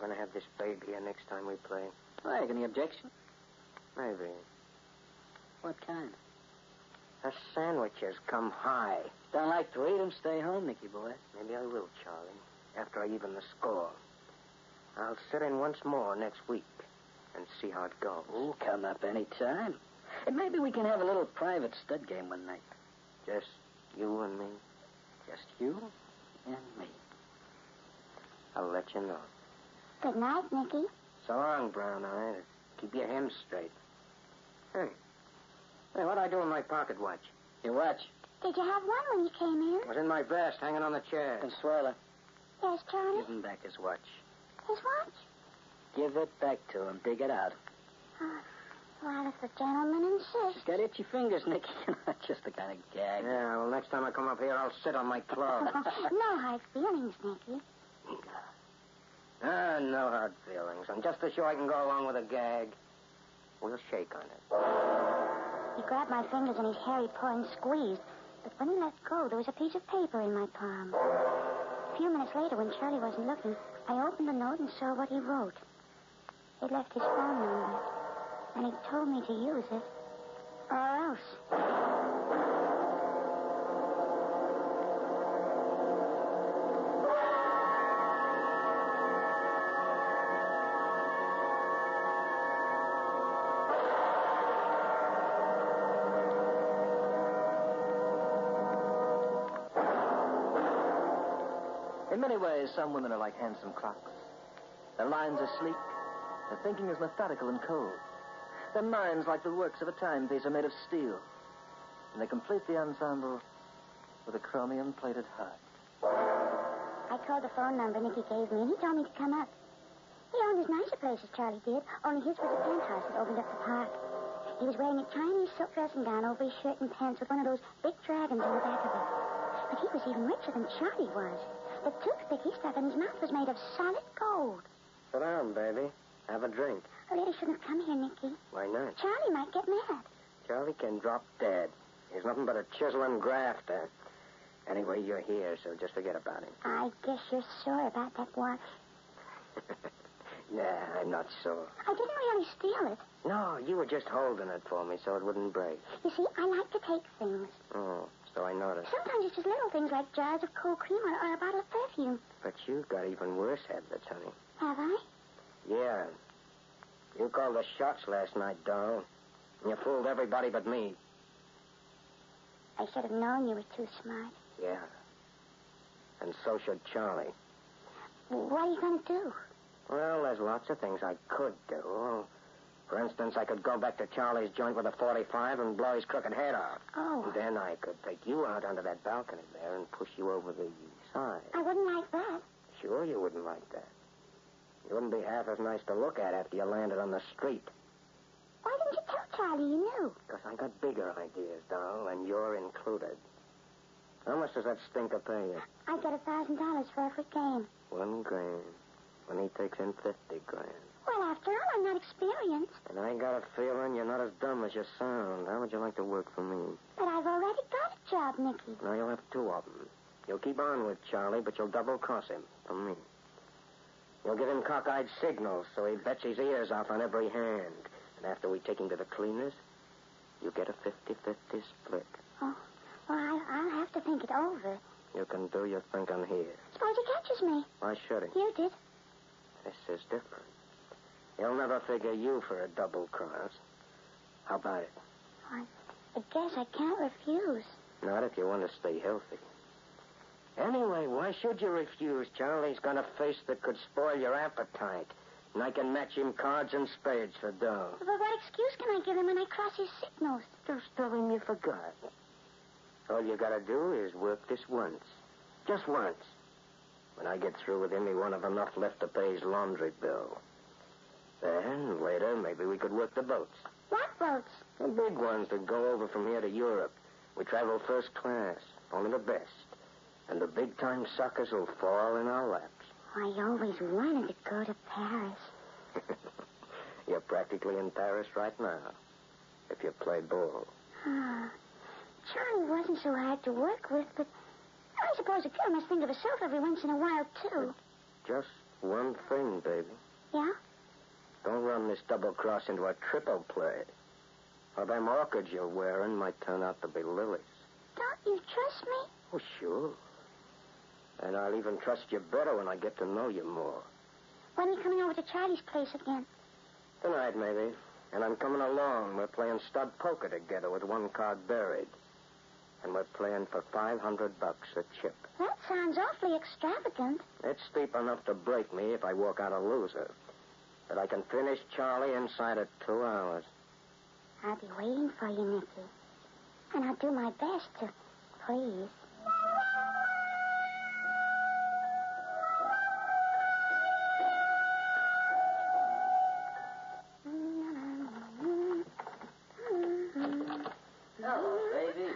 gonna have this babe here next time we play? Why, any objection? Maybe. What kind? The sandwiches come high. Don't like to eat them, stay home, Nicky boy. Maybe I will, Charlie, after I even the score. I'll sit in once more next week and see how it goes. Oh, come up any time. And maybe we can have a little private stud game one night. Just you and me? Just you and me. I'll let you know. Good night, Nicky. So long, Brown Eye. Keep your hems straight. Hey, what'd I do in my pocket watch? Your watch? Did you have one when you came in? It was in my vest, hanging on the chair. Consuelo. Yes, Charlie? Give him back his watch. His watch? Give it back to him. Dig it out. Oh, well, if the gentleman insists. He's got itchy fingers, Nicky. Just the kind of gag. Yeah, well, next time I come up here, I'll sit on my clothes. No hard feelings, Nicky. No hard feelings. I'm just as sure I can go along with a gag. We'll shake on it. He grabbed my fingers in his hairy paw and squeezed. But when he let go, there was a piece of paper in my palm. A few minutes later, when Charlie wasn't looking, I opened the note and saw what he wrote. He'd left his phone number. And he told me to use it. Or else. In many ways, some women are like handsome clocks. Their lines are sleek. Their thinking is methodical and cold. Their minds, like the works of a timepiece, are made of steel. And they complete the ensemble with a chromium-plated heart. I called the phone number Nicky gave me, and he told me to come up. He owned as nice a place as Charlie did, only his was a penthouse that opened up the park. He was wearing a tiny silk dressing gown over his shirt and pants with one of those big dragons on the back of it. But he was even richer than Charlie was. The toothpick he stuck in his mouth was made of solid gold. Sit down, baby. Have a drink. A lady shouldn't have come here, Nicky. Why not? Charlie might get mad. Charlie can drop dead. He's nothing but a chiseling grafter. Anyway, you're here, so just forget about him. I guess you're sore about that watch. Nah, I'm not sore. I didn't really steal it. No, you were just holding it for me so it wouldn't break. You see, I like to take things. Oh, so I noticed. Sometimes it's just little things like jars of cold cream or a bottle of perfume. But you've got even worse habits, honey. Have I? Yeah. You called the shots last night, doll. And you fooled everybody but me. I should have known you were too smart. Yeah. And so should Charlie. What are you going to do? Well, there's lots of things I could do. For instance, I could go back to Charlie's joint with a .45 and blow his crooked head off. Oh. Then I could take you out onto that balcony there and push you over the side. I wouldn't like that. Sure you wouldn't like that. You wouldn't be half as nice to look at after you landed on the street. Why didn't you tell Charlie you knew? Because I got bigger ideas, doll, and you're included. How much does that stinker pay you? I get $1,000 for every game. $1 grand. When he takes in 50 grand. Well, after all, I'm not experienced. And I got a feeling you're not as dumb as you sound. How would you like to work for me? But I've already got a job, Nicky. Now, you'll have 2 of them. You'll keep on with Charlie, but you'll double-cross him for me. You'll give him cockeyed signals so he bets his ears off on every hand. And after we take him to the cleaners, you get a 50-50 split. Oh, well, I'll have to think it over. You can do your thinking here. Suppose he catches me. Why should he? You did. This is different. He'll never figure you for a double cross. How about it? I guess I can't refuse. Not if you want to stay healthy. Anyway, why should you refuse? Charlie's got a face that could spoil your appetite. And I can match him cards and spades for dough. But what excuse can I give him when I cross his signals? Just tell him you forgot. All you gotta do is work this once. Just once. When I get through with him, he won't have enough left to pay his laundry bill. Then, later, maybe we could work the boats. What boats? The big ones that go over from here to Europe. We travel first class, only the best. And the big-time suckers will fall in our laps. I always wanted to go to Paris. You're practically in Paris right now, if you play ball. Charlie wasn't so hard to work with, but I suppose a girl must think of herself every once in a while, too. Just one thing, baby. Yeah? Don't run this double cross into a triple play. Or them orchids you're wearing might turn out to be lilies. Don't you trust me? Oh, sure. And I'll even trust you better when I get to know you more. When are you coming over to Charlie's place again? Tonight, maybe. And I'm coming along. We're playing stud poker together with 1 card buried. And we're playing for $500 a chip. That sounds awfully extravagant. It's steep enough to break me if I walk out a loser. But I can finish Charlie inside of 2 hours. I'll be waiting for you, Nicky. And I'll do my best to please. Hello, baby.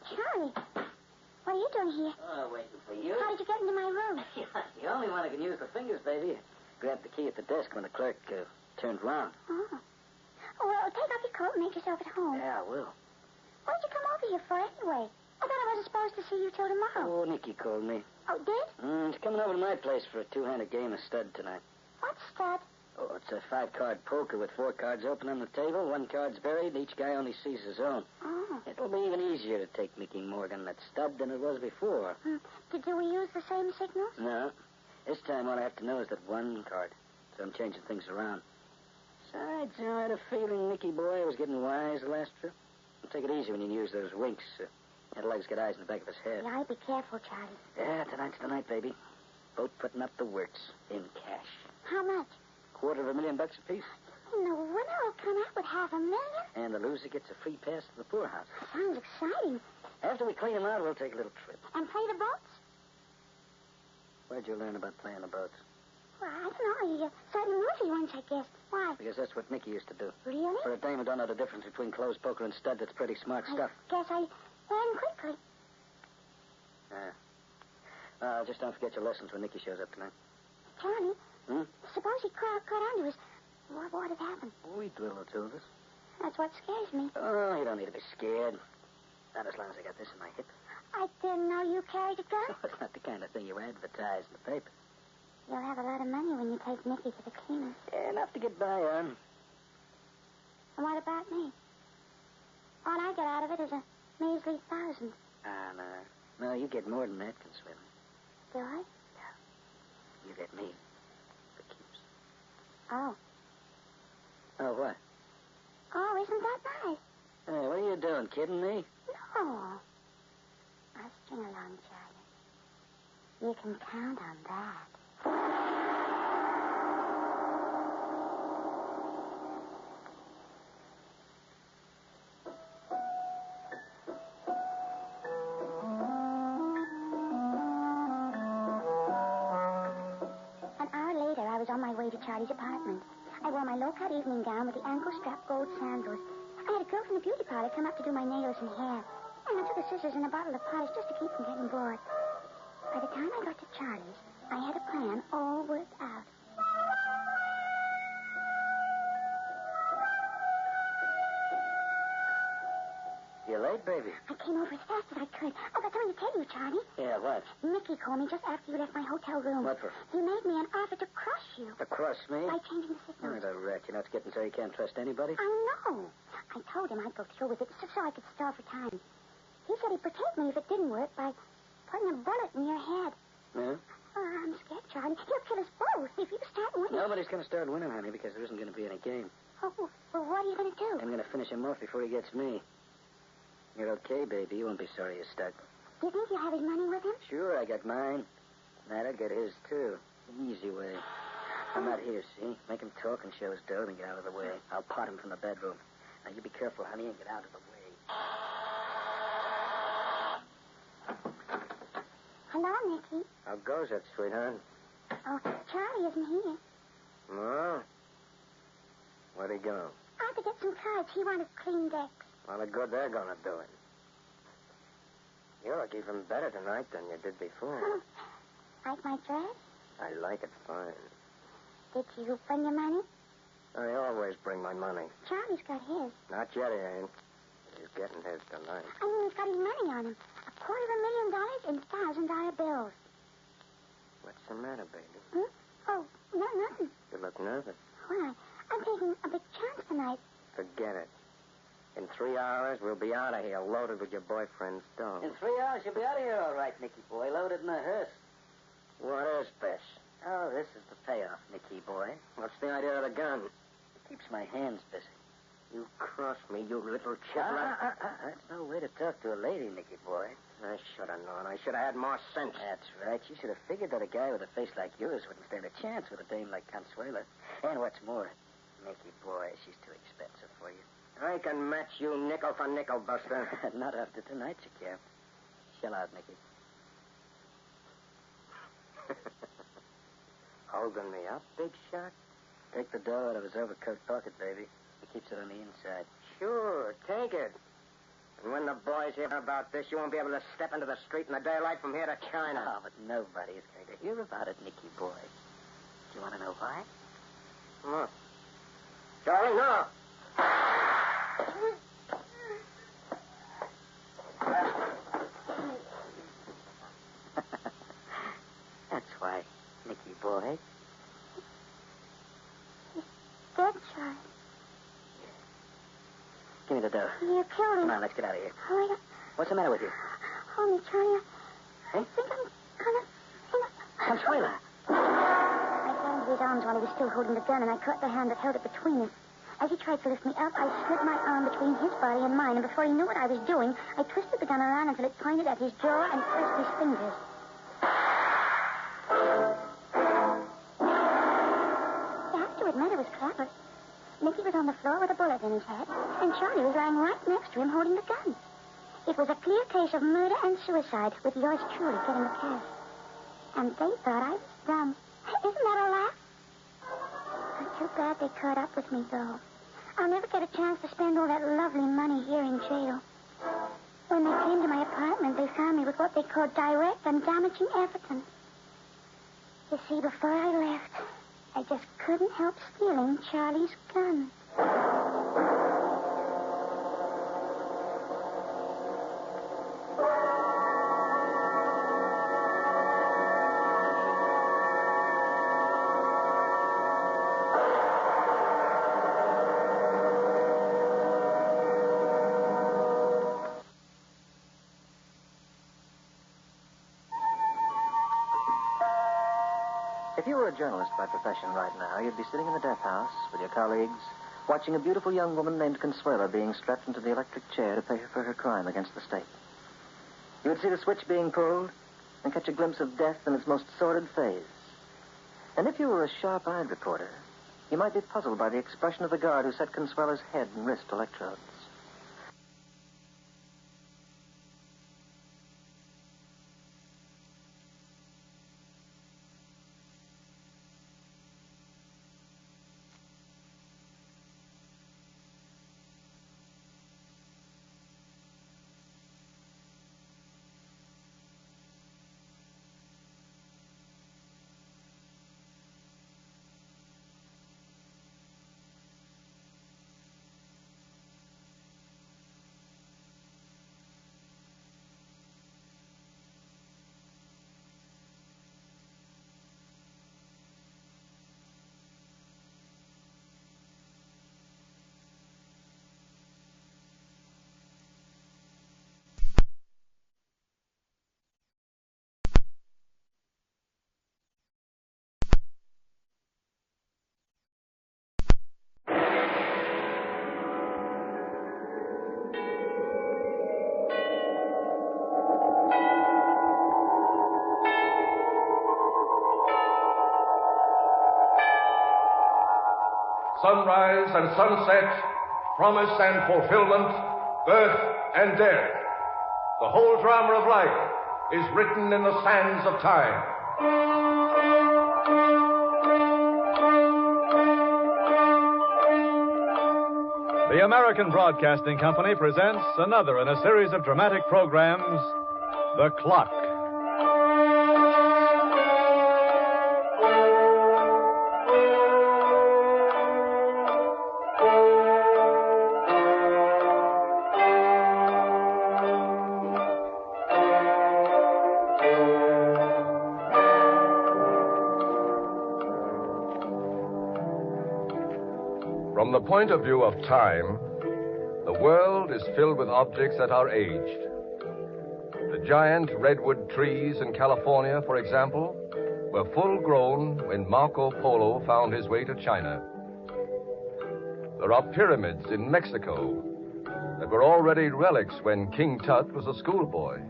Charlie, what are you doing here? Oh, waiting for you. How did you get into my room? The only one who can use the fingers, baby. Grabbed the key at the desk when the clerk turned round. Oh. Well, take off your coat and make yourself at home. Yeah, I will. What did you come over here for anyway? I thought I wasn't supposed to see you till tomorrow. Oh, Nicky called me. Oh, did? He's coming over to my place for a 2-handed game of stud tonight. What stud? Oh, it's a 5-card poker with 4 cards open on the table. 1 card's buried, and each guy only sees his own. Oh. It'll be even easier to take Nicky Morgan that stud than it was before. Do we use the same signals? No. This time all I have to know is that 1 card. So I'm changing things around. Besides, I had a feeling Nicky boy was getting wise the last trip. Take it easy when you use those winks. Adelaide's got eyes in the back of his head. Yeah, be careful, Charlie. Yeah, tonight's the night, baby. Both putting up the works in cash. How much? $250,000 apiece. And the winner will come out with $500,000? And the loser gets a free pass to the poorhouse. Sounds exciting. After we clean them out, we'll take a little trip. And play the boats? Where'd you learn about playing the boats? Well, I don't know. You saw the movie once, I guess. Why? Because that's what Nicky used to do. Really? For a dame who don't know the difference between closed poker and stud, that's pretty smart stuff. Guess I learned quickly. Yeah. Just don't forget your lessons when Nicky shows up tonight. Charlie, suppose he caught on to us. What would happen? We drill or 2 of us. That's what scares me. Oh, you don't need to be scared. Not as long as I got this in my hip. I didn't know you carried a gun. It's not the kind of thing you advertise in the paper. You'll have a lot of money when you take Nicky to the cleaners. Yeah, enough to get by on. And what about me? All I get out of it is a measly $1,000. No. No, you get more than that, Consuelo. Do I? You get me. For keeps. Oh. Oh, what? Oh, isn't that nice? Hey, what are you doing, kidding me? No. I'll string along, Charlie. You can count on that. An hour later, I was on my way to Charlie's apartment. I wore my low-cut evening gown with the ankle-strap gold sandals. I had a girl from the beauty parlor come up to do my nails and hair. And I took a scissors and a bottle of polish just to keep from getting bored. By the time I got to Charlie's, I had a plan all worked out. You late, baby? I came over as fast as I could. I got something to tell you, Charlie. Yeah, what? Nicky called me just after you left my hotel room. What for? He made me an offer to crush you. To crush me? By changing the Oh, signals. the rat. You know, it's getting so you can't trust anybody. I know. I told him I'd go through with it so I could stall for time. He said he'd protect me if it didn't work by putting a bullet in your head. Yeah? Oh, I'm scared, Charlie. He'll kill us both if you start winning. Nobody's going to start winning, honey, because there isn't going to be any game. Oh, well, what are you going to do? I'm going to finish him off before he gets me. You're okay, baby. You won't be sorry you stuck. Do you think you have his money with him? Sure, I got mine. That'll get his, too. The easy way. I'm not here, see? Make him talk and show his dough, then get out of the way. I'll pot him from the bedroom. Now, you be careful, honey, and get out of the way. Hello, Nicky. How goes it, sweetheart? Oh, Charlie isn't here. No? Where'd he go? I had to get some cards. He wanted clean decks. Well, the good they're going to do it. You look even better tonight than you did before. Like my dress? I like it fine. Did you bring your money? I always bring my money. Charlie's got his. Not yet, he ain't. He's getting his tonight. I mean, he's got his money on him. $250,000 in $1,000 bills. What's the matter, baby? Hmm? Oh, no, nothing. You look nervous. Why? I'm taking a big chance tonight. Forget it. In 3 hours, we'll be out of here, loaded with your boyfriend's dough. In 3 hours, you'll be out of here all right, Nicky boy, loaded in a hearse. What is this? Oh, this is the payoff, Nicky boy. What's the idea of the gun? It keeps my hands busy. You cross me, you little chipper. That's no way to talk to a lady, Nicky boy. I should have known. I should have had more sense. That's right. You should have figured that a guy with a face like yours wouldn't stand a chance with a dame like Consuelo. And what's more, Nicky boy, she's too expensive for you. I can match you nickel for nickel, Buster. Not after tonight, you can't. Shell out, Nicky. Holding me up, big shot? Take the dough out of his overcoat pocket, baby. He keeps it on the inside. Sure, take it. And when the boys hear about this, you won't be able to step into the street in the daylight from here to China. Oh, but nobody is going to hear about it, Nicky boy. Do you want to know why? No. Charlie, no. That's why, Nicky boy. Dead, Charlie. Give me the dough. You killed him. Come on, let's get out of here. Oh, my God. What's the matter with you? Hold me, Charlie. I think I'm gonna... Consuelo. I fell into his arms while he was still holding the gun, and I caught the hand that held it between us. As he tried to lift me up, I slid my arm between his body and mine, and before he knew what I was doing, I twisted the gun around until it pointed at his jaw and pressed his fingers. You have to admit it was clever. Nicky was on the floor with a bullet in his head, and Charlie was lying right next to him holding the gun. It was a clear case of murder and suicide, with yours truly getting the cash. And they thought I was dumb. Isn't that a laugh? I'm too glad they caught up with me, though. I'll never get a chance to spend all that lovely money here in jail. When they came to my apartment, they found me with what they called direct and damaging evidence. You see, before I left, I just couldn't help stealing Charlie's gun. If you were a journalist by profession right now, you'd be sitting in the death house with your colleagues, watching a beautiful young woman named Consuelo being strapped into the electric chair to pay for her crime against the state. You would see the switch being pulled and catch a glimpse of death in its most sordid phase. And if you were a sharp-eyed reporter, you might be puzzled by the expression of the guard who set Consuelo's head and wrist electrodes. sunrise and sunset, promise and fulfillment, birth and death. The whole drama of life is written in the sands of time. The American Broadcasting Company presents another in a series of dramatic programs, The Clock. From the point of view of time, the world is filled with objects that are aged. The giant redwood trees in California, for example, were full grown when Marco Polo found his way to China. There are pyramids in Mexico that were already relics when King Tut was a schoolboy.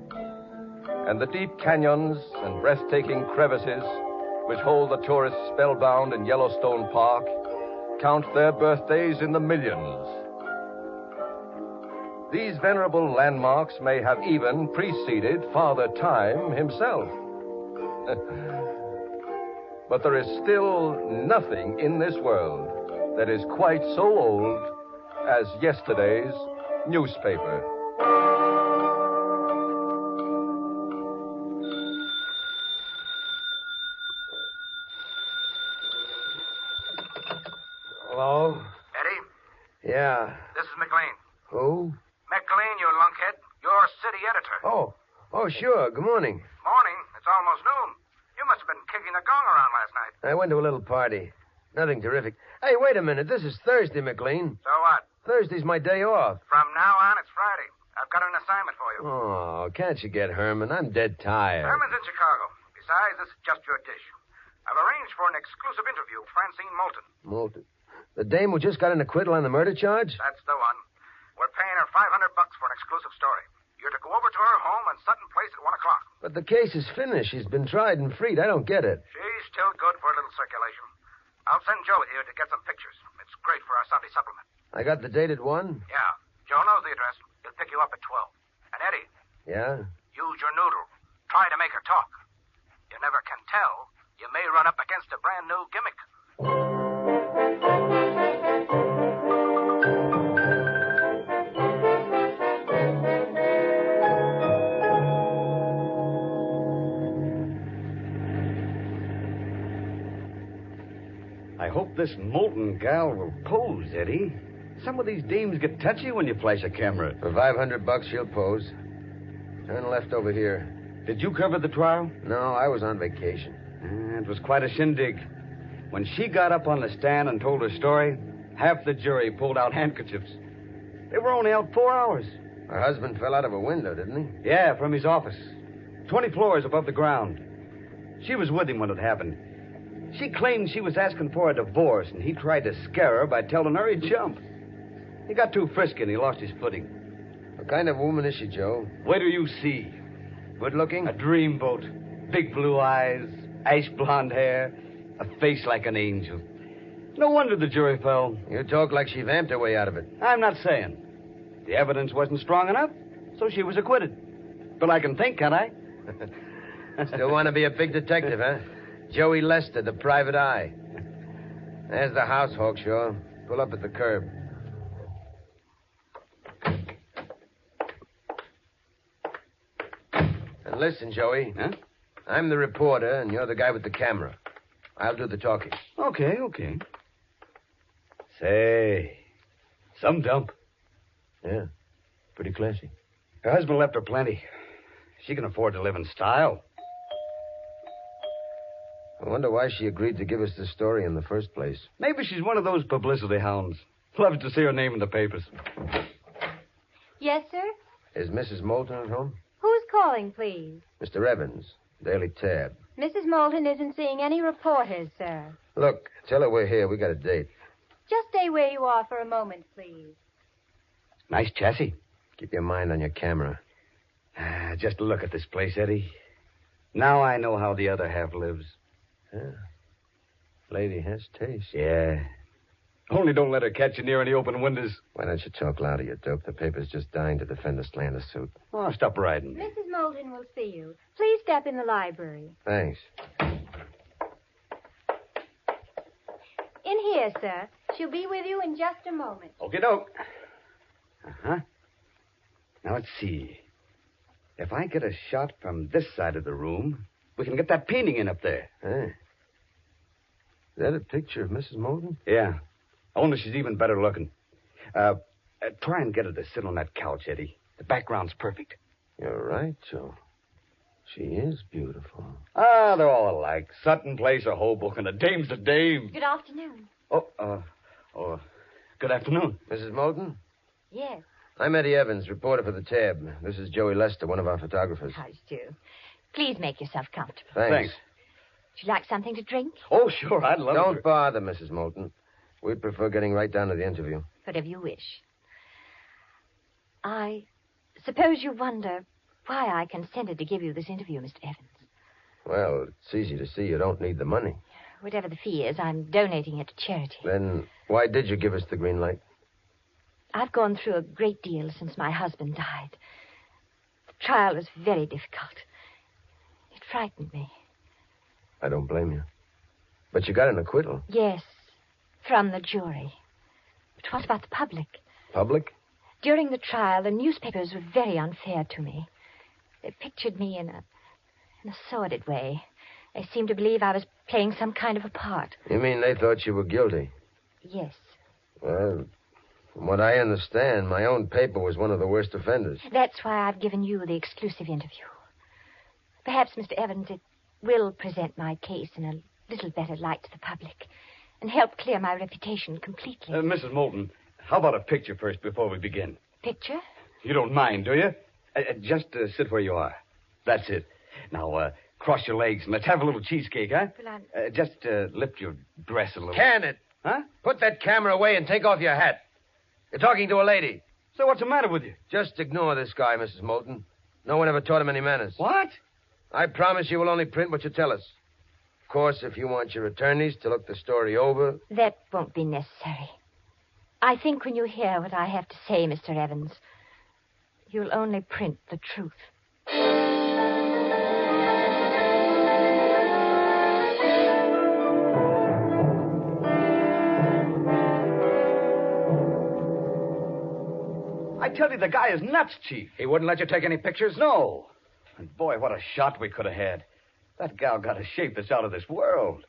And the deep canyons and breathtaking crevices which hold the tourists spellbound in Yellowstone Park count their birthdays in the millions. These venerable landmarks may have even preceded Father Time himself. But there is still nothing in this world that is quite so old as yesterday's newspaper. Hello? Eddie? Yeah. This is McLean. Who? McLean, you lunkhead. You're city editor. Oh, sure. Good morning. Morning. It's almost noon. You must have been kicking the gong around last night. I went to a little party. Nothing terrific. Hey, wait a minute. This is Thursday, McLean. So what? Thursday's my day off. From now on, it's Friday. I've got an assignment for you. Oh, can't you get Herman? I'm dead tired. Herman's in Chicago. Besides, this is just your dish. I've arranged for an exclusive interview with Francine Moulton. Moulton. The dame who just got an acquittal on the murder charge? That's the one. We're paying her $500 for an exclusive story. You're to go over to her home in Sutton Place at 1 o'clock. But the case is finished. She's been tried and freed. I don't get it. She's still good for a little circulation. I'll send Joe with you to get some pictures. It's great for our Sunday supplement. I got the date at 1? Yeah. Joe knows the address. He'll pick you up at 12. And Eddie. Yeah? Use your noodle. Try to make her talk. You never can tell. You may run up against a brand new gimmick. I hope this Moulton gal will pose, Eddie. Some of these dames get touchy when you flash a camera. For $500, she'll pose. Turn left over here. Did you cover the trial? No, I was on vacation. It was quite a shindig. When she got up on the stand and told her story, half the jury pulled out handkerchiefs. They were only out 4 hours. Her husband fell out of a window, didn't he? Yeah, from his office. 20 floors above the ground. She was with him when it happened. She claimed she was asking for a divorce, and he tried to scare her by telling her he'd jump. He got too frisky, and he lost his footing. What kind of woman is she, Joe? Wait till you see. Good looking? A dreamboat. Big blue eyes, ash blonde hair, a face like an angel. No wonder the jury fell. You talk like she vamped her way out of it. I'm not saying. The evidence wasn't strong enough, so she was acquitted. But I can think, can't I? Still want to be a big detective, huh? Joey Lester, the private eye. There's the house, Hawkshaw. Pull up at the curb. And listen, Joey. Huh? I'm the reporter, and you're the guy with the camera. I'll do the talking. Okay. Say, some dump. Yeah, pretty classy. Her husband left her plenty. She can afford to live in style. I wonder why she agreed to give us this story in the first place. Maybe she's one of those publicity hounds. Loves to see her name in the papers. Yes, sir? Is Mrs. Moulton at home? Who's calling, please? Mr. Evans, Daily Tab. Mrs. Moulton isn't seeing any reporters, sir. Look, tell her we're here. We got a date. Just stay where you are for a moment, please. Nice chassis. Keep your mind on your camera. Just look at this place, Eddie. Now I know how the other half lives. Yeah. Lady has taste. Yeah. Only don't let her catch you near any open windows. Why don't you talk louder, you dope? The paper's just dying to defend the slander suit. Oh, stop riding. Mrs. Moulton will see you. Please step in the library. Thanks. In here, sir. She'll be with you in just a moment. Okie doke. Uh-huh. Now, let's see. If I get a shot from this side of the room, we can get that painting in up there. Hey. Is that a picture of Mrs. Moulton? Yeah. Only she's even better looking. Try and get her to sit on that couch, Eddie. The background's perfect. You're right, Joe. She is beautiful. Ah, they're all alike. Sutton Place or Hoboken. A dame's a dame. Good afternoon. Good afternoon. Mrs. Moulton? Yes. I'm Eddie Evans, reporter for the Tab. This is Joey Lester, one of our photographers. How do you do? Please make yourself comfortable. Thanks. Would you like something to drink? Oh, sure, I'd love Don't bother, Mrs. Moulton. We'd prefer getting right down to the interview. Whatever you wish. I suppose you wonder why I consented to give you this interview, Mr. Evans. Well, it's easy to see you don't need the money. Whatever the fee is, I'm donating it to charity. Then why did you give us the green light? I've gone through a great deal since my husband died. The trial was very difficult. It frightened me. I don't blame you. But you got an acquittal. Yes, from the jury. But what about the public? Public? During the trial, the newspapers were very unfair to me. They pictured me in a sordid way. They seemed to believe I was playing some kind of a part. You mean they thought you were guilty? Yes. Well, from what I understand, my own paper was one of the worst offenders. That's why I've given you the exclusive interview. Perhaps, Mr. Evans, it will present my case in a little better light to the public and help clear my reputation completely. Mrs. Moulton, how about a picture first before we begin? Picture? You don't mind, do you? Just sit where you are. That's it. Now, cross your legs and let's have a little cheesecake, huh? Well, just lift your dress a little. Can it? Huh? Put that camera away and take off your hat. You're talking to a lady. So what's the matter with you? Just ignore this guy, Mrs. Moulton. No one ever taught him any manners. What? I promise you will only print what you tell us. Of course, if you want your attorneys to look the story over... That won't be necessary. I think when you hear what I have to say, Mr. Evans, you'll only print the truth. I tell you, the guy is nuts, Chief. He wouldn't let you take any pictures? No. And boy, what a shot we could have had. That gal got a shape that's out of this world.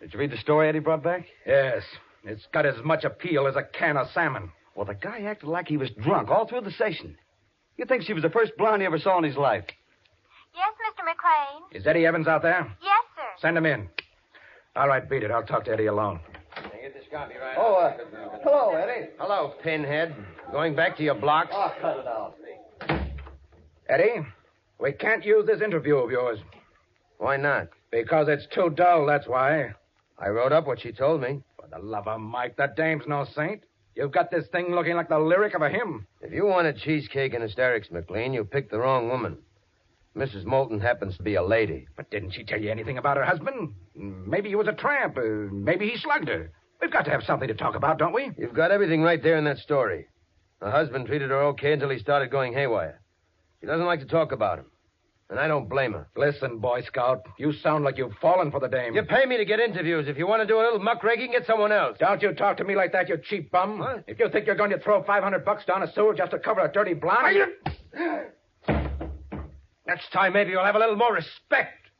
Did you read the story Eddie brought back? Yes. It's got as much appeal as a can of salmon. Well, the guy acted like he was drunk all through the session. You'd think she was the first blonde he ever saw in his life. Yes, Mr. McLean? Is Eddie Evans out there? Yes, sir. Send him in. All right, beat it. I'll talk to Eddie alone. Get this copy right Hello, Eddie. Hello, pinhead. Going back to your blocks? Oh, cut it out. Eddie, we can't use this interview of yours. Why not? Because it's too dull, that's why. I wrote up what she told me. For the love of Mike, that dame's no saint. You've got this thing looking like the lyric of a hymn. If you wanted cheesecake and hysterics, McLean, you picked the wrong woman. Mrs. Moulton happens to be a lady. But didn't she tell you anything about her husband? Maybe he was a tramp. Maybe he slugged her. We've got to have something to talk about, don't we? You've got everything right there in that story. Her husband treated her okay until he started going haywire. She doesn't like to talk about him. And I don't blame her. Listen, Boy Scout, you sound like you've fallen for the dame. You pay me to get interviews. If you want to do a little muckraking, get someone else. Don't you talk to me like that, you cheap bum. What? If you think you're going to throw $500 down a sewer just to cover a dirty blonde... Next time, maybe you'll have a little more respect.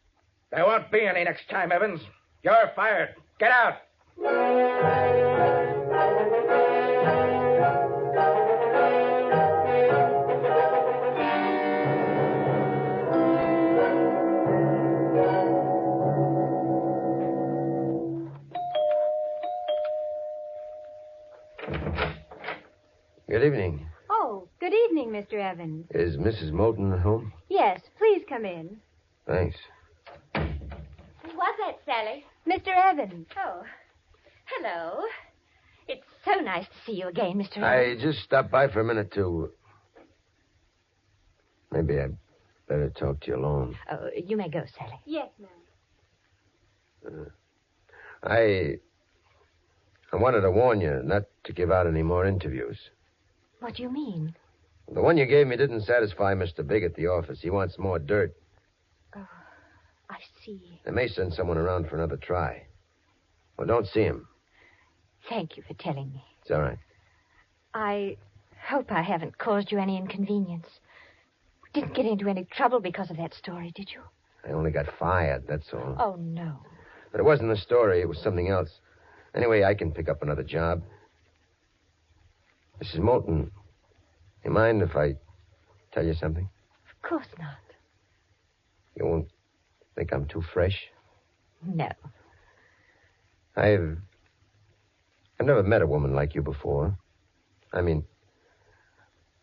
There won't be any next time, Evans. You're fired. Get out. Good evening. Oh, good evening, Mr. Evans. Is Mrs. Moulton at home? Yes, please come in. Thanks. What's that, Sally? Mr. Evans. Oh, hello. It's so nice to see you again, Mr. Evans. I just stopped by for a minute to... Maybe I'd better talk to you alone. Oh, you may go, Sally. Yes, ma'am. I wanted to warn you not to give out any more interviews. What do you mean? The one you gave me didn't satisfy Mr. Big at the office. He wants more dirt. Oh, I see. They may send someone around for another try. Well, don't see him. Thank you for telling me. It's all right. I hope I haven't caused you any inconvenience. Didn't get into any trouble because of that story, did you? I only got fired, that's all. Oh, no. But it wasn't the story. It was something else. Anyway, I can pick up another job. Mrs. Moulton, you mind if I tell you something? Of course not. You won't think I'm too fresh? No. I've never met a woman like you before. I mean,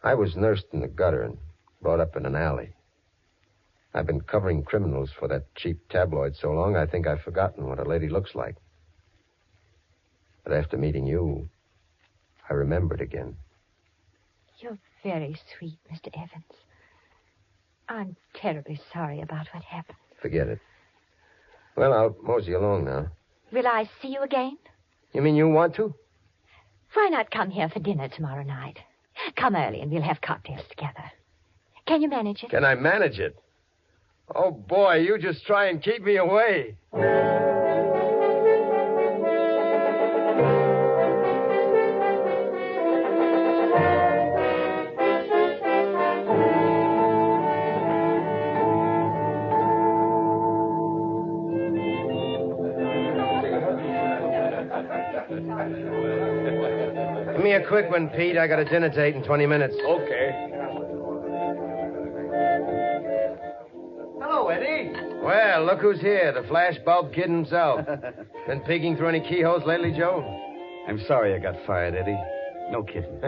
I was nursed in the gutter and brought up in an alley. I've been covering criminals for that cheap tabloid so long, I think I've forgotten what a lady looks like. But after meeting you, I remembered again. You're very sweet, Mr. Evans. I'm terribly sorry about what happened. Forget it. Well, I'll mosey along now. Will I see you again? You mean you want to? Why not come here for dinner tomorrow night? Come early and we'll have cocktails together. Can you manage it? Can I manage it? Oh, boy, you just try and keep me away. Give me a quick one, Pete. I got a dinner date in 20 minutes. Okay. Hello, Eddie. Well, look who's here, the flashbulb kid himself. Been peeking through any keyholes lately, Joe? I'm sorry I got fired, Eddie. No kidding.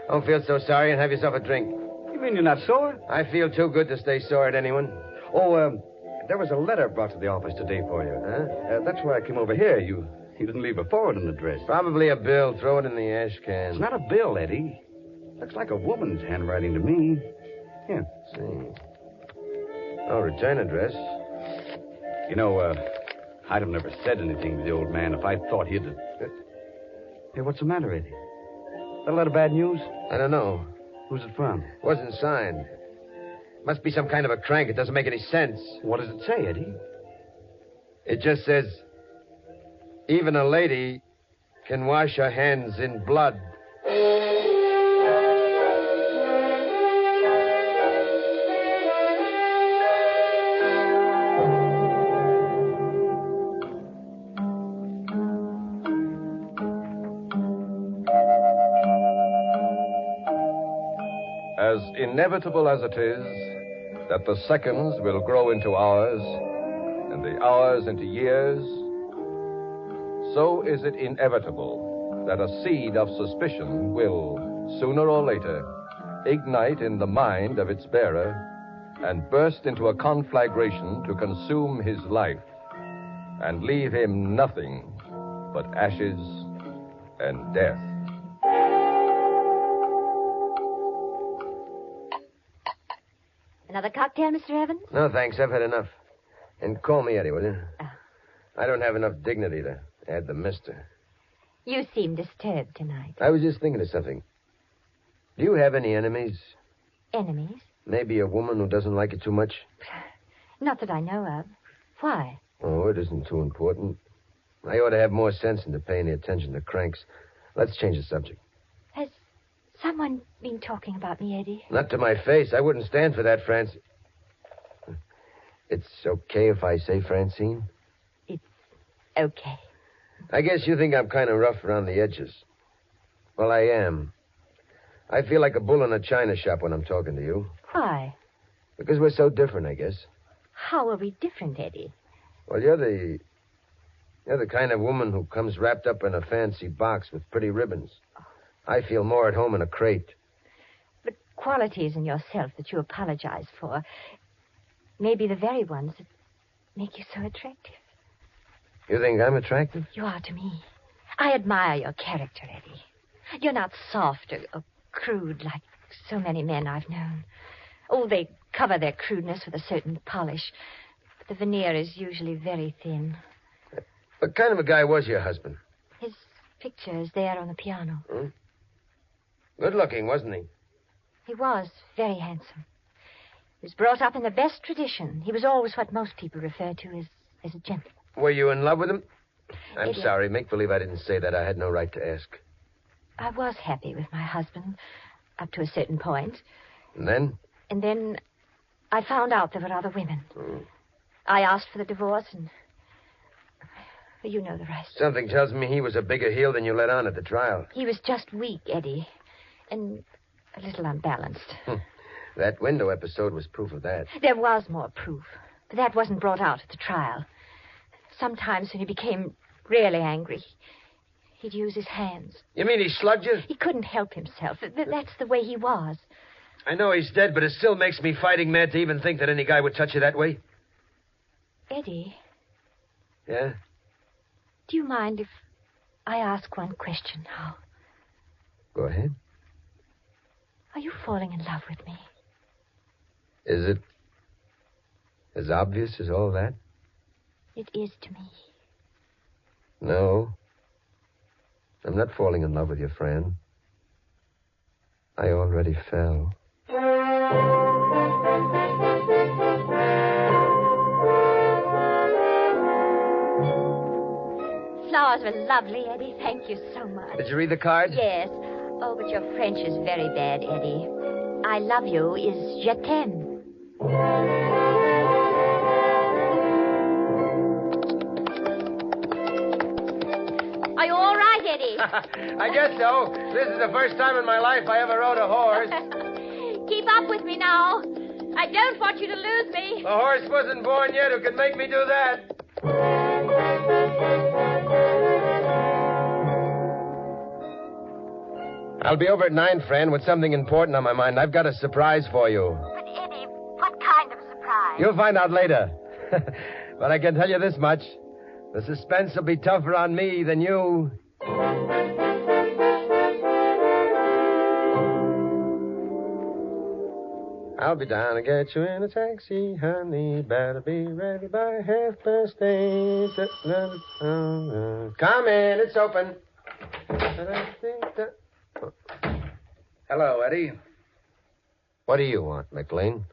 Don't feel so sorry and have yourself a drink. You mean you're not sore? I feel too good to stay sore at anyone. Oh, there was a letter brought to the office today for you. Huh? That's why I came over here. You didn't leave a forwarding address. Probably a bill. Throw it in the ash can. It's not a bill, Eddie. Looks like a woman's handwriting to me. Here. See. Oh, return address. You know, I'd have never said anything to the old man if I thought he'd... Hey, what's the matter, Eddie? That a lot of bad news? I don't know. Who's it from? Wasn't signed. Must be some kind of a crank. It doesn't make any sense. What does it say, Eddie? It just says, even a lady can wash her hands in blood. As inevitable as it is that the seconds will grow into hours and the hours into years, so is it inevitable that a seed of suspicion will, sooner or later, ignite in the mind of its bearer and burst into a conflagration to consume his life and leave him nothing but ashes and death. Another cocktail, Mr. Evans? No, thanks. I've had enough. And call me Eddie, will you? Oh. I don't have enough dignity to add the mister. You seem disturbed tonight. I was just thinking of something. Do you have any enemies? Enemies? Maybe a woman who doesn't like you too much? Not that I know of. Why? Oh, it isn't too important. I ought to have more sense than to pay any attention to cranks. Let's change the subject. Has someone been talking about me, Eddie? Not to my face. I wouldn't stand for that, Francine. It's okay if I say Francine? It's okay. I guess you think I'm kind of rough around the edges. Well, I am. I feel like a bull in a china shop when I'm talking to you. Why? Because we're so different, I guess. How are we different, Eddie? Well, you're the kind of woman who comes wrapped up in a fancy box with pretty ribbons. I feel more at home in a crate. But qualities in yourself that you apologize for may be the very ones that make you so attractive. You think I'm attractive? You are to me. I admire your character, Eddie. You're not soft or crude like so many men I've known. Oh, they cover their crudeness with a certain polish, but the veneer is usually very thin. What kind of a guy was your husband? His picture is there on the piano. Hmm? Good looking, wasn't he? He was very handsome. He was brought up in the best tradition. He was always what most people refer to as a gentleman. Were you in love with him? I'm Eddie, sorry. Make believe I didn't say that. I had no right to ask. I was happy with my husband up to a certain point. And then? And then I found out there were other women. I asked for the divorce, and you know the rest. Something tells me he was a bigger heel than you let on at the trial. He was just weak, Eddie, and a little unbalanced. That window episode was proof of that. There was more proof, but that wasn't brought out at the trial. Sometimes when he became really angry, he'd use his hands. You mean he slugged you? He couldn't help himself. That's the way he was. I know he's dead, but it still makes me fighting mad to even think that any guy would touch you that way. Eddie? Yeah? Do you mind if I ask one question now? Go ahead. Are you falling in love with me? Is it as obvious as all that? It is to me. No. I'm not falling in love with you, Fran. I already fell. Flowers were lovely, Eddie. Thank you so much. Did you read the card? Yes. Oh, but your French is very bad, Eddie. I love you is je t'aime. Are you all right, Eddie? I guess so. This is the first time in my life I ever rode a horse. Keep up with me now. I don't want you to lose me. The horse wasn't born yet who could make me do that. I'll be over at 9, Fran, with something important on my mind. I've got a surprise for you. But, Eddie, what kind of surprise? You'll find out later. But I can tell you this much. The suspense will be tougher on me than you. I'll be down to get you in a taxi, honey. Better be ready by 8:30. Come in, it's open. Hello, Eddie. What do you want, McLean?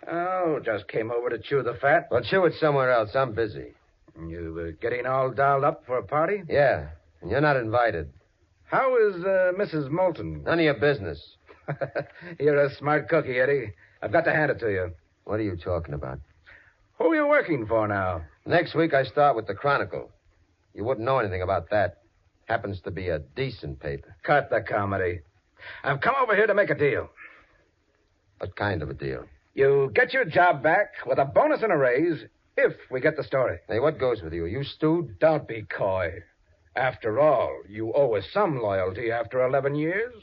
Oh, just came over to chew the fat. Well, chew it somewhere else. I'm busy. You getting all dialed up for a party? Yeah, and you're not invited. How is Mrs. Moulton? None of your business. You're a smart cookie, Eddie. I've got to hand it to you. What are you talking about? Who are you working for now? Next week I start with the Chronicle. You wouldn't know anything about that. Happens to be a decent paper. Cut the comedy. I've come over here to make a deal. What kind of a deal? You get your job back with a bonus and a raise if we get the story. Hey, what goes with you? You stewed? Don't be coy. After all, you owe us some loyalty after 11 years.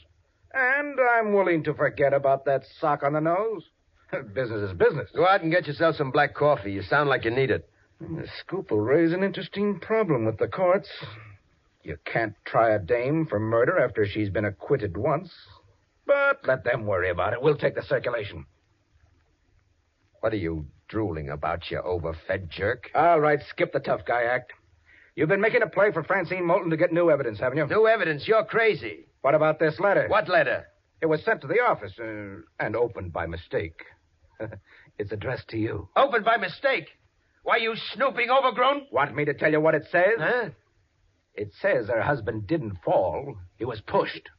And I'm willing to forget about that sock on the nose. Business is business. Go out and get yourself some black coffee. You sound like you need it. The scoop will raise an interesting problem with the courts. You can't try a dame for murder after she's been acquitted once. But let them worry about it. We'll take the circulation. What are you drooling about, you overfed jerk? All right, skip the tough guy act. You've been making a play for Francine Moulton to get new evidence, haven't you? New evidence? You're crazy. What about this letter? What letter? It was sent to the office and opened by mistake. It's addressed to you. Opened by mistake? Why, you snooping overgrown? Want me to tell you what it says? Huh? It says her husband didn't fall. He was pushed.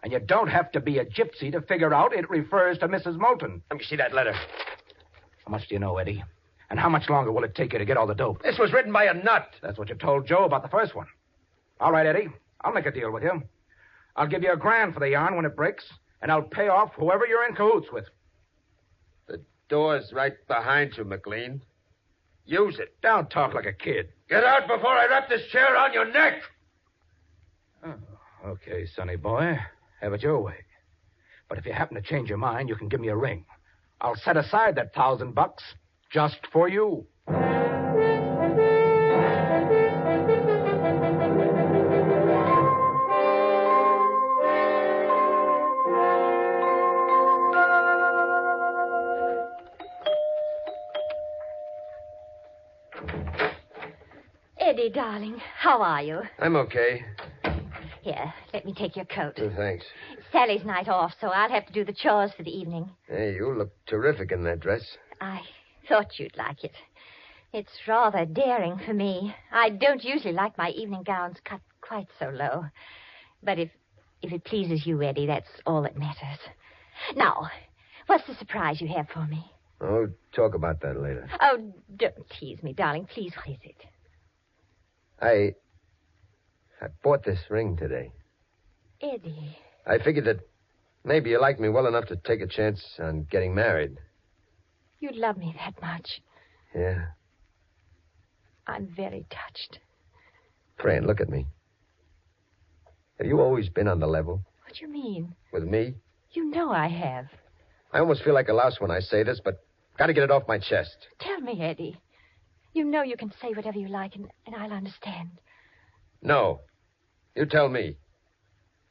And you don't have to be a gypsy to figure out it refers to Mrs. Moulton. Let me see that letter. How much do you know, Eddie? And how much longer will it take you to get all the dope? This was written by a nut. That's what you told Joe about the first one. All right, Eddie. I'll make a deal with you. I'll give you $1,000 for the yarn when it breaks, and I'll pay off whoever you're in cahoots with. The door's right behind you, McLean. Use it. Don't talk like a kid. Get out before I wrap this chair around your neck. Oh, okay, sonny boy. Have it your way. But if you happen to change your mind, you can give me a ring. I'll set aside that $1,000 just for you. Eddie, darling, how are you? I'm okay. Here, let me take your coat. Oh, thanks. It's Sally's night off, so I'll have to do the chores for the evening. Hey, you look terrific in that dress. I thought you'd like it. It's rather daring for me. I don't usually like my evening gowns cut quite so low. But if it pleases you, Eddie, that's all that matters. Now, what's the surprise you have for me? Oh, talk about that later. Oh, don't tease me, darling. Please, what is it? I bought this ring today. Eddie. I figured that maybe you liked me well enough to take a chance on getting married. You love me that much. Yeah. I'm very touched. Fran, look at me. Have you always been on the level? What do you mean? With me? You know I have. I almost feel like a louse when I say this, but got to get it off my chest. Tell me, Eddie. You know you can say whatever you like, and I'll understand. No. You tell me.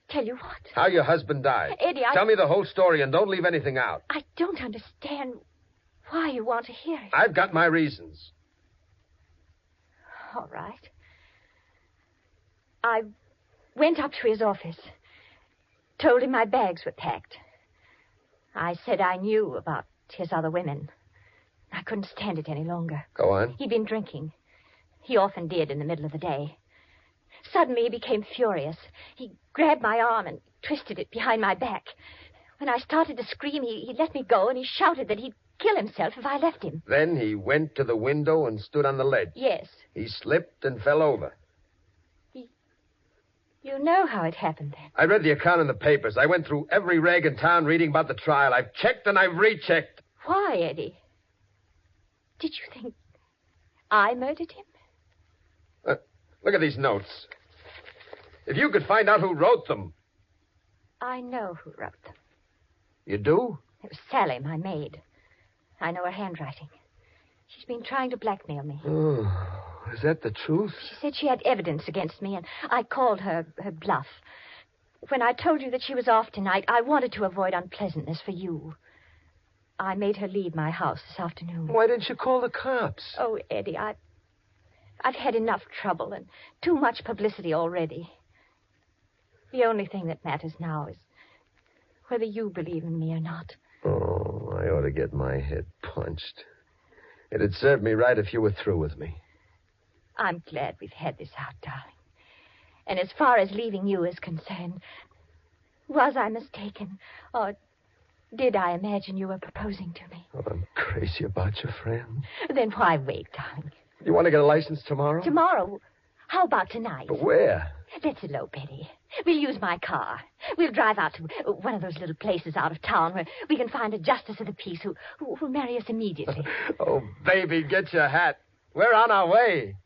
Tell you what? How your husband died. Eddie, Tell me the whole story and don't leave anything out. I don't understand why you want to hear it. I've got my reasons. All right. I went up to his office, told him my bags were packed. I said I knew about his other women. I couldn't stand it any longer. Go on. He'd been drinking. He often did in the middle of the day. Suddenly he became furious. He grabbed my arm and twisted it behind my back. When I started to scream, he let me go, and he shouted that he'd kill himself if I left him. Then he went to the window and stood on the ledge. Yes. He slipped and fell over. You know how it happened then. I read the account in the papers. I went through every rag in town reading about the trial. I've checked and I've rechecked. Why, Eddie? Did you think I murdered him? Look at these notes. If you could find out who wrote them. I know who wrote them. You do? It was Sally, my maid. I know her handwriting. She's been trying to blackmail me. Oh, is that the truth? She said she had evidence against me, and I called her bluff. When I told you that she was off tonight, I wanted to avoid unpleasantness for you. I made her leave my house this afternoon. Why didn't you call the cops? Oh, Eddie, I've had enough trouble and too much publicity already. The only thing that matters now is whether you believe in me or not. Oh, I ought to get my head punched. It'd serve me right if you were through with me. I'm glad we've had this out, darling. And as far as leaving you is concerned, was I mistaken? Or did I imagine you were proposing to me? Oh, I'm crazy about your friend. Then why wait, darling? You want to get a license tomorrow? Tomorrow? How about tonight? But where? Let's elope, Eddie. We'll use my car. We'll drive out to one of those little places out of town where we can find a justice of the peace who'll marry us immediately. Oh, baby, get your hat. We're on our way.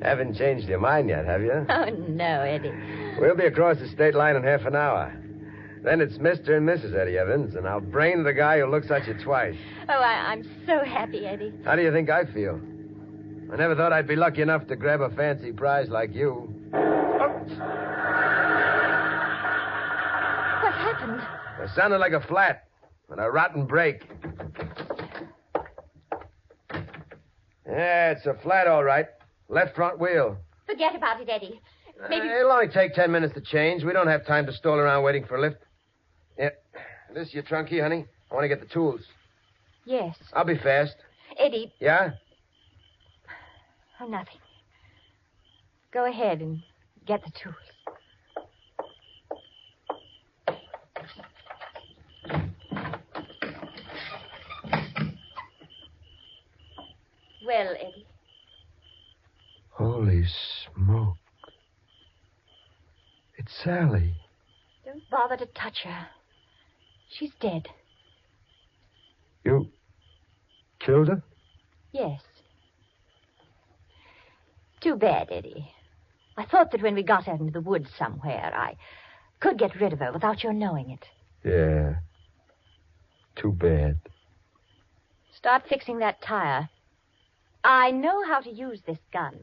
Haven't changed your mind yet, have you? Oh, no, Eddie. We'll be across the state line in half an hour. Then it's Mr. and Mrs. Eddie Evans, and I'll brain the guy who looks at you twice. Oh, I'm so happy, Eddie. How do you think I feel? I never thought I'd be lucky enough to grab a fancy prize like you. What happened? It sounded like a flat and a rotten brake. Yeah, it's a flat, all right. Left front wheel. Forget about it, Eddie. Maybe... It'll only take 10 minutes to change. We don't have time to stall around waiting for a lift. Yeah. This your trunkie, honey? I want to get the tools. Yes. I'll be fast. Eddie. Yeah? Oh, nothing. Go ahead and get the tools. Well, Eddie. Holy smoke. It's Sally. Don't bother to touch her. She's dead. You killed her? Yes. Too bad, Eddie. I thought that when we got her into the woods somewhere, I could get rid of her without your knowing it. Yeah. Too bad. Start fixing that tire. I know how to use this gun.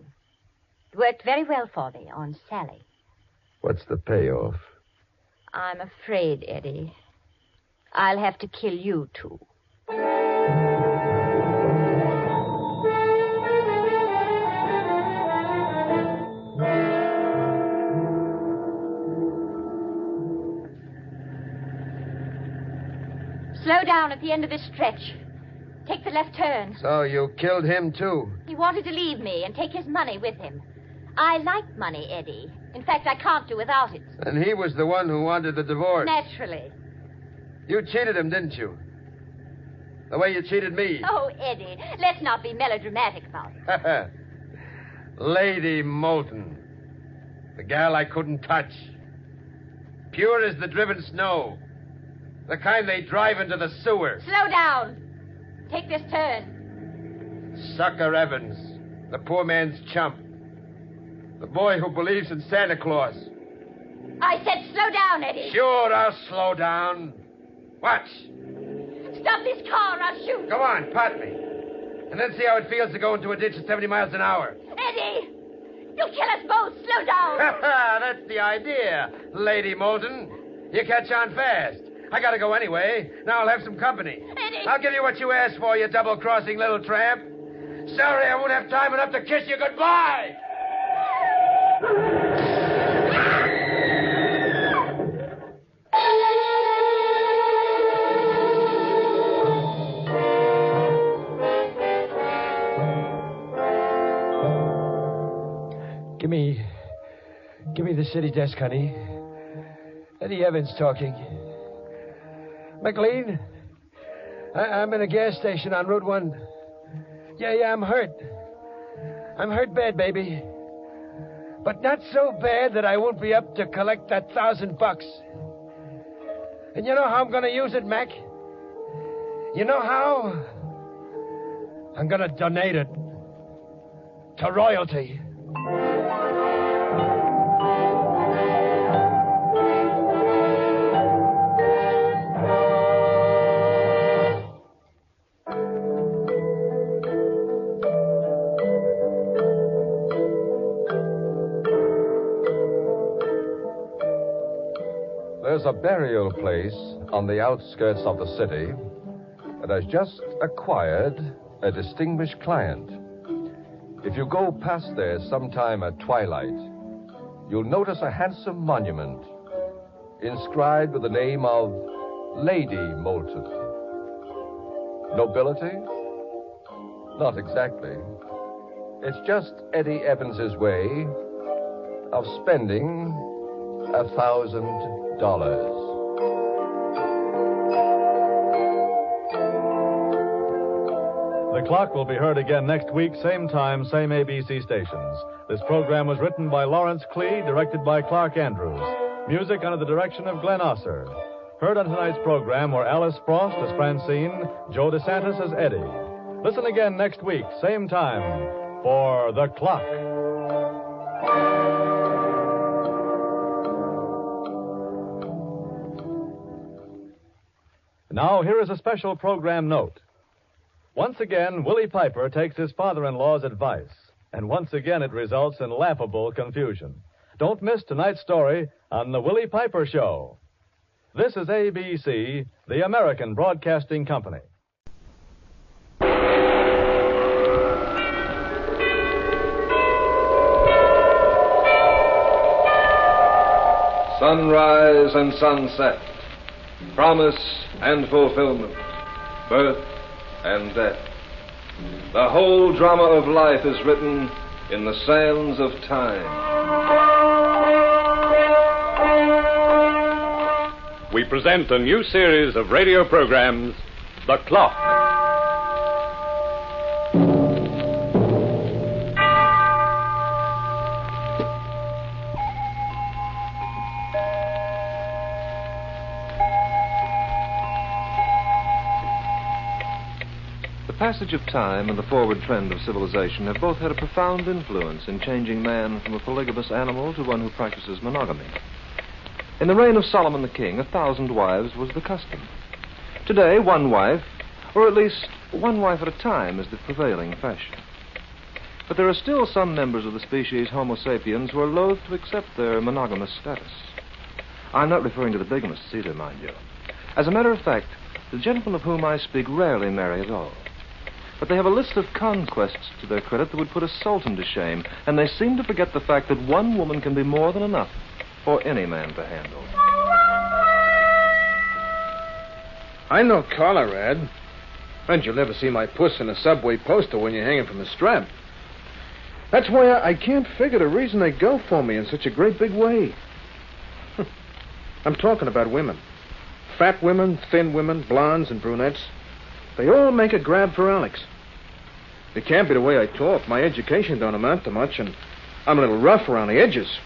It worked very well for me on Sally. What's the payoff? I'm afraid, Eddie. I'll have to kill you, too. Slow down at the end of this stretch. Take the left turn. So you killed him, too? He wanted to leave me and take his money with him. I like money, Eddie. In fact, I can't do without it. And he was the one who wanted the divorce. Naturally. You cheated him, didn't you? The way you cheated me. Oh, Eddie, let's not be melodramatic about it. Lady Moulton. The gal I couldn't touch. Pure as the driven snow. The kind they drive into the sewer. Slow down. Take this turn. Sucker Evans. The poor man's chump. The boy who believes in Santa Claus. I said slow down, Eddie. Sure, I'll slow down. Watch. Stop this car, I'll shoot. Come on, pot me. And then see how it feels to go into a ditch at 70 miles an hour. Eddie! You'll kill us both. Slow down. That's the idea, Lady Moulton. You catch on fast. I gotta go anyway. Now I'll have some company. Eddie! I'll give you what you asked for, you double-crossing little tramp. Sorry I won't have time enough to kiss you goodbye. Give me the city desk, honey. Eddie Evans talking. McLean, I'm in a gas station on Route 1. Yeah, I'm hurt. I'm hurt bad, baby. But not so bad that I won't be up to collect that $1,000. And you know how I'm going to use it, Mac? You know how? I'm going to donate it to royalty. There's a burial place on the outskirts of the city that has just acquired a distinguished client. If you go past there sometime at twilight, you'll notice a handsome monument inscribed with the name of Lady Moulton. Nobility? Not exactly. It's just Eddie Evans's way of spending $1,000. The Clock will be heard again next week, same time, same ABC stations. This program was written by Lawrence Clee, directed by Clark Andrews. Music under the direction of Glenn Osser. Heard on tonight's program were Alice Frost as Francine, Joe DeSantis as Eddie. Listen again next week, same time, for The Clock. Now, here is a special program note. Once again, Willie Piper takes his father-in-law's advice, and once again it results in laughable confusion. Don't miss tonight's story on The Willie Piper Show. This is ABC, the American Broadcasting Company. Sunrise and sunset, promise and fulfillment, birth and death. The whole drama of life is written in the sands of time. We present a new series of radio programs, The Clock. The passage of time and the forward trend of civilization have both had a profound influence in changing man from a polygamous animal to one who practices monogamy. In the reign of Solomon the king, 1,000 wives was the custom. Today, one wife, or at least one wife at a time, is the prevailing fashion. But there are still some members of the species Homo sapiens who are loath to accept their monogamous status. I'm not referring to the bigamists either, mind you. As a matter of fact, the gentlemen of whom I speak rarely marry at all. But they have a list of conquests to their credit that would put a sultan to shame, and they seem to forget the fact that one woman can be more than enough for any man to handle. I know Colorad. And you'll never see my puss in a subway poster when you're hanging from a strap. That's why I can't figure the reason they go for me in such a great big way. I'm talking about women. Fat women, thin women, blondes and brunettes. They all make a grab for Alex. It can't be the way I talk. My education don't amount to much, and I'm a little rough around the edges.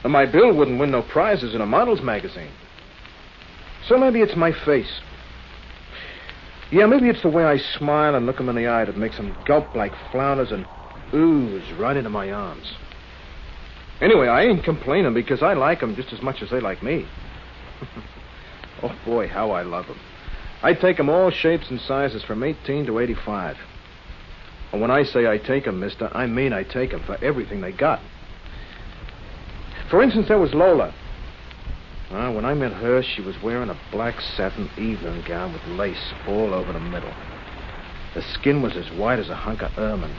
And my bill wouldn't win no prizes in a model's magazine. So maybe it's my face. Yeah, maybe it's the way I smile and look them in the eye that makes them gulp like flounders and ooze right into my arms. Anyway, I ain't complaining because I like them just as much as they like me. Oh, boy, how I love them. I take them all shapes and sizes from 18 to 85. And when I say I take them, mister, I mean I take them for everything they got. For instance, there was Lola. When I met her, she was wearing a black satin evening gown with lace all over the middle. The skin was as white as a hunk of ermine,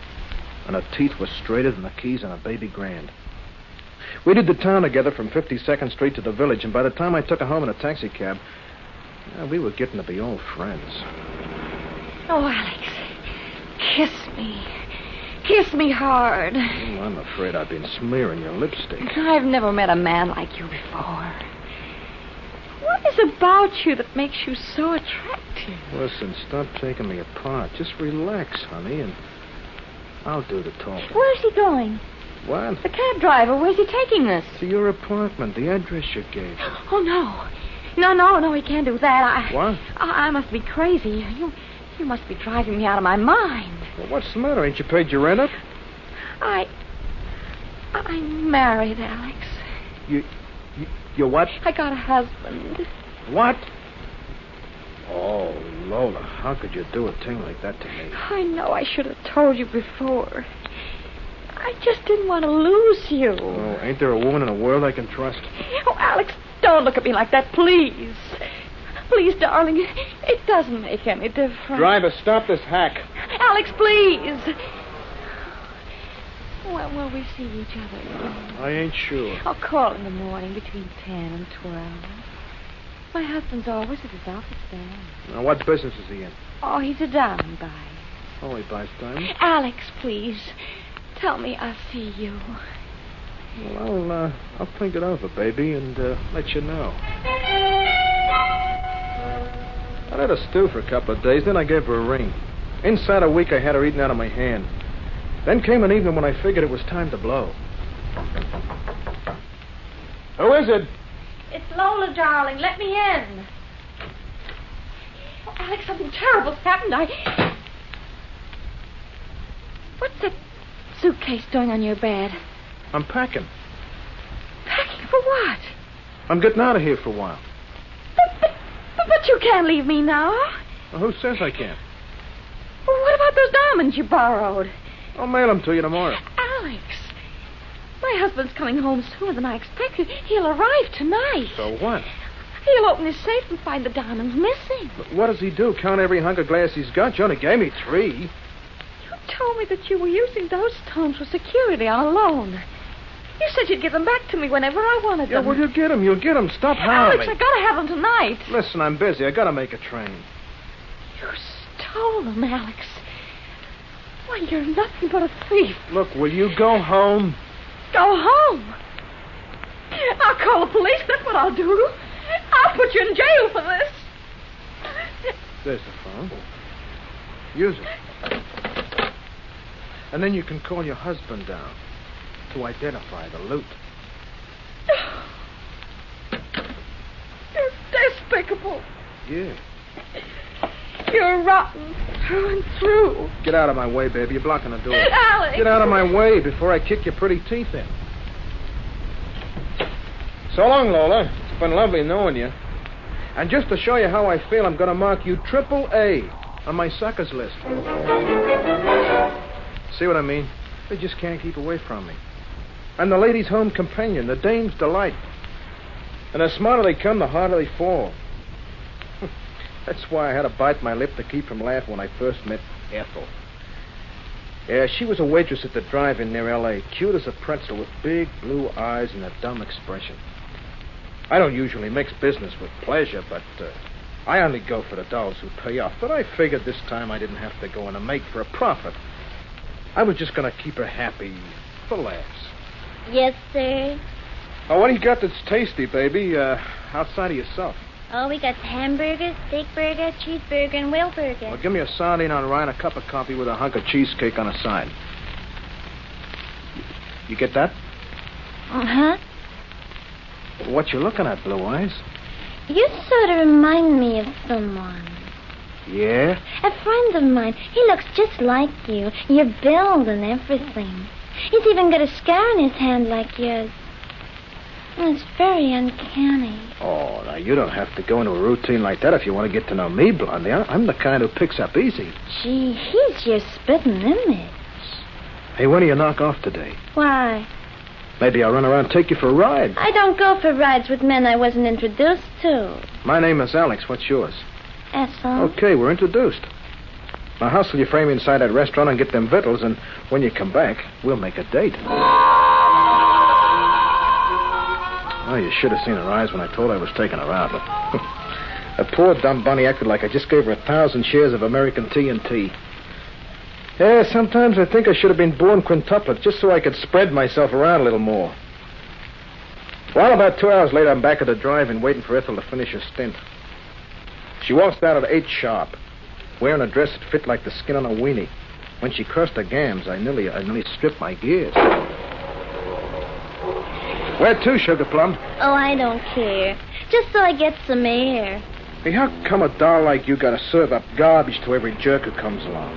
and her teeth were straighter than the keys on a baby grand. We did the town together from 52nd Street to the village, and by the time I took her home in a taxi cab, we were getting to be old friends. Oh, Alex, kiss me. Kiss me hard. Oh, I'm afraid I've been smearing your lipstick. I've never met a man like you before. What is about you that makes you so attractive? Listen, stop taking me apart. Just relax, honey, and I'll do the talking. Where's he going? What? The cab driver. Where's he taking us? To your apartment, the address you gave. Oh, no. No, he can't do that. What? I must be crazy. You must be driving me out of my mind. Well, what's the matter? Ain't you paid your rent up? I'm married, Alex. You what? I got a husband. What? Oh, Lola, how could you do a thing like that to me? I know I should have told you before. I just didn't want to lose you. Oh, ain't there a woman in the world I can trust? Oh, Alex, don't look at me like that, please. Please, darling, it doesn't make any difference. Driver, stop this hack. Alex, please. When will we see each other again? I ain't sure. I'll call in the morning between 10 and 12. My husband's always at his office then. Now, what business is he in? Oh, he's a diamond buyer. Oh, he buys diamonds? Alex, please. Tell me I'll see you. Well, I'll think it over, baby, and let you know. I let her stew for a couple of days, then I gave her a ring. Inside a week, I had her eaten out of my hand. Then came an evening when I figured it was time to blow. Who is it? It's Lola, darling. Let me in. Oh, Alex, something terrible's happened. What's that suitcase doing on your bed? I'm packing. Packing for what? I'm getting out of here for a while. But you can't leave me now. Well, who says I can't? Well, what about those diamonds you borrowed? I'll mail them to you tomorrow. Alex, my husband's coming home sooner than I expected. He'll arrive tonight. So what? He'll open his safe and find the diamonds missing. But what does he do? Count every hunk of glass he's got? You only gave me 3. You told me that you were using those stones for security on a loan. You said you'd give them back to me whenever I wanted them. Yeah, well, you'll get them. Stop howling. Alex, I gotta have them tonight. Listen, I'm busy. I gotta make a train. You stole them, Alex. Why, you're nothing but a thief. Look, will you go home? Go home? I'll call the police. That's what I'll do. I'll put you in jail for this. There's the phone. Use it. And then you can call your husband down to identify the loot. You're despicable. Yeah. You're rotten through and through. Get out of my way, baby. You're blocking the door. Alex! Get out of my way before I kick your pretty teeth in. So long, Lola. It's been lovely knowing you. And just to show you how I feel, I'm going to mark you AAA on my suckers list. See what I mean? They just can't keep away from me. I'm the ladies' home companion, the dame's delight. And the smarter they come, the harder they fall. That's why I had to bite my lip to keep from laughing when I first met Ethel. Yeah, she was a waitress at the drive-in near L.A., cute as a pretzel with big blue eyes and a dumb expression. I don't usually mix business with pleasure, but I only go for the dollars who pay off. But I figured this time I didn't have to go in and make for a profit. I was just going to keep her happy for laughs. Yes, sir. Oh, what do you got that's tasty, baby, outside of yourself? Oh, we got hamburger, steak burger, cheeseburger, and whale burger. Well, give me a sardine on rye and a cup of coffee with a hunk of cheesecake on the side. You get that? Uh-huh. What you looking at, Blue Eyes? You sort of remind me of someone. Yeah? A friend of mine. He looks just like you. Your build and everything. He's even got a scar on his hand like yours. It's very uncanny. Oh, now, you don't have to go into a routine like that if you want to get to know me, Blondie. I'm the kind who picks up easy. Gee, he's your spitting image. Hey, when do you knock off today? Why? Maybe I'll run around and take you for a ride. I don't go for rides with men I wasn't introduced to. My name is Alex. What's yours? Ethel. Okay, we're introduced. Now hustle your frame inside that restaurant and get them victuals, and when you come back, we'll make a date. Oh, you should have seen her eyes when I told her I was taking her out. That poor dumb bunny acted like I just gave her 1,000 shares of American TNT. Yeah, sometimes I think I should have been born quintuplet just so I could spread myself around a little more. Well, about 2 hours later, I'm back at the drive-in waiting for Ethel to finish her stint. She waltzed out at 8 sharp, wearing a dress that fit like the skin on a weenie. When she crossed her gams, I nearly stripped my gears. Where to, Sugar Plum? Oh, I don't care. Just so I get some air. Hey, how come a doll like you gotta serve up garbage to every jerk who comes along?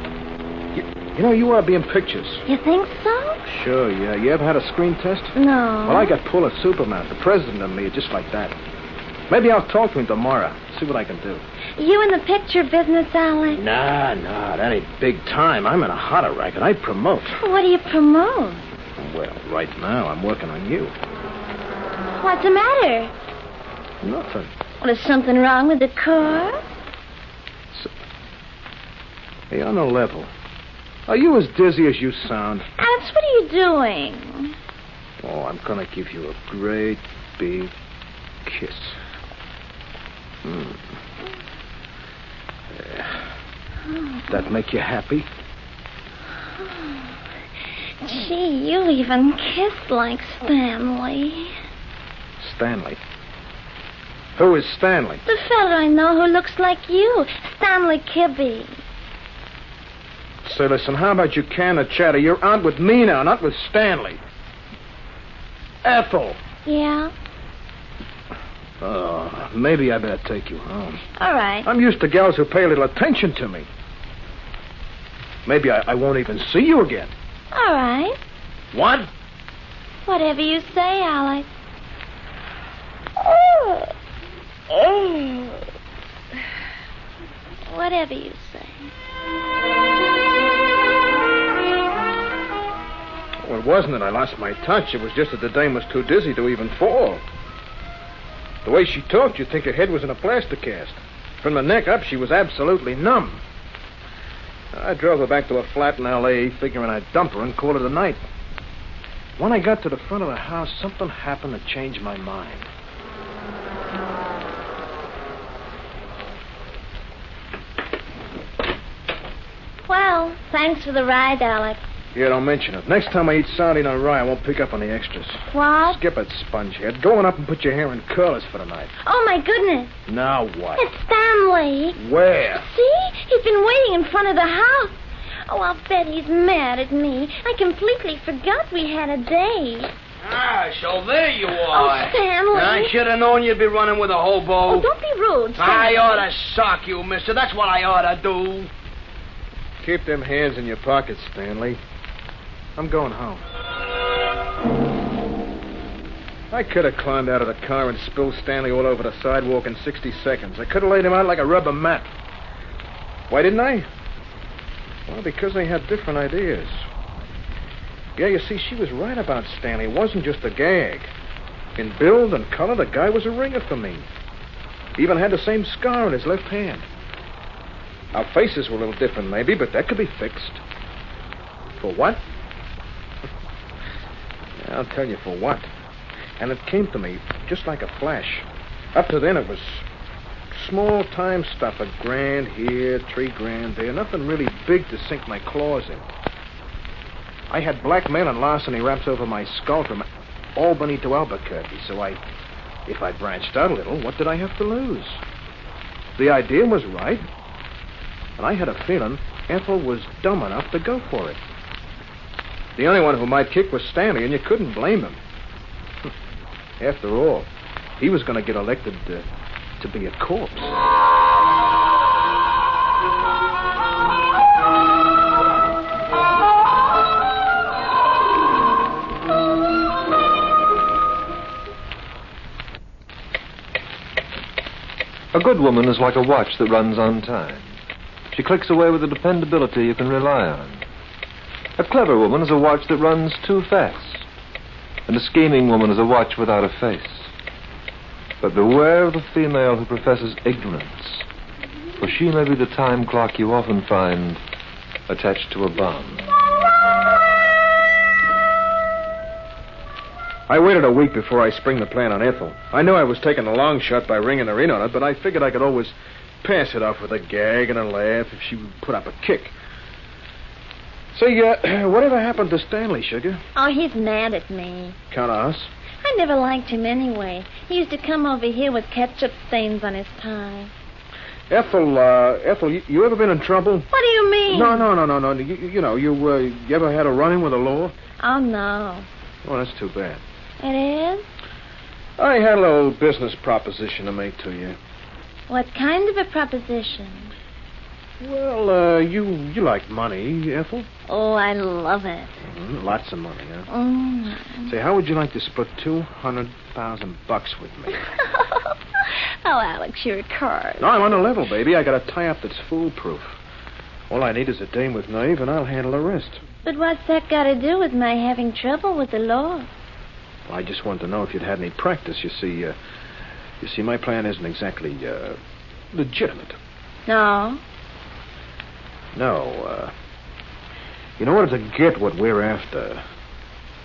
You know, you ought to be in pictures. You think so? Sure, yeah. You ever had a screen test? No. Well, I got pulled at Superman. The president and me, just like that. Maybe I'll talk to him tomorrow. See what I can do. You in the picture business, Alex? Nah, that ain't big time. I'm in a hotter racket. I promote. What do you promote? Well, right now, I'm working on you. What's the matter? Nothing. Well, there's something wrong with the car? Hey, on the level. Are you as dizzy as you sound? Alex, what are you doing? Oh, I'm gonna give you a great big kiss. Yeah. That make you happy? Gee, you even kiss like Stanley. Stanley? Who is Stanley? The fella I know who looks like you. Stanley Kibbe. Say, listen, how about you can the chatter? You're out with me now, not with Stanley. Ethel. Yeah? Oh, maybe I better take you home. All right. I'm used to gals who pay a little attention to me. Maybe I won't even see you again. All right. What? Whatever you say, Alex. Whatever you say. Well, it wasn't that I lost my touch. It was just that the dame was too dizzy to even fall. The way she talked, you'd think her head was in a plaster cast. From the neck up, she was absolutely numb. I drove her back to a flat in L.A., figuring I'd dump her and call it a night. When I got to the front of the house, something happened to change my mind. Well, thanks for the ride, Alex. Yeah, don't mention it. Next time I eat sardine on rye, I won't pick up on the extras. What? Skip it, spongehead. Go on up and put your hair in curlers for the night. Oh, my goodness. Now what? It's Stanley. Where? See? He's been waiting in front of the house. Oh, I'll bet he's mad at me. I completely forgot we had a date. Ah, so there you are. Oh, Stanley. I should have known you'd be running with a hobo. Oh, don't be rude, Stanley. I ought to sock you, mister. That's what I ought to do. Keep them hands in your pockets, Stanley. I'm going home. I could have climbed out of the car and spilled Stanley all over the sidewalk in 60 seconds. I could have laid him out like a rubber mat. Why didn't I? Well, because they had different ideas. Yeah, you see, she was right about Stanley. It wasn't just a gag. In build and color, the guy was a ringer for me. He even had the same scar on his left hand. Our faces were a little different, maybe, but that could be fixed. For what? I'll tell you for what. And it came to me just like a flash. Up to then, it was small-time stuff. $1,000 here, $3,000 there. Nothing really big to sink my claws in. I had blackmail and larceny wraps over my skull from Albany to Albuquerque, so if I branched out a little, what did I have to lose? The idea was right, and I had a feeling Ethel was dumb enough to go for it. The only one who might kick was Stanley, and you couldn't blame him. After all, he was going to get elected to be a corpse. A good woman is like a watch that runs on time. She clicks away with a dependability you can rely on. A clever woman is a watch that runs too fast. And a scheming woman is a watch without a face. But beware of the female who professes ignorance, for she may be the time clock you often find attached to a bomb. I waited a week before I spring the plan on Ethel. I knew I was taking a long shot by ringing her in on it, but I figured I could always pass it off with a gag and a laugh if she would put up a kick. Say, whatever happened to Stanley, Sugar? Oh, he's mad at me. Count of us? I never liked him anyway. He used to come over here with ketchup stains on his tie. Ethel, you ever been in trouble? What do you mean? No. You ever had a run-in with the law? Oh, no. Oh, that's too bad. It is? I had a little business proposition to make to you. What kind of a proposition? Well, you like money, Ethel? Oh, I love it. Mm-hmm. Lots of money, huh? Mm. Say, how would you like to split $200,000 with me? Oh, Alex, you're a card. No, I'm on the level, baby. I got a tie-up that's foolproof. All I need is a dame with nerve, and I'll handle the rest. But what's that got to do with my having trouble with the law? Well, I just wanted to know if you'd had any practice. You see, my plan isn't exactly, legitimate. No? No, in order to get what we're after,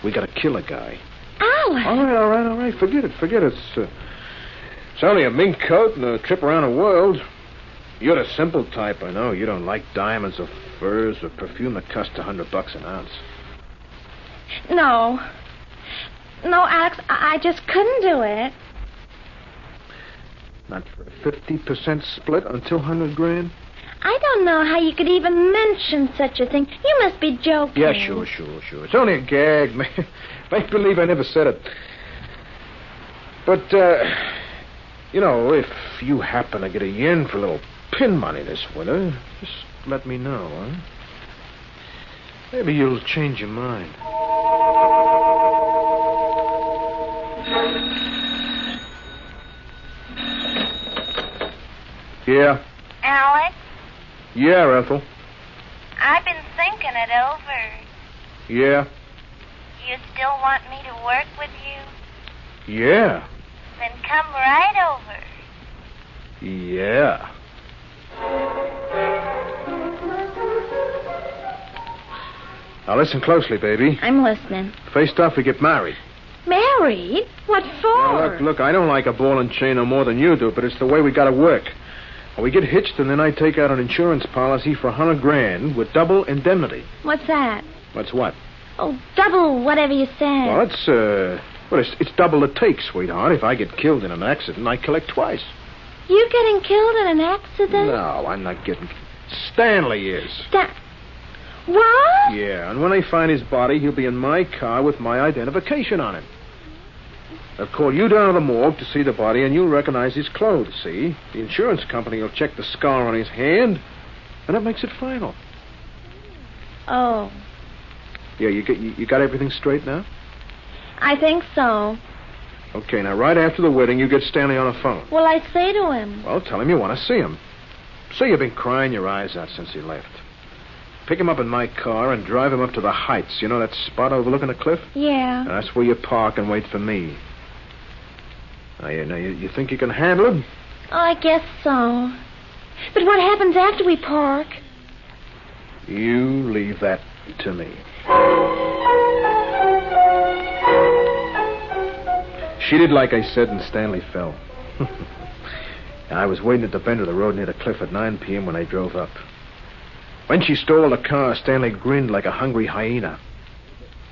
we gotta kill a guy. Alex! All right. Forget it. It's only a mink coat and a trip around the world. You're the simple type, I know. You don't like diamonds or furs or perfume that cost $100 an ounce. No, Alex, I just couldn't do it. Not for a 50% split on $200,000? I don't know how you could even mention such a thing. You must be joking. Yeah, sure. It's only a gag, man. Make believe I never said it. But, if you happen to get a yen for a little pin money this winter, just let me know, huh? Maybe you'll change your mind. Yeah? Alex? Yeah, Ethel. I've been thinking it over. Yeah? You still want me to work with you? Yeah. Then come right over. Yeah. Now listen closely, baby. I'm listening. First off, we get married. Married? What for? Now, look, I don't like a ball and chain no more than you do, but it's the way we gotta work. We get hitched, and then I take out an insurance policy for $100,000 with double indemnity. What's that? What's what? Oh, double whatever you said. Well, it's double the take, sweetheart. If I get killed in an accident, I collect twice. You getting killed in an accident? No, I'm not getting... Stanley is. What? Yeah, and when they find his body, he'll be in my car with my identification on it. They'll call you down to the morgue to see the body, and you'll recognize his clothes, see? The insurance company will check the scar on his hand, and that makes it final. Oh. Yeah, you got everything straight now? I think so. Okay, now right after the wedding, you get Stanley on the phone. What'll I say to him? Well, tell him you want to see him. Say you've been crying your eyes out since he left. pick him up in my car and drive him up to the Heights. You know that spot overlooking the cliff? Yeah. That's where you park and wait for me. Now, you think you can handle it? Oh, I guess so. But what happens after we park? You leave that to me. She did like I said, and Stanley fell. I was waiting at the bend of the road near the cliff at 9 p.m. when I drove up. When she stole the car, Stanley grinned like a hungry hyena.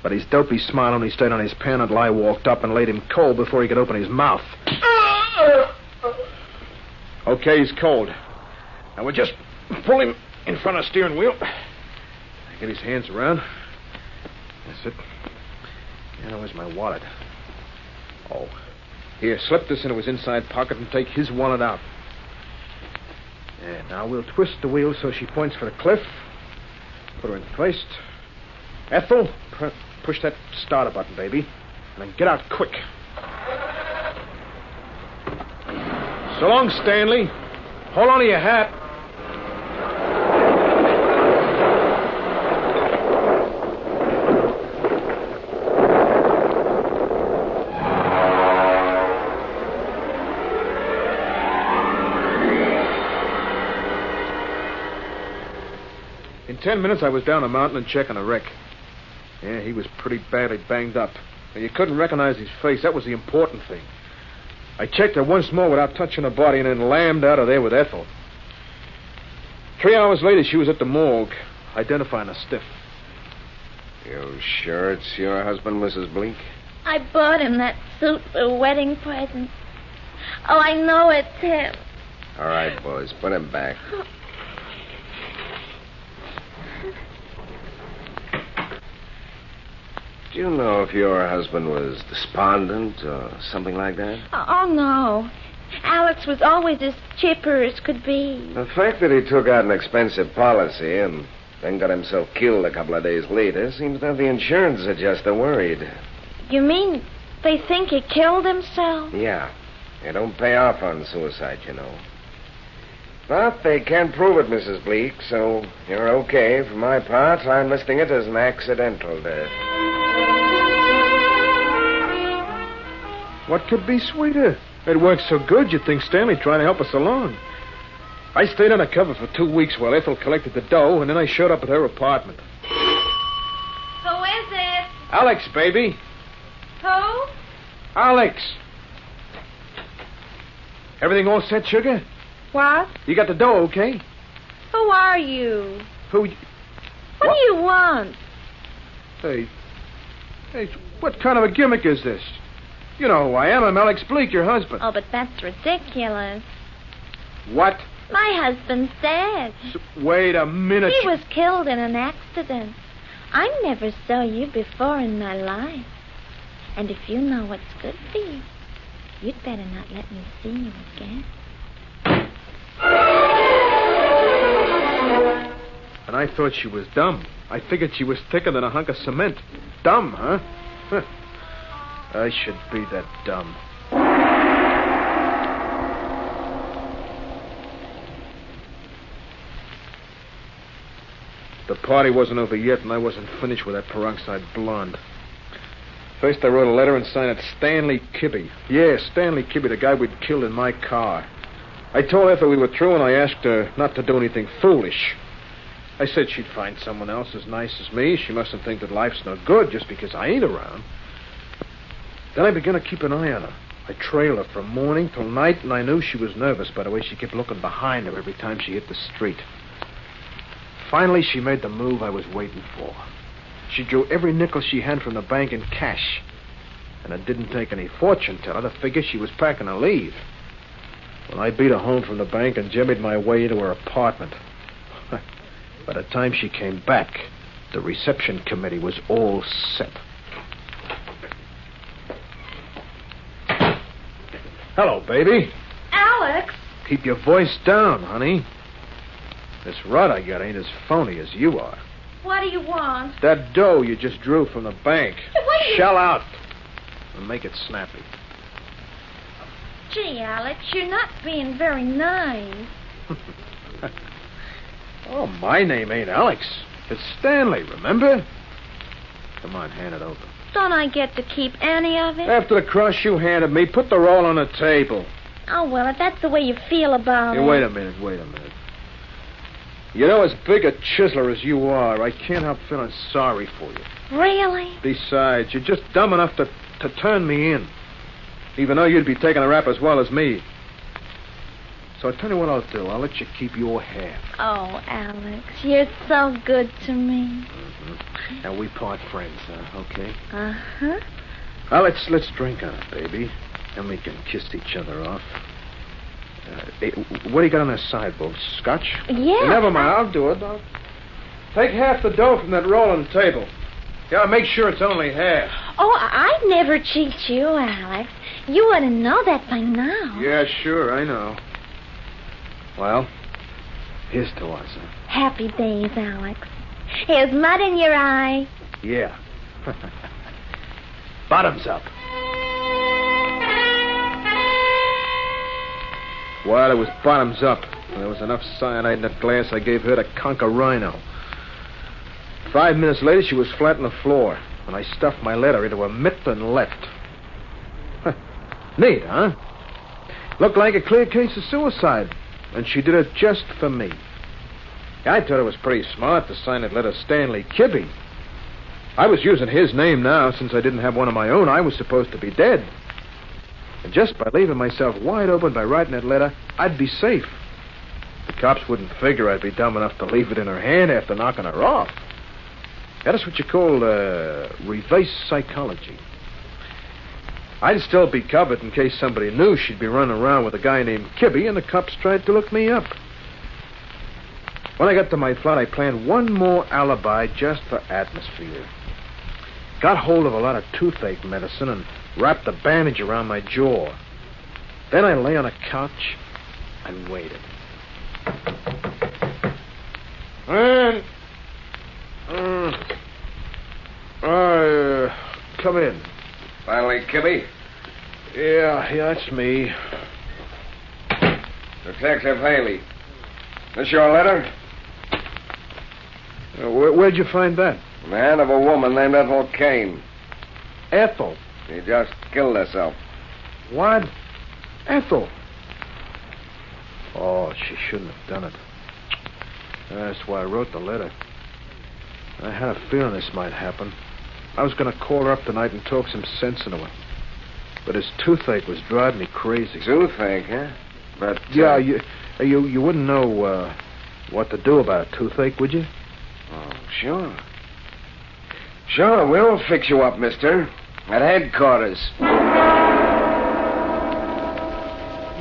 But his dopey smile only stayed on his pan until I walked up and laid him cold before he could open his mouth. Okay, he's cold. Now we'll just pull him in front of the steering wheel. Get his hands around. That's it. Now, where's my wallet? Oh. Here, slip this into his inside pocket and take his wallet out. And now we'll twist the wheel so she points for the cliff. Put her in place. Ethel, push that starter button, baby. And then get out quick. So long, Stanley. Hold on to your hat. In 10 minutes, I was down a mountain and checking a wreck. Yeah, he was pretty badly banged up. You couldn't recognize his face. That was the important thing. I checked her once more without touching her body and then lammed out of there with Ethel. 3 hours later, she was at the morgue, identifying a stiff. You sure it's your husband, Mrs. Bleak? I bought him that suit for a wedding present. Oh, I know it's him. All right, boys, put him back. Do you know if your husband was despondent or something like that? Oh, no. Alex was always as chipper as could be. The fact that he took out an expensive policy and then got himself killed a couple of days later seems to have the insurance adjuster worried. You mean they think he killed himself? Yeah. They don't pay off on suicide, you know. But they can't prove it, Mrs. Bleak, so you're okay. For my part, I'm listing it as an accidental death. What could be sweeter? It worked so good, you'd think Stanley trying to help us along. I stayed undercover for 2 weeks while Ethel collected the dough, and then I showed up at her apartment. Who is it? Alex, baby. Who? Alex. Everything all set, sugar? What? You got the dough, okay? Who are you? Who? What do you want? Hey, what kind of a gimmick is this? You know who I am. I'm Alex Bleak, your husband. Oh, but that's ridiculous. What? My husband's dead. Wait a minute. He was killed in an accident. I never saw you before in my life. And if you know what's good for you, you'd better not let me see you again. And I thought she was dumb. I figured she was thicker than a hunk of cement. Dumb, huh? I should be that dumb. The party wasn't over yet, and I wasn't finished with that peroxide blonde. First, I wrote a letter and signed it Stanley Kibbe. Yeah, Stanley Kibbe, the guy we'd killed in my car. I told Ethel we were through, and I asked her not to do anything foolish. I said she'd find someone else as nice as me. She mustn't think that life's no good just because I ain't around. Then I began to keep an eye on her. I trailed her from morning till night, and I knew she was nervous by the way she kept looking behind her every time she hit the street. Finally, she made the move I was waiting for. She drew every nickel she had from the bank in cash. And it didn't take any fortune teller to figure she was packing to leave. When I beat her home from the bank and jimmied my way to her apartment. By the time she came back, the reception committee was all set. Hello, baby. Alex? Keep your voice down, honey. This rod I got ain't as phony as you are. What do you want? That dough you just drew from the bank. What do you... Shell out. And make it snappy. Gee, Alex, you're not being very nice. Oh, my name ain't Alex. It's Stanley, remember? Come on, hand it over. Don't I get to keep any of it? After the crush you handed me, put the roll on the table. Oh, well, if that's the way you feel about Hey, it. wait a minute. You know, as big a chiseler as you are, I can't help feeling sorry for you. Really? Besides, you're just dumb enough to turn me in, even though you'd be taking the rap as well as me. So I'll tell you what I'll do. I'll let you keep your half. Oh, Alex, you're so good to me. Mm-hmm. Now, we part friends, okay? Uh-huh. Well, let's drink on it, baby. Then we can kiss each other off. Hey, what do you got on that sideboard? Scotch? Yeah. Hey, never mind. I'll do it. Take half the dough from that roll on the table. Yeah, make sure it's only half. Oh, I'd never cheat you, Alex. You ought to know that by now. Yeah, sure, I know. Well, here's to us, huh? Happy days, Alex. Here's mud in your eye. Yeah. Bottoms up. Well, it was bottoms up. There was enough cyanide in that glass I gave her to conquer Rhino. 5 minutes later, she was flat on the floor, and I stuffed my letter into her mitt and left. Neat, huh? Looked like a clear case of suicide, and she did it just for me. I thought it was pretty smart to sign that letter Stanley Kibbe. I was using his name now since I didn't have one of my own. I was supposed to be dead. And just by leaving myself wide open by writing that letter, I'd be safe. The cops wouldn't figure I'd be dumb enough to leave it in her hand after knocking her off. That's what you call reverse psychology. I'd still be covered in case somebody knew she'd be running around with a guy named Kibbe and the cops tried to look me up. When I got to my flat, I planned one more alibi just for atmosphere. Got hold of a lot of toothache medicine and wrapped a bandage around my jaw. Then I lay on a couch and waited. And... come in. Finally, Kibbe? Yeah, that's me. Detective Haley. This your letter? Where'd you find that? In the hand of a woman named Ethel Kane. Ethel? She just killed herself. What? Ethel? Oh, she shouldn't have done it. That's why I wrote the letter. I had a feeling this might happen. I was going to call her up tonight and talk some sense into her. But his toothache was driving me crazy. Toothache, huh? But... Yeah, you wouldn't know what to do about a toothache, would you? Oh, sure. Sure, we'll fix you up, mister. At headquarters.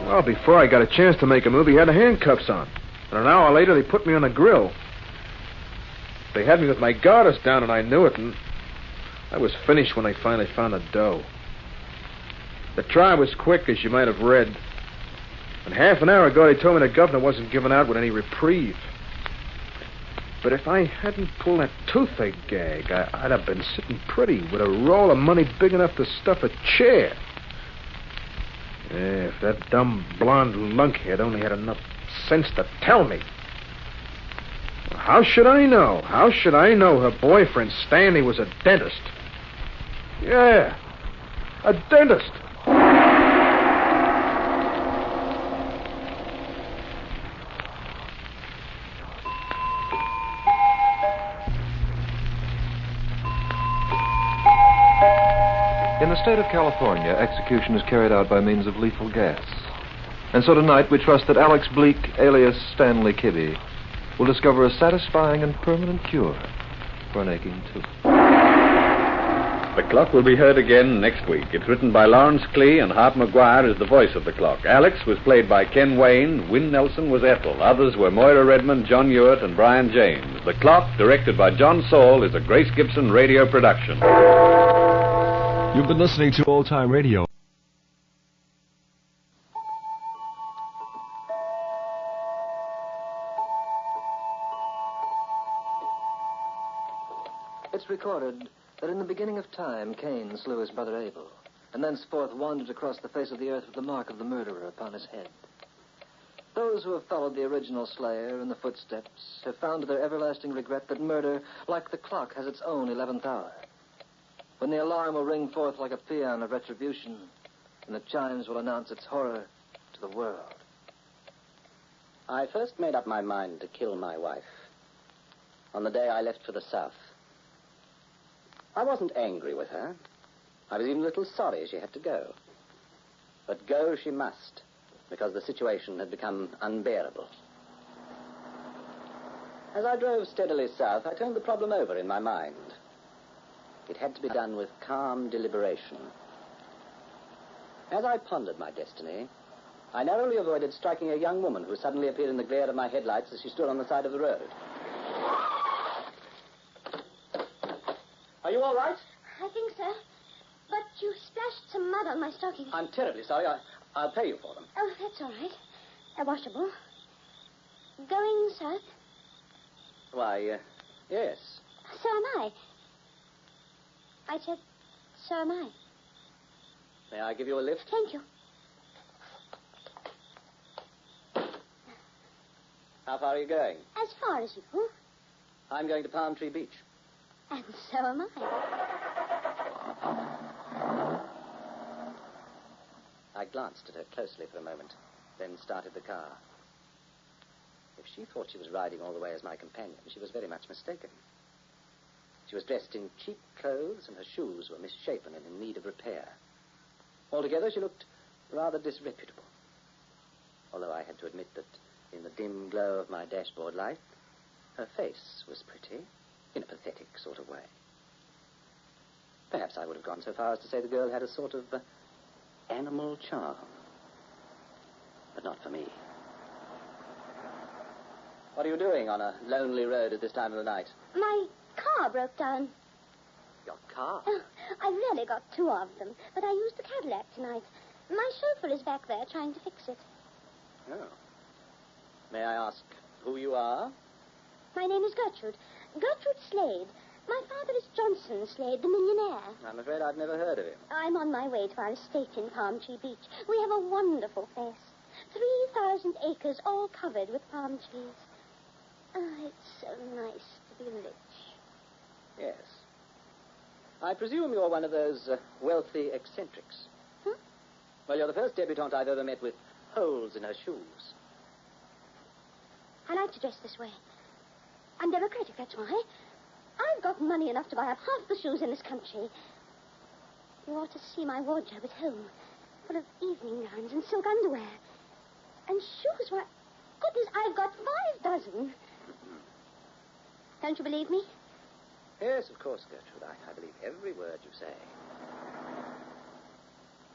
Well, before I got a chance to make a move, he had the handcuffs on. And an hour later, they put me on the grill. They had me with my garters down, and I knew it, and I was finished when I finally found the dough. The trial was quick, as you might have read. And half an hour ago, they told me the governor wasn't giving out with any reprieve. But if I hadn't pulled that toothache gag, I'd have been sitting pretty with a roll of money big enough to stuff a chair. Yeah, if that dumb blonde lunkhead only had enough sense to tell me. Well, how should I know? How should I know her boyfriend, Stanley, was a dentist? Yeah, a dentist. In the state of California, execution is carried out by means of lethal gas. And so tonight we trust that Alex Bleek, alias Stanley Kibbe, will discover a satisfying and permanent cure for an aching tooth. The Clock will be heard again next week. It's written by Lawrence Clee, and Hart McGuire is the voice of the Clock. Alex was played by Ken Wayne. Wynn Nelson was Ethel. Others were Moira Redmond, John Hewitt, and Brian James. The Clock, directed by John Saul, is a Grace Gibson radio production. You've been listening to Old Time Radio. It's recorded that in the beginning of time, Cain slew his brother Abel, and thenceforth wandered across the face of the earth with the mark of the murderer upon his head. Those who have followed the original slayer in the footsteps have found to their everlasting regret that murder, like the clock, has its own 11th hour. When the alarm will ring forth like a paean of retribution, and the chimes will announce its horror to the world. I first made up my mind to kill my wife on the day I left for the South. I wasn't angry with her. I was even a little sorry she had to go. But go she must, because the situation had become unbearable. As I drove steadily south, I turned the problem over in my mind. It had to be done with calm deliberation. As I pondered my destiny, I narrowly avoided striking a young woman who suddenly appeared in the glare of my headlights as she stood on the side of the road. Are you all right? I think so. But you splashed some mud on my stockings. I'm terribly sorry. I'll pay you for them. Oh, that's all right. They're washable. Going south? Why, yes. So am I. I said, so am I. May I give you a lift? Thank you. How far are you going? As far as you. I'm going to Palm Tree Beach. And so am I. I glanced at her closely for a moment, then started the car. If she thought she was riding all the way as my companion, she was very much mistaken. She was dressed in cheap clothes, and her shoes were misshapen and in need of repair. Altogether, she looked rather disreputable. Although I had to admit that in the dim glow of my dashboard light, her face was pretty, in a pathetic sort of way. Perhaps I would have gone so far as to say the girl had a sort of animal charm. But not for me. What are you doing on a lonely road at this time of the night? My car broke down. Your car? Oh, I really got two of them, but I used the Cadillac tonight. My chauffeur is back there trying to fix it. Oh. May I ask who you are? My name is Gertrude. Gertrude Slade. My father is Johnson Slade, the millionaire. I'm afraid I've never heard of him. I'm on my way to our estate in Palm Tree Beach. We have a wonderful place. 3,000 acres all covered with palm trees. Oh, it's so nice to be rich. Yes. I presume you're one of those wealthy eccentrics. Huh? Well, you're the first debutante I've ever met with holes in her shoes. I like to dress this way. I'm democratic, that's why. I've got money enough to buy up half the shoes in this country. You ought to see my wardrobe at home, full of evening gowns and silk underwear. And shoes, why, goodness, I've got 5 dozen. Don't you believe me? Yes, of course, Gertrude. I believe every word you say.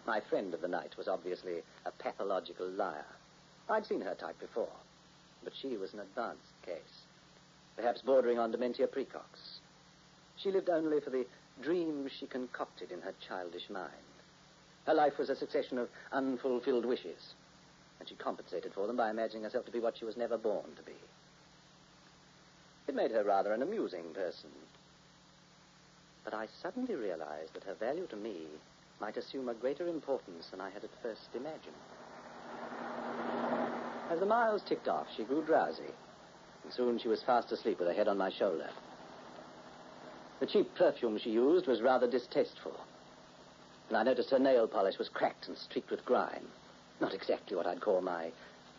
My friend of the night was obviously a pathological liar. I'd seen her type before, but she was an advanced case, perhaps bordering on dementia precox. She lived only for the dreams she concocted in her childish mind. Her life was a succession of unfulfilled wishes, and she compensated for them by imagining herself to be what she was never born to be. It made her rather an amusing person. But I suddenly realized that her value to me might assume a greater importance than I had at first imagined. As the miles ticked off, she grew drowsy, and soon she was fast asleep with her head on my shoulder. The cheap perfume she used was rather distasteful, and I noticed her nail polish was cracked and streaked with grime. Not exactly what I'd call my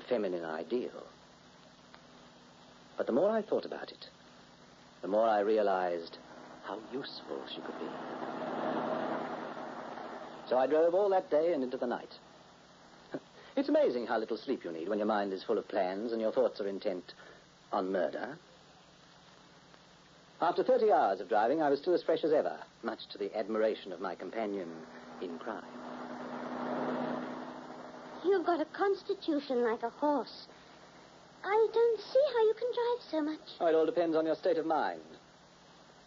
feminine ideal. But the more I thought about it, the more I realized how useful she could be. So I drove all that day and into the night. It's amazing how little sleep you need when your mind is full of plans and your thoughts are intent on murder. After 30 hours of driving, I was still as fresh as ever, much to the admiration of my companion in crime. You've got a constitution like a horse. I don't see how you can drive so much. Oh, it all depends on your state of mind.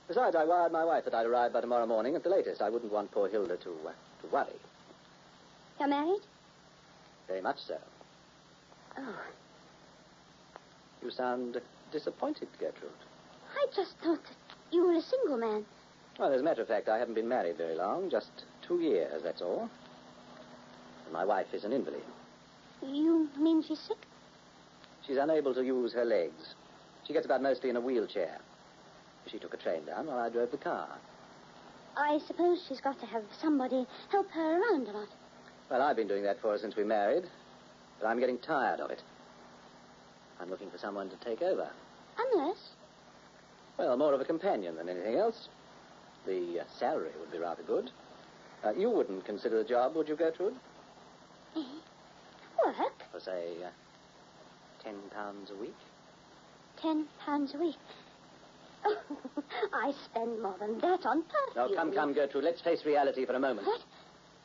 Besides, I wired my wife that I'd arrive by tomorrow morning at the latest. I wouldn't want poor Hilda to worry. You're married? Very much so. Oh. You sound disappointed, Gertrude. I just thought that you were a single man. Well, as a matter of fact, I haven't been married very long, just 2 years, that's all. And my wife is an invalid. You mean she's sick? She's unable to use her legs. She gets about mostly in a wheelchair. She took a train down while I drove the car. I suppose she's got to have somebody help her around a lot. Well, I've been doing that for her since we married, but I'm getting tired of it. I'm looking for someone to take over. A nurse? Well, more of a companion than anything else. The salary would be rather good. You wouldn't consider the job, would you, Gertrude? Me? Work? For, say, £10 a week? £10 a week. Oh, I spend more than that on perfume. No, come, Gertrude. Let's face reality for a moment. What?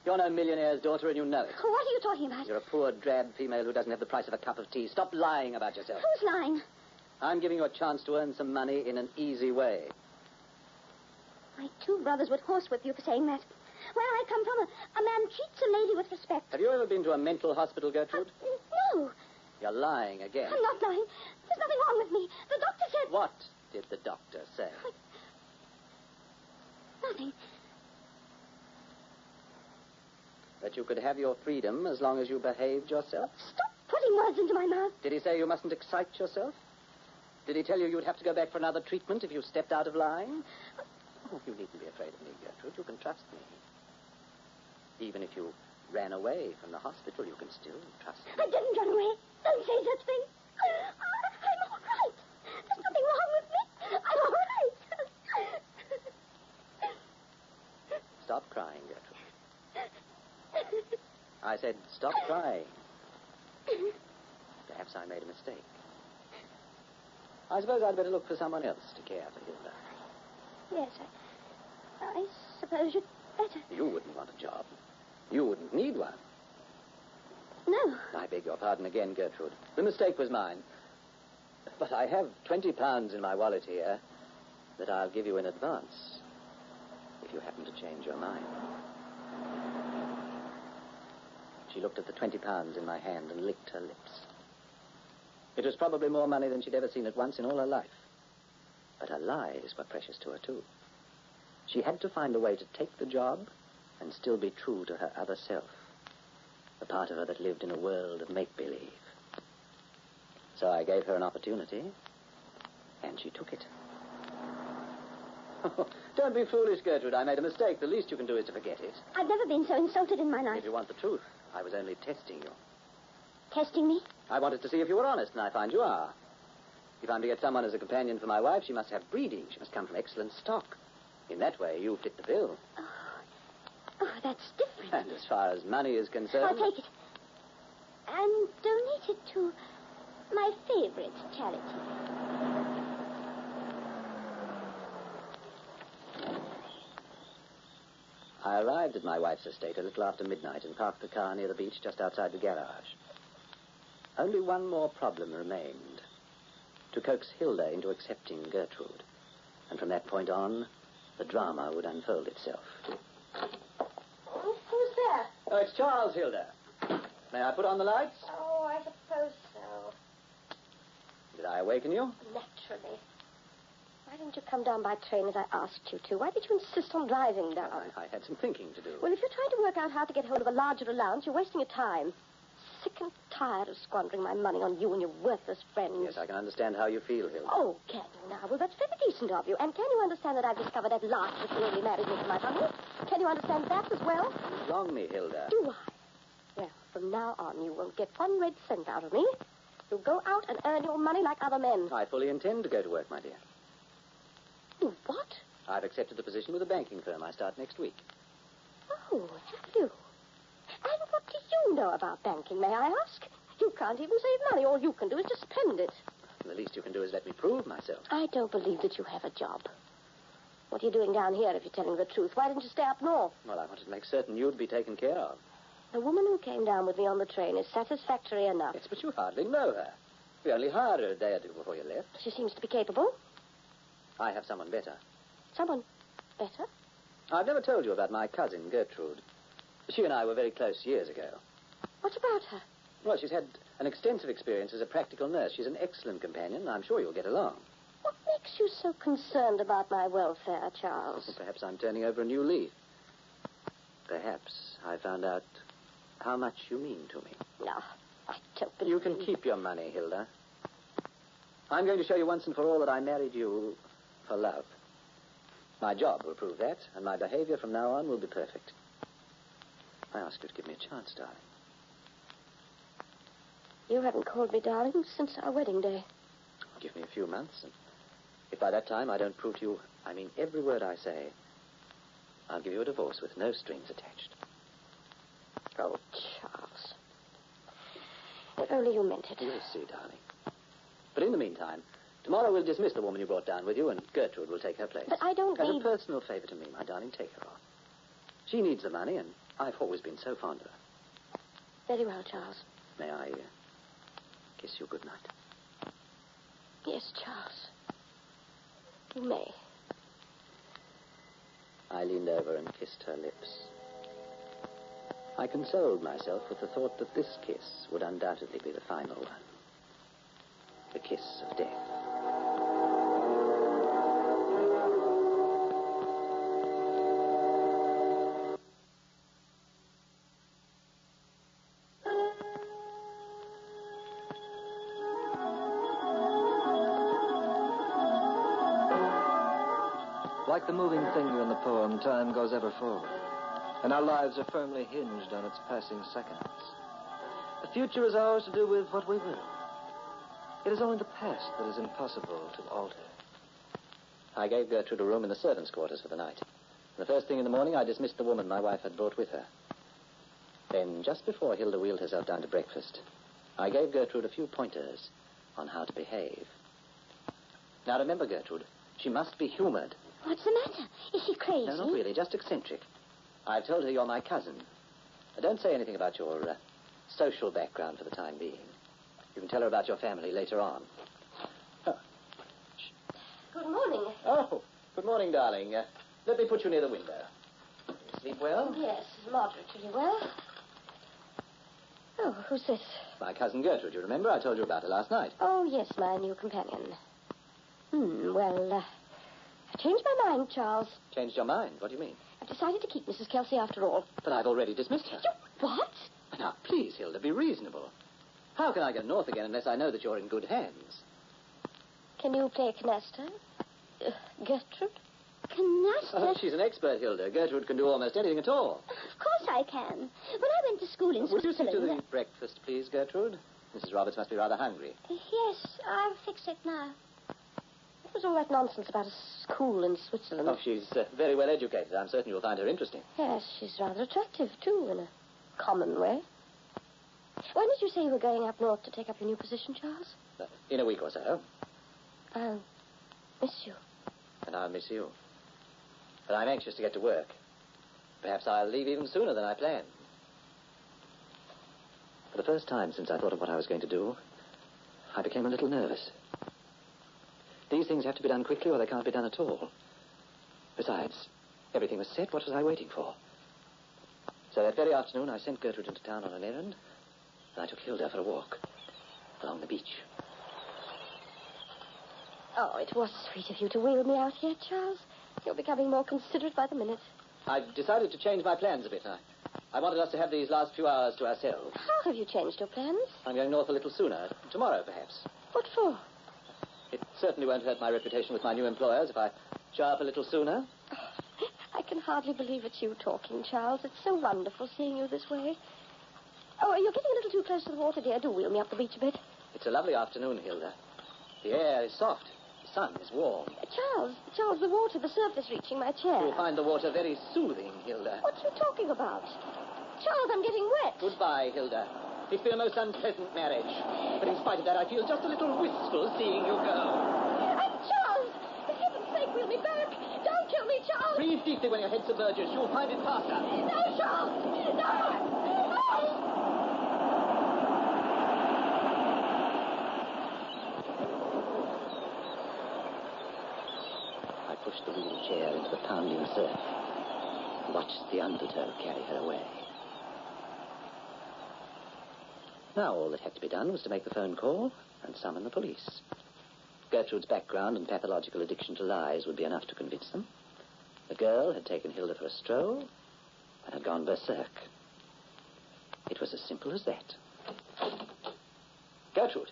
You're no millionaire's daughter, and you know it. What are you talking about? You're a poor, drab female who doesn't have the price of a cup of tea. Stop lying about yourself. Who's lying? I'm giving you a chance to earn some money in an easy way. My two brothers would horsewhip you for saying that. Where I come from, a man treats a lady with respect. Have you ever been to a mental hospital, Gertrude? No. You're lying again. I'm not lying. There's nothing wrong with me. The doctor said... What did the doctor say? Nothing. That you could have your freedom as long as you behaved yourself? Stop putting words into my mouth. Did he say you mustn't excite yourself? Did he tell you you'd have to go back for another treatment if you stepped out of line? Oh, you needn't be afraid of me, Gertrude. You can trust me. Even if you ran away from the hospital, you can still trust me. I didn't run away. Don't say such things. I'm all right. There's nothing wrong with me. I'm all right. Stop crying, Gertrude. I said stop crying. Perhaps I made a mistake. I suppose I'd better look for someone else to care for Hilda. Yes, I suppose you'd better. You wouldn't want a job. You wouldn't need one. No. I beg your pardon again, Gertrude. The mistake was mine. But I have £20 in my wallet here that I'll give you in advance if you happen to change your mind. She looked at the £20 in my hand and licked her lips. It was probably more money than she'd ever seen at once in all her life. But her lies were precious to her, too. She had to find a way to take the job and still be true to her other self, the part of her that lived in a world of make-believe. So I gave her an opportunity, and she took it. Don't be foolish, Gertrude. I made a mistake. The least you can do is to forget it. I've never been so insulted in my life. If you want the truth, I was only testing you. Testing me? I wanted to see if you were honest, and I find you are. If I'm to get someone as a companion for my wife, she must have breeding. She must come from excellent stock. In that way, you fit the bill. Oh, that's different. And as far as money is concerned... I'll take it. And donate it to my favorite charity. I arrived at my wife's estate a little after midnight and parked the car near the beach just outside the garage. Only one more problem remained. To coax Hilda into accepting Gertrude. And from that point on, the drama would unfold itself. Who's there? Oh, it's Charles, Hilda. May I put on the lights? Oh, I suppose so. Did I awaken you? Naturally. Why didn't you come down by train as I asked you to? Why did you insist on driving down? I had some thinking to do. Well, if you're trying to work out how to get hold of a larger allowance, you're wasting your time. Sick and tired of squandering my money on you and your worthless friends. Yes, I can understand how you feel, Hilda. Oh, can you now? Well, that's very decent of you. And can you understand that I've discovered at last that you only married me for my money? Can you understand that as well? You wrong me, Hilda. Do I? Well, from now on, you won't get 1 red cent out of me. You'll go out and earn your money like other men. I fully intend to go to work, my dear. You what? I've accepted the position with a banking firm. I start next week. Oh, have you? And what do you know about banking, may I ask? You can't even save money. All you can do is just spend it. The least you can do is let me prove myself. I don't believe that you have a job. What are you doing down here if you're telling the truth? Why didn't you stay up north? Well, I wanted to make certain you'd be taken care of. The woman who came down with me on the train is satisfactory enough. Yes, but you hardly know her. We only hired her a day or two before you left. She seems to be capable. I have someone better. Someone better? I've never told you about my cousin, Gertrude. She and I were very close years ago. What about her? Well, she's had an extensive experience as a practical nurse. She's an excellent companion, and I'm sure you'll get along. What makes you so concerned about my welfare, Charles? Perhaps I'm turning over a new leaf. Perhaps I found out how much you mean to me. No, I don't believe you can keep your money, Hilda. I'm going to show you once and for all that I married you for love. My job will prove that, and my behavior from now on will be perfect. I ask you to give me a chance, darling. You haven't called me darling since our wedding day. Give me a few months, and if by that time I don't prove to you, I mean every word I say, I'll give you a divorce with no strings attached. Oh, Charles. If only you meant it. You'll see, darling. But in the meantime, tomorrow we'll dismiss the woman you brought down with you, and Gertrude will take her place. But I don't As need... a personal favor to me, my darling, take her on. She needs the money, and I've always been so fond of her. Very well, Charles. May I kiss you good night? Yes, Charles. You may. I leaned over and kissed her lips. I consoled myself with the thought that this kiss would undoubtedly be the final one. The kiss of death. Like the moving finger in the poem, time goes ever forward, and our lives are firmly hinged on its passing seconds. The future is ours to do with what we will. It is only the past that is impossible to alter. I gave Gertrude a room in the servants' quarters for the night. The first thing in the morning, I dismissed the woman my wife had brought with her. Then, just before Hilda wheeled herself down to breakfast, I gave Gertrude a few pointers on how to behave. Now, remember, Gertrude, she must be humored. What's the matter? Is she crazy? No, not really, just eccentric. I've told her you're my cousin. Don't say anything about your social background for the time being. You can tell her about your family later on. Good morning. Oh, good morning, darling. Let me put you near the window. Sleep well? Yes, moderately well. Oh, who's this? My cousin Gertrude, you remember? I told you about her last night. Oh, yes, my new companion. Well, I've changed my mind, Charles. Changed your mind? What do you mean? I've decided to keep Mrs. Kelsey after all. But I've already dismissed her. What? Now, please, Hilda, be reasonable. How can I get north again unless I know that you're in good hands? Can you play canasta? Gertrude? Canasta? Oh, she's an expert, Hilda. Gertrude can do almost anything at all. Of course I can. When I went to school in Would you Switzerland... see to the breakfast, please, Gertrude? Mrs. Roberts must be rather hungry. Yes, I'll fix it now. What was all that nonsense about a school in Switzerland? Oh, she's very well educated. I'm certain you'll find her interesting. Yes, she's rather attractive, too, in a common way. When did you say you were going up north to take up your new position, Charles? In a week or so. I'll miss you. And I'll miss you. But I'm anxious to get to work. Perhaps I'll leave even sooner than I planned. For the first time since I thought of what I was going to do, I became a little nervous. These things have to be done quickly or they can't be done at all. Besides, everything was set. What was I waiting for? So that very afternoon, I sent Gertrude into town on an errand, and I took Hilda for a walk along the beach. Oh, it was sweet of you to wheel me out here, Charles. You're becoming more considerate by the minute. I've decided to change my plans a bit. I wanted us to have these last few hours to ourselves. How have you changed your plans? I'm going north a little sooner. Tomorrow, perhaps. What for? It certainly won't hurt my reputation with my new employers if I show up a little sooner. I can hardly believe it's you talking, Charles. It's so wonderful seeing you this way. Oh, you're getting a little too close to the water, dear. Do wheel me up the beach a bit. It's a lovely afternoon, Hilda. The air is soft. The sun is warm. Charles, the water, the surface reaching my chair. You'll find the water very soothing, Hilda. What are you talking about? Charles, I'm getting wet. Goodbye, Hilda. It's been a most unpleasant marriage. But in spite of that, I feel just a little wistful seeing you go. Charles! For heaven's sake, wheel me back! Don't kill me, Charles! Breathe deeply when your head submerges. You'll find it faster. No, Charles! No! I pushed the wheelchair into the pounding surf. Watched the undertow carry her away. Now all that had to be done was to make the phone call and summon the police. Gertrude's background and pathological addiction to lies would be enough to convince them. The girl had taken Hilda for a stroll and had gone berserk. It was as simple as that. Gertrude.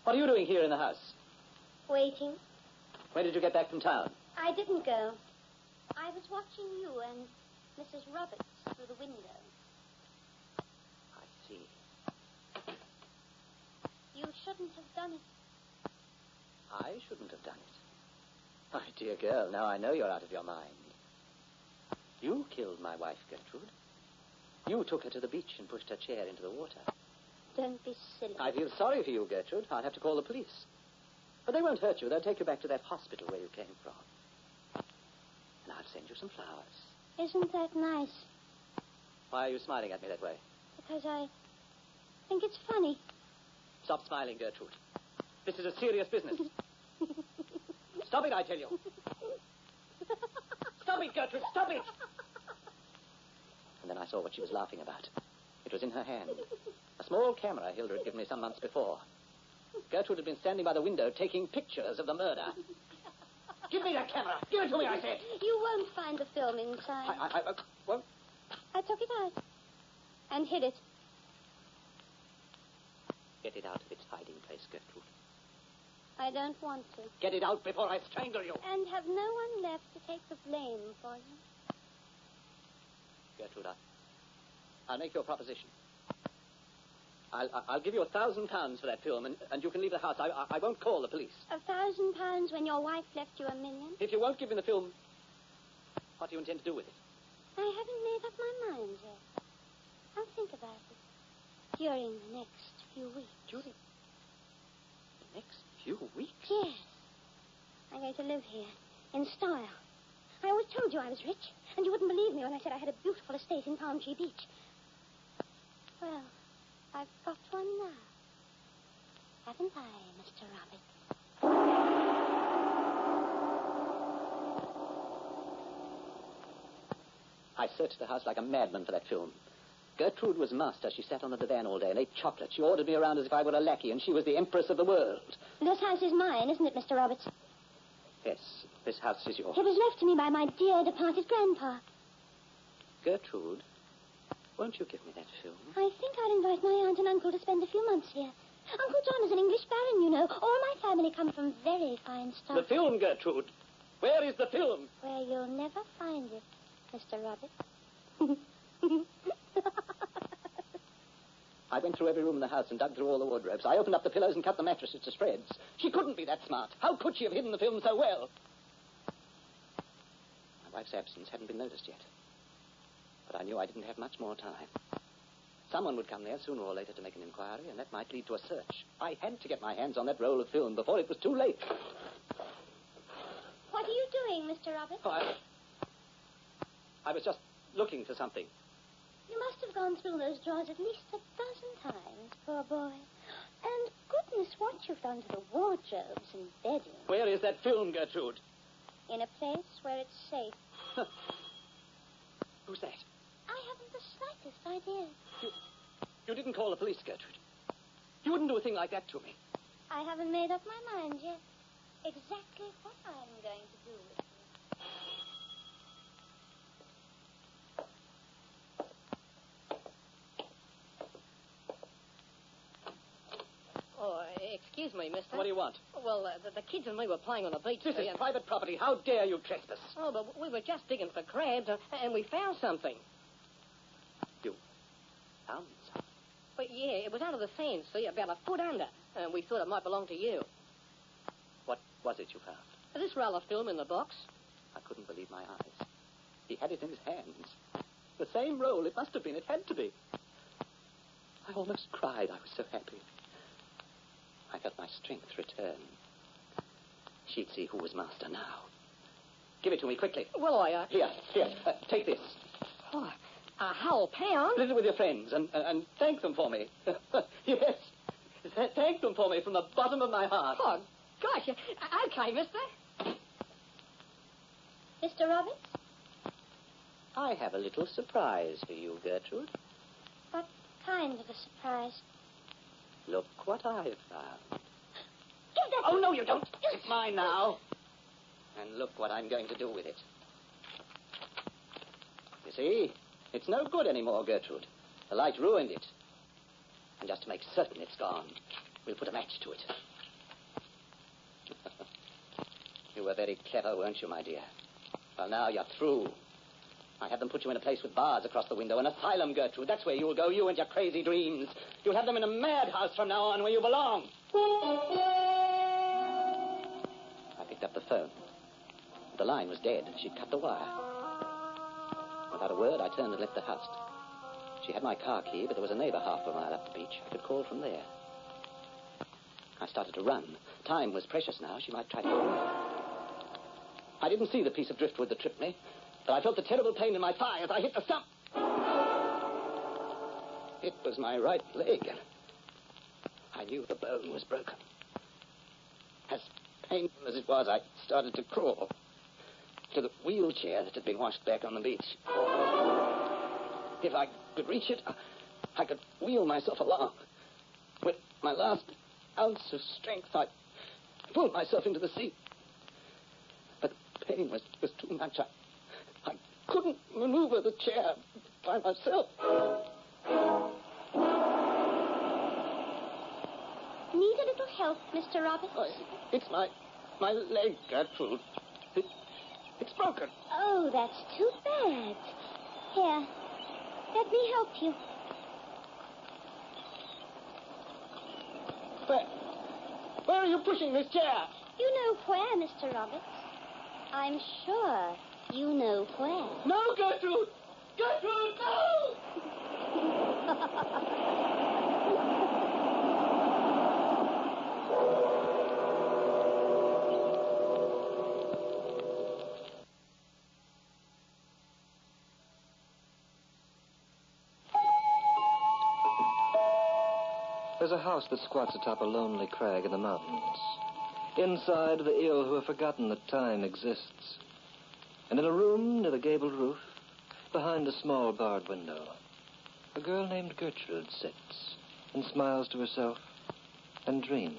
What are you doing here in the house? Waiting. When did you get back from town? I didn't go. I was watching you and Mrs. Roberts through the window. I see. You shouldn't have done it. I shouldn't have done it. My dear girl, now I know you're out of your mind. You killed my wife, Gertrude. You took her to the beach and pushed her chair into the water. Don't be silly. I feel sorry for you, Gertrude. I'll have to call the police. But they won't hurt you. They'll take you back to that hospital where you came from. And I'll send you some flowers. Isn't that nice? Why are you smiling at me that way? Because I think it's funny. Stop smiling, Gertrude. This is a serious business. Stop it, I tell you. Stop it, Gertrude, stop it! And then I saw what she was laughing about. It was in her hand. A small camera Hilda had given me some months before. Gertrude had been standing by the window taking pictures of the murder. Give me that camera! Give it to me, I said! You won't find the film inside. I won't? I took it out and hid it. Get it out of its hiding place, Gertrude. I don't want to. Get it out before I strangle you. And have no one left to take the blame for you. Gertrude, I'll make you a proposition. I'll give you £1,000 for that film, and you can leave the house. I won't call the police. £1,000 when your wife left you $1 million? If you won't give me the film, what do you intend to do with it? I haven't made up my mind yet. I'll think about it during the next few weeks. During the next few weeks? Yes. I'm going to live here in style. I always told you I was rich, and you wouldn't believe me when I said I had a beautiful estate in Palm Tree Beach. Well, I've got one now. Haven't I, Mr. Roberts? I searched the house like a madman for that film. Gertrude was master. She sat on the divan all day and ate chocolate. She ordered me around as if I were a lackey, and she was the empress of the world. This house is mine, isn't it, Mr. Roberts? Yes, this house is yours. It was left to me by my dear departed grandpa. Gertrude, won't you give me that film? I think I'll invite my aunt and uncle to spend a few months here. Uncle John is an English baron, you know. All my family come from very fine stuff. The film, Gertrude. Where is the film? Where you'll never find it, Mr. Roberts. I went through every room in the house and dug through all the wardrobes. I opened up the pillows and cut the mattresses to shreds. She couldn't be that smart. How could she have hidden the film so well? My wife's absence hadn't been noticed yet. But I knew I didn't have much more time. Someone would come there sooner or later to make an inquiry, and that might lead to a search. I had to get my hands on that roll of film before it was too late. What are you doing, Mr. Roberts? Oh, I was just looking for something. You must have gone through those drawers at least 12 times, poor boy. And goodness, what you've done to the wardrobes and bedding. Where is that film, Gertrude? In a place where it's safe. Who's that? I haven't the slightest idea. You didn't call the police, Gertrude. You wouldn't do a thing like that to me. I haven't made up my mind yet. Exactly what I'm going to do with you. Oh, excuse me, mister. What do you want? Well, the kids and me were playing on the beach. This is private property. How dare you trespass? Oh, but we were just digging for crabs, and we found something. You found something? But yeah, it was under the fence, see, about a foot under, and we thought it might belong to you. What was it you found? This roll of film in the box. I couldn't believe my eyes. He had it in his hands. The same roll. It must have been. It had to be. I almost cried. I was so happy. I felt my strength return. She'd see who was master now. Give it to me quickly. Well, Here, take this. Oh, a whole pound? Split it with your friends and thank them for me. Yes. Thank them for me from the bottom of my heart. Oh, gosh. Okay, mister. Mr. Roberts? I have a little surprise for you, Gertrude. What kind of a surprise? Look what I've found. Give that. Oh, no, you don't. It's mine now. And look what I'm going to do with it. You see, it's no good anymore, Gertrude. The light ruined it. And just to make certain it's gone, we'll put a match to it. You were very clever, weren't you, my dear? Well, now you're through. I had them put you in a place with bars across the window, an asylum, Gertrude. That's where you'll go, you and your crazy dreams. You'll have them in a madhouse from now on, where you belong. I picked up the phone. The line was dead. She'd cut the wire. Without a word, I turned and left the house. She had my car key, but there was a neighbor half a mile up the beach. I could call from there. I started to run. Time was precious now. She might try to go away. I didn't see the piece of driftwood that tripped me, but I felt the terrible pain in my thigh as I hit the stump. It was my right leg. I knew the bone was broken. As painful as it was, I started to crawl to the wheelchair that had been washed back on the beach. If I could reach it, I could wheel myself along. With my last ounce of strength, I pulled myself into the seat. But the pain was too much. I couldn't maneuver the chair by myself. Need a little help, Mr. Roberts? Oh, it's my leg, Gertrude. It's broken. Oh, that's too bad. Here, let me help you. Where are you pushing this chair? You know where, Mr. Roberts. I'm sure you know where. No, Gertrude! Gertrude, no! There's a house that squats atop a lonely crag in the mountains. Inside, the ill who have forgotten that time exists. And in a room near the gabled roof, behind a small barred window, a girl named Gertrude sits and smiles to herself and dreams.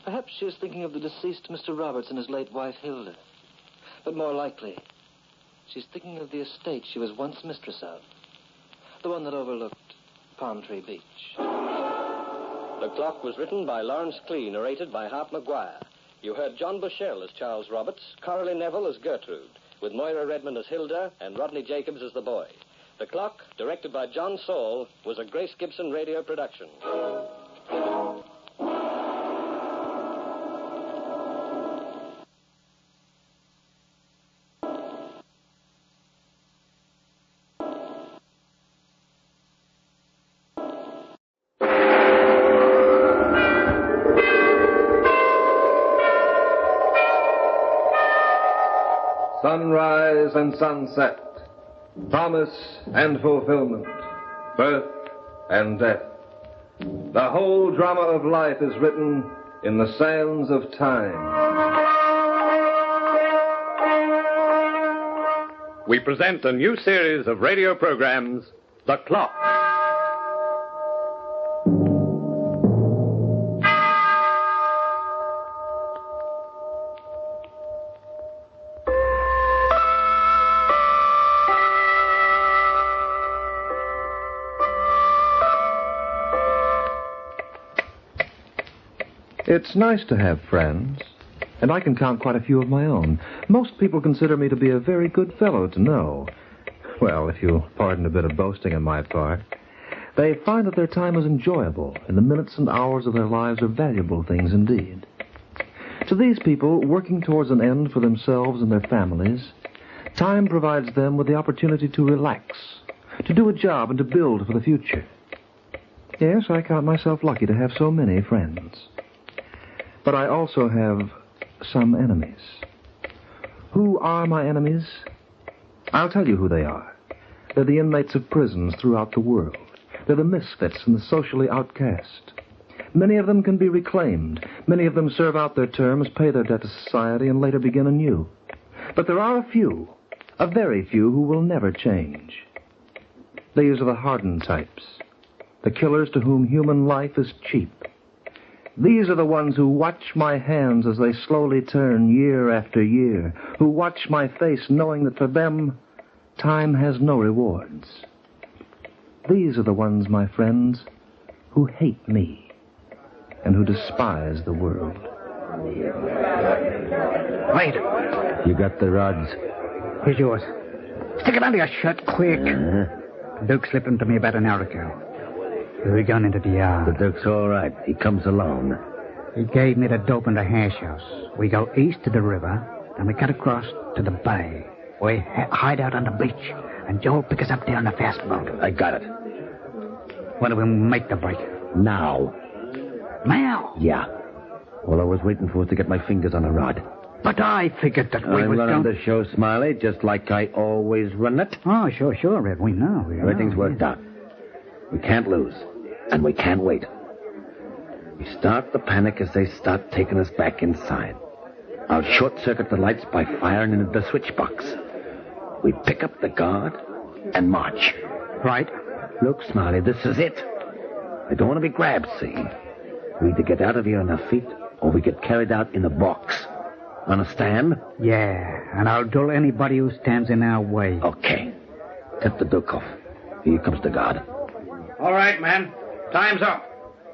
Perhaps she is thinking of the deceased Mr. Roberts and his late wife, Hilda. But more likely, she's thinking of the estate she was once mistress of, the one that overlooked Palm Tree Beach. The Clock was written by Lawrence Clee, narrated by Hart McGuire. You heard John Bushell as Charles Roberts, Coralie Neville as Gertrude, with Moira Redmond as Hilda and Rodney Jacobs as the boy. The Clock, directed by John Saul, was a Grace Gibson radio production. Sunrise and sunset, promise and fulfillment, birth and death. The whole drama of life is written in the sands of time. We present a new series of radio programs, The Clock. It's nice to have friends, and I can count quite a few of my own. Most people consider me to be a very good fellow to know. Well, if you'll pardon a bit of boasting on my part, they find that their time is enjoyable, and the minutes and hours of their lives are valuable things indeed. To these people, working towards an end for themselves and their families, time provides them with the opportunity to relax, to do a job, and to build for the future. Yes, I count myself lucky to have so many friends. But I also have some enemies. Who are my enemies? I'll tell you who they are. They're the inmates of prisons throughout the world. They're the misfits and the socially outcast. Many of them can be reclaimed. Many of them serve out their terms, pay their debt to society, and later begin anew. But there are a very few, who will never change. These are the hardened types, the killers to whom human life is cheap. These are the ones who watch my hands as they slowly turn year after year, who watch my face knowing that for them, time has no rewards. These are the ones, my friends, who hate me and who despise the world. Wait. You got the rods? Here's yours. Stick it under your shirt, quick. Duke slipped them to me about an hour ago. We're going into the yard. The Duke's all right. He comes alone. He gave me the dope in the hash house. We go east to the river, then we cut across to the bay. We hide out on the beach, and Joe'll pick us up there on the fast boat. I got it. When do we make the break? Now. Now? Yeah. All I was waiting for was to get my fingers on a rod. But I figured that we I'm was running going... the show, Smiley, just like I always run it. Oh, sure, Red. We know. Everything's worked out. We can't lose, and we can't wait. We start the panic as they start taking us back inside. I'll short-circuit the lights by firing into the switch box. We pick up the guard and march. Right. Look, Smiley, this is it. I don't want to be grabbed, see? We either get out of here on our feet, or we get carried out in a box. Understand? Yeah, and I'll duel anybody who stands in our way. Okay. Tip the Duke off. Here comes the guard. All right, man. Time's up.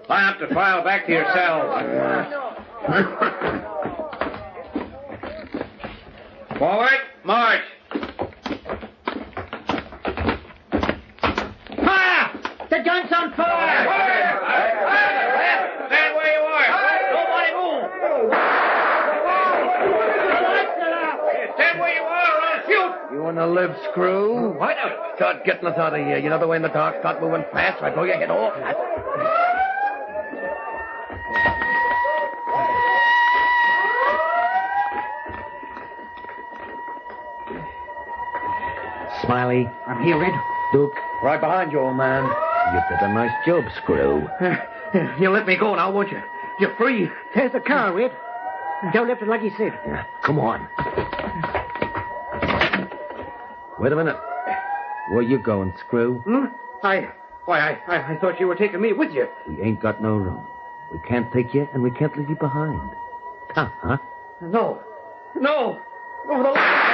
Line up to file back to your cells. Forward, march. Fire! The gun's on fire! Stand where you are. Nobody move. Stand where you are or I'll shoot. You want to live, Screw? What? Start getting us out of here. You know the way in the dark, start moving fast, right? Blow your head off. Smiley. I'm here, Red. Duke. Right behind you, old man. You did a nice job, Screw. You let me go now, won't you? You're free. There's the car, Red. Joe left it like he said. Yeah, come on. Wait a minute. Where you going, Screw? I thought you were taking me with you. We ain't got no room. We can't take you, and we can't leave you behind. Huh? No. Over the line.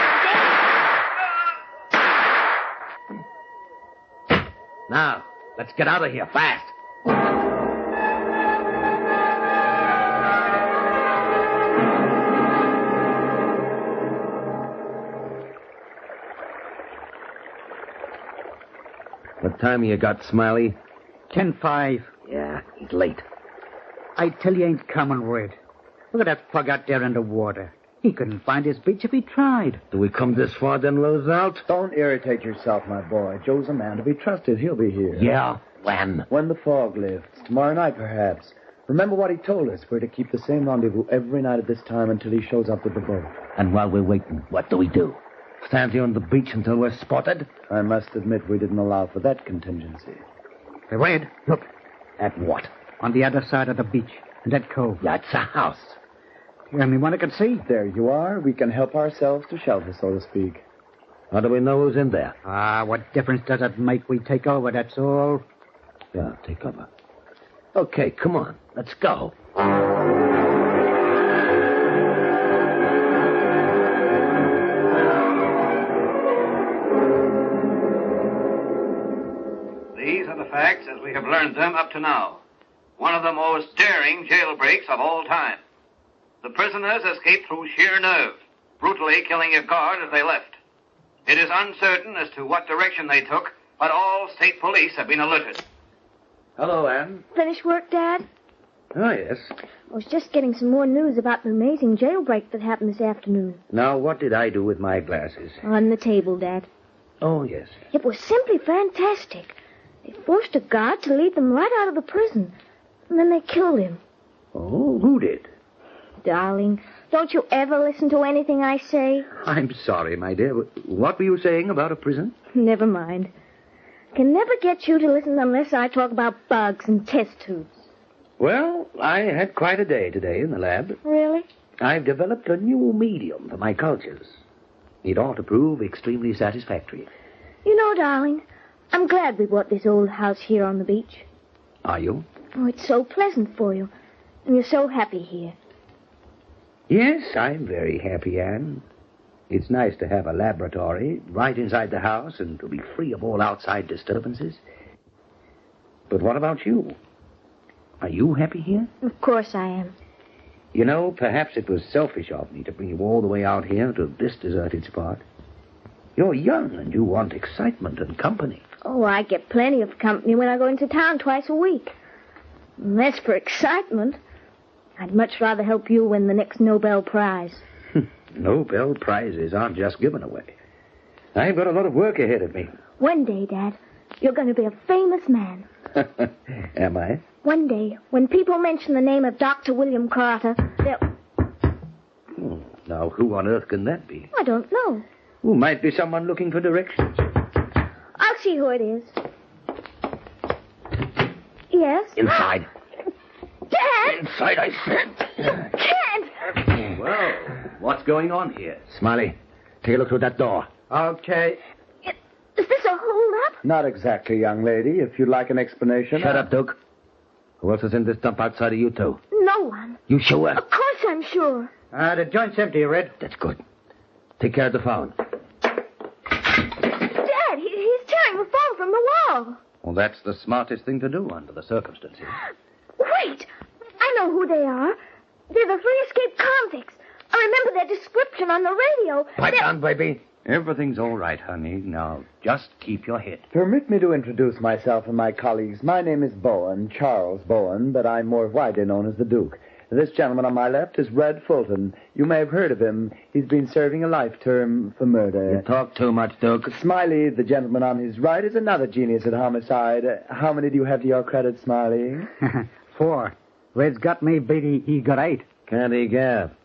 Now, let's get out of here fast. What time you got, Smiley? 10:05. Yeah, he's late. I tell you, ain't coming, Red. Look at that plug out there in the water. He couldn't find his beach if he tried. Do we come this far, then lose out? Don't irritate yourself, my boy. Joe's a man to be trusted. He'll be here. Yeah, when? When the fog lifts. Tomorrow night, perhaps. Remember what he told us. We're to keep the same rendezvous every night at this time until he shows up with the boat. And while we're waiting, what do we do? Stand here on the beach until we're spotted? I must admit we didn't allow for that contingency. Hey, Red, look. At what? On the other side of the beach, in that cove. That's a house. You anyone that can see? There you are. We can help ourselves to shelter, so to speak. How do we know who's in there? What difference does it make? We take over, that's all. Yeah, take over. Okay, come on. Let's go. These are the facts as we have learned them up to now. One of the most daring jailbreaks of all time. The prisoners escaped through sheer nerve, brutally killing a guard as they left. It is uncertain as to what direction they took, but all state police have been alerted. Hello, Anne. Finished work, Dad? Oh, yes. I was just getting some more news about the amazing jailbreak that happened this afternoon. Now, what did I do with my glasses? On the table, Dad. Oh, yes. It was simply fantastic. They forced a guard to lead them right out of the prison. And then they killed him. Oh, who did? Darling, don't you ever listen to anything I say? I'm sorry, my dear. What were you saying about a prison? Never mind. Can never get you to listen unless I talk about bugs and test tubes. Well, I had quite a day today in the lab. Really? I've developed a new medium for my cultures. It ought to prove extremely satisfactory. You know, darling, I'm glad we bought this old house here on the beach. Are you? Oh, it's so pleasant for you. And you're so happy here. Yes, I'm very happy, Anne. It's nice to have a laboratory right inside the house and to be free of all outside disturbances. But what about you? Are you happy here? Of course I am. You know, perhaps it was selfish of me to bring you all the way out here to this deserted spot. You're young and you want excitement and company. Oh, I get plenty of company when I go into town twice a week. And as for excitement, I'd much rather help you win the next Nobel Prize. Nobel Prizes aren't just given away. I've got a lot of work ahead of me. One day, Dad, you're going to be a famous man. Am I? One day, when people mention the name of Dr. William Carter, they'll... Now, who on earth can that be? I don't know. Who might be someone looking for directions? I'll see who it is. Yes? Inside. Dad! Inside, I said. Dad! Well, what's going on here? Smiley, take a look through that door. Okay. Is this a hold-up? Not exactly, young lady. If you'd like an explanation... Shut up, Duke. Who else is in this dump outside of you two? No one. You sure? Of course I'm sure. The joint's empty, Red. That's good. Take care of the phone. Dad, he's tearing the phone from the wall. Well, that's the smartest thing to do under the circumstances. Wait! I know who they are. They're the three escaped convicts. I remember their description on the radio. Pipe down, baby. Everything's all right, honey. Now, just keep your head. Permit me to introduce myself and my colleagues. My name is Bowen, Charles Bowen, but I'm more widely known as the Duke. This gentleman on my left is Red Fulton. You may have heard of him. He's been serving a life term for murder. You talk too much, Duke. Smiley, the gentleman on his right, is another genius at homicide. How many do you have to your credit, Smiley? 4. Red's got me beat. He got 8. Can't he gab?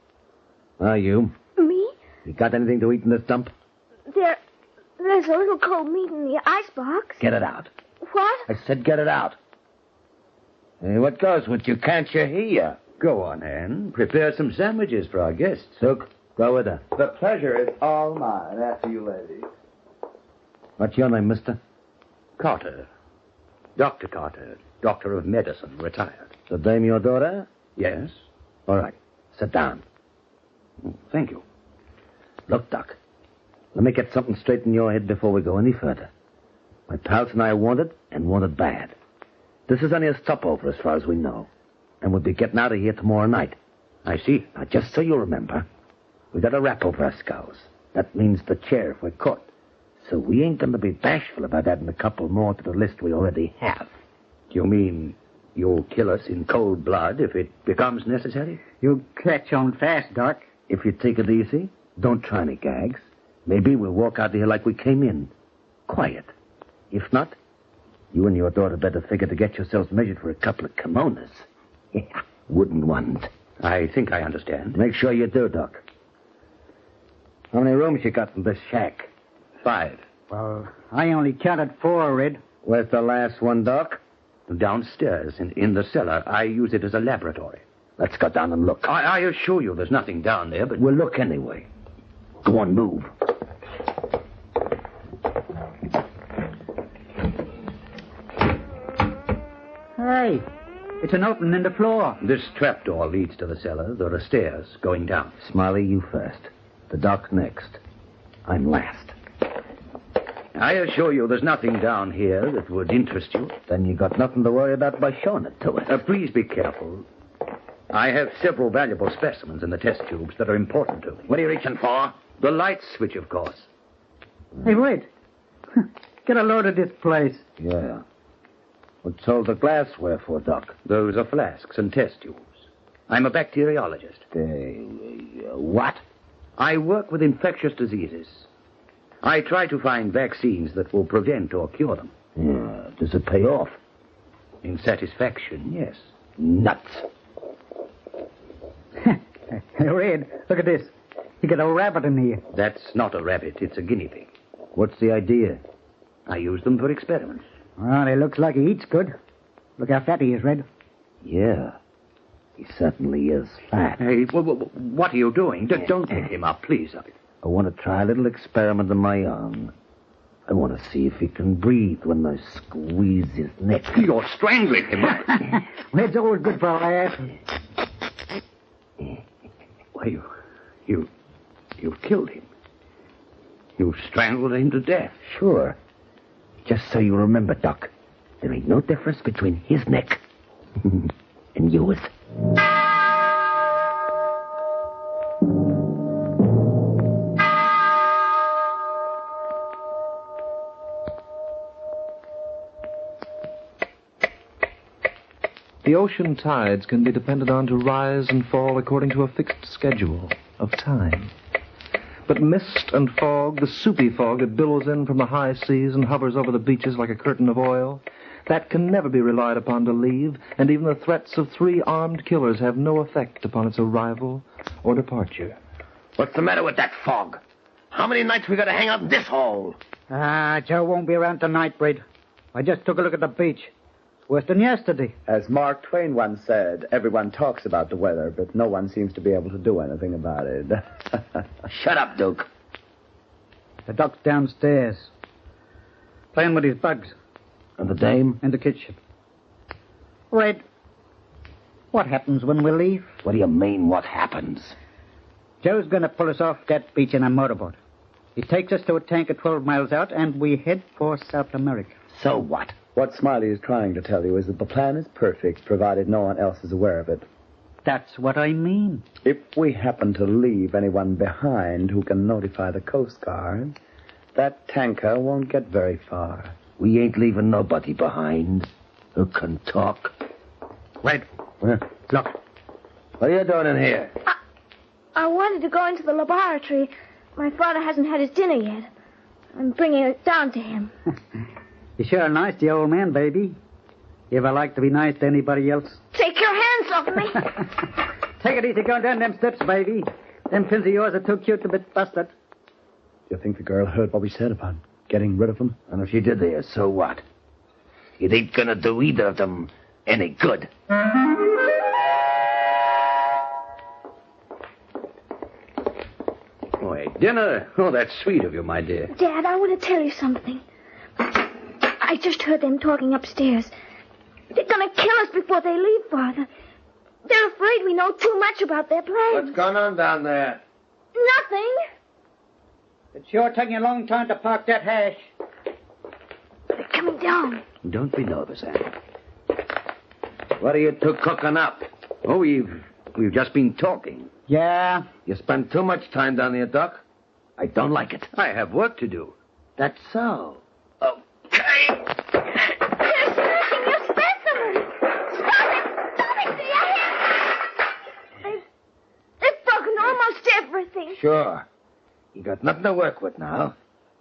Are you? Me? You got anything to eat in this dump? There's a little cold meat in the icebox. Get it out. What? I said get it out. Hey, what goes with you? Can't you hear? Go on, Anne. Prepare some sandwiches for our guests. Duke, go with her. The pleasure is all mine. After you, ladies. What's your name, mister? Carter. Dr. Carter. Doctor of medicine, retired. The dame your daughter? Yes. All right. Sit down. Thank you. Look, Doc. Let me get something straight in your head before we go any further. My pals and I want it, and want it bad. This is only a stopover as far as we know. And we'll be getting out of here tomorrow night. I see. Now, just so you remember, we got a rap over our skulls. That means the chair if we're caught. So we ain't going to be bashful about adding a couple more to the list we already have. You mean you'll kill us in cold blood if it becomes necessary? You catch on fast, Doc. If you take it easy, don't try any gags. Maybe we'll walk out of here like we came in. Quiet. If not, you and your daughter better figure to get yourselves measured for a couple of kimonos. Yeah, wooden ones. I think I understand. Make sure you do, Doc. How many rooms you got in this shack? 5. Well, I only counted 4, Red. Where's the last one, Doc? Downstairs, in the cellar. I use it as a laboratory. Let's go down and look. I assure you there's nothing down there, but we'll look anyway. Go on, move. Hey, it's an opening in the floor. This trapdoor leads to the cellar. There are stairs going down. Smiley, you first. The Doc next. I'm last. I assure you there's nothing down here that would interest you. Then you got nothing to worry about by showing it to us. Please be careful. I have several valuable specimens in the test tubes that are important to me. What are you reaching for? The light switch, of course. Hey, wait. Get a load of this place. Yeah. What's all the glassware for, Doc? Those are flasks and test tubes. I'm a bacteriologist. What? I work with infectious diseases. I try to find vaccines that will prevent or cure them. Yeah. Does it pay off? In satisfaction, yes. Nuts. Hey, Red, look at this. You got a rabbit in here. That's not a rabbit. It's a guinea pig. What's the idea? I use them for experiments. Well, he looks like he eats good. Look how fat he is, Red. Yeah. He certainly is fat. Hey, what are you doing? Don't pick him up, please. I want to try a little experiment of my own. I want to see if he can breathe when I squeeze his neck. You're strangling him. Red's always good for a laugh. Why, you've killed him. You've strangled him to death. Sure. Just so you remember, Doc, there ain't no difference between his neck and yours. The ocean tides can be depended on to rise and fall according to a fixed schedule of time. But mist and fog, the soupy fog that billows in from the high seas and hovers over the beaches like a curtain of oil, that can never be relied upon to leave, and even the threats of 3 armed killers have no effect upon its arrival or departure. What's the matter with that fog? How many nights we got to hang out in this hole? Joe won't be around tonight, Brad. I just took a look at the beach. Worse than yesterday. As Mark Twain once said, everyone talks about the weather, but no one seems to be able to do anything about it. Shut up, Duke. The Doc's downstairs, playing with his bugs. And the dame? In the kitchen. Red, what happens when we leave? What do you mean, what happens? Joe's going to pull us off that beach in a motorboat. He takes us to a tanker 12 miles out, and we head for South America. So what? What Smiley is trying to tell you is that the plan is perfect, provided no one else is aware of it. That's what I mean. If we happen to leave anyone behind who can notify the Coast Guard, that tanker won't get very far. We ain't leaving nobody behind who can talk. Wait. Look. What are you doing in here? I wanted to go into the laboratory. My father hasn't had his dinner yet. I'm bringing it down to him. You're sure nice to your old man, baby. You ever like to be nice to anybody else? Take your hands off me. Take it easy going down them steps, baby. Them pins of yours are too cute to be busted. Do you think the girl heard what we said about getting rid of them? And if she did there, so what? It ain't gonna do either of them any good. Why, dinner? Oh, that's sweet of you, my dear. Dad, I want to tell you something. I just heard them talking upstairs. They're going to kill us before they leave, Father. They're afraid we know too much about their plans. What's going on down there? Nothing. It's sure taking a long time to park that hash. They're coming down. Don't be nervous, Anne. What are you two cooking up? Oh, we've just been talking. Yeah? You spend too much time down here, Doc. I don't like it. I have work to do. That's so. Okay. They're smashing your specimen. Stop it! Stop it! Do you hear? They've broken almost everything. Sure. You got nothing to work with now,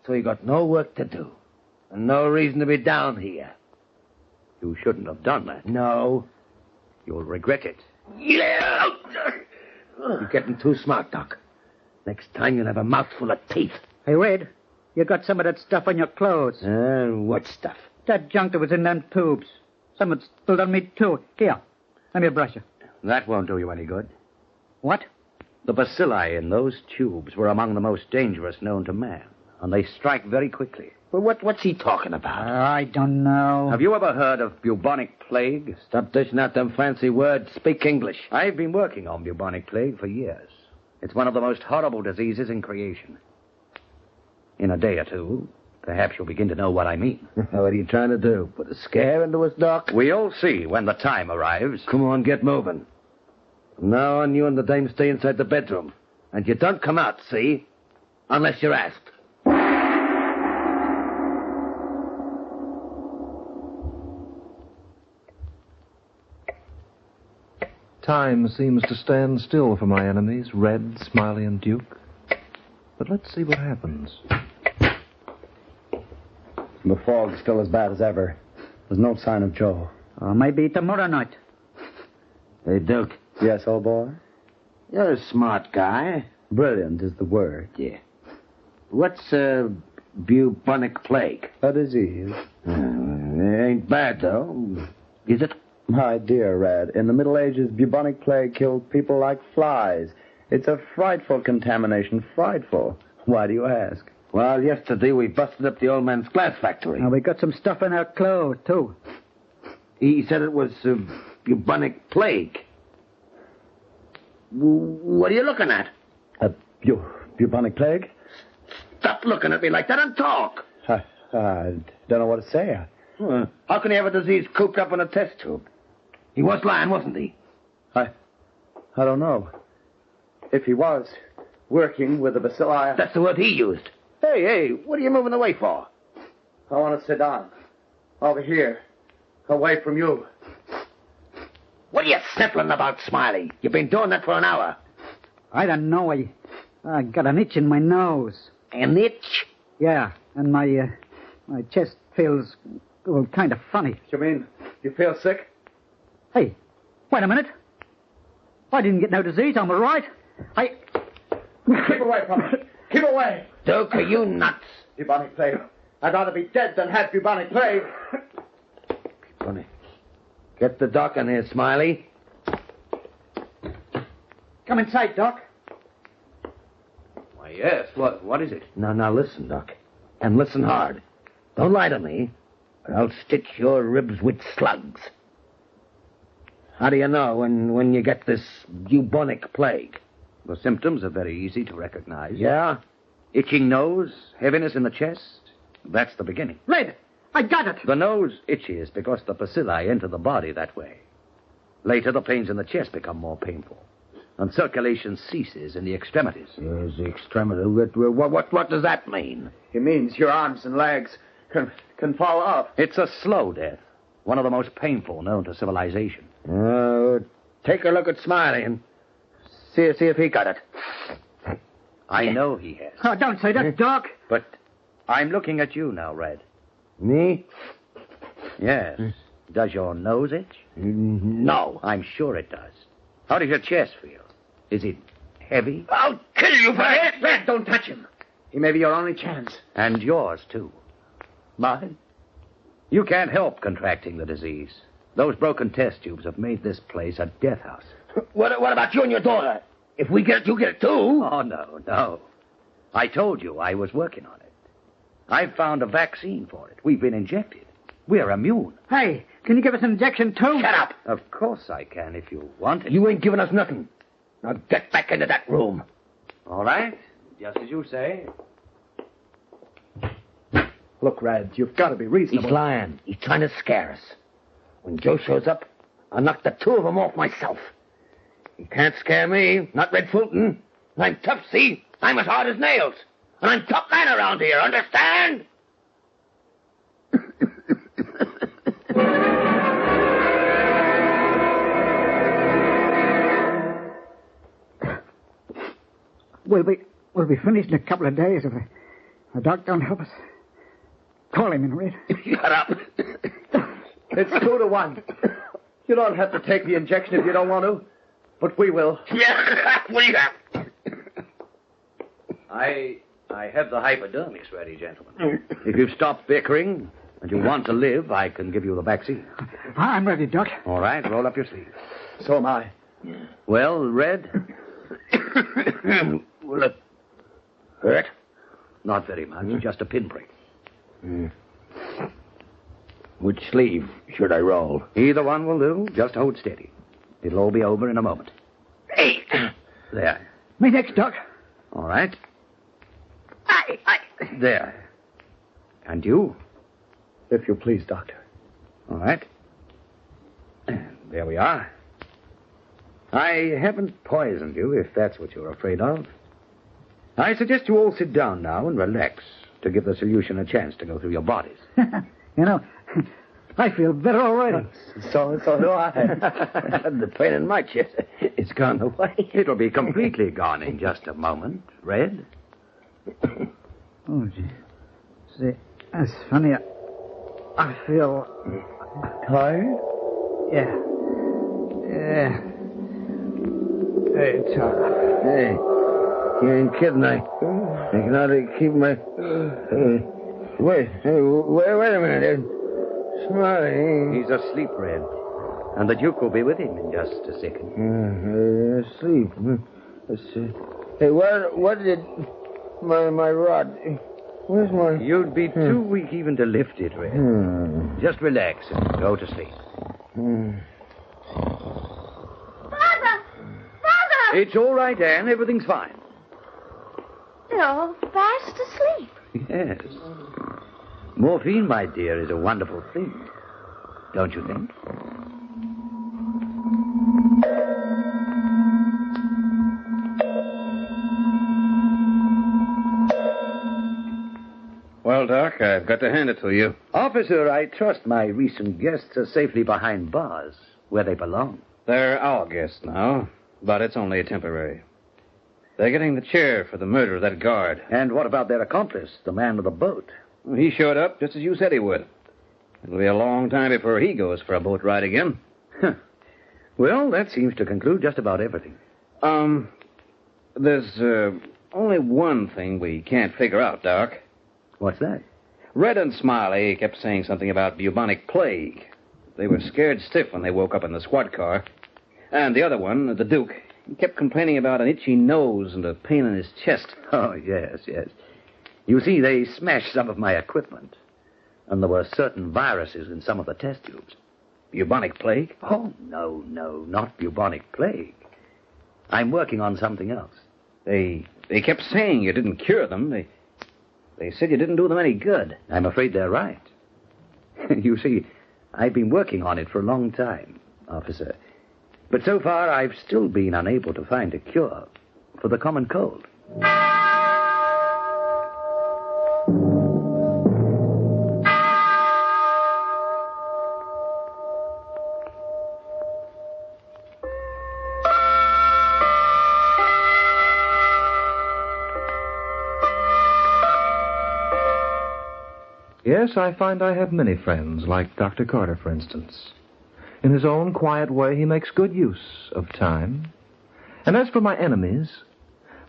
so you got no work to do. And no reason to be down here. You shouldn't have done that. No. You'll regret it. Yeah! You're getting too smart, Doc. Next time you'll have a mouthful of teeth. Hey, Red, you got some of that stuff on your clothes. What stuff? That junk that was in them tubes. Some had spilled on me, too. Here, let me brush you. That won't do you any good. What? The bacilli in those tubes were among the most dangerous known to man, and they strike very quickly. Well, what's he talking about? I don't know. Have you ever heard of bubonic plague? Stop dishing out them fancy words. Speak English. I've been working on bubonic plague for years. It's one of the most horrible diseases in creation. In a day or two, perhaps you'll begin to know what I mean. What are you trying to do? Put a scare into us, Doc? We'll see when the time arrives. Come on, get moving. From now on, you and the dame stay inside the bedroom. And you don't come out, see? Unless you're asked. Time seems to stand still for my enemies, Red, Smiley, and Duke. But let's see what happens. The fog's still as bad as ever. There's no sign of Joe. Maybe tomorrow night. Hey, Duke. Yes, old boy? You're a smart guy. Brilliant is the word. Yeah. What's bubonic plague? A disease. It ain't bad, though. Is it? My dear Red, in the Middle Ages, bubonic plague killed people like flies. It's a frightful contamination. Frightful. Why do you ask? Well, yesterday we busted up the old man's glass factory. Now, we got some stuff in our clothes, too. He said it was bubonic plague. What are you looking at? Bubonic plague? Stop looking at me like that and talk. I don't know what to say. How can he have a disease cooped up in a test tube? He was lying, wasn't he? I don't know. If he was working with the bacilli... That's the word he used. Hey, what are you moving away for? I want to sit down. Over here. Away from you. What are you sniffling about, Smiley? You've been doing that for an hour. I don't know. I got an itch in my nose. An itch? Yeah, and my chest feels kind of funny. You mean you feel sick? Hey, wait a minute. I didn't get no disease. I'm all right. Keep away from me. Keep away. Duke, are you nuts? Bubonic plague. I'd rather be dead than have bubonic plague. Funny. Get the doc in here, Smiley. Come inside, Doc. Why, yes. What is it? Now, listen, Doc. And listen hard. Don't lie to me, or I'll stitch your ribs with slugs. How do you know when you get this bubonic plague? The symptoms are very easy to recognize. Yeah? Itching nose, heaviness in the chest. That's the beginning. Red, I got it. The nose itches because the bacilli enter the body that way. Later, the pains in the chest become more painful. And circulation ceases in the extremities. Yes, the extremity. What does that mean? It means your arms and legs can fall off. It's a slow death. One of the most painful known to civilization. Take a look at Smiley and see if he got it. I know he has. Oh, don't say that, Doc. But I'm looking at you now, Red. Me? Yes. Does your nose itch? No. I'm sure it does. How does your chest feel? Is it heavy? I'll kill you for it! Red, don't touch him. He may be your only chance. And yours, too. Mine? You can't help contracting the disease. Those broken test tubes have made this place a death house. What about you and your daughter? If we get it, you get it, too. Oh, no. I told you I was working on it. I've found a vaccine for it. We've been injected. We're immune. Hey, can you give us an injection, too? Shut up. Of course I can if you want it. You ain't giving us nothing. Now get back into that room. All right. Just as you say. Look, Red, you've got to be reasonable. He's lying. He's trying to scare us. When Joe shows up, I'll knock the two of them off myself. He can't scare me, not Red Fulton. I'm tough, see? I'm as hard as nails. And I'm top man around here, understand? We'll be finished in a couple of days if the doc don't help us. Call him in, Red. Shut up. It's 2-1. You don't have to take the injection if you don't want to, but we will. Yeah, we have. I have the hypodermics ready, gentlemen. If you've stopped bickering and you want to live, I can give you the vaccine. I'm ready, Doc. All right, roll up your sleeve. So am I. Well, Red? Will it hurt? Not very much, just a pinprick. Which sleeve should I roll? Either one will do. Just hold steady. It'll all be over in a moment. Hey! There. Me next, Doc. All right. There. And you? If you please, Doctor. All right. There we are. I haven't poisoned you, if that's what you're afraid of. I suggest you all sit down now and relax to give the solution a chance to go through your bodies. You know, I feel better already. So do I. The pain in my chest, it's gone away. It'll be completely gone in just a moment, Red. Oh, gee. See, that's funny. I feel... Tired? Yeah. Hey, Charles. Hey, you ain't kidding. I can hardly keep my... Wait a minute. Smiley. He's asleep, Red. And the Duke will be with him in just a second. Asleep. Hey, what did my rod... Where's my... You'd be too weak even to lift it, Red. Just relax and go to sleep. Father! It's all right, Anne. Everything's fine. They're all fast asleep. Yes. Morphine, my dear, is a wonderful thing. Don't you think? Well, Doc, I've got to hand it to you. Officer, I trust my recent guests are safely behind bars, where they belong. They're our guests now, but it's only temporary. They're getting the chair for the murder of that guard. And what about their accomplice, the man with the boat? He showed up just as you said he would. It'll be a long time before he goes for a boat ride again. Well, that seems to conclude just about everything. There's only one thing we can't figure out, Doc. What's that? Red and Smiley kept saying something about bubonic plague. They were scared stiff when they woke up in the squad car. And the other one, the Duke, he kept complaining about an itchy nose and a pain in his chest. Oh, yes. You see, they smashed some of my equipment. And there were certain viruses in some of the test tubes. Bubonic plague? Oh, no, not bubonic plague. I'm working on something else. They kept saying you didn't cure them. They said you didn't do them any good. I'm afraid they're right. You see, I've been working on it for a long time, officer. But so far, I've still been unable to find a cure for the common cold. Yes, I find I have many friends, like Dr. Carter, for instance. In his own quiet way, he makes good use of time. And as for my enemies,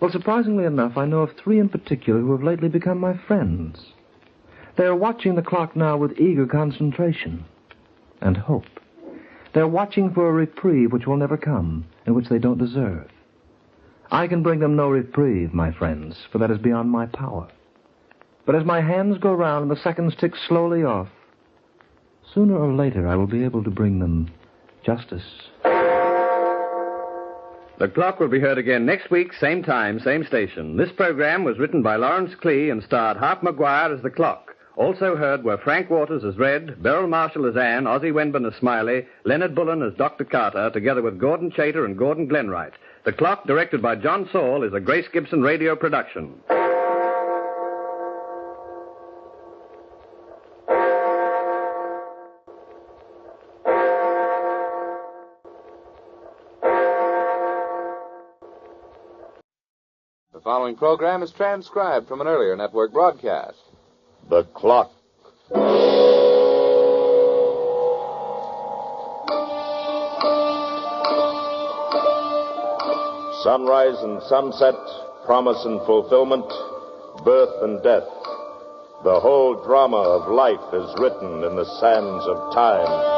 well, surprisingly enough, I know of 3 in particular who have lately become my friends. They are watching the clock now with eager concentration and hope. They're watching for a reprieve which will never come and which they don't deserve. I can bring them no reprieve, my friends, for that is beyond my power. But as my hands go round and the seconds tick slowly off, sooner or later I will be able to bring them justice. The Clock will be heard again next week, same time, same station. This program was written by Lawrence Clee and starred Harp Maguire as the Clock. Also heard were Frank Waters as Red, Beryl Marshall as Anne, Ozzie Wenburn as Smiley, Leonard Bullen as Dr. Carter, together with Gordon Chater and Gordon Glenwright. The Clock, directed by John Saul, is a Grace Gibson radio production. The following program is transcribed from an earlier network broadcast. The Clock. Sunrise and sunset, promise and fulfillment, birth and death. The whole drama of life is written in the sands of time.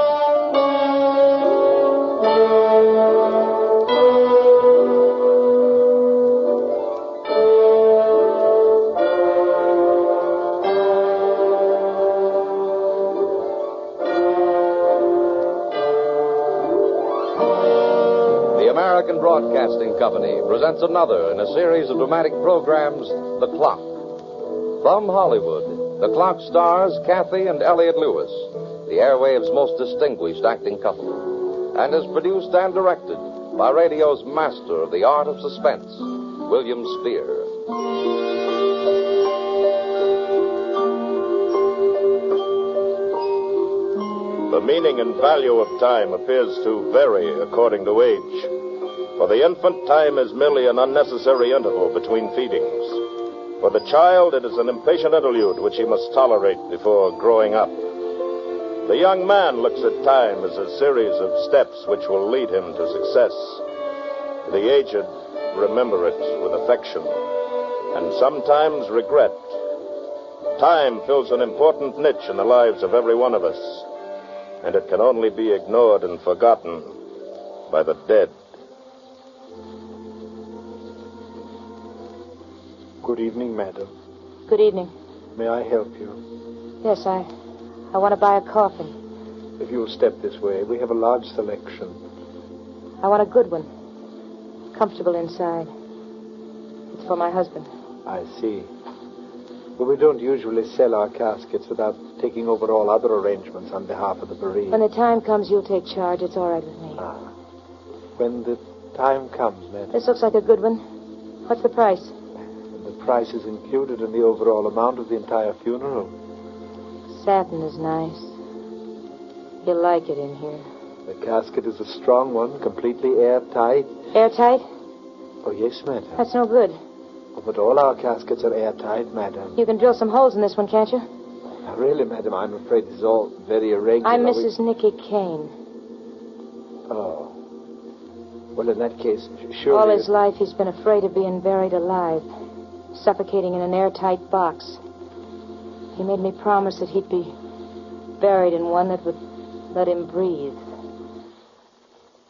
American Broadcasting Company presents another in a series of dramatic programs, The Clock. From Hollywood, The Clock stars Kathy and Elliot Lewis, the airwaves' most distinguished acting couple, and is produced and directed by radio's master of the art of suspense, William Spear. The meaning and value of time appears to vary according to age. For the infant, time is merely an unnecessary interval between feedings. For the child, it is an impatient interlude which he must tolerate before growing up. The young man looks at time as a series of steps which will lead him to success. The aged remember it with affection and sometimes regret. Time fills an important niche in the lives of every one of us, and it can only be ignored and forgotten by the dead. Good evening, madam. Good evening. May I help you? Yes, I want to buy a coffin. If you'll step this way, we have a large selection. I want a good one. Comfortable inside. It's for my husband. I see. But we don't usually sell our caskets without taking over all other arrangements on behalf of the bereaved. When the time comes, you'll take charge. It's all right with me. When the time comes, madam. This looks like a good one. What's the price? The price is included in the overall amount of the entire funeral. Satin is nice. You'll like it in here. The casket is a strong one, completely airtight. Airtight? Oh, yes, madam. That's no good. Oh, but all our caskets are airtight, madam. You can drill some holes in this one, can't you? Really, madam, I'm afraid this is all very irregular. I'm Mrs. Nicky Kane. Oh. Well, in that case, surely... All his life he's been afraid of being buried alive, suffocating in an airtight box. He made me promise that he'd be buried in one that would let him breathe.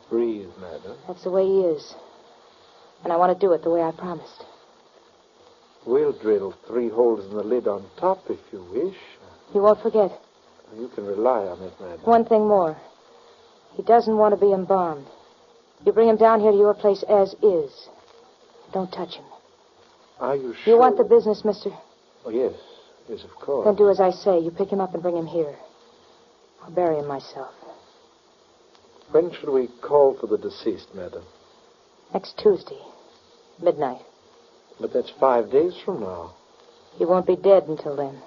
Breathe, madam. That's the way he is. And I want to do it the way I promised. We'll drill 3 holes in the lid on top if you wish. You won't forget. You can rely on it, madam. One thing more. He doesn't want to be embalmed. You bring him down here to your place as is. Don't touch him. Are you sure? You want the business, mister? Oh, yes. Yes, of course. Then do as I say. You pick him up and bring him here. I'll bury him myself. When should we call for the deceased, madam? Next Tuesday. Midnight. But that's 5 days from now. He won't be dead until then.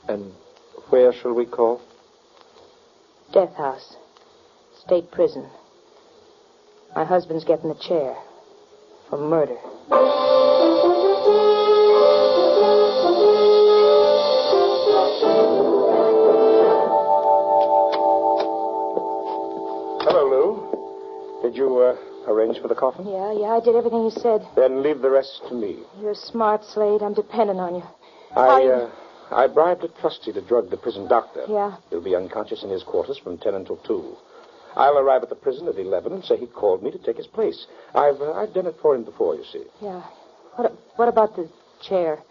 And where shall we call? Death house. State prison. My husband's getting the chair. For murder. Hello, Lou. Did you arrange for the coffin? Yeah, I did everything you said. Then leave the rest to me. You're smart, Slade. I'm dependent on you. I bribed a trustee to drug the prison doctor. Yeah? He'll be unconscious in his quarters from 10 until 2. I'll arrive at the prison at 11 and say he called me to take his place. I've done it for him before, you see. Yeah. What about the chair?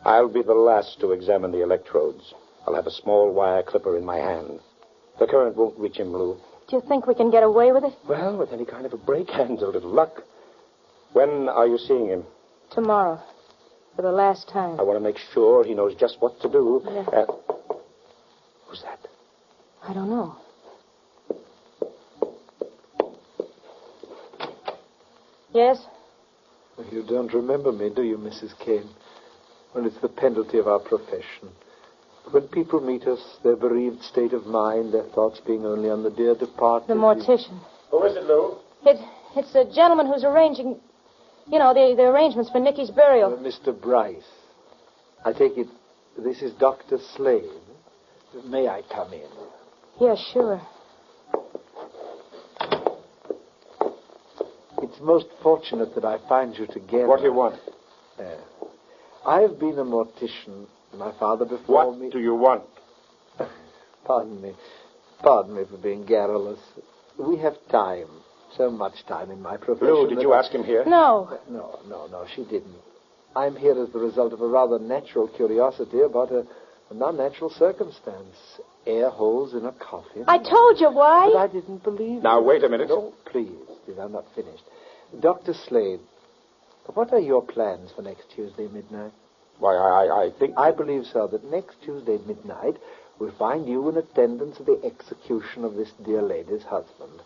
I'll be the last to examine the electrodes. I'll have a small wire clipper in my hand. The current won't reach him, Lou. Do you think we can get away with it? Well, with any kind of a break and a little luck. When are you seeing him? Tomorrow. For the last time. I want to make sure he knows just what to do. Yeah. Who's that? I don't know. Yes? You don't remember me, do you, Mrs. Kane? Well, it's the penalty of our profession. When people meet us, their bereaved state of mind, their thoughts being only on the dear departed... The mortician. Who is it, Lou? It's the gentleman who's arranging... You know, the arrangements for Nicky's burial. Mr. Bryce. I take it this is Dr. Slade. May I come in? Yeah, sure. It's most fortunate that I find you together. What do you want? I've been a mortician. My father before me... What do you want? Pardon me. Pardon me for being garrulous. We have time. So much time in my profession. Lou, did you ask him here? No. No, she didn't. I'm here as the result of a rather natural curiosity about a non-natural circumstance. Air holes in a coffin. I told you why. But I didn't believe Now, you. wait a minute. No, please. I'm not finished. Dr. Slade, what are your plans for next Tuesday midnight? Why, I think... I believe, sir, that next Tuesday midnight we'll find you in attendance at the execution of this dear lady's husband.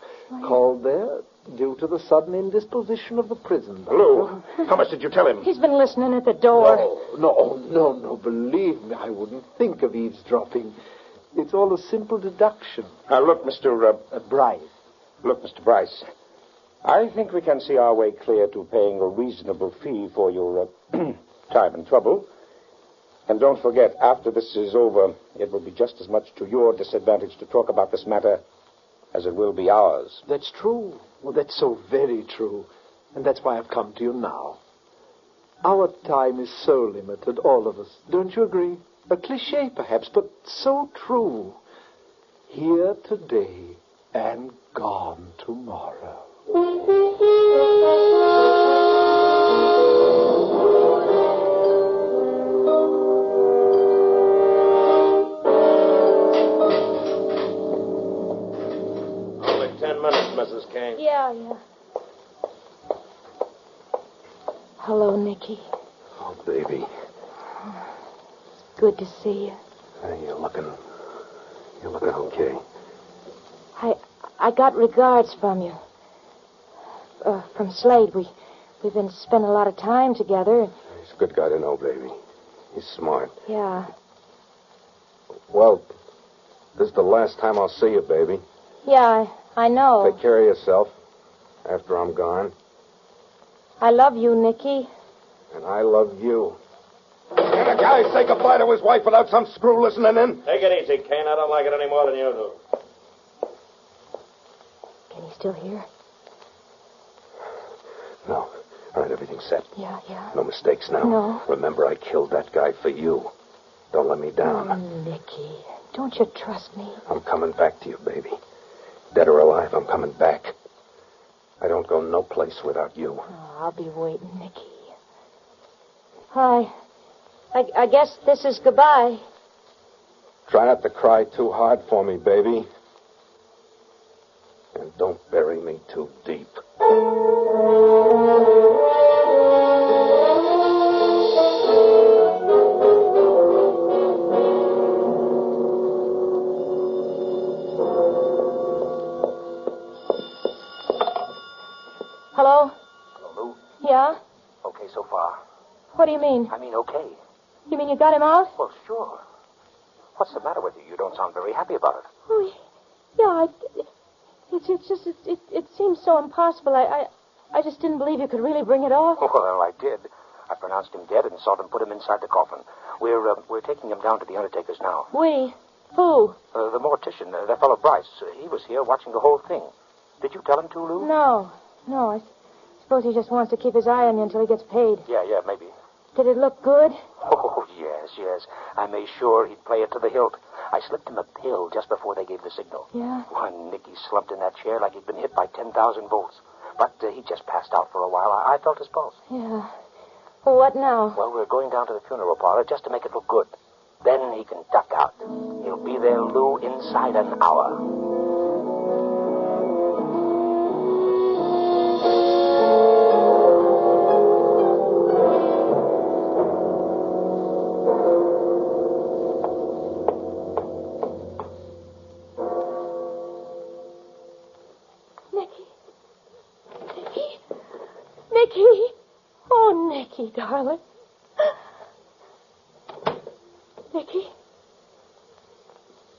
Called there due to the sudden indisposition of the prison. Lou, how much did you tell him? He's been listening at the door. No, believe me, I wouldn't think of eavesdropping. It's all a simple deduction. Look, Mr. Bryce. Look, Mr. Bryce, I think we can see our way clear to paying a reasonable fee for your time and trouble. And don't forget, after this is over, it will be just as much to your disadvantage to talk about this matter as it will be ours. That's true. Well, that's so very true. And that's why I've come to you now. Our time is so limited, all of us. Don't you agree? A cliché, perhaps, but so true. Here today and gone tomorrow. Mrs. Kane. Yeah. Hello, Nicky. Oh, baby. It's good to see you. You're looking okay. I got regards from you. From Slade. We've been spending a lot of time together. He's a good guy to know, baby. He's smart. Yeah. Well, this is the last time I'll see you, baby. Yeah, I know. Take care of yourself after I'm gone. I love you, Nicky. And I love you. Can a guy say goodbye to his wife without some screw listening in? Take it easy, Kane. I don't like it any more than you do. Can he still hear? No. All right, everything's set. Yeah. No mistakes now. No. Remember, I killed that guy for you. Don't let me down. Oh, Nicky, don't you trust me? I'm coming back to you, baby. Dead or alive, I'm coming back. I don't go no place without you. Oh, I'll be waiting, Nicky. I guess this is goodbye. Try not to cry too hard for me, baby. And don't bury me too deep. Hello? Lou? Yeah? Okay so far. What do you mean? I mean, okay. You mean you got him out? Well, sure. What's the matter with you? You don't sound very happy about it. Oh, yeah, it seems so impossible. I just didn't believe you could really bring it off. Well, I did. I pronounced him dead and saw them put him inside the coffin. We're taking him down to the undertaker's now. We? Who? The mortician, that fellow Bryce. He was here watching the whole thing. Did you tell him to, Lou? No. I suppose he just wants to keep his eye on you until he gets paid. Yeah, maybe. Did it look good? Oh, yes. I made sure he'd play it to the hilt. I slipped him a pill just before they gave the signal. Yeah? Why, Nicky slumped in that chair like he'd been hit by 10,000 volts. But he just passed out for a while. I felt his pulse. Yeah. Well, what now? Well, we're going down to the funeral parlor just to make it look good. Then he can duck out. He'll be there, Lou, inside an hour. Nicky. Oh, Nicky, darling. Nicky?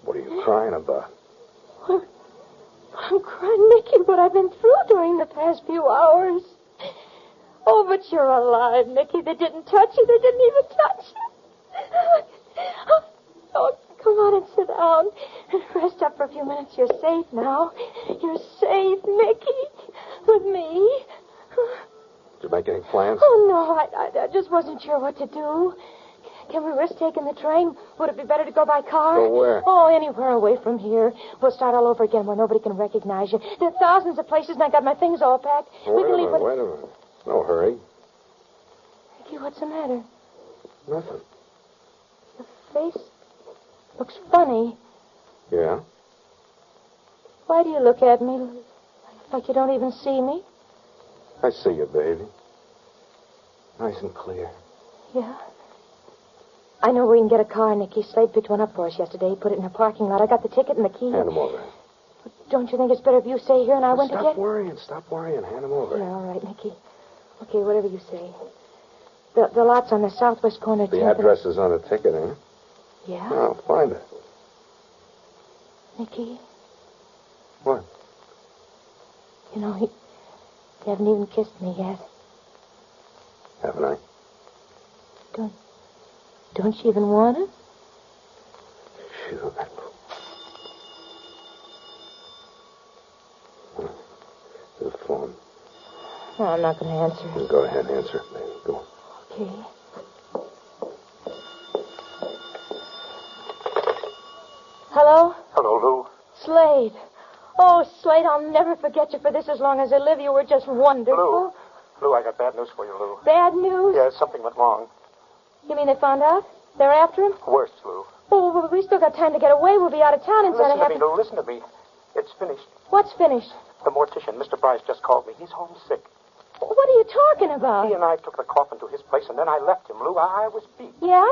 What are you crying about? I'm crying, Nicky, what I've been through during the past few hours. Oh, but you're alive, Nicky. They didn't touch you. They didn't even touch you. Oh, come on and sit down. Rest up for a few minutes. You're safe now. You're safe, Nicky. With me. Did you make any plans? Oh, no. I just wasn't sure what to do. Can we risk taking the train? Would it be better to go by car? Go where? Oh, anywhere away from here. We'll start all over again where nobody can recognize you. There are thousands of places, and I got my things all packed. Wait a minute. No hurry. Nicky, what's the matter? Nothing. Your face looks funny. Yeah? Why do you look at me like you don't even see me? I see you, baby. Nice and clear. Yeah? I know where we can get a car, Nicky. Slade picked one up for us yesterday. He put it in a parking lot. I got the ticket and the key. Hand him over. But don't you think it's better if you stay here and I went to get... Stop worrying. Hand him over. Yeah, all right, Nicky. Okay, whatever you say. The lot's on the southwest corner of The 10th address is on the ticket, eh? Yeah? Oh, find it. Nicky, What? you know, you haven't even kissed me yet. Haven't I? Don't you even want to? Sure. The phone. No, I'm not going to answer. You go ahead and answer it, baby. Go. Okay. Hello? Hello, Lou. Slade. Oh, Slade, I'll never forget you for this as long as I live. You were just wonderful. Lou, I got bad news for you, Lou. Bad news? Yeah, something went wrong. You mean they found out? They're after him? Worse, Lou. Oh, well, we still got time to get away. We'll be out of town instead of having... Lou, listen to me. It's finished. What's finished? The mortician, Mr. Bryce, just called me. He's homesick. What are you talking about? He and I took the coffin to his place, and then I left him, Lou. I was beat. Yeah?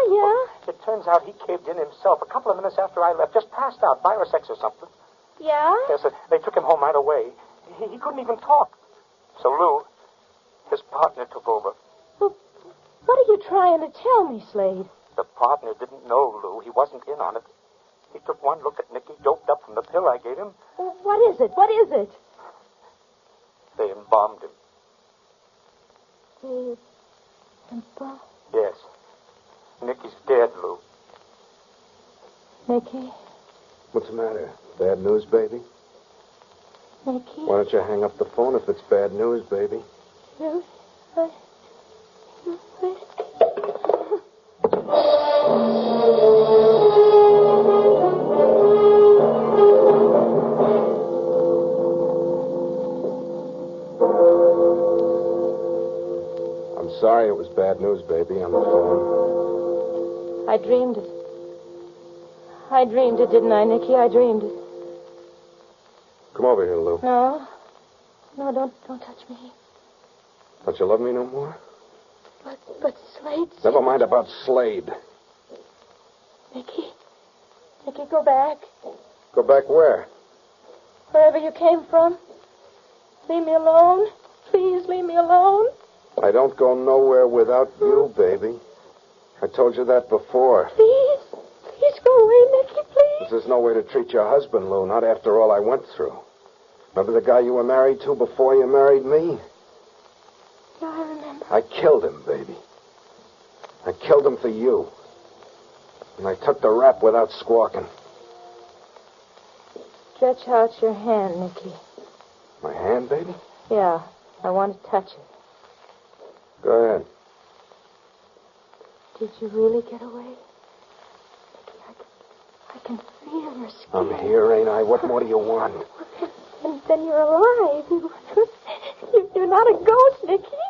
It turns out he caved in himself a couple of minutes after I left, just passed out, virus X or something. Yeah? Yes, they took him home right away. He couldn't even talk. So, Lou, his partner took over. Well, what are you trying to tell me, Slade? The partner didn't know, Lou. He wasn't in on it. He took one look at Nicky, doped up from the pill I gave him. Well, what is it? What is it? They embalmed him. Yes. Nicky's dead, Lou. Nicky? What's the matter? Bad news, baby? Nicky? Why don't you hang up the phone if it's bad news, baby? No, I'm sorry it was bad news, baby, on the phone. I dreamed it. I dreamed it, didn't I, Nicky? I dreamed it. Come over here, Lou. No. No, don't touch me. Don't you love me no more? But Slade... Never mind about Slade. Nicky, go back. Go back where? Wherever you came from. Leave me alone. Please leave me alone. I don't go nowhere without you, baby. I told you that before. Please go away, Nicky, please. This is no way to treat your husband, Lou, not after all I went through. Remember the guy you were married to before you married me? Yeah, I remember. I killed him, baby. I killed him for you. And I took the rap without squawking. Stretch out your hand, Nicky. My hand, baby? Yeah, I want to touch it. Go ahead. Did you really get away? Nicky, I can feel your skin. I'm here, ain't I? What more do you want? And then you're alive. You're not a ghost, Nicky.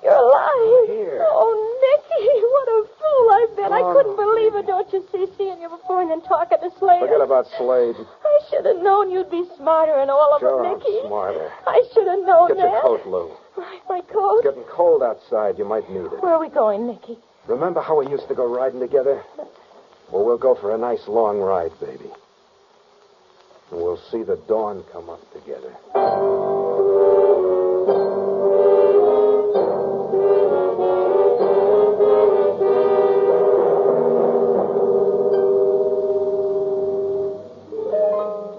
You're alive. Here. Oh, Nicky, what a fool I've been. I couldn't believe it, don't you see, seeing you before and then talking to Slade. Forget about Slade. I should have known you'd be smarter than all of Sure, them, Nicky. I'm smarter. I should have known Get that. your coat, Lou. My coat? It's getting cold outside. You might need it. Where are we going, Nicky? Remember how we used to go riding together? Well, we'll go for a nice long ride, baby. And we'll see the dawn come up together.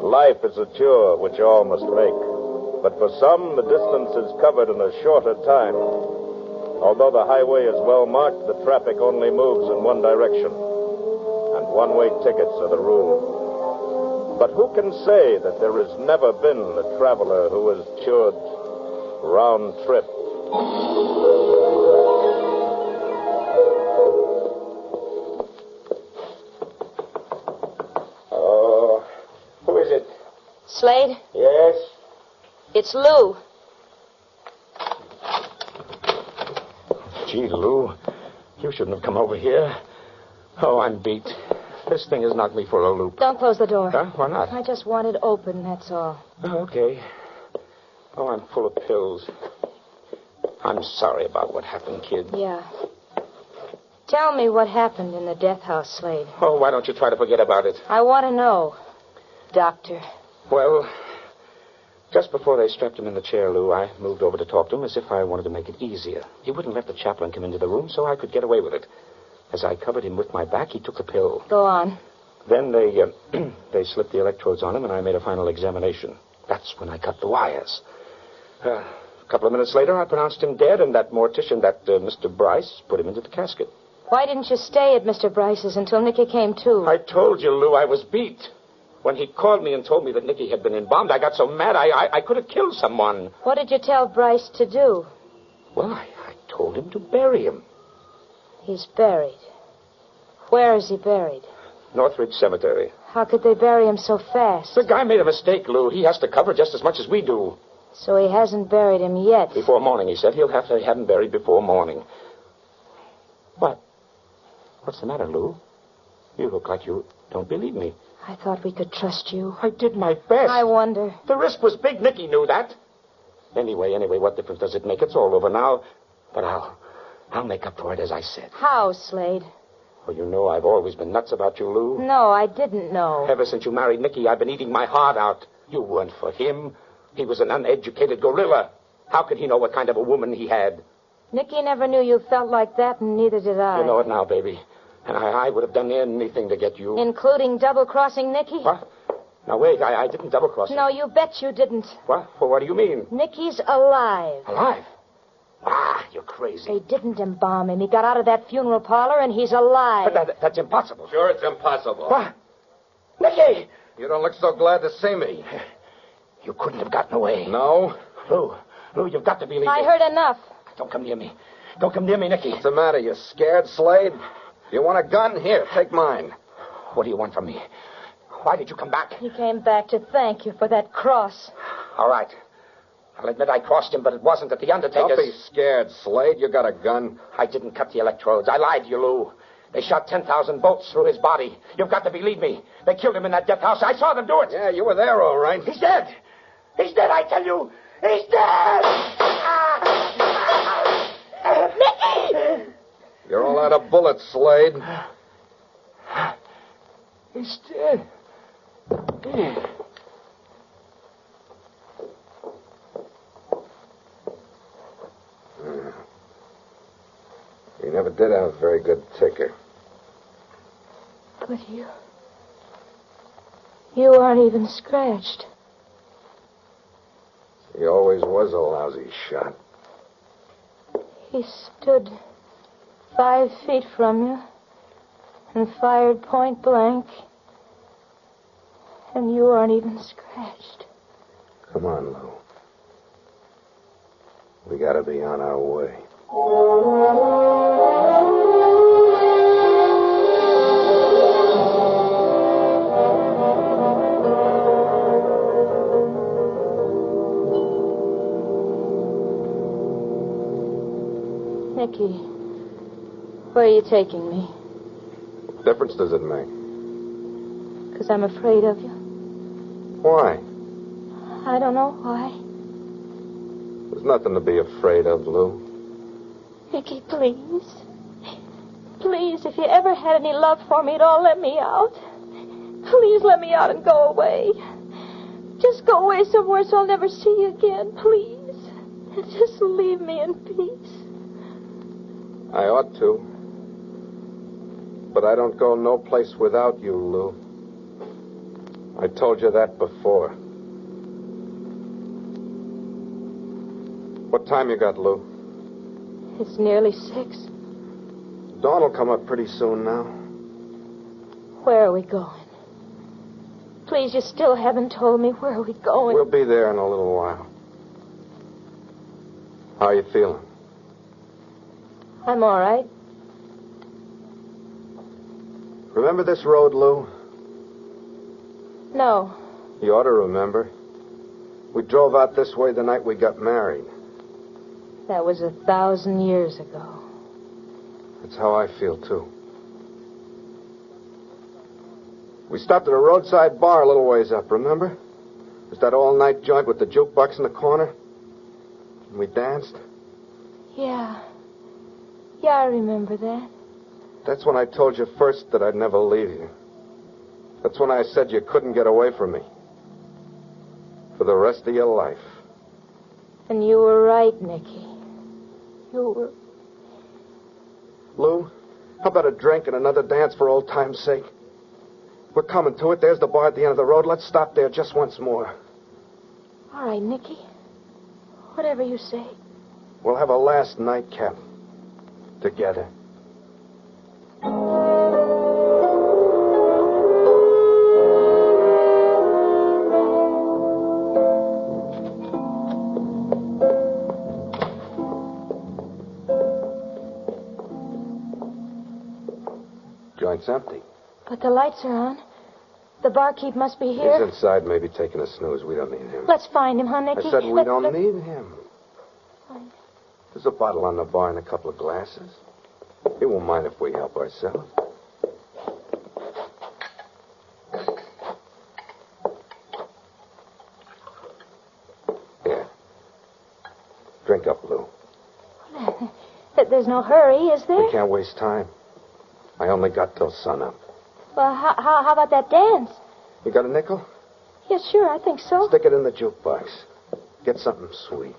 Life is a tour which all must make. But for some, the distance is covered in a shorter time. Although the highway is well marked, the traffic only moves in one direction. And one-way tickets are the rule. But who can say that there has never been a traveler who has toured round trip? Oh, who is it? Slade? Yes? It's Lou. Gee, Lou, you shouldn't have come over here. Oh, I'm beat. This thing has knocked me for a loop. Don't close the door. Huh? Why not? I just want it open, that's all. Oh, okay. Oh, I'm full of pills. I'm sorry about what happened, kid. Yeah. Tell me what happened in the death house, Slade. Oh, why don't you try to forget about it? I want to know, Doctor. Well, just before they strapped him in the chair, Lou, I moved over to talk to him as if I wanted to make it easier. He wouldn't let the chaplain come into the room, so I could get away with it. As I covered him with my back, he took the pill. Go on. Then they slipped the electrodes on him, and I made a final examination. That's when I cut the wires. A couple of minutes later, I pronounced him dead, and that mortician, Mr. Bryce, put him into the casket. Why didn't you stay at Mr. Bryce's until Nicky came to? I told you, Lou, I was beat. When he called me and told me that Nicky had been embalmed, I got so mad I could have killed someone. What did you tell Bryce to do? Well, I told him to bury him. He's buried. Where is he buried? Northridge Cemetery. How could they bury him so fast? The guy made a mistake, Lou. He has to cover just as much as we do. So he hasn't buried him yet. Before morning, he said. He'll have to have him buried before morning. What? What's the matter, Lou? You look like you don't believe me. I thought we could trust you. I did my best. I wonder. The risk was big. Nicky knew that. Anyway, what difference does it make? It's all over now. But I'll make up for it, as I said. How, Slade? Well, you know I've always been nuts about you, Lou. No, I didn't know. Ever since you married Nicky, I've been eating my heart out. You weren't for him. He was an uneducated gorilla. How could he know what kind of a woman he had? Nicky never knew you felt like that, and neither did I. You know it now, baby. And I would have done anything to get you. Including double-crossing Nicky? What? Now, wait, I didn't double-cross him. No, you bet you didn't. What? Well, what do you mean? Nicky's alive. Alive? Ah, you're crazy. They didn't embalm him. He got out of that funeral parlor, and he's alive. But that's impossible. Sure, it's impossible. What? Nicky! You don't look so glad to see me. You couldn't have gotten away. No? Lou, you've got to believe me. I heard enough. Don't come near me. Don't come near me, Nicky. What's the matter? You scared, Slade? You want a gun? Here, take mine. What do you want from me? Why did you come back? He came back to thank you for that cross. All right. I'll admit I crossed him, but it wasn't at the Undertaker's. Don't be scared, Slade. You got a gun. I didn't cut the electrodes. I lied to you, Lou. They shot 10,000 bolts through his body. You've got to believe me. They killed him in that death house. I saw them do it. Yeah, you were there, all right. He's dead. He's dead, I tell you. He's dead. Nicky! You're all out of bullets, Slade. He's dead. You never did have a very good ticker. But you aren't even scratched. He always was a lousy shot. He stood 5 feet from you and fired point blank, and you aren't even scratched. Come on, Lou. We gotta be on our way. Nicky, where are you taking me? What difference does it make? Because I'm afraid of you. Why? I don't know why. There's nothing to be afraid of, Lou. Nicky, please. Please, if you ever had any love for me at all, let me out. Please let me out and go away. Just go away somewhere so I'll never see you again, please. Just leave me in peace. I ought to. But I don't go no place without you, Lou. I told you that before. What time you got, Lou? It's nearly 6. Dawn will come up pretty soon now. Where are we going? Please, you still haven't told me where are we going. We'll be there in a little while. How are you feeling? I'm all right. Remember this road, Lou? No. You ought to remember. We drove out this way the night we got married. That was 1,000 years ago. That's how I feel, too. We stopped at a roadside bar a little ways up, remember? It was that all-night joint with the jukebox in the corner. And we danced. Yeah. Yeah, I remember that. That's when I told you first that I'd never leave you. That's when I said you couldn't get away from me. For the rest of your life. And you were right, Nicky. You were... Lou, how about a drink and another dance for old time's sake? We're coming to it. There's the bar at the end of the road. Let's stop there just once more. All right, Nicky. Whatever you say. We'll have a last nightcap. Together. Joint's empty. But the lights are on. The barkeep must be here. He's inside, maybe taking a snooze. We don't need him. Let's find him, huh, Nicky? I said we don't need him. There's a bottle on the bar and a couple of glasses. He won't mind if we help ourselves. Here. Drink up, Lou. There's no hurry, is there? We can't waste time. I only got till sunup. Well, how about that dance? You got a nickel? Yeah, sure, I think so. Stick it in the jukebox. Get something sweet.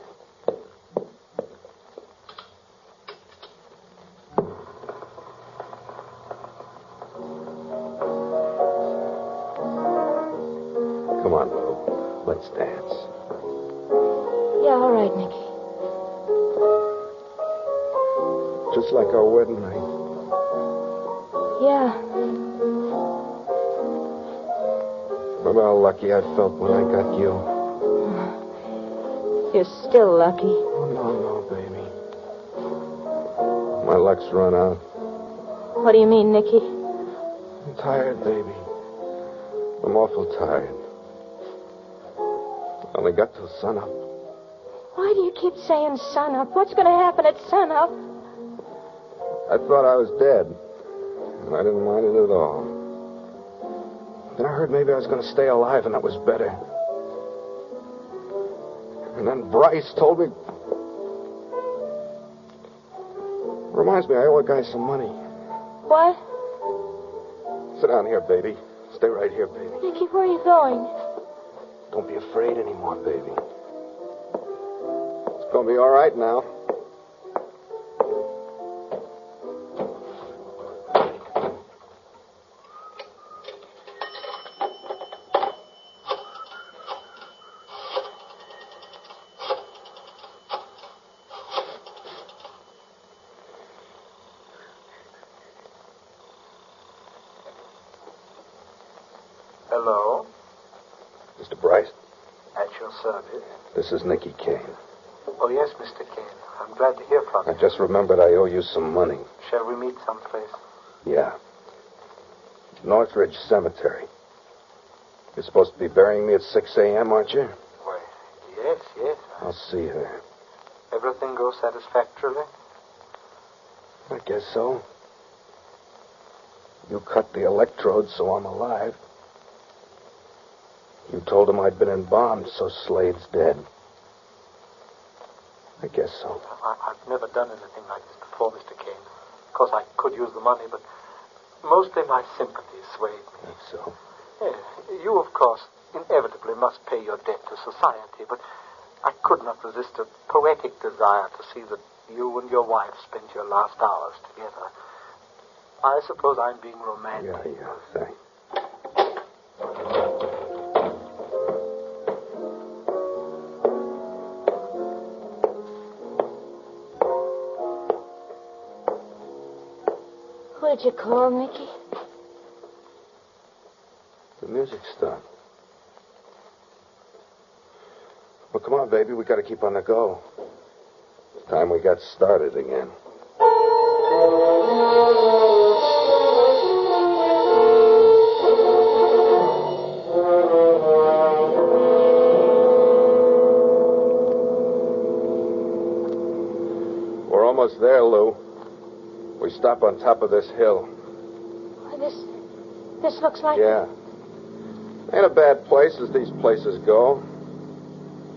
dance. Yeah, all right, Nicky. Just like our wedding night. Yeah. Remember how lucky I felt when I got you? You're still lucky. Oh, no, baby. My luck's run out. What do you mean, Nicky? I'm tired, baby. I'm awful tired. I only got till sunup. Why do you keep saying sunup? What's going to happen at sunup? I thought I was dead, and I didn't mind it at all. Then I heard maybe I was going to stay alive, and that was better. And then Bryce told me... Reminds me, I owe a guy some money. What? Sit down here, baby. Stay right here, baby. Nicky, where are you going? Don't be afraid anymore, baby. It's going to be all right now. Hello? Mr. Bryce, At your service. this is Nicky Kane. Oh, yes, Mr. Kane. I'm glad to hear from I you. just remembered I owe you some money. Shall we meet someplace? Yeah. Northridge Cemetery. You're supposed to be burying me at 6 a.m., aren't you? Why, yes. I'll see you there. Everything goes satisfactorily? I guess so. You cut the electrodes so I'm alive. You told him I'd been embalmed, so Slade's dead. I guess so. I've never done anything like this before, Mr. Kane. Of course, I could use the money, but mostly my sympathies swayed me. That's so. Yes, you, of course, inevitably must pay your debt to society, but I could not resist a poetic desire to see that you and your wife spent your last hours together. I suppose I'm being romantic. Yeah, thanks. What did you call, Nicky? The music stopped. Well, come on, baby. We got to keep on the go. It's time we got started again. We're almost there, Lou. We stop on top of this hill. This looks like... Yeah. Ain't a bad place as these places go.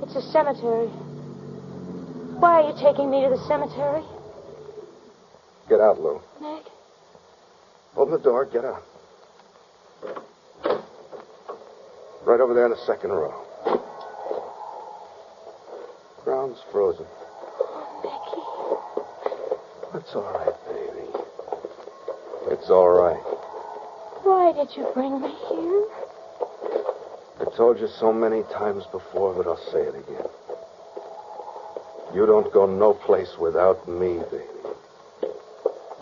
It's a cemetery. Why are you taking me to the cemetery? Get out, Lou. Nick? Open the door. Get out. Right over there in the second row. Ground's frozen. It's all right, baby. It's all right. Why did you bring me here? I told you so many times before, but I'll say it again. You don't go no place without me, baby.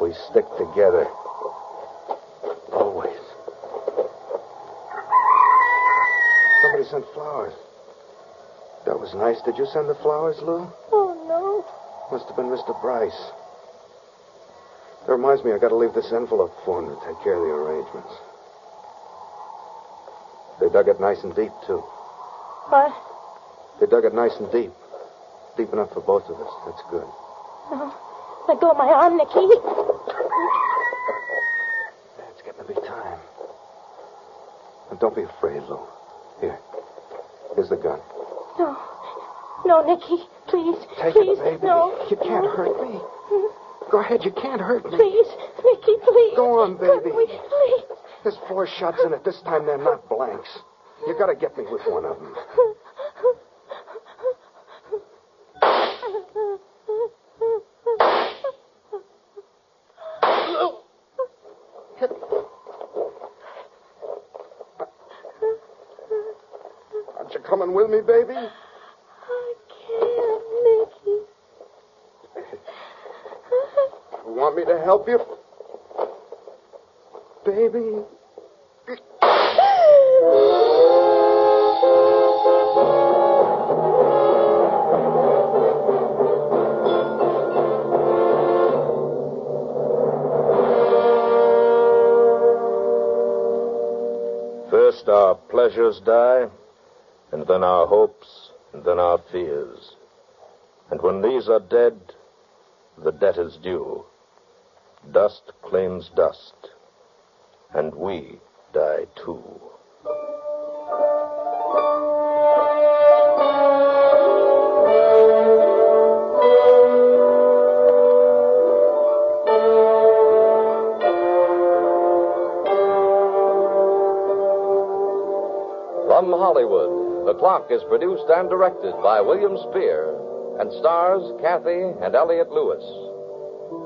We stick together. Always. Somebody sent flowers. That was nice. Did you send the flowers, Lou? Oh, no. Must have been Mr. Bryce. That reminds me, I got to leave this envelope for him to take care of the arrangements. They dug it nice and deep, too. What? They dug it nice and deep. Deep enough for both of us. That's good. No. Let go of my arm, Nicky. It's getting to be time. And don't be afraid, Lou. Here. Here's the gun. No. No, Nicky. Please. Take please. it, baby. No. You can't hurt me. Go ahead. You can't hurt me. Please. Nicky, please. Go on, baby. Please. There's 4 shots in it. This time they're not blanks. You got to get me with one of them. coming with me, baby? I can't, Nicky. You want me to help you? Baby? First our pleasures die, and then our hopes, and then our fears. And when these are dead, the debt is due. Dust claims dust, and we die too. From Hollywood, The Clock is produced and directed by William Spear and stars Kathy and Elliott Lewis.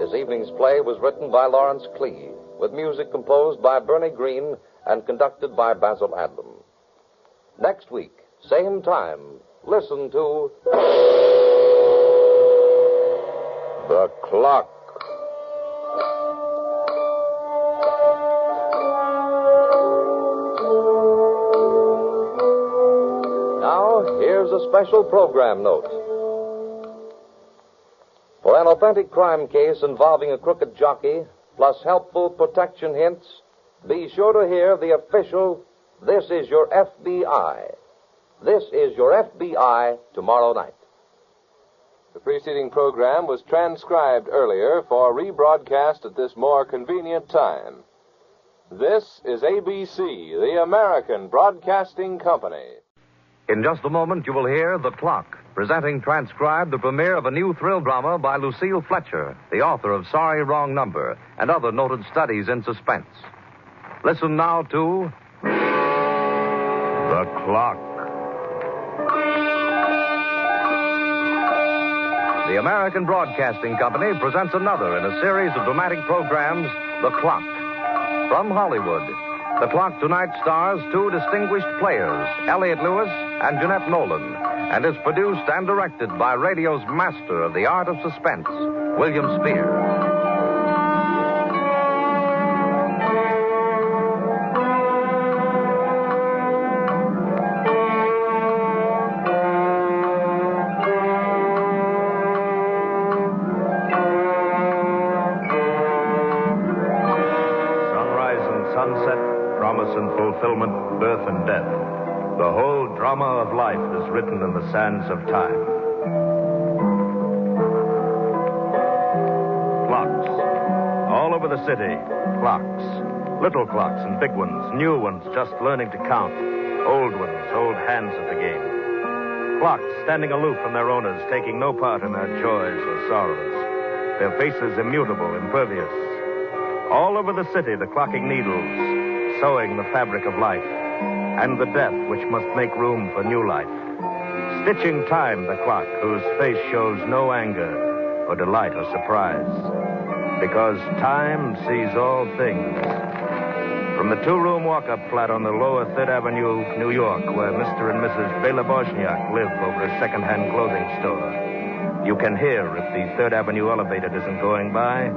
This evening's play was written by Lawrence Klee, with music composed by Bernie Green and conducted by Basil Adlam. Next week, same time, listen to The Clock. Now, here's a special program note. For an authentic crime case involving a crooked jockey, plus helpful protection hints, be sure to hear the official This Is Your FBI. This Is Your FBI tomorrow night. The preceding program was transcribed earlier for rebroadcast at this more convenient time. This is ABC, the American Broadcasting Company. In just a moment, you will hear The Clock, presenting transcribed the premiere of a new thrill drama by Lucille Fletcher, the author of Sorry, Wrong Number, and other noted studies in suspense. Listen now to The Clock. The American Broadcasting Company presents another in a series of dramatic programs, The Clock. From Hollywood, The Clock tonight stars two distinguished players, Elliott Lewis and Jeanette Nolan, and is produced and directed by radio's master of the art of suspense, William Spear. And fulfillment, birth and death. The whole drama of life is written in the sands of time. Clocks. All over the city, clocks. Little clocks and big ones, new ones just learning to count. Old ones, old hands at the game. Clocks standing aloof from their owners, taking no part in their joys or sorrows. Their faces immutable, impervious. All over the city, the clocking needles, sewing the fabric of life, and the death which must make room for new life. Stitching time, the clock, whose face shows no anger or delight or surprise. Because time sees all things. From the two-room walk-up flat on the lower 3rd Avenue, New York, where Mr. and Mrs. Bela Bosniak live over a second-hand clothing store, you can hear, if the 3rd Avenue elevator isn't going by,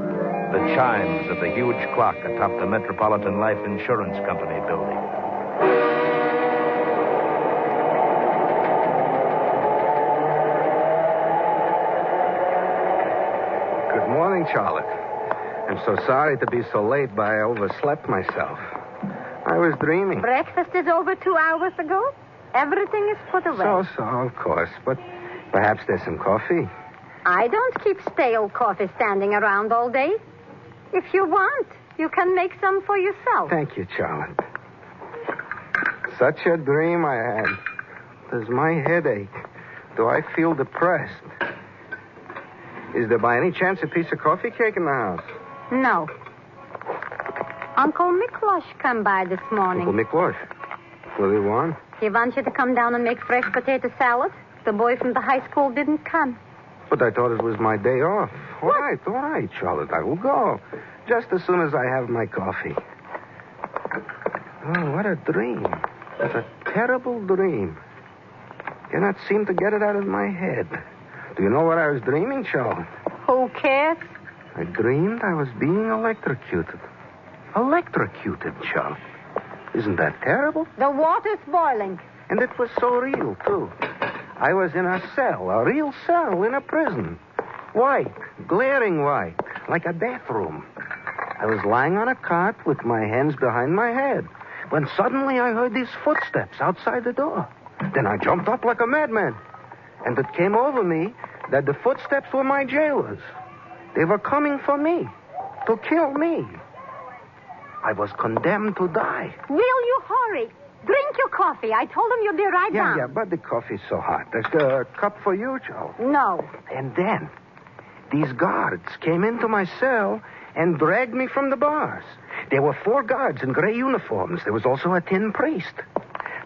the chimes of the huge clock atop the Metropolitan Life Insurance Company building. Good morning, Charlotte. I'm so sorry to be so late, but I overslept myself. I was dreaming. Breakfast is over 2 hours ago. Everything is put away. So, of course. But perhaps there's some coffee. I don't keep stale coffee standing around all day. If you want, you can make some for yourself. Thank you, Charlotte. Such a dream I had. Does my head ache? Do I feel depressed? Is there by any chance a piece of coffee cake in the house? No. Uncle Miklosh came by this morning. Uncle Miklosh? What do you want? He wants you to come down and make fresh potato salad. The boy from the high school didn't come. But I thought it was my day off. All right, Charlotte. I will go. Just as soon as I have my coffee. Oh, what a dream. What a terrible dream. Cannot seem to get it out of my head. Do you know what I was dreaming, Charlotte? Who cares? I dreamed I was being electrocuted. Electrocuted, Charlotte. Isn't that terrible? The water's boiling. And it was so real, too. I was in a cell, a real cell in a prison. White, glaring white, like a death room. I was lying on a cot with my hands behind my head when suddenly I heard these footsteps outside the door. Then I jumped up like a madman. And it came over me that the footsteps were my jailers. They were coming for me, to kill me. I was condemned to die. Will you hurry? Drink your coffee. I told him you'd be right down. Yeah, but the coffee's so hot. There's a cup for you, Joe. No. And then these guards came into my cell and dragged me from the bars. There were 4 guards in gray uniforms. There was also a tin priest.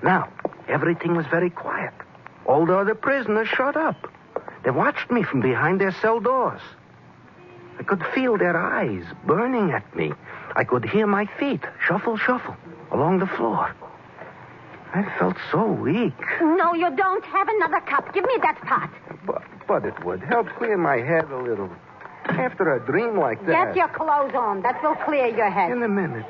Now, everything was very quiet. All the other prisoners shut up. They watched me from behind their cell doors. I could feel their eyes burning at me. I could hear my feet shuffle, shuffle along the floor. I felt so weak. No, you don't. Have another cup. Give me that pot. But it would help clear my head a little. After a dream like that... Get your clothes on. That will clear your head. In a minute.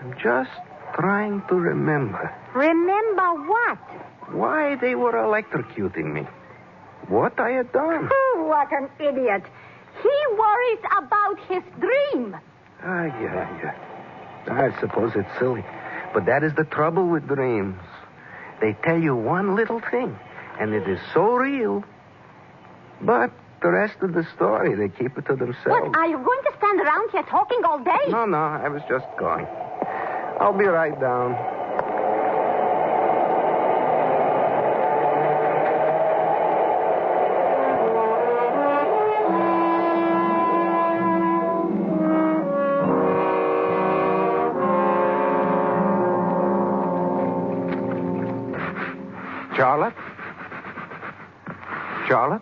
I'm just trying to remember. Remember what? Why they were electrocuting me. What I had done. What an idiot. He worries about his dream. Yeah. I suppose it's silly. But that is the trouble with dreams. They tell you one little thing, and it is so real. But the rest of the story, they keep it to themselves. What, are you going to stand around here talking all day? No, I was just going. I'll be right down. Charlotte?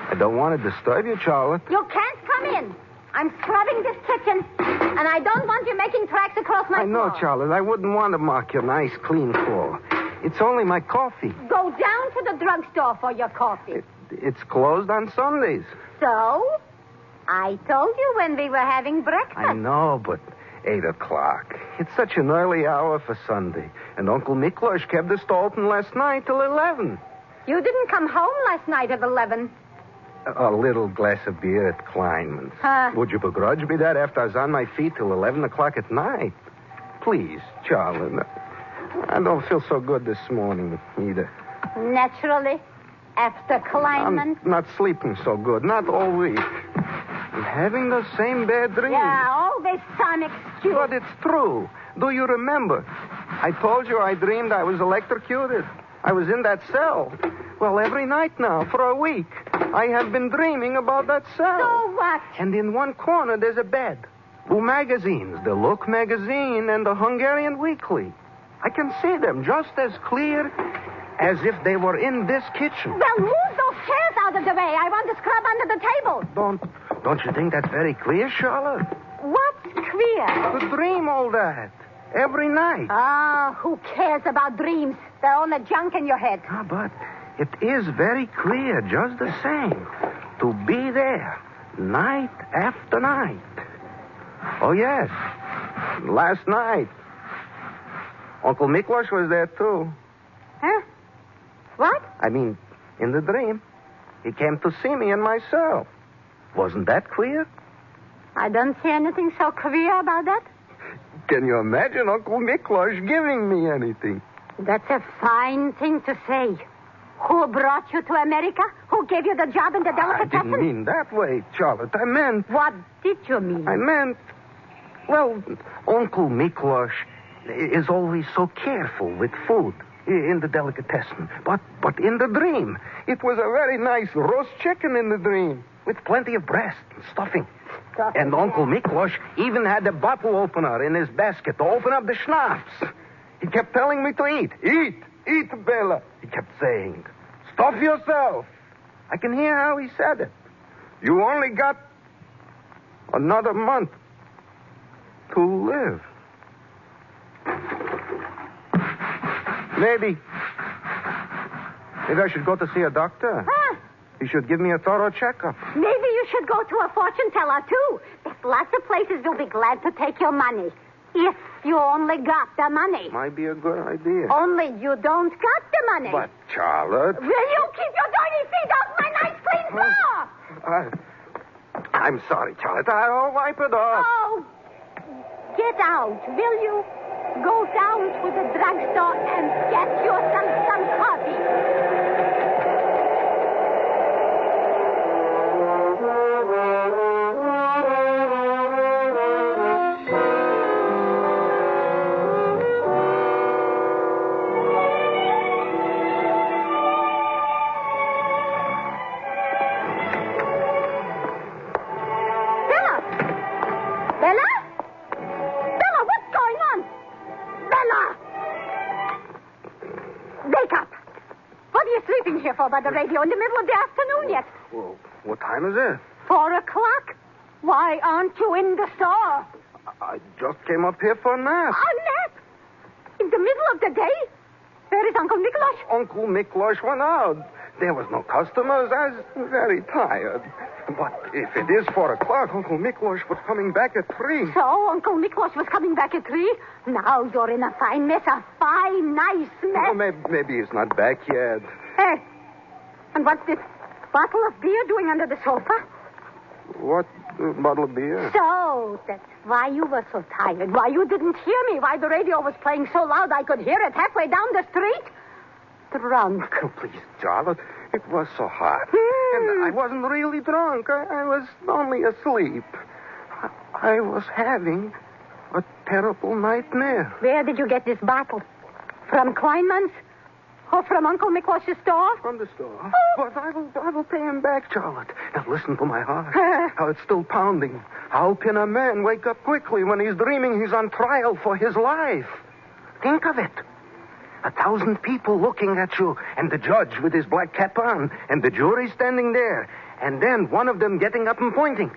I don't want to disturb you, Charlotte. You can't come in. I'm scrubbing this kitchen, and I don't want you making tracks across my floor. I know, Charlotte. I wouldn't want to mark your nice, clean floor. It's only my coffee. Go down to the drugstore for your coffee. It's closed on Sundays. So? I told you when we were having breakfast. I know, but 8 o'clock. It's such an early hour for Sunday. And Uncle Miklos kept us open last night till 11. You didn't come home last night at 11. A little glass of beer at Kleinman's. Would you begrudge me that after I was on my feet till 11 o'clock at night? Please, Charlotte. I don't feel so good this morning either. Naturally. After Kleinman's. I'm not sleeping so good. Not all week. I'm having the same bad dreams. Yeah, always some excuse. But it's true. Do you remember? I told you I dreamed I was electrocuted. I was in that cell. Well, every night now, for a week, I have been dreaming about that cell. So what? And in one corner, there's a bed. 2 magazines, the Look magazine and the Hungarian Weekly. I can see them just as clear as if they were in this kitchen. Well, move those chairs out of the way. I want to scrub under the table. Don't you think that's very clear, Charlotte? What's clear? To dream all that. Every night. Who cares about dreams? They're only junk in your head. But it is very clear, just the same. To be there, night after night. Oh, yes. Last night. Uncle Miklos was there, too. Huh? What? I mean, in the dream. He came to see me in my cell. Wasn't that clear? I don't see anything so clear about that. Can you imagine Uncle Miklos giving me anything? That's a fine thing to say. Who brought you to America? Who gave you the job in the delicatessen? I didn't mean that way, Charlotte. I meant... What did you mean? I meant... Well, Uncle Miklos is always so careful with food in the delicatessen. But in the dream, it was a very nice roast chicken in the dream with plenty of breast and stuffing. And Uncle Miklos even had a bottle opener in his basket to open up the schnapps. He kept telling me to eat. Eat, Bella. He kept saying, stuff yourself. I can hear how he said it. You only got another month to live. Maybe I should go to see a doctor. Huh? He should give me a thorough checkup. Maybe you should go to a fortune teller, too. There's lots of places who'll be glad to take your money. If you only got the money. Might be a good idea. Only you don't got the money. But, Charlotte... Will you keep your dirty feet off my nice clean floor? I'm sorry, Charlotte. I'll wipe it off. Oh, get out, will you? Go down to the drugstore and get yourself some coffee. By the radio in the middle of the afternoon yet. Well, what time is it? 4 o'clock. Why aren't you in the store? I just came up here for a nap. A nap? In the middle of the day? Where is Uncle Miklos? Uncle Miklos went out. There was no customers. I was very tired. But if it is 4 o'clock, Uncle Miklos was coming back at 3. So Uncle Miklos was coming back at 3? Now you're in a fine mess, a fine, nice mess. Well, maybe he's not back yet. Hey, and what's this bottle of beer doing under the sofa? What bottle of beer? So, that's why you were so tired. Why you didn't hear me. Why the radio was playing so loud I could hear it halfway down the street. Drunk. Oh, please, Charlotte. It was so hot. And I wasn't really drunk. I was only asleep. I was having a terrible nightmare. Where did you get this bottle? From Kleinman's? Or from Uncle Miklos's store? From the store. But I will pay him back, Charlotte. Now listen to my heart. How it's still pounding. How can a man wake up quickly when he's dreaming he's on trial for his life? Think of it. 1,000 people looking at you, and the judge with his black cap on, and the jury standing there, and then one of them getting up and pointing.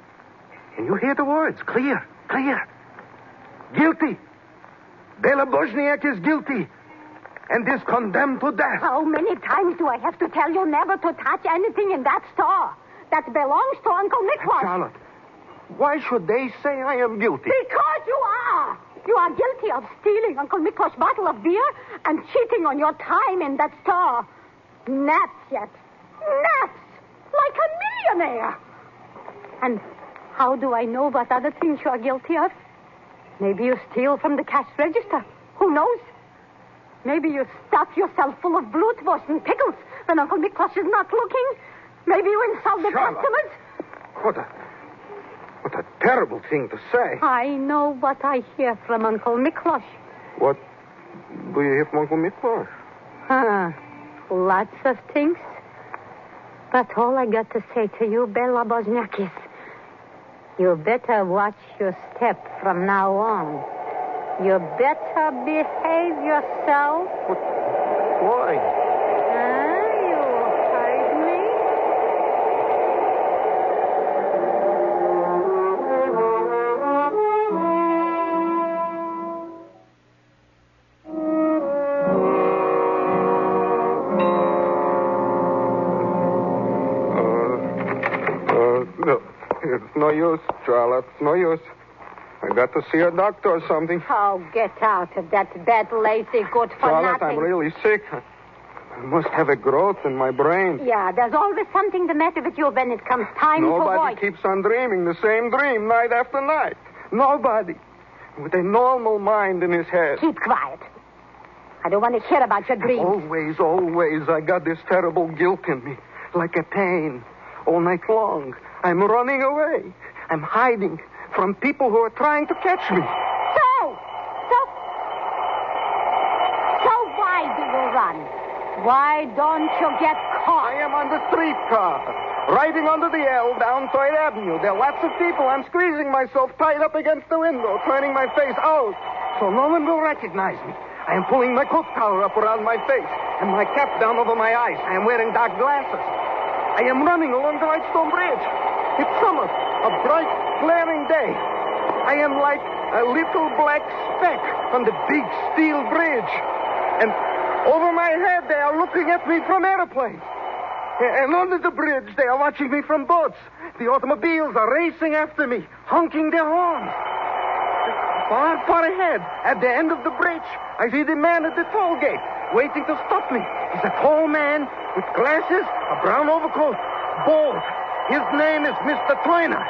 And you hear the words, clear, clear. Guilty. Bela Bozniak is guilty. And is condemned to death. How many times do I have to tell you never to touch anything in that store? That belongs to Uncle Miklos. Charlotte, why should they say I am guilty? Because you are. You are guilty of stealing Uncle Miklos' bottle of beer and cheating on your time in that store. Naps yet. Naps. Like a millionaire. And how do I know what other things you are guilty of? Maybe you steal from the cash register. Who knows? Maybe you stuff yourself full of blutwurst and pickles when Uncle Miklos is not looking. Maybe you insult the customers. What a terrible thing to say. I know what I hear from Uncle Miklos. What do you hear from Uncle Miklos? Lots of things. But all I got to say to you, Bela Bozniak, is you better watch your step from now on. You better behave yourself. Why? You heard me? No. It's no use, Charlotte. It's no use. I got to see a doctor or something. Oh, get out of that bed, lazy, good for Charlotte, nothing. I'm really sick. I must have a growth in my brain. Yeah, there's always something the matter with you when it comes time to Nobody voice. keeps on dreaming the same dream night after night. Nobody. With a normal mind in his head. Keep quiet. I don't want to hear about your dreams. Always, I got this terrible guilt in me. Like a pain. All night long. I'm running away. I'm hiding from people who are trying to catch me. So why do you run? Why don't you get caught? I am on the streetcar, riding under the L down Third Avenue. There are lots of people. I'm squeezing myself tight up against the window, turning my face out so no one will recognize me. I am pulling my coat collar up around my face and my cap down over my eyes. I am wearing dark glasses. I am running along the Whitestone Bridge. It's summer, a bright, glaring day. I am like a little black speck on the big steel bridge. And Over my head, they are looking at me from airplanes. And under the bridge, they are watching me from boats. The automobiles are racing after me, honking their horns. Far, far ahead, at the end of the bridge, I see the man at the toll gate, waiting to stop me. He's a tall man with glasses, a brown overcoat, bald. His name is Mr. Toyner.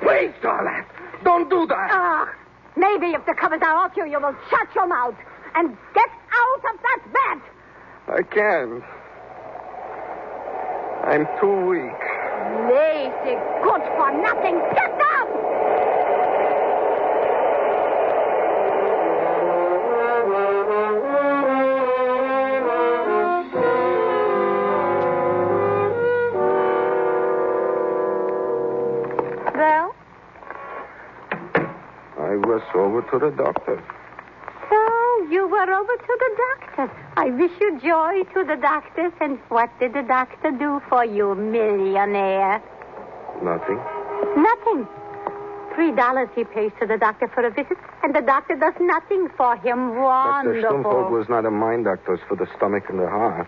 Please, Charlotte, don't do that. Maybe if the covers are off you, you will shut your mouth and get out of that bed. I can't. I'm too weak. Lazy, good for nothing. Get up! Well? I was over to the doctor. So, you were over to the doctor. I wish you joy to the doctors. And what did the doctor do for you, millionaire? Nothing. Nothing. $3 he pays to the doctor for a visit, and the doctor does nothing for him. Dr. Stumfolk Wonderful. was not a mind doctor. It's for the stomach and the heart.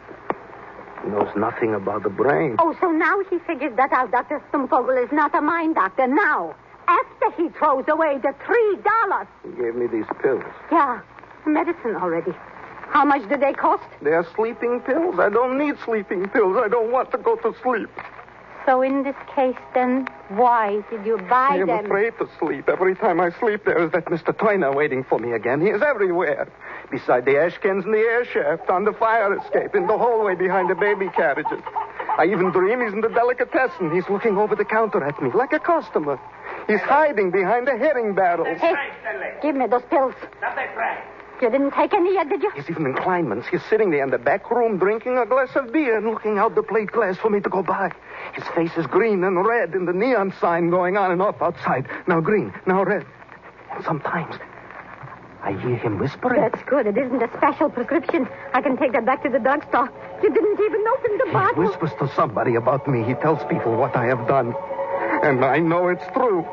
He knows nothing about the brain. Oh, so now he figures that out. Dr. Stumvogel is not a mind doctor now. After he throws away the $3. He gave me these pills. Yeah, medicine already. How much do they cost? They are sleeping pills. I don't need sleeping pills. I don't want to go to sleep. So in this case, then, why did you buy I am them? afraid to sleep. Every time I sleep, there is that Mr. Toyner waiting for me again. He is everywhere. Beside the ash cans in the air shaft, on the fire escape, in the hallway behind the baby carriages. I even dream he's in the delicatessen. He's looking over the counter at me like a customer. He's hiding behind the herring barrels. Hey, give me those pills. You didn't take any yet, did you? He's even in Kleinman's. He's sitting there in the back room drinking a glass of beer and looking out the plate glass for me to go by. His face is green and red in the neon sign going on and off outside. Now green, now red. And sometimes I hear him whispering. That's good. It isn't a special prescription. I can take that back to the drugstore. You didn't even open the bottle. He whispers to somebody about me. He tells people what I have done. And I know it's true.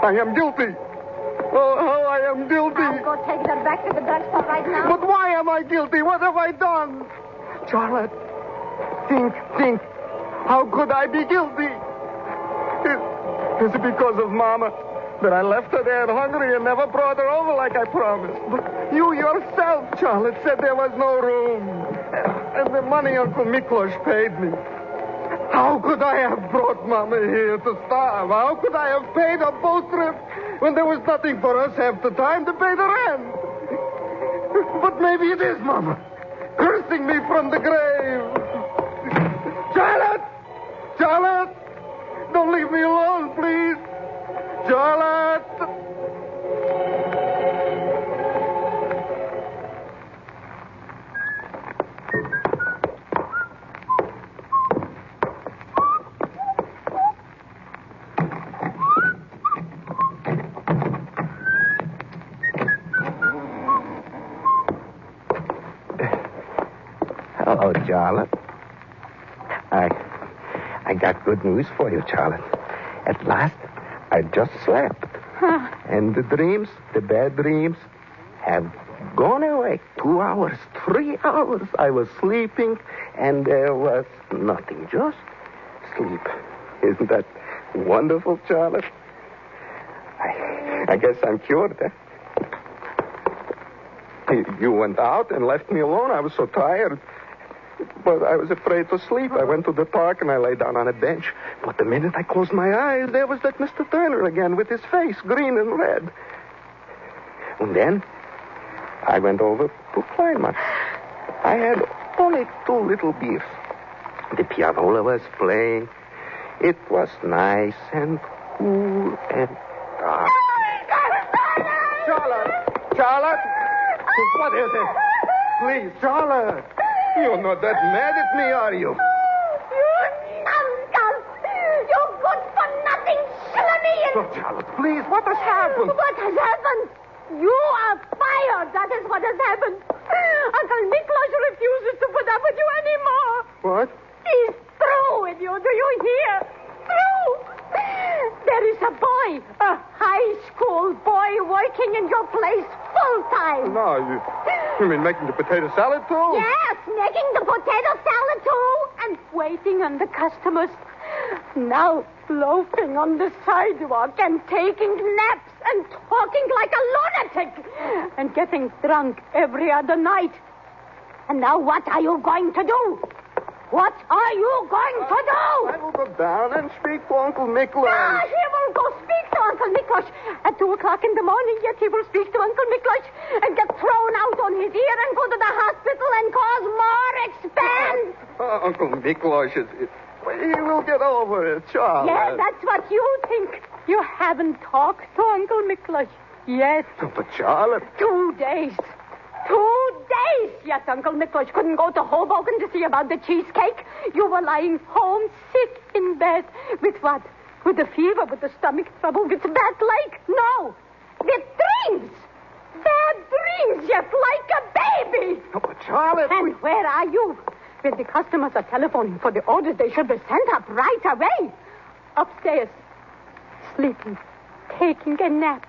I am guilty. Oh, I am guilty. I'll go take that back to the drugstore right now. But why am I guilty? What have I done? Charlotte, think. How could I be guilty? Is it because of Mama that I left her there hungry and never brought her over like I promised? But you yourself, Charlotte, said there was no room. And the money Uncle Miklos paid me. How could I have brought Mama here to starve? How could I have paid a boat trip when there was nothing for us half the time to pay the rent? But maybe it is Mama, cursing me from the grave. Charlotte! Charlotte! Don't leave me alone, please. Charlotte! Hello, Charlotte. I got good news for you, Charlotte. At last, I just slept. And the dreams, the bad dreams, have gone away. 2 hours, 3 hours. I was sleeping, and there was nothing, just sleep. Isn't that wonderful, Charlotte? I guess I'm cured, eh? You went out and left me alone. I was so tired. But I was afraid to sleep. I went to the park and I lay down on a bench. But the minute I closed my eyes, there was that Mr. Turner again with his face green and red. And then I went over to Kleinman. I had only 2 little beers. The pianola was playing. It was nice and cool and dark. Charlotte! What is it? Please, Charlotte! You're not that mad at me, are you? You numbskull! You good-for-nothing Schlemmian! Oh, Charlotte, please, what has happened? What has happened? You are fired. That is what has happened. Uncle Miklos refuses to put up with you anymore. What? He's through with you. Do you hear? Through. There is a boy, a high school boy, working working in your place full time. No, you mean making the potato salad, too? Yes, making the potato salad, too. And waiting on the customers. Now loafing on the sidewalk and taking naps and talking like a lunatic. And getting drunk every other night. And now what are you going to do? What are you going to do? I will go down and speak to Uncle Miklos. Ah, he will go speak to Uncle Miklos. At 2 o'clock in the morning, yet he will speak to Uncle Miklos and get thrown out on his ear and go to the hospital and cause more expense. Uncle Miklos, he will get over it, Charles. Yeah, that's what you think. You haven't talked to Uncle Miklos yet. But Charlotte... 2 days. 2 days yet Uncle Miklos couldn't go to Hoboken to see about the cheesecake. You were lying home sick in bed. With what? With the fever, with the stomach trouble, with bad leg? No. With dreams. Bad dreams, yet like a baby. Oh, but Charlotte... And where are you? When the customers are telephoning for the orders, they should be sent up right away. Upstairs. Sleeping. Taking a nap.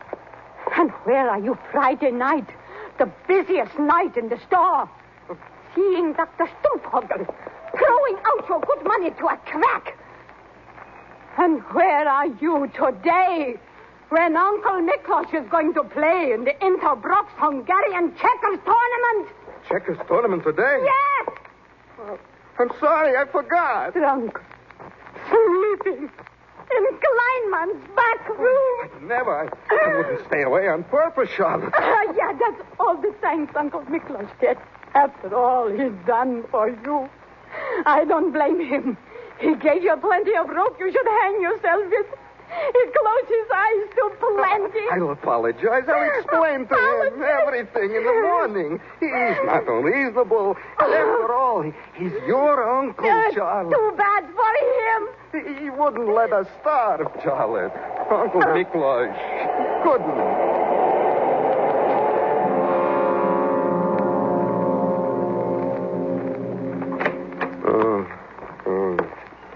And where are you Friday night? The busiest night in the store. Seeing Dr. Stumphogen. Throwing out your good money to a crack. And where are you today? When Uncle Miklos is going to play in the Interbrox Hungarian checkers tournament. Checkers tournament today? Yes. I'm sorry, I forgot. Drunk. Sleeping. In Kleinman's back room. Never. I wouldn't stay away on purpose, Charlotte. Yeah, that's all the thanks Uncle Miklos gets. After all he's done for you. I don't blame him. He gave you plenty of rope you should hang yourself with. He closed his eyes to plenty. I'll apologize. I'll explain to him everything in the morning. He's not unreasonable. And after all, he's your uncle, Charlotte. Too bad for him. He wouldn't let us starve, Charlotte. Uncle Miklos couldn't.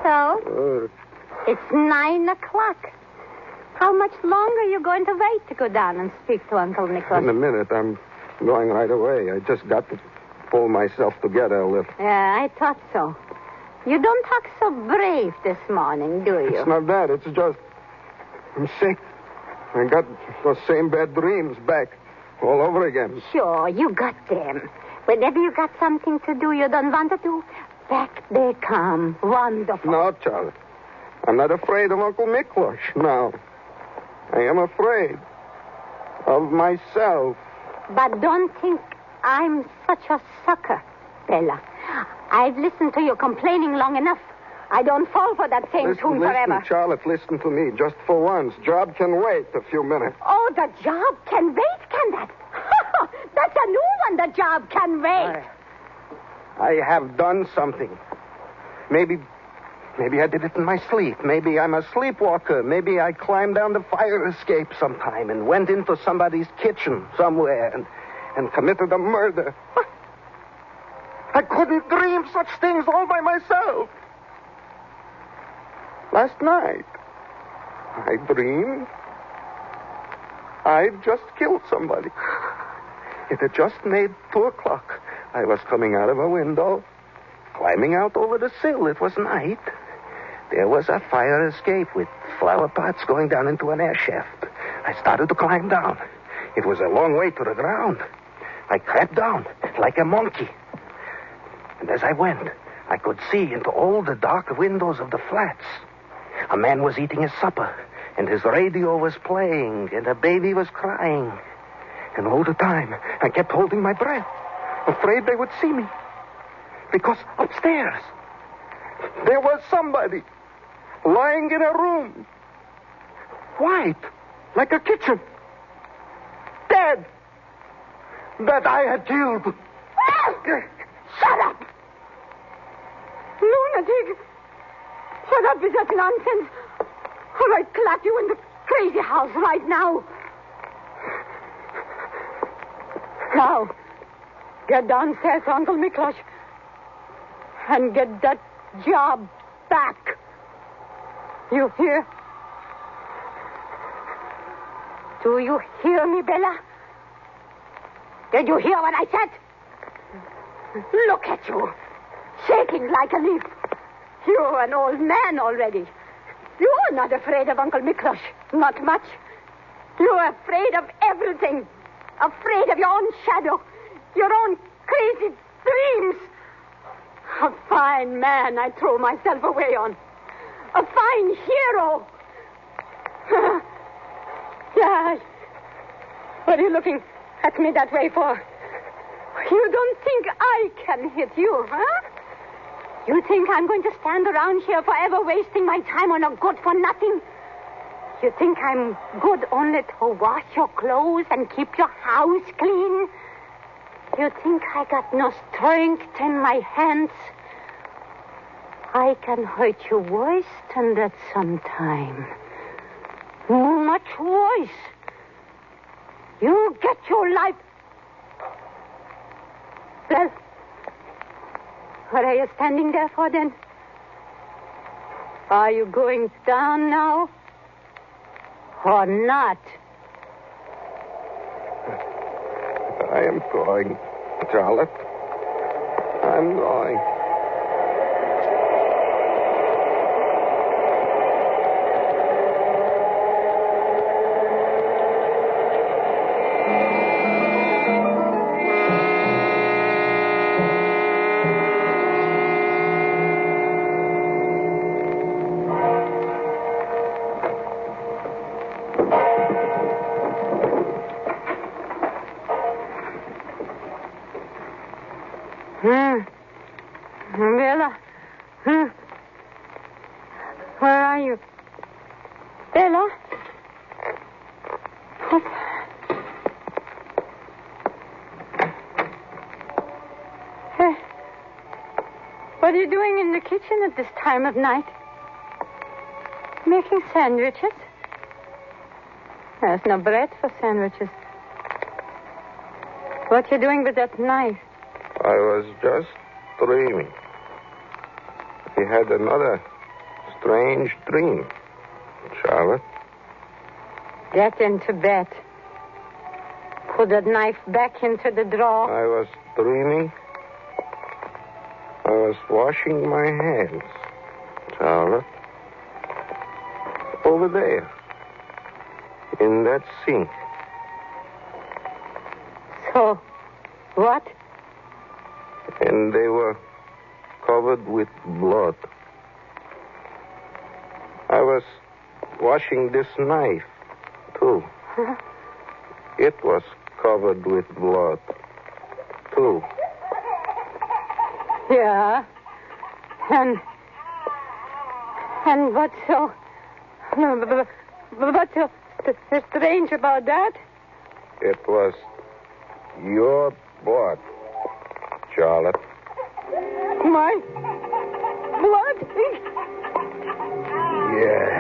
So, it's 9 o'clock. How much longer are you going to wait to go down and speak to Uncle Miklos? In a minute. I'm going right away. I just got to pull myself together a little. Yeah, I thought so. You don't talk so brave this morning, do you? It's not that. It's just... I'm sick. I got those same bad dreams back all over again. Sure, you got them. Whenever you got something to do you don't want to do, back they come. Wonderful. No, Charlotte. I'm not afraid of Uncle Miklos. No. I am afraid of myself. But don't think I'm such a sucker, Bella. I've listened to you complaining long enough. I don't fall for that same tune forever. Listen, Charlotte, listen to me. Just for once. Job can wait a few minutes. Oh, the job can wait, can that? That's a new one, the job can wait. I have done something. Maybe I did it in my sleep. Maybe I'm a sleepwalker. Maybe I climbed down the fire escape sometime and went into somebody's kitchen somewhere and committed a murder. I couldn't dream such things all by myself. Last night, I dreamed I'd just killed somebody. It had just made 2 o'clock. I was coming out of a window, climbing out over the sill. It was night. There was a fire escape with flower pots going down into an air shaft. I started to climb down. It was a long way to the ground. I crept down like a monkey. And as I went, I could see into all the dark windows of the flats. A man was eating his supper, and his radio was playing, and a baby was crying. And all the time, I kept holding my breath, afraid they would see me. Because upstairs, there was somebody lying in a room, white, like a kitchen, dead, that I had killed. Shut up! Lunatic! Shut up with that nonsense, or I'd clap you in the crazy house right now. Now, get downstairs to Uncle Miklos and get that job back. You hear? Do you hear me, Bella? Did you hear what I said? Look at you, shaking like a leaf. You're an old man already. You're not afraid of Uncle Miklos. Not much. You're afraid of everything. Afraid of your own shadow. Your own crazy dreams. A fine man I throw myself away on. A fine hero. Yeah. What are you looking at me that way for? You don't think I can hit you, huh? You think I'm going to stand around here forever wasting my time on a good-for-nothing? You think I'm good only to wash your clothes and keep your house clean? You think I got no strength in my hands? I can hurt you worse than that sometime. Much worse. You get your life. Well, what are you standing there for then? Are you going down now? Or not? I am going, Charlotte. I'm going. Bella? Where are you? Bella? Hey, what are you doing in the kitchen at this time of night? Making sandwiches? There's no bread for sandwiches. What are you doing with that knife? I was just dreaming. I had another strange dream, Charlotte. Get into bed. Put that knife back into the drawer. I was dreaming. I was washing my hands, Charlotte. Over there. In that sink. So, what? And they were covered with blood. I was washing this knife, too. Huh? It was covered with blood, too. Yeah. And what's so... What's so strange about that? It was your blood, Charlotte. My blood? Yeah.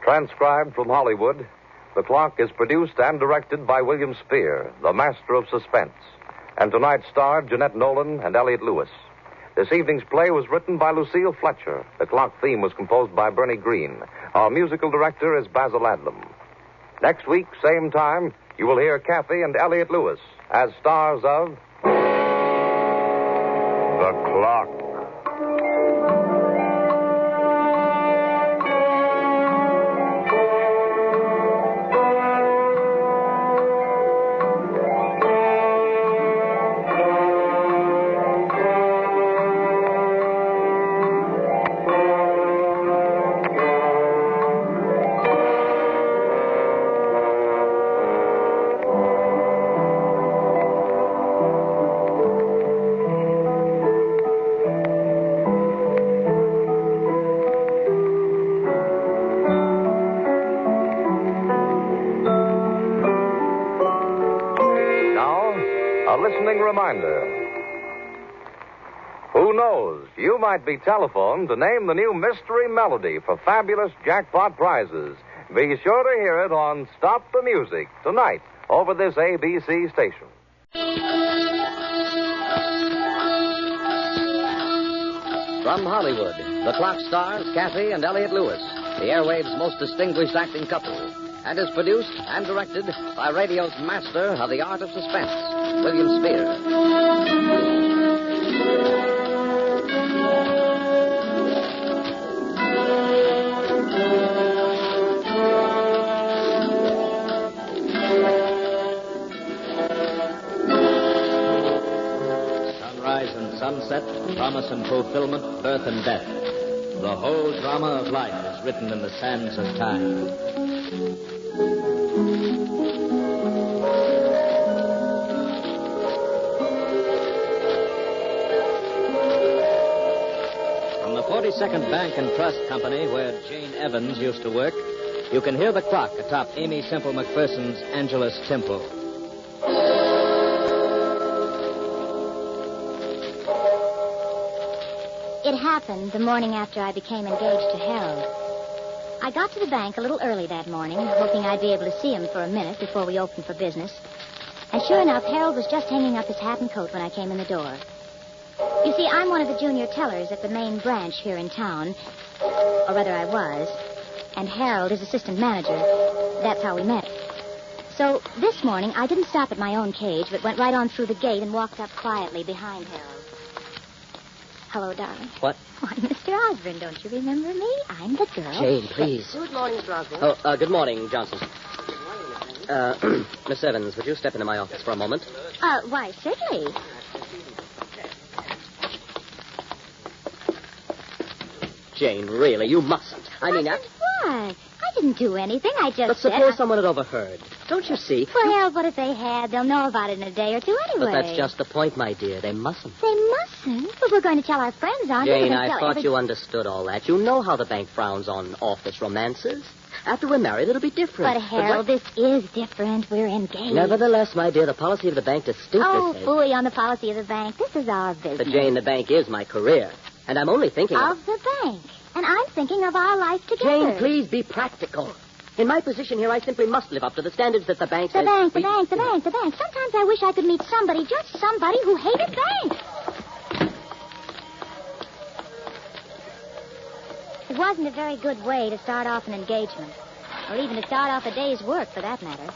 Transcribed from Hollywood, The Clock is produced and directed by William Spear, the master of suspense. And tonight starred Jeanette Nolan and Elliot Lewis. This evening's play was written by Lucille Fletcher. The Clock theme was composed by Bernie Green. Our musical director is Basil Adlam. Next week, same time, you will hear Kathy and Elliot Lewis as stars of The Clock. Reminder. Who knows? You might be telephoned to name the new mystery melody for fabulous jackpot prizes. Be sure to hear it on Stop the Music tonight over this ABC station. From Hollywood, the clock stars Kathy and Elliot Lewis, the airwaves' most distinguished acting couple, and is produced and directed by radio's master of the art of suspense, William Spear. Sunset, promise and fulfillment, birth and death. The whole drama of life is written in the sands of time. From the 42nd Bank and Trust Company, where Jane Evans used to work, you can hear the clock atop Amy Semple McPherson's Angelus Temple. It happened the morning after I became engaged to Harold. I got to the bank a little early that morning, hoping I'd be able to see him for a minute before we opened for business. And sure enough, Harold was just hanging up his hat and coat when I came in the door. You see, I'm one of the junior tellers at the main branch here in town. Or rather, I was. And Harold is assistant manager. That's how we met. So this morning, I didn't stop at my own cage, but went right on through the gate and walked up quietly behind Harold. Hello, darling. What? Why, Mr. Osborne, don't you remember me? I'm the girl. Jane, please. Good morning, Mr. Osborne. Oh, good morning, Johnson. Miss Evans, would you step into my office for a moment? Why, certainly. Jane, really, you mustn't. I mean, What? I didn't do anything. I just But suppose someone had overheard. Don't you see? Well, Harold, what if they had? They'll know about it in a day or two anyway. But that's just the point, my dear. They mustn't. They mustn't? But we're going to tell our friends, aren't we? Jane, I thought you understood all that. You know how the bank frowns on office romances. After we're married, it'll be different. But, Harold, this is different. We're engaged. Nevertheless, my dear, the policy of the bank to stoop Oh, this phooey on the policy of the bank. This is our business. But, Jane, the bank is my career. And I'm only thinking of the bank. And I'm thinking of our life together. Jane, please be practical. In my position here, I simply must live up to the standards that the bank The says... bank. Sometimes I wish I could meet somebody, just somebody who hated banks. It wasn't a very good way to start off an engagement, or even to start off a day's work, for that matter.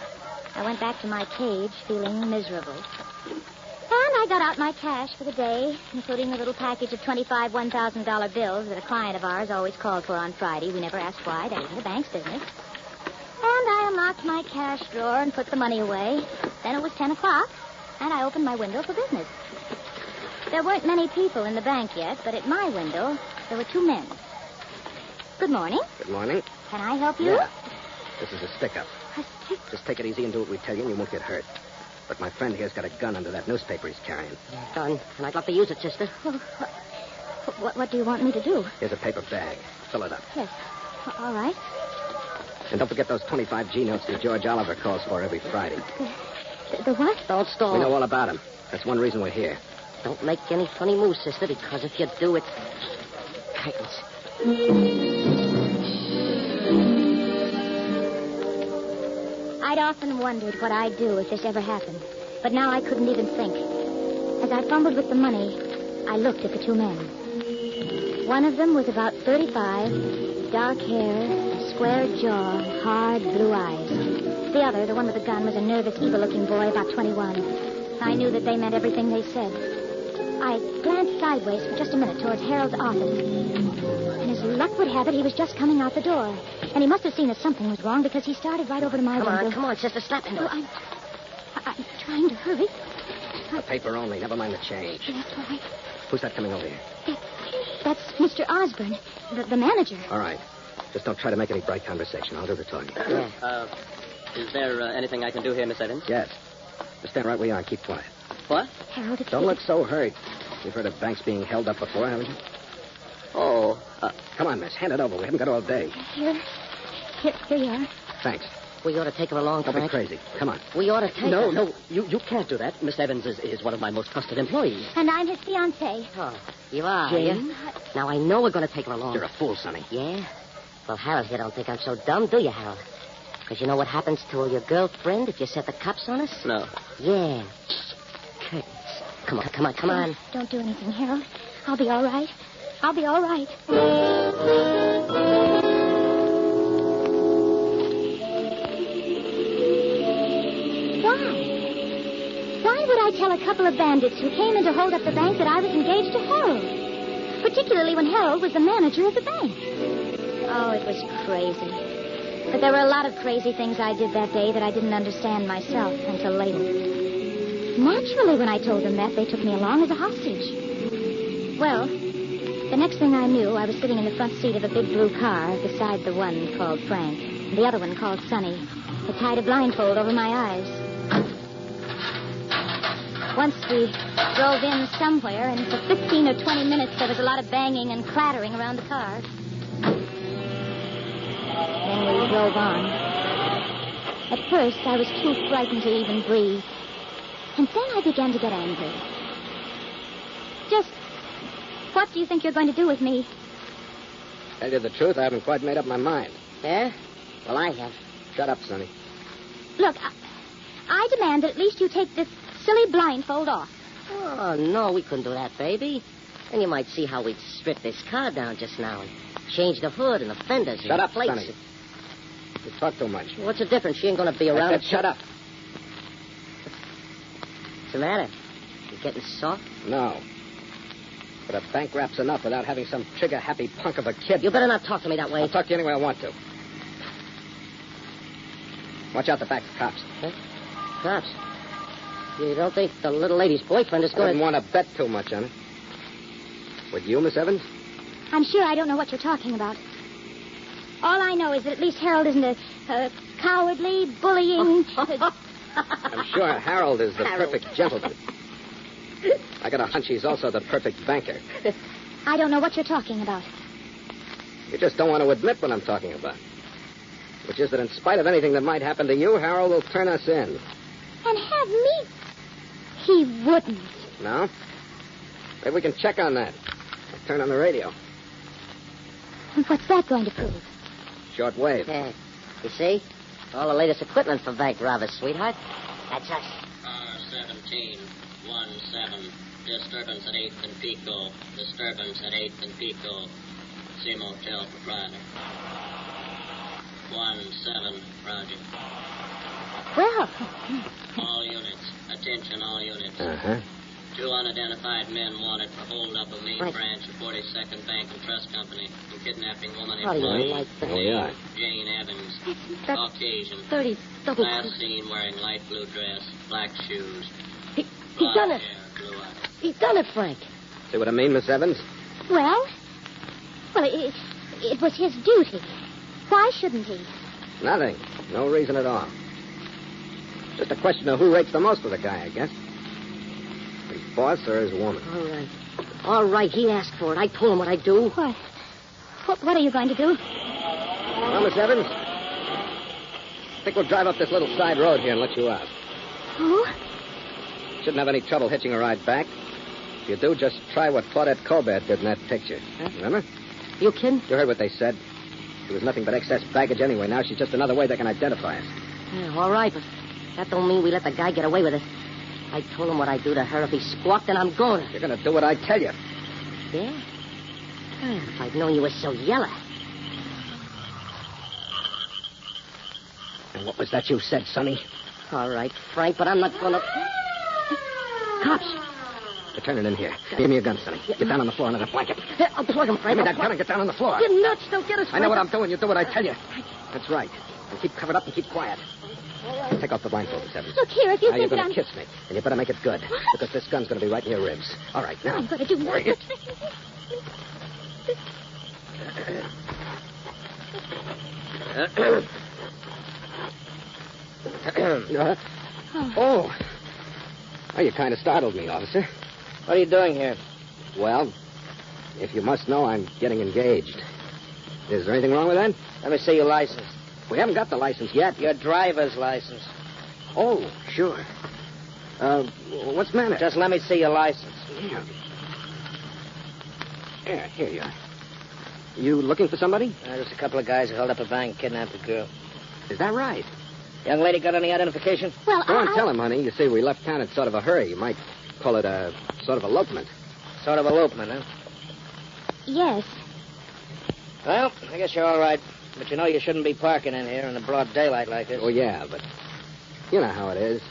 I went back to my cage feeling miserable. And I got out my cash for the day, including a little package of 25 $1,000 bills that a client of ours always called for on Friday. We never asked why. That isn't the bank's business. And I unlocked my cash drawer and put the money away. Then it was 10 o'clock, and I opened my window for business. There weren't many people in the bank yet, but at my window, there were two men. Good morning. Good morning. Can I help you? Yeah. This is a stick-up. Just take it easy and do what we tell you, and you won't get hurt. But my friend here's got a gun under that newspaper he's carrying. Gun? And I'd love to use it, sister. What do you want me to do? Here's a paper bag. Fill it up. Yes. All right. And don't forget those 25 G notes that George Oliver calls for every Friday. The what? Don't stall. We know all about him. That's one reason we're here. Don't make any funny moves, sister, because if you do, it tightens. I'd often wondered what I'd do if this ever happened, but now I couldn't even think. As I fumbled with the money, I looked at the two men. One of them was about 35, dark hair, square jaw, hard blue eyes. The other, the one with the gun, was a nervous, evil-looking boy about 21. I knew that they meant everything they said. I glanced sideways for just a minute towards Harold's office. And as luck would have it, he was just coming out the door. And he must have seen that something was wrong because he started right over to my window. Come on, sister, slap into it. I'm trying to hurry. The paper only. Never mind the change. That's all right. Who's that coming over here? That's Mr. Osborne, the manager. All right. Just don't try to make any bright conversation. I'll do the talking. Yeah. Is there anything I can do here, Miss Evans? Yes. Just stand right where you are and keep quiet. What? Harold, it's... Don't look so hurt. You've heard of banks being held up before, haven't you? Oh. Come on, miss. Hand it over. We haven't got all day. Here you are. Thanks. We ought to take her along Don't tonight. be crazy. Come on. We ought to take her. No. You can't do that. Miss Evans is one of my most trusted employees. And I'm his fiancée. Oh, you are, Jane? you? Now, I know we're going to take her along. You're a fool, Sonny. Yeah? Well, Harold here don't think I'm so dumb, do you, Harold? Because you know what happens to your girlfriend if you set the cops on us? No. Yeah. Curtains. Come on. Don't do anything, Harold. I'll be all right. I'll be all right. Why would I tell a couple of bandits who came in to hold up the bank that I was engaged to Harold? Particularly when Harold was the manager of the bank. Oh, it was crazy. But there were a lot of crazy things I did that day that I didn't understand myself until later. Naturally, when I told them that, they took me along as a hostage. Well, the next thing I knew, I was sitting in the front seat of a big blue car beside the one called Frank, and the other one called Sonny, that tied a blindfold over my eyes. Once we drove in somewhere, and for 15 or 20 minutes there was a lot of banging and clattering around the car. Then we drove on. At first, I was too frightened to even breathe. And then I began to get angry. Just what do you think you're going to do with me? Tell you the truth, I haven't quite made up my mind. Yeah? Well, I have. Shut up, Sonny. Look, I demand that at least you take this silly blindfold off. Oh, no, we couldn't do that, baby. And you might see how we'd strip this car down just now and change the hood and the fenders. Shut and up, plates. Sonny. You talk too much. What's the difference? She ain't going to be around. I said shut up. What's the matter? You getting soft? No. But a bank rap's enough without having some trigger-happy punk of a kid. You better not talk to me that way. I'll talk to you any way I want to. Watch out the back of cops. Huh? Cops? You don't think the little lady's boyfriend is going to... I didn't want to bet too much on it. Would you, Miss Evans? I'm sure I don't know what you're talking about. All I know is that at least Harold isn't a cowardly, bullying... I'm sure Harold is the perfect gentleman. I got a hunch he's also the perfect banker. I don't know what you're talking about. You just don't want to admit what I'm talking about. Which is that in spite of anything that might happen to you, Harold will turn us in. And have me? He wouldn't. No? Maybe we can check on that. I'll turn on the radio. What's that going to prove? Short wave. Yeah. You see? All the latest equipment for bank robbers, sweetheart. That's us. R17, 17. Disturbance at 8th and Pico. Disturbance at 8th and Pico. See motel proprietor. 17, Roger. Well. All units. Attention, all units. Uh-huh. 2 unidentified men wanted for hold up of main Right. branch of 42nd Bank and Trust Company and kidnapping woman How do you employee. like that? Oh, yeah. Jane Evans. That's Caucasian. 30 double... Last seen wearing light blue dress, black shoes. He Blonde done it. hair, blue eyes. He done it, Frank. See what I mean, Miss Evans? Well, it was his duty. Why shouldn't he? Nothing. No reason at all. Just a question of who rates the most for the guy, I guess. His boss or his woman? All right. All right, he asked for it. I told him what I'd do. What are you going to do? Well, Miss Evans, I think we'll drive up this little side road here and let you out. Oh? Shouldn't have any trouble hitching a ride back. If you do, just try what Claudette Colbert did in that picture. Huh? Remember? You kidding? You heard what they said. She was nothing but excess baggage anyway. Now she's just another way they can identify us. Yeah, all right, but that don't mean we let the guy get away with it. I told him what I'd do to her if he squawked, and I'm going to. You're going to do what I tell you. Yeah? If I'd known you were so yellow. And what was that you said, Sonny? All right, Frank, but I'm not going to... Cops! They're turning in here. Give me your gun, Sonny. Get down on the floor under the blanket. Here, I'll plug him, Frank. Give me that gun and get down on the floor. You're nuts. They'll get us, I know what I'm doing. You do what I tell you. That's right. And keep covered up and keep quiet. Take off the blindfold, Miss Evans. Look here, if you Now you're think going I'm... to kiss me, and you better make it good. Because this gun's going to be right in your ribs. All right, now. I'm going to do Bring it. Oh. Well, you kind of startled me, officer. What are you doing here? Well, if you must know, I'm getting engaged. Is there anything wrong with that? Let me see your license. We haven't got the license yet. Your driver's license. Oh, sure. What's the matter? Just let me see your license. Yeah, here you are. You looking for somebody? Just a couple of guys who held up a bank, kidnapped a girl. Is that right? Young lady got any identification? Well, Go on, tell him, honey. You see, we left town in sort of a hurry. You might call it a sort of elopement. Sort of elopement, huh? Yes. Well, I guess you're all right. But you know you shouldn't be parking in here in the broad daylight like this. Oh, yeah, but you know how it is.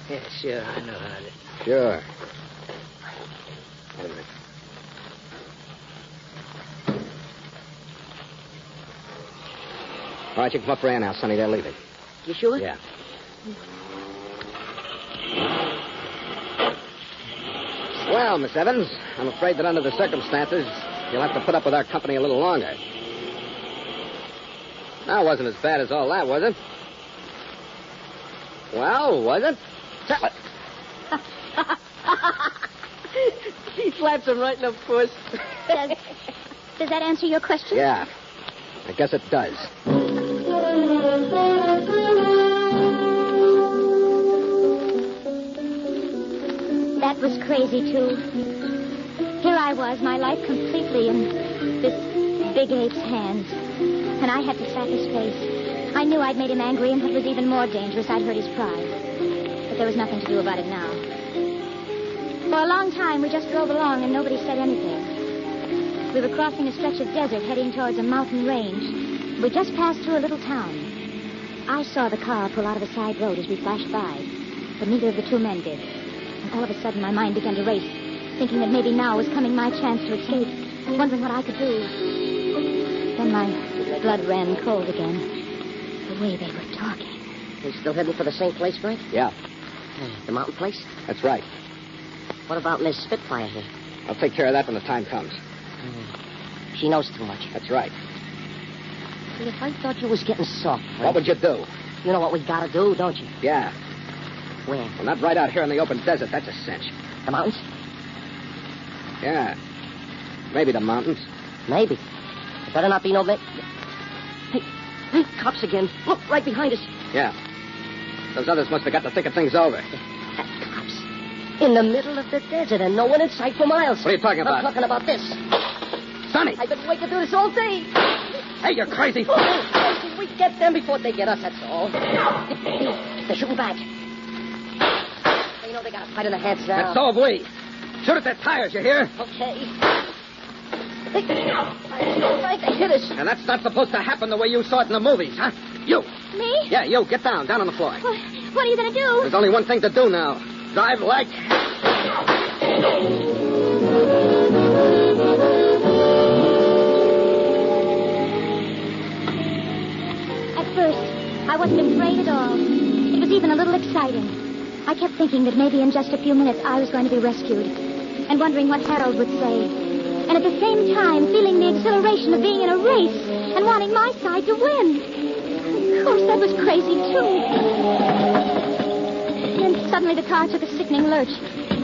Yeah, sure, I know how it is. Sure. Wait a minute. All right, you can come up for air now, Sonny. They're leaving. You sure? Yeah. Well, Miss Evans, I'm afraid that under the circumstances, you'll have to put up with our company a little longer. That wasn't as bad as all that, was it? Well, was it? Tell it. She slaps him right in the puss. Does that answer your question? Yeah. I guess it does. That was crazy, too. Here I was, my life completely in this big ape's hands. And I had to slap his face. I knew I'd made him angry, and what was even more dangerous, I'd hurt his pride. But there was nothing to do about it now. For a long time, we just drove along, and nobody said anything. We were crossing a stretch of desert, heading towards a mountain range. We just passed through a little town. I saw the car pull out of a side road as we flashed by, but neither of the two men did. And all of a sudden, my mind began to race, thinking that maybe now was coming my chance to escape, wondering what I could do. Then my blood ran cold again. The way they were talking. You still heading for the same place, Frank? Yeah. The mountain place? That's right. What about Miss Spitfire here? I'll take care of that when the time comes. She knows too much. That's right. See, if I thought you was getting soft, Frank, What would you do? You know what we gotta do, don't you? Yeah. Where? Well, not right out here in the open desert. That's a cinch. The mountains? Yeah. Maybe the mountains. Maybe. It better not be no... Hey, cops again. Look, right behind us. Yeah. Those others must have got the thick of things over. Cops. In the middle of the desert and no one in sight for miles. What are you talking about? I'm talking about this. Sonny! I've been waiting to do this all day. Hey, you're crazy. We get them before they get us, that's all. They're shooting back. You know they got a fight in the heads now. And so have we. Shoot at their tires, you hear? Okay. Frank, they hit us. And that's not supposed to happen the way you saw it in the movies, huh? You. Me? Yeah, you. Get down on the floor. What are you going to do? There's only one thing to do now. Drive like... At first, I wasn't afraid at all. It was even a little exciting. I kept thinking that maybe in just a few minutes I was going to be rescued, and wondering what Harold would say. And at the same time, feeling the exhilaration of being in a race and wanting my side to win. Of course, that was crazy, too. Then suddenly the car took a sickening lurch.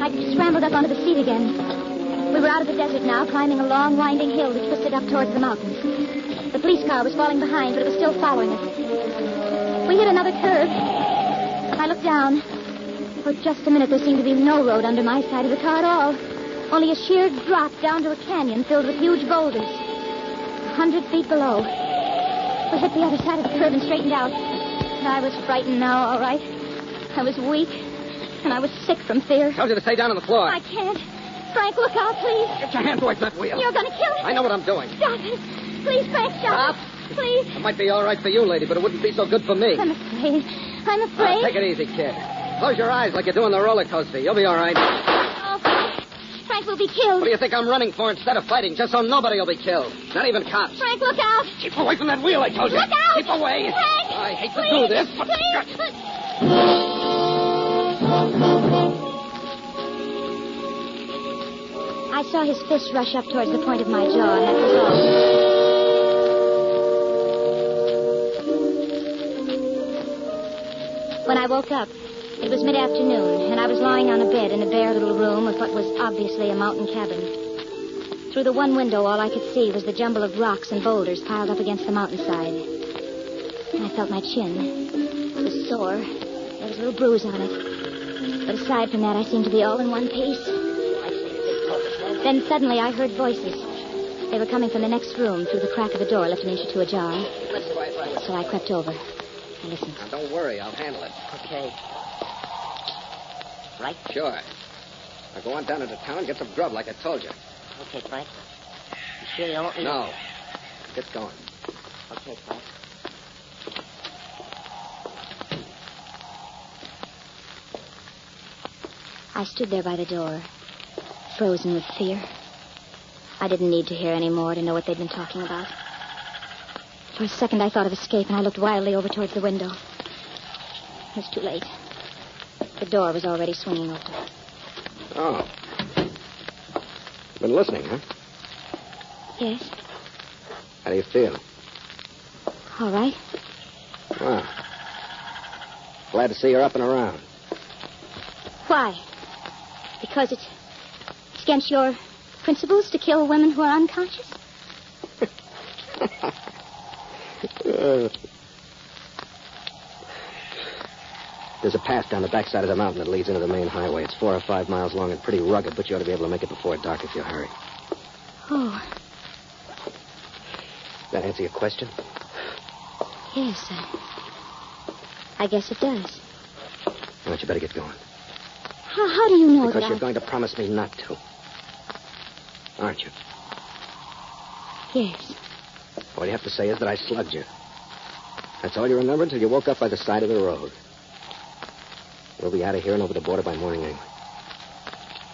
I scrambled up onto the seat again. We were out of the desert now, climbing a long, winding hill that twisted up towards the mountains. The police car was falling behind, but it was still following us. We hit another curve. I looked down. For just a minute, there seemed to be no road under my side of the car at all. Only a sheer drop down to a canyon filled with huge boulders. 100 feet below. We hit the other side of the curve and straightened out. I was frightened now, all right. I was weak, and I was sick from fear. Told you to stay down on the floor. I can't. Frank, look out, please. Get your hands away from that wheel. You're going to kill me. I know what I'm doing. Stop it. Please, Frank, stop. Please. It might be all right for you, lady, but it wouldn't be so good for me. I'm afraid. I'm afraid. Take it easy, kid. Close your eyes like you're doing the roller coaster. You'll be all right. Oh, Frank will be killed. What do you think I'm running for instead of fighting? Just so nobody will be killed. Not even cops. Frank, look out. Keep away from that wheel, I told you. Look out. Keep away. Frank, I hate please, to do this, but... Please. I saw his fist rush up towards the point of my jaw, and that was all. When I woke up, it was mid-afternoon, and I was lying on a bed in a bare little room with what was obviously a mountain cabin. Through the one window, all I could see was the jumble of rocks and boulders piled up against the mountainside. And I felt my chin. It was sore. There was a little bruise on it. But aside from that, I seemed to be all in one piece. Then suddenly I heard voices. They were coming from the next room through the crack of the door left an inch or two ajar. Listen, right. So I crept over. I listened. Now, don't worry. I'll handle it. Okay. Right? Sure. Now, go on down into town and get some grub like I told you. Okay, Frank. You sure you don't want me to... No. Get going. Okay, Frank. I stood there by the door, frozen with fear. I didn't need to hear any more to know what they'd been talking about. For a second, I thought of escape, and I looked wildly over towards the window. It was too late. The door was already swinging open. Oh. Been listening, huh? Yes. How do you feel? All right. Well, glad to see you're up and around. Why? Because it's against your principles to kill women who are unconscious? There's a path down the backside of the mountain that leads into the main highway. It's 4 or 5 miles long and pretty rugged, but you ought to be able to make it before dark if you hurry. Oh. That answer your question? Yes, I guess it does. Well, you better get going. How do you know Because that you're going to promise me not to. Aren't you? Yes. All you have to say is that I slugged you. That's all you remember until you woke up by the side of the road. We'll be out of here and over the border by morning anyway.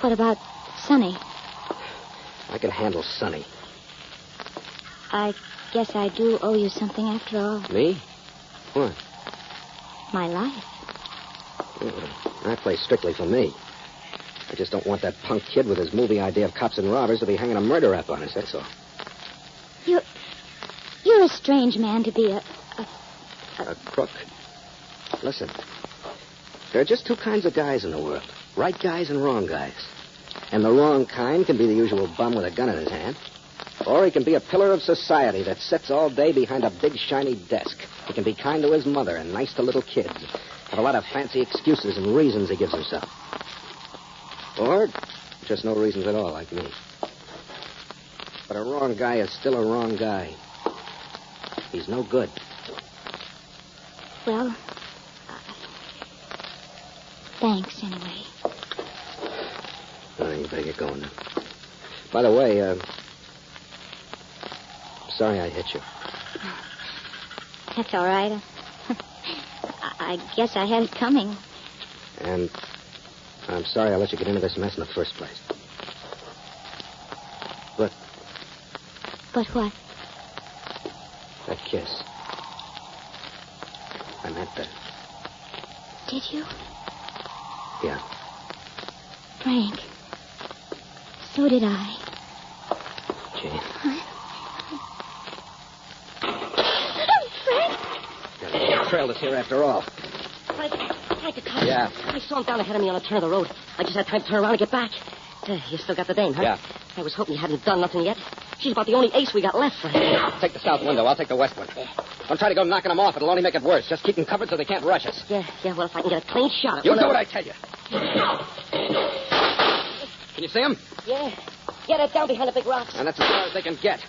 What about Sonny? I can handle Sonny. I guess I do owe you something after all. Me? What? My life. That plays strictly for me. I just don't want that punk kid with his movie idea of cops and robbers to be hanging a murder rap on us, that's all. You're a strange man to be a crook. Listen, there are just two kinds of guys in the world. Right guys and wrong guys. And the wrong kind can be the usual bum with a gun in his hand. Or he can be a pillar of society that sits all day behind a big, shiny desk. He can be kind to his mother and nice to little kids. Have a lot of fancy excuses and reasons he gives himself. Or just no reasons at all, like me. But a wrong guy is still a wrong guy. He's no good. Well, thanks anyway. You better get going now. By the way, sorry I hit you. That's all right. I guess I had it coming. And I'm sorry I let you get into this mess in the first place. But what? That kiss. I meant that. Did you? Yeah. Frank. So did I. Jane. Frank? Trailed us here after all. Frank, the cops. Yeah. I saw him down ahead of me on a turn of the road. I just had time to turn around and get back. You still got the dame, huh? Yeah. I was hoping you hadn't done nothing yet. She's about the only ace we got left, Frank. Take the south window. I'll take the west one. Don't try to go knocking them off. It'll only make it worse. Just keep them covered so they can't rush us. Yeah, well, if I can get a clean shot at You one do of what them- I tell you. Can you see them? Yeah. Get it down behind the big rocks. And that's as far as they can get.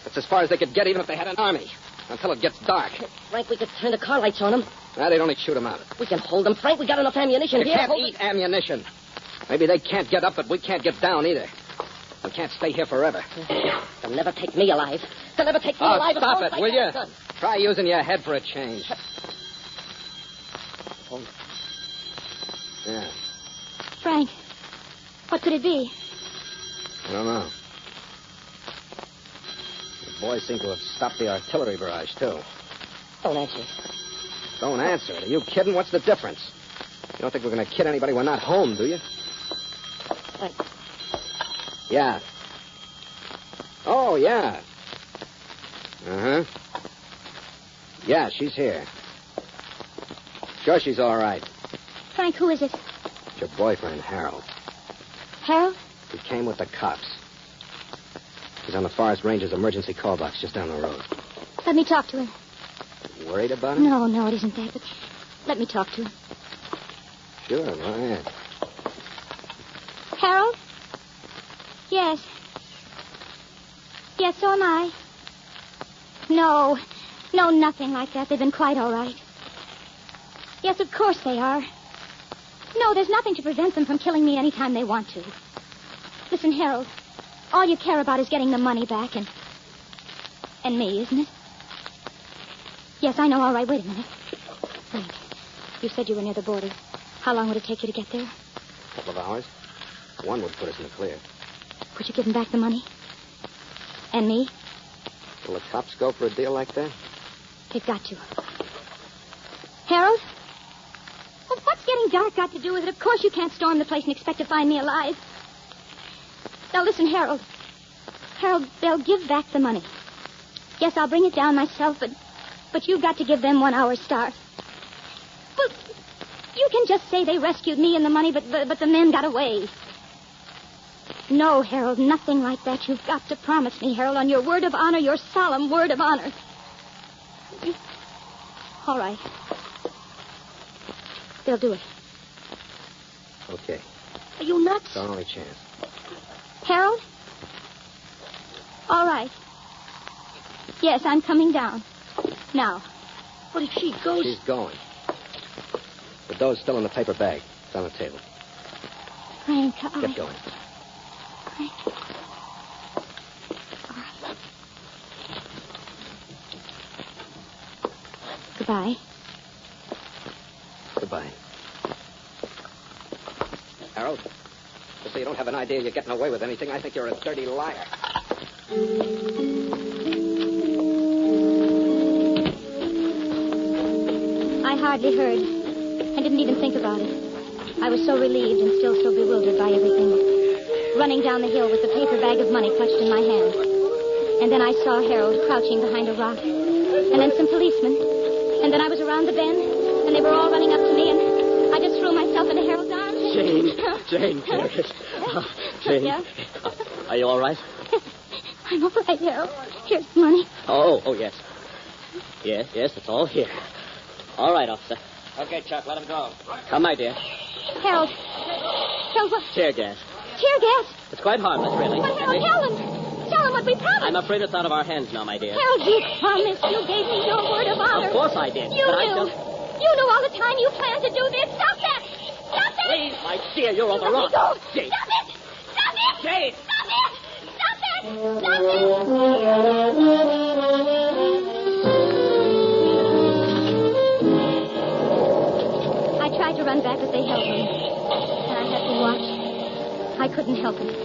That's as far as they could get even if they had an army. Until it gets dark. Frank, we could turn the car lights on them. They'd only shoot them out. We can hold them, Frank. We got enough ammunition You here. can't eat ammunition. Maybe they can't get up, but we can't get down either. We can't stay here forever. They'll never take me alive. They'll never take me Oh, alive. stop it, will you? Gun. Try using your head for a change. Yeah, Frank, what could it be? I don't know. The boys seem to have stopped the artillery barrage, too. Don't answer. Don't answer it. Are you kidding? What's the difference? You don't think we're going to kid anybody? We're not home, do you? Frank. Yeah. Oh, yeah. Uh-huh. Yeah, she's here. Sure, she's all right. Frank, who is it? It's your boyfriend, Harold. Harold? He came with the cops. He's on the Forest Ranger's emergency call box just down the road. Let me talk to him. Worried about him? No, it isn't that, but let me talk to him. Sure, go ahead. Harold? Yes. Yes, so am I. No, nothing like that. They've been quite all right. Yes, of course they are. No, there's nothing to prevent them from killing me any time they want to. Listen, Harold, all you care about is getting the money back and me, isn't it? Yes, I know. All right, wait a minute. Frank, you said you were near the border. How long would it take you to get there? A couple of hours. One would put us in the clear. Would you give them back the money? And me? Will the cops go for a deal like that? They've got to. Harold? Well, what's getting dark got to do with it? Of course you can't storm the place and expect to find me alive. Now, listen, Harold. Harold, they'll give back the money. Yes, I'll bring it down myself, but you've got to give them 1 hour's start. Well, you can just say they rescued me and the money, but the men got away. No, Harold, nothing like that. You've got to promise me, Harold, on your word of honor, your solemn word of honor. All right. They'll do it. Okay. Are you nuts? It's our only chance. Harold? All right. Yes, I'm coming down. Now. What if she goes? She's going. The dough's still in the paper bag. It's on the table. Frank, Get going. Frank. All right. Goodbye. Goodbye. Harold, just so you don't have an idea you're getting away with anything, I think you're a dirty liar. I hardly heard. I didn't even think about it. I was so relieved and still so bewildered by everything. Running down the hill with the paper bag of money clutched in my hand. And then I saw Harold crouching behind a rock. And then some policemen. And then I was around the bend, and they were all running up to me, and I just threw myself into Harold's arms. Jane, dearest. Jane. Yeah? Are you all right? I'm all right, Harold. Here's the money. Oh, yes. Yes, it's all here. All right, officer. Okay, Chuck, let him go. Come, my dear. Harold. Harold, what? Tear gas. Tear gas? It's quite harmless, really. But Harold, tell him. Tell him what we promised. I'm afraid it's out of our hands now, my dear. Harold, you promised. You gave me your word of honor. Of course I did. You but knew. I still... You knew all the time you planned to do this. Stop that. Stop it. Please, my dear, you're on the wrong. Go. Jane. Stop it. Stop it. Jane. Stop it. Stop it. Stop it. I tried to run back, but they held me. And I had to watch. I couldn't help it.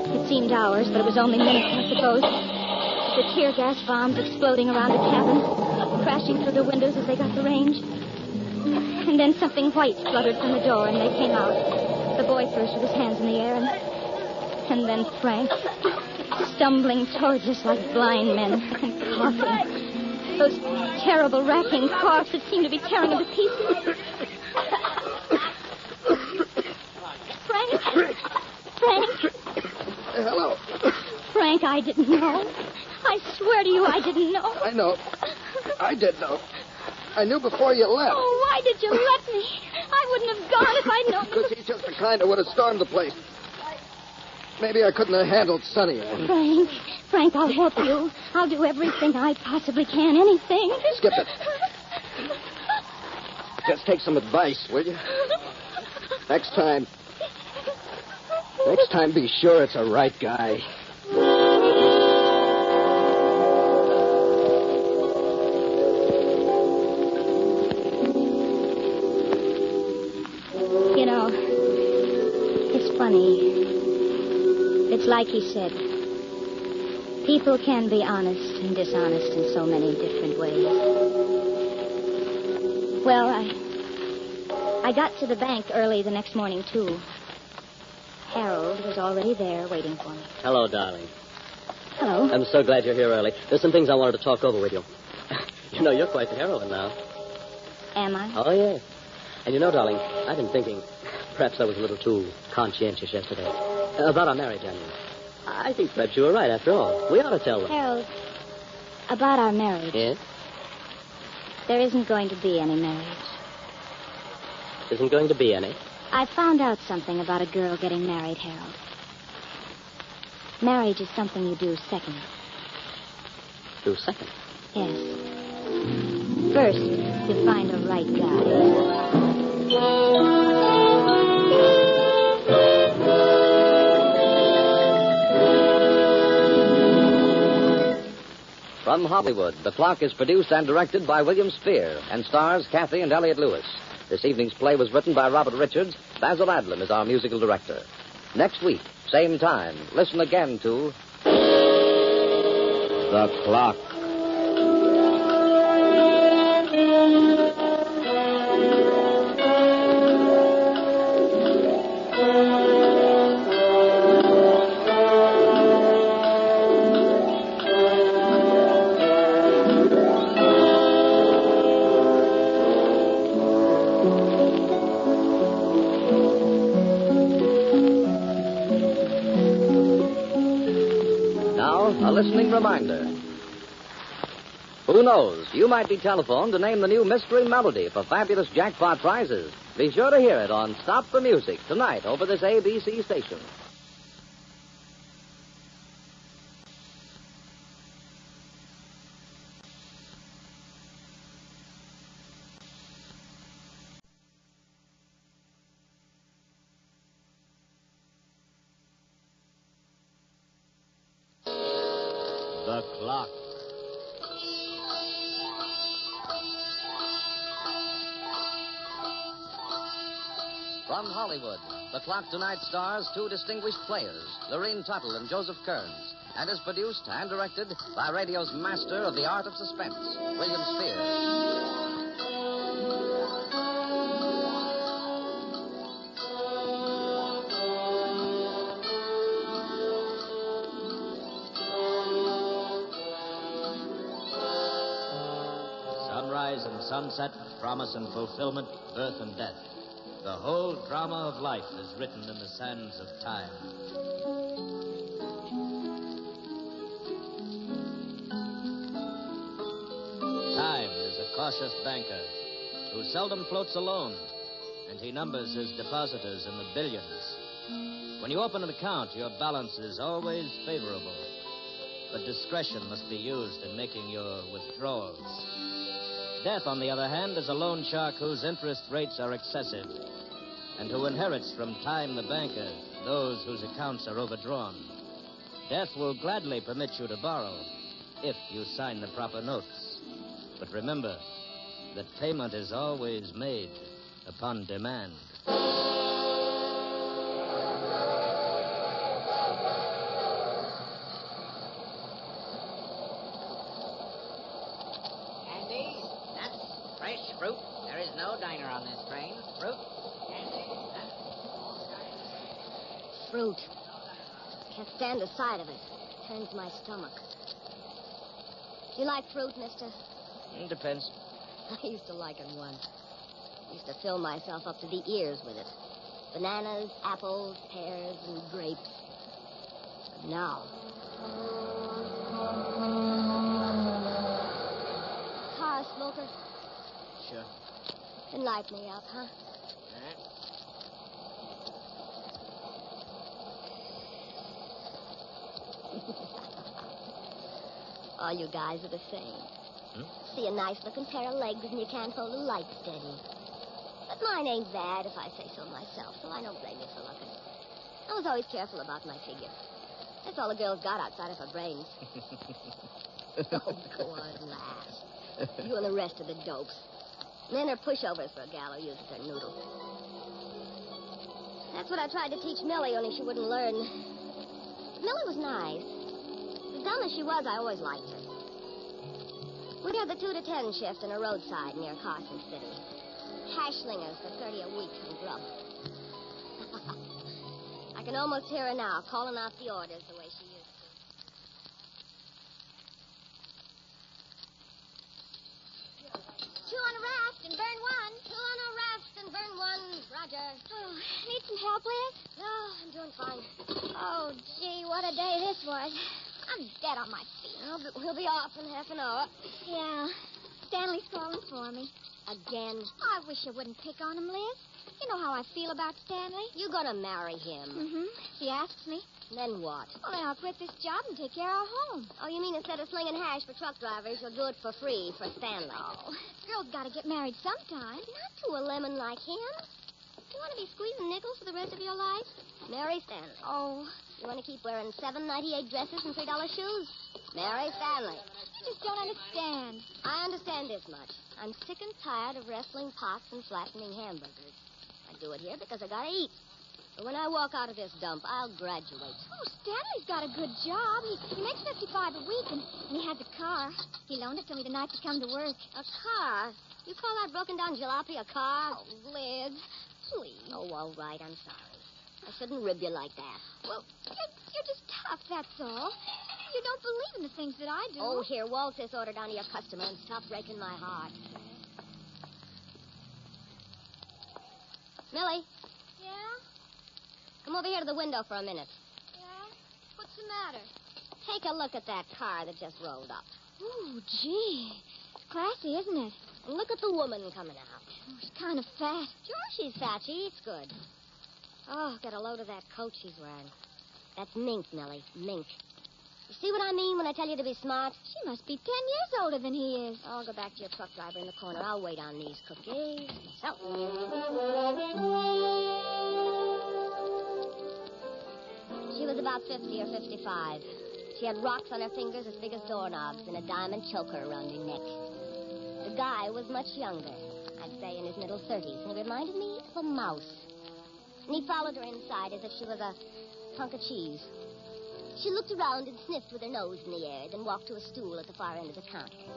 It seemed hours, but it was only minutes, I suppose. The tear gas bombs exploding around the cabin, crashing through the windows as they got the range. And then something white fluttered from the door, and they came out. The boy first with his hands in the air, and then Frank, stumbling towards us like blind men, and coughing. Those terrible, racking coughs that seemed to be tearing him to pieces. Frank? Hello. Frank, I didn't know. I swear to you, I didn't know. I know. I did know. I knew before you left. Oh, why did you let me? I wouldn't have gone if I'd known. Because he's just the kind that would have stormed the place. Maybe I couldn't have handled Sonny. Frank, I'll help you. I'll do everything I possibly can. Anything. Skip it. Just take some advice, will you? Next time, be sure it's a right guy. You know, it's funny. It's like he said. People can be honest and dishonest in so many different ways. Well, I got to the bank early the next morning, too. Harold was already there waiting for me. Hello, darling. Hello. I'm so glad you're here early. There's some things I wanted to talk over with you. You know, you're quite the heroine now. Am I? Oh, yes. And you know, darling, I've been thinking perhaps I was a little too conscientious yesterday. About our marriage, I mean. I think perhaps you were right, after all. We ought to tell them. Harold, about our marriage. Yes? There isn't going to be any marriage. Isn't going to be any? I found out something about a girl getting married, Harold. Marriage is something you do second. through second. Yes. First, you find a right guy. From Hollywood, The Clock is produced and directed by William Spear and stars Kathy and Elliott Lewis. This evening's play was written by Robert Richards. Basil Adlam is our musical director. Next week, same time, listen again to The Clock. A listening reminder. Who knows? You might be telephoned to name the new mystery melody for fabulous jackpot prizes. Be sure to hear it on Stop the Music tonight over this ABC station. The Clock. From Hollywood, The Clock tonight stars two distinguished players, Lorene Tuttle and Joseph Kearns, and is produced and directed by radio's master of the art of suspense, William Spear. Sunrise and sunset, promise and fulfillment, birth and death. The whole drama of life is written in the sands of time. Time is a cautious banker who seldom floats alone, and he numbers his depositors in the billions. When you open an account, your balance is always favorable, but discretion must be used in making your withdrawals. Death, on the other hand, is a loan shark whose interest rates are excessive and who inherits from Time the banker those whose accounts are overdrawn. Death will gladly permit you to borrow if you sign the proper notes. But remember that payment is always made upon demand. Fruit. There is no diner on this train. Fruit. Fruit. Can't stand the sight of it. Turns my stomach. You like fruit, mister? It depends. I used to like it once. Used to fill myself up to the ears with it. Bananas, apples, pears, and grapes. But now... Car smoker? Sure. Can light me up, huh? All you guys are the same. See a nice-looking pair of legs and you can't hold a light steady. But mine ain't bad, if I say so myself, so I don't blame you for looking. I was always careful about my figure. That's all the girls got outside of her brains. Oh, go on, laugh. You and the rest of the dopes. Men are pushovers for a gal who uses her noodle. That's what I tried to teach Millie, only she wouldn't learn. Millie was nice. As dumb as she was, I always liked her. We had the 2 to 10 shift in a roadside near Carson City. Hashlingers for 30 a week from grub. I can almost hear her now, calling out the orders the way she used to. Two on a raft and burn one. Two on a raft and burn one. Roger. Oh, need some help, Liz? No, I'm doing fine. Oh, gee, what a day this was. I'm dead on my feet. Oh, but we'll be off in half an hour. Yeah. Stanley's calling for me. Again? I wish you wouldn't pick on him, Liz. You know how I feel about Stanley. You're gonna marry him. Mm-hmm. He asks me. Then what? Well, then I'll quit this job and take care of our home. Oh, you mean instead of slinging hash for truck drivers, you'll do it for free for Stanley? Oh, girl's got to get married sometime. Not to a lemon like him. You want to be squeezing nickels for the rest of your life? Marry Stanley. Oh. You want to keep wearing $7.98 dresses and $3 shoes? Marry Stanley. I just don't understand. I understand this much. I'm sick and tired of wrestling pots and flattening hamburgers. I do it here because I gotta eat. But when I walk out of this dump, I'll graduate. Oh, Stanley's got a good job. He makes $55 a week, and he has a car. He loaned it to me tonight to come to work. A car? You call that broken-down jalopy a car? Oh, Liz, please. Oh, all right, I'm sorry. I shouldn't rib you like that. Well, you're just tough, that's all. You don't believe in the things that I do. Oh, here, waltz this order down to your customer and stop breaking my heart. Millie. Yeah? Come over here to the window for a minute. Yeah? What's the matter? Take a look at that car that just rolled up. Ooh, gee. It's classy, isn't it? And look at the woman coming out. Oh, she's kind of fat. Sure, she's fat. She eats good. Oh, get a load of that coat she's wearing. That's mink, Millie. Mink. You see what I mean when I tell you to be smart? She must be 10 years older than he is. I'll go back to your truck driver in the corner. I'll wait on these cookies. So. She was about 50 or 55. She had rocks on her fingers as big as doorknobs and a diamond choker around her neck. The guy was much younger. I'd say in his middle 30s, and he reminded me of a mouse. And he followed her inside as if she was a hunk of cheese. She looked around and sniffed with her nose in the air, then walked to a stool at the far end of the counter.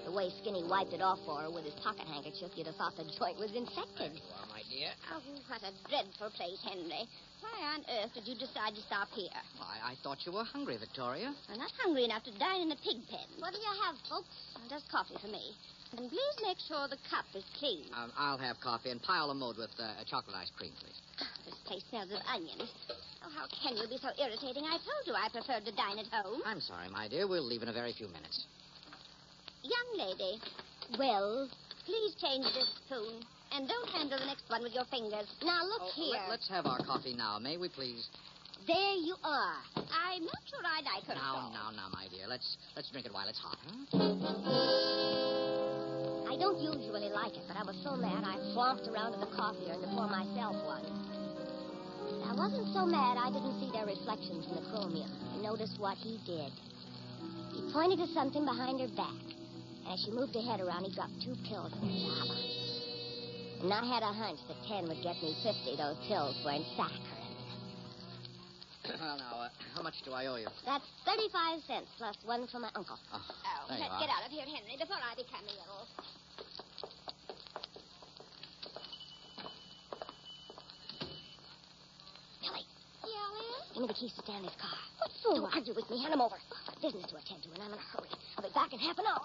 The way Skinny wiped it off for her with his pocket handkerchief, you'd have thought the joint was infected. There you are, my dear. Oh, what a dreadful place, Henry. Why on earth did you decide to stop here? Why, I thought you were hungry, Victoria. I'm not hungry enough to dine in a pig pen. What'll you have, folks? Just coffee for me. And please make sure the cup is clean. I'll have coffee and pile a mold with chocolate ice cream, please. This place smells of onions. Oh, how can you be so irritating? I told you I preferred to dine at home. I'm sorry, my dear. We'll leave in a very few minutes. Young lady, Well, please change this spoon. And don't handle the next one with your fingers. now look here. Let's have our coffee now, may we, please? There you are. I'm not sure I like her. Now, my dear. Let's drink it while it's hot, huh? I don't usually like it, but I was so mad I flomped around to the coffee urn to pour myself one. I wasn't so mad I didn't see their reflections in the chromium. I noticed what he did. He pointed to something behind her back. As she moved her head around, he dropped 2 pills in her java. And I had a hunch that 10 would get me 50. Those pills weren't saccharin. Well, now, how much do I owe you? That's 35 cents plus 1 from my uncle. Oh, Let's get out of here, Henry, before I become ill. Millie. Yeah, Liz? Give me the keys to Stanley's car. What for? Don't argue with me. Hand them over. I've business to attend to, and I'm in a hurry. I'll be back in half an hour.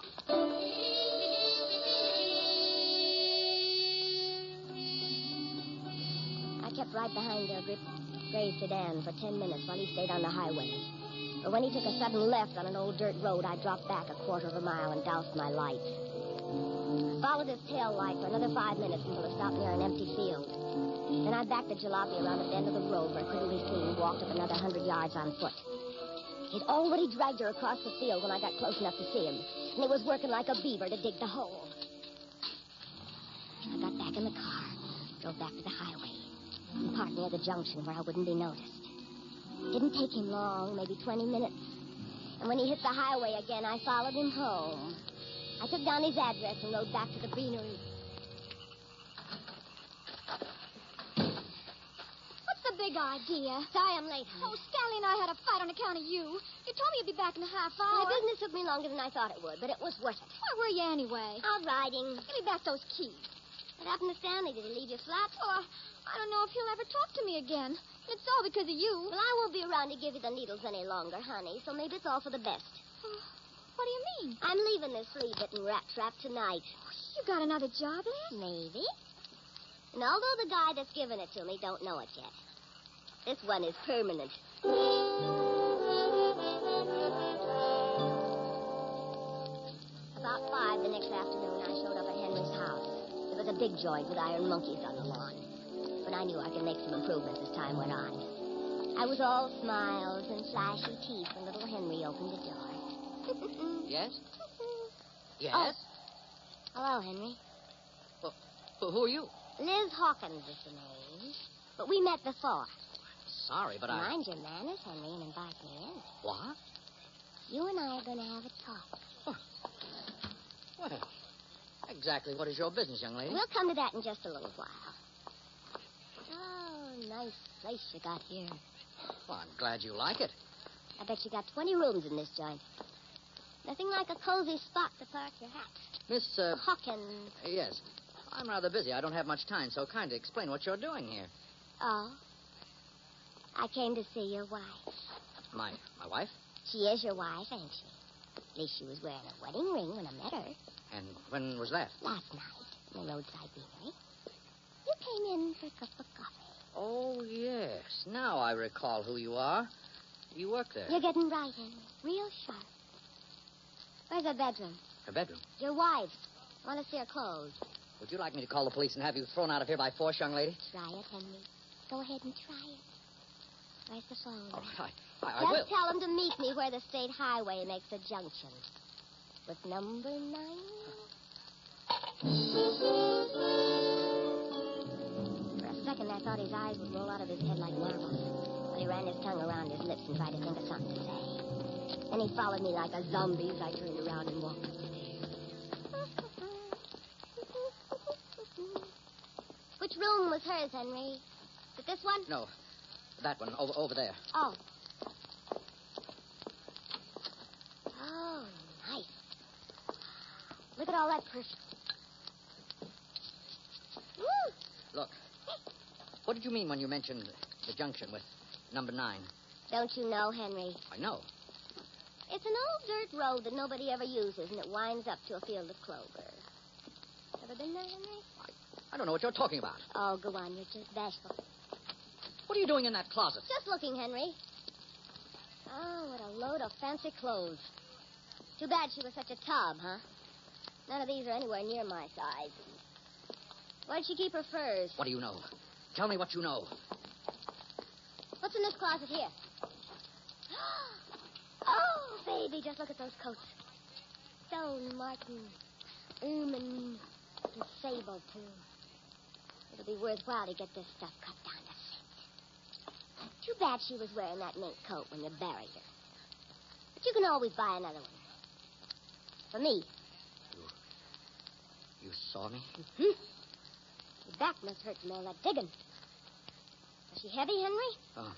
I kept right behind their gray sedan for 10 minutes while he stayed on the highway. But when he took a sudden left on an old dirt road, I dropped back a quarter of a mile and doused my lights. Followed his tail light for another 5 minutes until it stopped near an empty field. Then I backed the jalopy around the bend of the road where it couldn't be seen and walked up another 100 yards on foot. He'd already dragged her across the field when I got close enough to see him, and he was working like a beaver to dig the hole. I got back in the car, drove back to the highway, and parked near the junction where I wouldn't be noticed. It didn't take him long, maybe 20 minutes. And when he hit the highway again, I followed him home. I took down his address and rode back to the beanery. What's the big idea? Sorry I'm late, honey. Oh, Stanley and I had a fight on account of you. You told me you'd be back in a half hour. My business took me longer than I thought it would, but it was worth it. Where were you anyway? Out riding. Give me back those keys. What happened to Stanley? Did he leave you flat? Oh, I don't know if he'll ever talk to me again. It's all because of you. Well, I won't be around to give you the needles any longer, honey, so maybe it's all for the best. What do you mean? I'm leaving this flea-bitten rat trap tonight. You got another job, Liz? Maybe. And although the guy that's giving it to me don't know it yet, this one is permanent. About 5 the next afternoon, I showed up at Henry's house. There was a big joint with iron monkeys on the lawn. But I knew I could make some improvements as time went on. I was all smiles and flashy teeth when little Henry opened the door. Yes? Yes? Oh. Hello, Henry. Well, who are you? Liz Hawkins is the name. But we met before. Sorry, but Mind your manners, Henry, and invite me in. What? You and I are going to have a talk. Well, exactly what is your business, young lady? We'll come to that in just a little while. Oh, nice place you got here. Well, I'm glad you like it. I bet you got 20 rooms in this joint. Nothing like a cozy spot to park your hat. Miss, Hawkins. Yes. I'm rather busy. I don't have much time, so kindly explain what you're doing here. Oh? I came to see your wife. My wife? She is your wife, ain't she? At least she was wearing a wedding ring when I met her. And when was that? Last night, in the roadside beanery. You came in for a cup of coffee. Oh, yes. Now I recall who you are. You work there. You're getting right, Henry. Real sharp. Where's her bedroom? Her bedroom? Your wife's. I want to see her clothes. Would you like me to call the police and have you thrown out of here by force, young lady? Try it, Henry. Go ahead and try it. Where's the phone? All right, I will. Just tell him to meet me where the state highway makes a junction. With number 9. For a second, I thought his eyes would roll out of his head like marbles. But he ran his tongue around his lips and tried to think of something to say. Then he followed me like a zombie as I turned around and walked upstairs. Which room was hers, Henry? Is it this one? No. That one, over there. Oh. Oh, nice. Look at all that perfume. Woo! Look. What did you mean when you mentioned the junction with number 9? Don't you know, Henry? I know. It's an old dirt road that nobody ever uses, and it winds up to a field of clover. Ever been there, Henry? I don't know what you're talking about. Oh, go on. You're just bashful. What are you doing in that closet? Just looking, Henry. Oh, what a load of fancy clothes. Too bad she was such a tub, huh? None of these are anywhere near my size. Why'd she keep her furs? What do you know? Tell me what you know. What's in this closet here? Oh, baby, just look at those coats. Stone, marten, ermine, and sable, too. It'll be worthwhile to get this stuff cut down to cent. Too bad she was wearing that mink coat when you buried her. But you can always buy another one. For me. You saw me? Mm-hmm. Your back must hurt from all that digging. Was she heavy, Henry? Oh.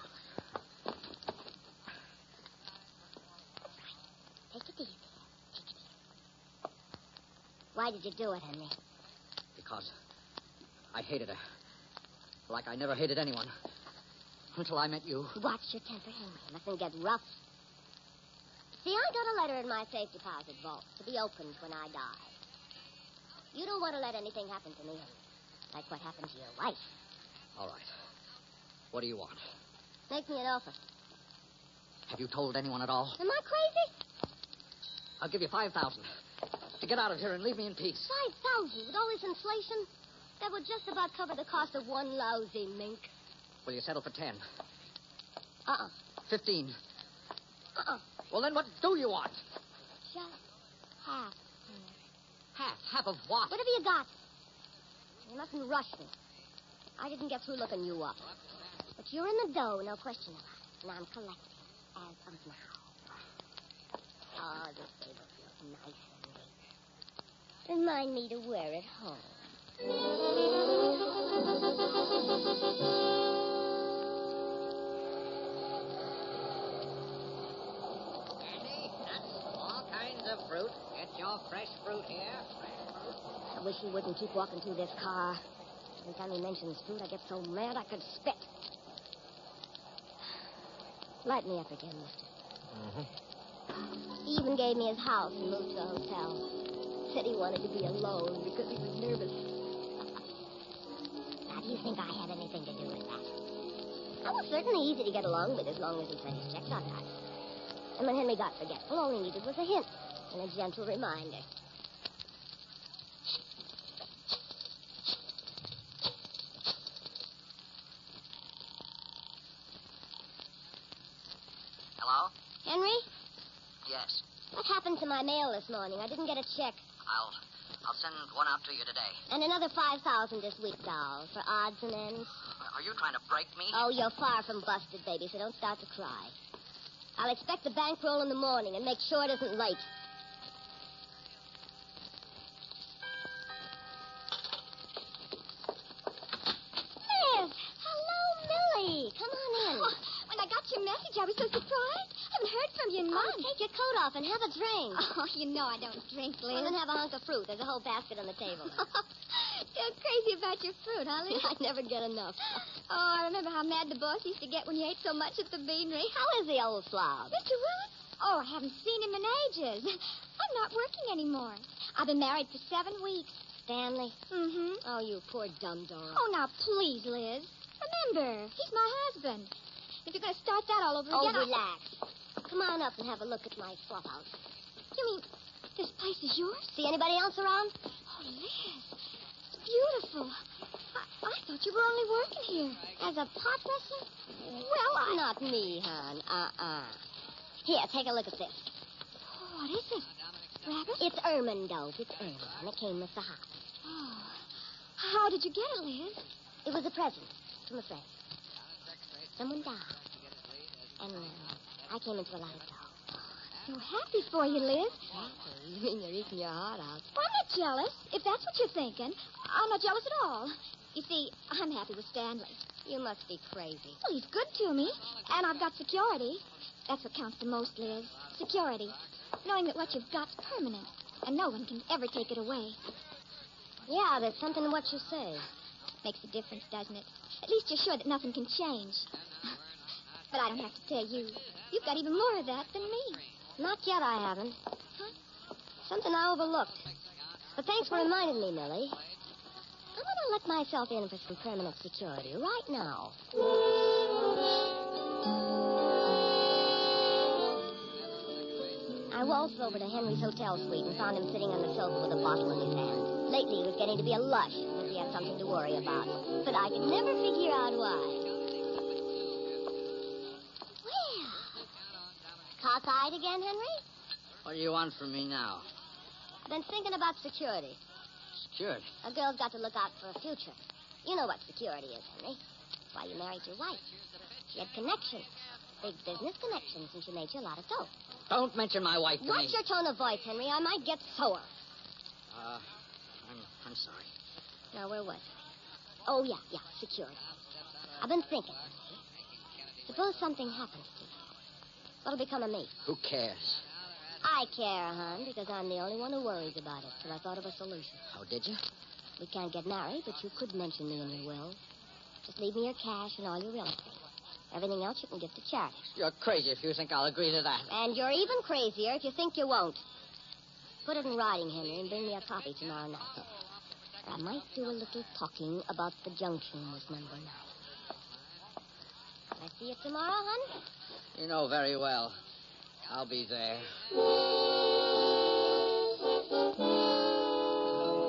Take it easy. Take it easy. Why did you do it, Henry? Because I hated her. Like I never hated anyone. Until I met you. Watch your temper, Henry. You mustn't get rough. See, I got a letter in my safe deposit vault to be opened when I die. You don't want to let anything happen to me, Henry. Like what happened to your wife. All right. What do you want? Make me an offer. Have you told anyone at all? Am I crazy? I'll give you 5,000 to get out of here and leave me in peace. 5,000 with all this inflation? That would just about cover the cost of one lousy mink. Will you settle for 10? 15. Well, then what do you want? Just half, Henry. Half of what? Whatever you got. You mustn't rush me. I didn't get through looking you up. But you're in the dough, no question about it. And I'm collecting as of now. Oh, this table feels nice, Henry. Remind me to wear it home. Candy, nuts, all kinds of fruit. Get your fresh fruit here. I wish you wouldn't keep walking through this car. Every time he mentions fruit, I get so mad I could spit. Light me up again, mister. He even gave me his house and moved to the hotel. Said he wanted to be alone because he was nervous. How do you think I had anything to do with that? I was certainly easy to get along with as long as he sent his checks on time. And when Henry got forgetful, all he needed was a hint and a gentle reminder. What happened to my mail this morning? I didn't get a check. I'll send one out to you today. And another 5,000 this week, doll, for odds and ends. Are you trying to break me? Oh, you're far from busted, baby, so don't start to cry. I'll expect the bankroll in the morning and make sure it isn't late. Liz! Hello, Millie. Come on in. Oh, when I got your message, I was so surprised. I haven't heard from you in months. Take your coat off and have a drink. Oh, you know I don't drink, Liz. Well, then have a hunk of fruit. There's a whole basket on the table. You're crazy about your fruit, huh, Liz? I never get enough. Oh, I remember how mad the boss used to get when you ate so much at the beanery. How is the old slob? Mr. Willis? Oh, I haven't seen him in ages. I'm not working anymore. I've been married for 7 weeks. Stanley? Mm-hmm. Oh, you poor dumb Dora. Oh, now, please, Liz. Remember, he's my husband. If you're going to start that all over again... Oh, relax. Come on up and have a look at my flop house. You mean this place is yours? See anybody else around? Oh, Liz, it's beautiful. I thought you were only working here. As a pot dresser? Well, Not me, hon. Here, take a look at this. Oh, what is it? Rabbit? It's ermine dope. It's ermine, and it came with the house. Oh. How did you get it, Liz? It was a present from a friend. Someone died. And I came into a lot of dough. So happy for you, Liz. Happy? You mean you're eating your heart out? Well, I'm not jealous, if that's what you're thinking. I'm not jealous at all. You see, I'm happy with Stanley. You must be crazy. Well, he's good to me, and I've got security. That's what counts the most, Liz. Security. Knowing that what you've got's permanent, and no one can ever take it away. Yeah, there's something in what you say. Makes a difference, doesn't it? At least you're sure that nothing can change. But I don't have to tell you. You've got even more of that than me. Not yet, I haven't. Huh? Something I overlooked. But thanks for reminding me, Millie. I'm going to let myself in for some permanent security right now. I waltzed over to Henry's hotel suite and found him sitting on the sofa with a bottle in his hand. Lately, he was getting to be a lush, as if he had something to worry about. But I could never figure out why. Well, cockeyed again, Henry? What do you want from me now? I've been thinking about security. Security? A girl's got to look out for her future. You know what security is, Henry. That's why you married your wife. She had connections. Big business connections, and she made you a lot of dough. Don't mention my wife to me. What's your tone of voice, Henry? I might get sore. I'm sorry. Now, where was I? Oh, yeah, security. I've been thinking, Henry. Suppose something happens to you. What'll become of me? Who cares? I care, hon, because I'm the only one who worries about it, so I thought of a solution. Oh, did you? We can't get married, but you could mention me in your will. Just leave me your cash and all your real estate. Everything else you can give to charity. You're crazy if you think I'll agree to that. And you're even crazier if you think you won't. Put it in writing, Henry, and bring me a copy tomorrow night. I might do a little talking about the junction with number 9. Can I see you tomorrow, hon? You know very well. I'll be there.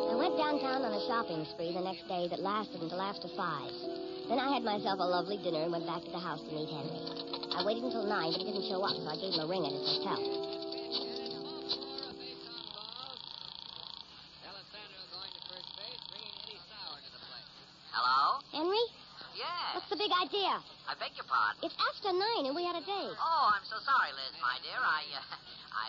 I went downtown on a shopping spree the next day that lasted until after 5. Then I had myself a lovely dinner and went back to the house to meet Henry. I waited until 9, but he didn't show up, so I gave him a ring at his hotel. Hello? Henry? Yeah. What's the big idea? I beg your pardon? It's after 9, and we had a date. Oh, I'm so sorry, Liz, my dear. I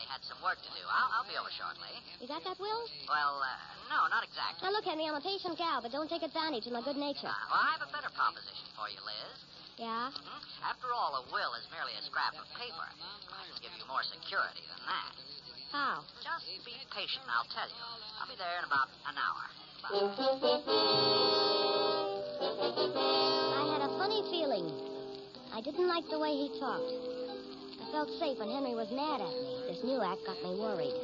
had some work to do. I'll be over shortly. You got that, Will? Well, no, not exactly. Now, look, Henry, I'm a patient gal, but don't take advantage of my good nature. Well, I have a better proposition for you, Liz. Yeah? Mm-hmm. After all, a will is merely a scrap of paper. I can give you more security than that. How? Just be patient, and I'll tell you. I'll be there in about an hour. I had a funny feeling. I didn't like the way he talked. I felt safe when Henry was mad at me. This new act got me worried.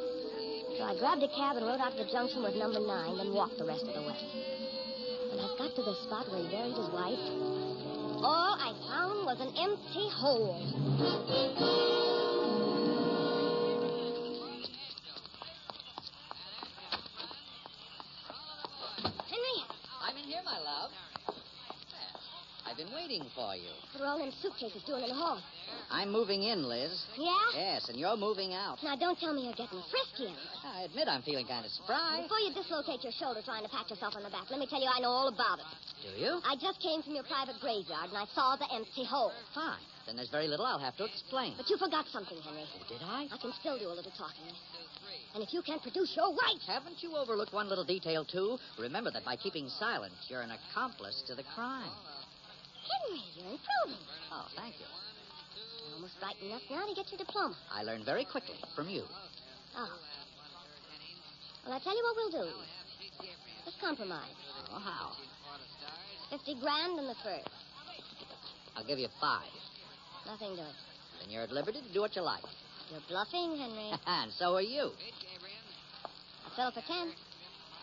So I grabbed a cab and rode out to the junction with number 9, then walked the rest of the way. When I got to the spot where he buried his wife, all I found was an empty hole. I'm in here, my love. I I've been waiting for you. What are all them suitcases doing in the hall? I'm moving in, Liz. Yeah? Yes, and you're moving out. Now, don't tell me you're getting frisky. I admit I'm feeling kind of surprised. Before you dislocate your shoulder trying to pat yourself on the back, let me tell you I know all about it. Do you? I just came from your private graveyard, and I saw the empty hole. Fine. Then there's very little I'll have to explain. But you forgot something, Henry. Oh, did I? I can still do a little talking. And if you can't produce your right... Haven't you overlooked one little detail, too? Remember that by keeping silent, you're an accomplice to the crime. Henry, you're improving. Oh, thank you. You're almost bright enough now to get your diploma. I learned very quickly from you. Oh. Well, I'll tell you what we'll do. Let's compromise. Oh, how? 50 grand in the first. I'll give you 5. Nothing to it. Then you're at liberty to do what you like. You're bluffing, Henry. And so are you. I'll settle for 10.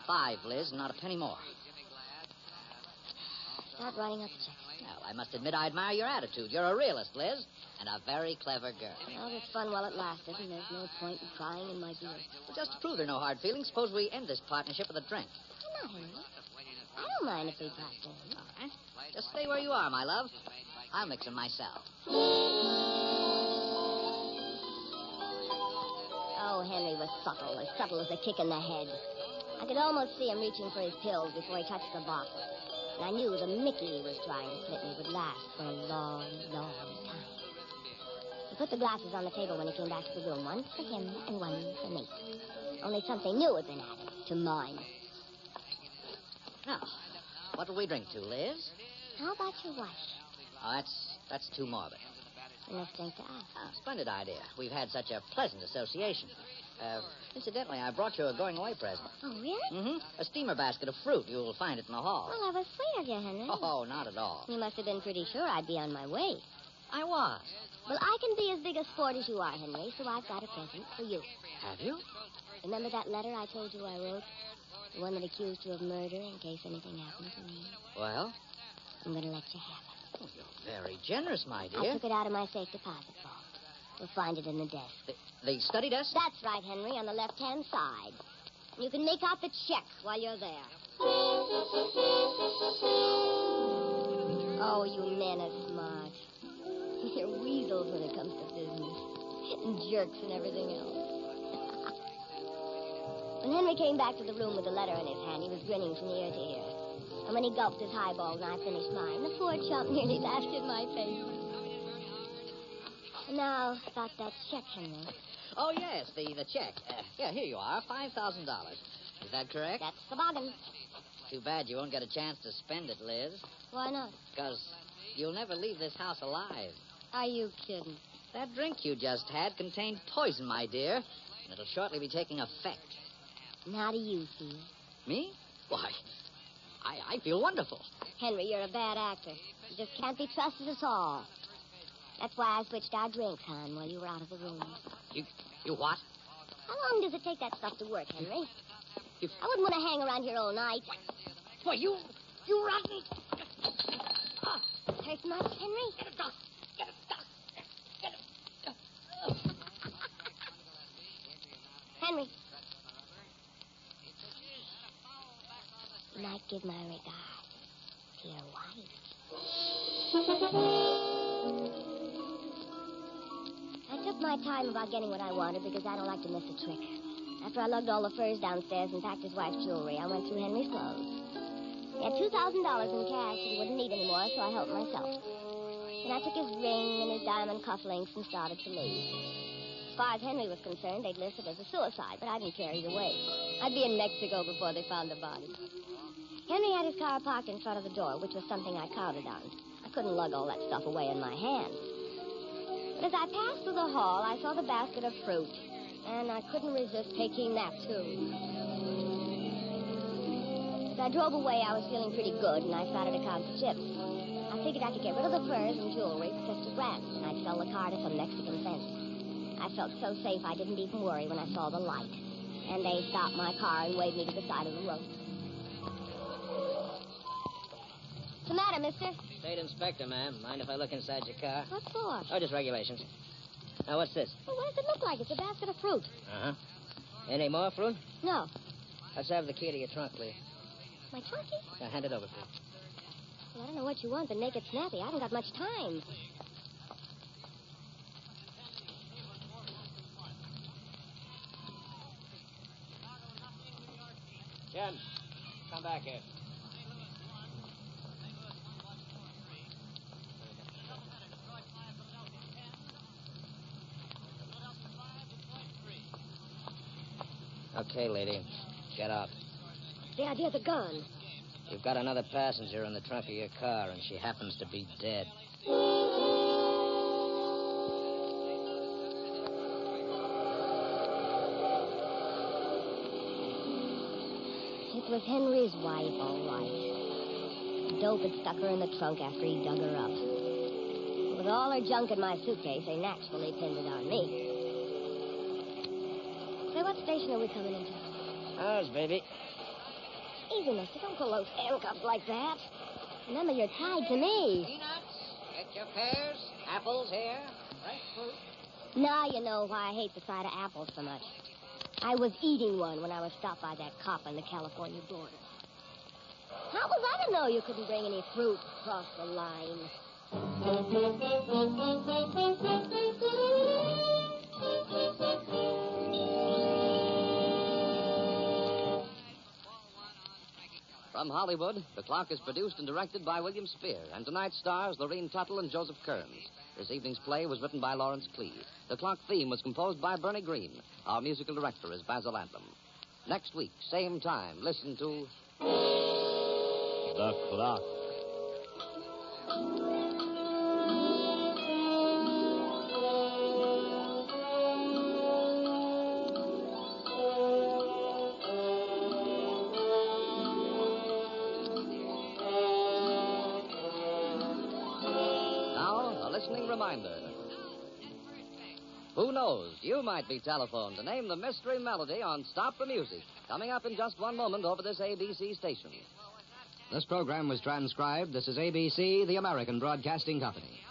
5, Liz, and not a penny more. Start writing up the check. Well, I must admit I admire your attitude. You're a realist, Liz, and a very clever girl. Well, it's fun while it lasted, and there's no point in crying in my beer. Well, just to prove there are no hard feelings, suppose we end this partnership with a drink. Why not, Henry? I don't mind if we pass in. All right. Just stay where you are, my love. I'll mix them myself. Oh, Henry was subtle as a kick in the head. I could almost see him reaching for his pills before he touched the bottle. And I knew the Mickey he was trying to slip me would last for a long, long time. He put the glasses on the table when he came back to the room, one for him and one for me. Only something new had been added to mine. Now, what will we drink to, Liz? How about your wife? Oh, that's too morbid. And let's drink to us. Ah, splendid idea. We've had such a pleasant association. Incidentally, I brought you a going-away present. Oh, really? Mm-hmm. A steamer basket of fruit. You'll find it in the hall. Well, that was sweet of you, Henry. Oh, not at all. You must have been pretty sure I'd be on my way. I was. Well, I can be as big a sport as you are, Henry, so I've got a present for you. Have you? Remember that letter I told you I wrote? The one that accused you of murder in case anything happened to me? Well? I'm going to let you have it. Oh, you're very generous, my dear. I took it out of my safe deposit vault. You'll find it in the desk. The study desk? That's right, Henry, on the left-hand side. You can make out the check while you're there. Oh, you men are smart. You're weasels when it comes to business. And jerks and everything else. When Henry came back to the room with the letter in his hand, he was grinning from ear to ear. And when he gulped his highball and I finished mine, the poor chump nearly laughed in my face. Now, about that check, Henry. Oh, yes, the check. Yeah, here you are, $5,000. Is that correct? That's the bargain. Too bad you won't get a chance to spend it, Liz. Why not? Because you'll never leave this house alive. Are you kidding? That drink you just had contained poison, my dear, and it'll shortly be taking effect. And how do you feel? Me? Why, I feel wonderful. Henry, you're a bad actor. You just can't be trusted at all. That's why I switched our drinks, hon, while you were out of the room. You what? How long does it take that stuff to work, Henry? I wouldn't want to hang around here all night. Boy, you rotten... Hurt much, Henry? Get it done. Get it done. Get it done. Henry. You might give my regards to your wife. I took my time about getting what I wanted because I don't like to miss a trick. After I lugged all the furs downstairs and packed his wife's jewelry, I went through Henry's clothes. He had $2,000 in cash that he wouldn't need anymore, so I helped myself. Then I took his ring and his diamond cufflinks and started to leave. As far as Henry was concerned, they'd list it as a suicide, but I didn't care either way. I'd be in Mexico before they found the body. Henry had his car parked in front of the door, which was something I counted on. I couldn't lug all that stuff away in my hand. But as I passed through the hall, I saw the basket of fruit, and I couldn't resist taking that, too. As I drove away, I was feeling pretty good, and I started to count the chips. I figured I could get rid of the furs and jewelry for 50 grand, and I'd sell the car to some Mexican fence. I felt so safe I didn't even worry when I saw the light. And they stopped my car and waved me to the side of the road. What's the matter, mister? State inspector, ma'am. Mind if I look inside your car? What for? Oh, just regulations. Now, what's this? Well, what does it look like? It's a basket of fruit. Uh-huh. Any more fruit? No. Let's have the key to your trunk, please. My trunkie? Now, hand it over, please. Well, I don't know what you want, but make it snappy. I haven't got much time. Jim, come back here. Okay, lady. Get up. The idea of the gun. You've got another passenger in the trunk of your car, and she happens to be dead. It was Henry's wife, all right. Dope had stuck her in the trunk after he dug her up. With all her junk in my suitcase, they naturally pinned it on me. Say, what station are we coming into? Ours, baby. Easy, mister. Don't pull those handcuffs like that. Remember, you're tied to me. Peanuts, get your pears, apples here, fresh fruit. Now you know why I hate the sight of apples so much. I was eating one when I was stopped by that cop on the California border. How was I to know you couldn't bring any fruit across the line? From Hollywood, The Clock is produced and directed by William Spear, and tonight stars Lorene Tuttle and Joseph Kearns. This evening's play was written by Lawrence Clee. The Clock theme was composed by Bernie Green. Our musical director is Basil Anthem. Next week, same time, listen to The Clock. Reminder. Who knows? You might be telephoned to name the mystery melody on Stop the Music, coming up in just one moment over this ABC station. This program was transcribed. This is ABC, the American Broadcasting Company.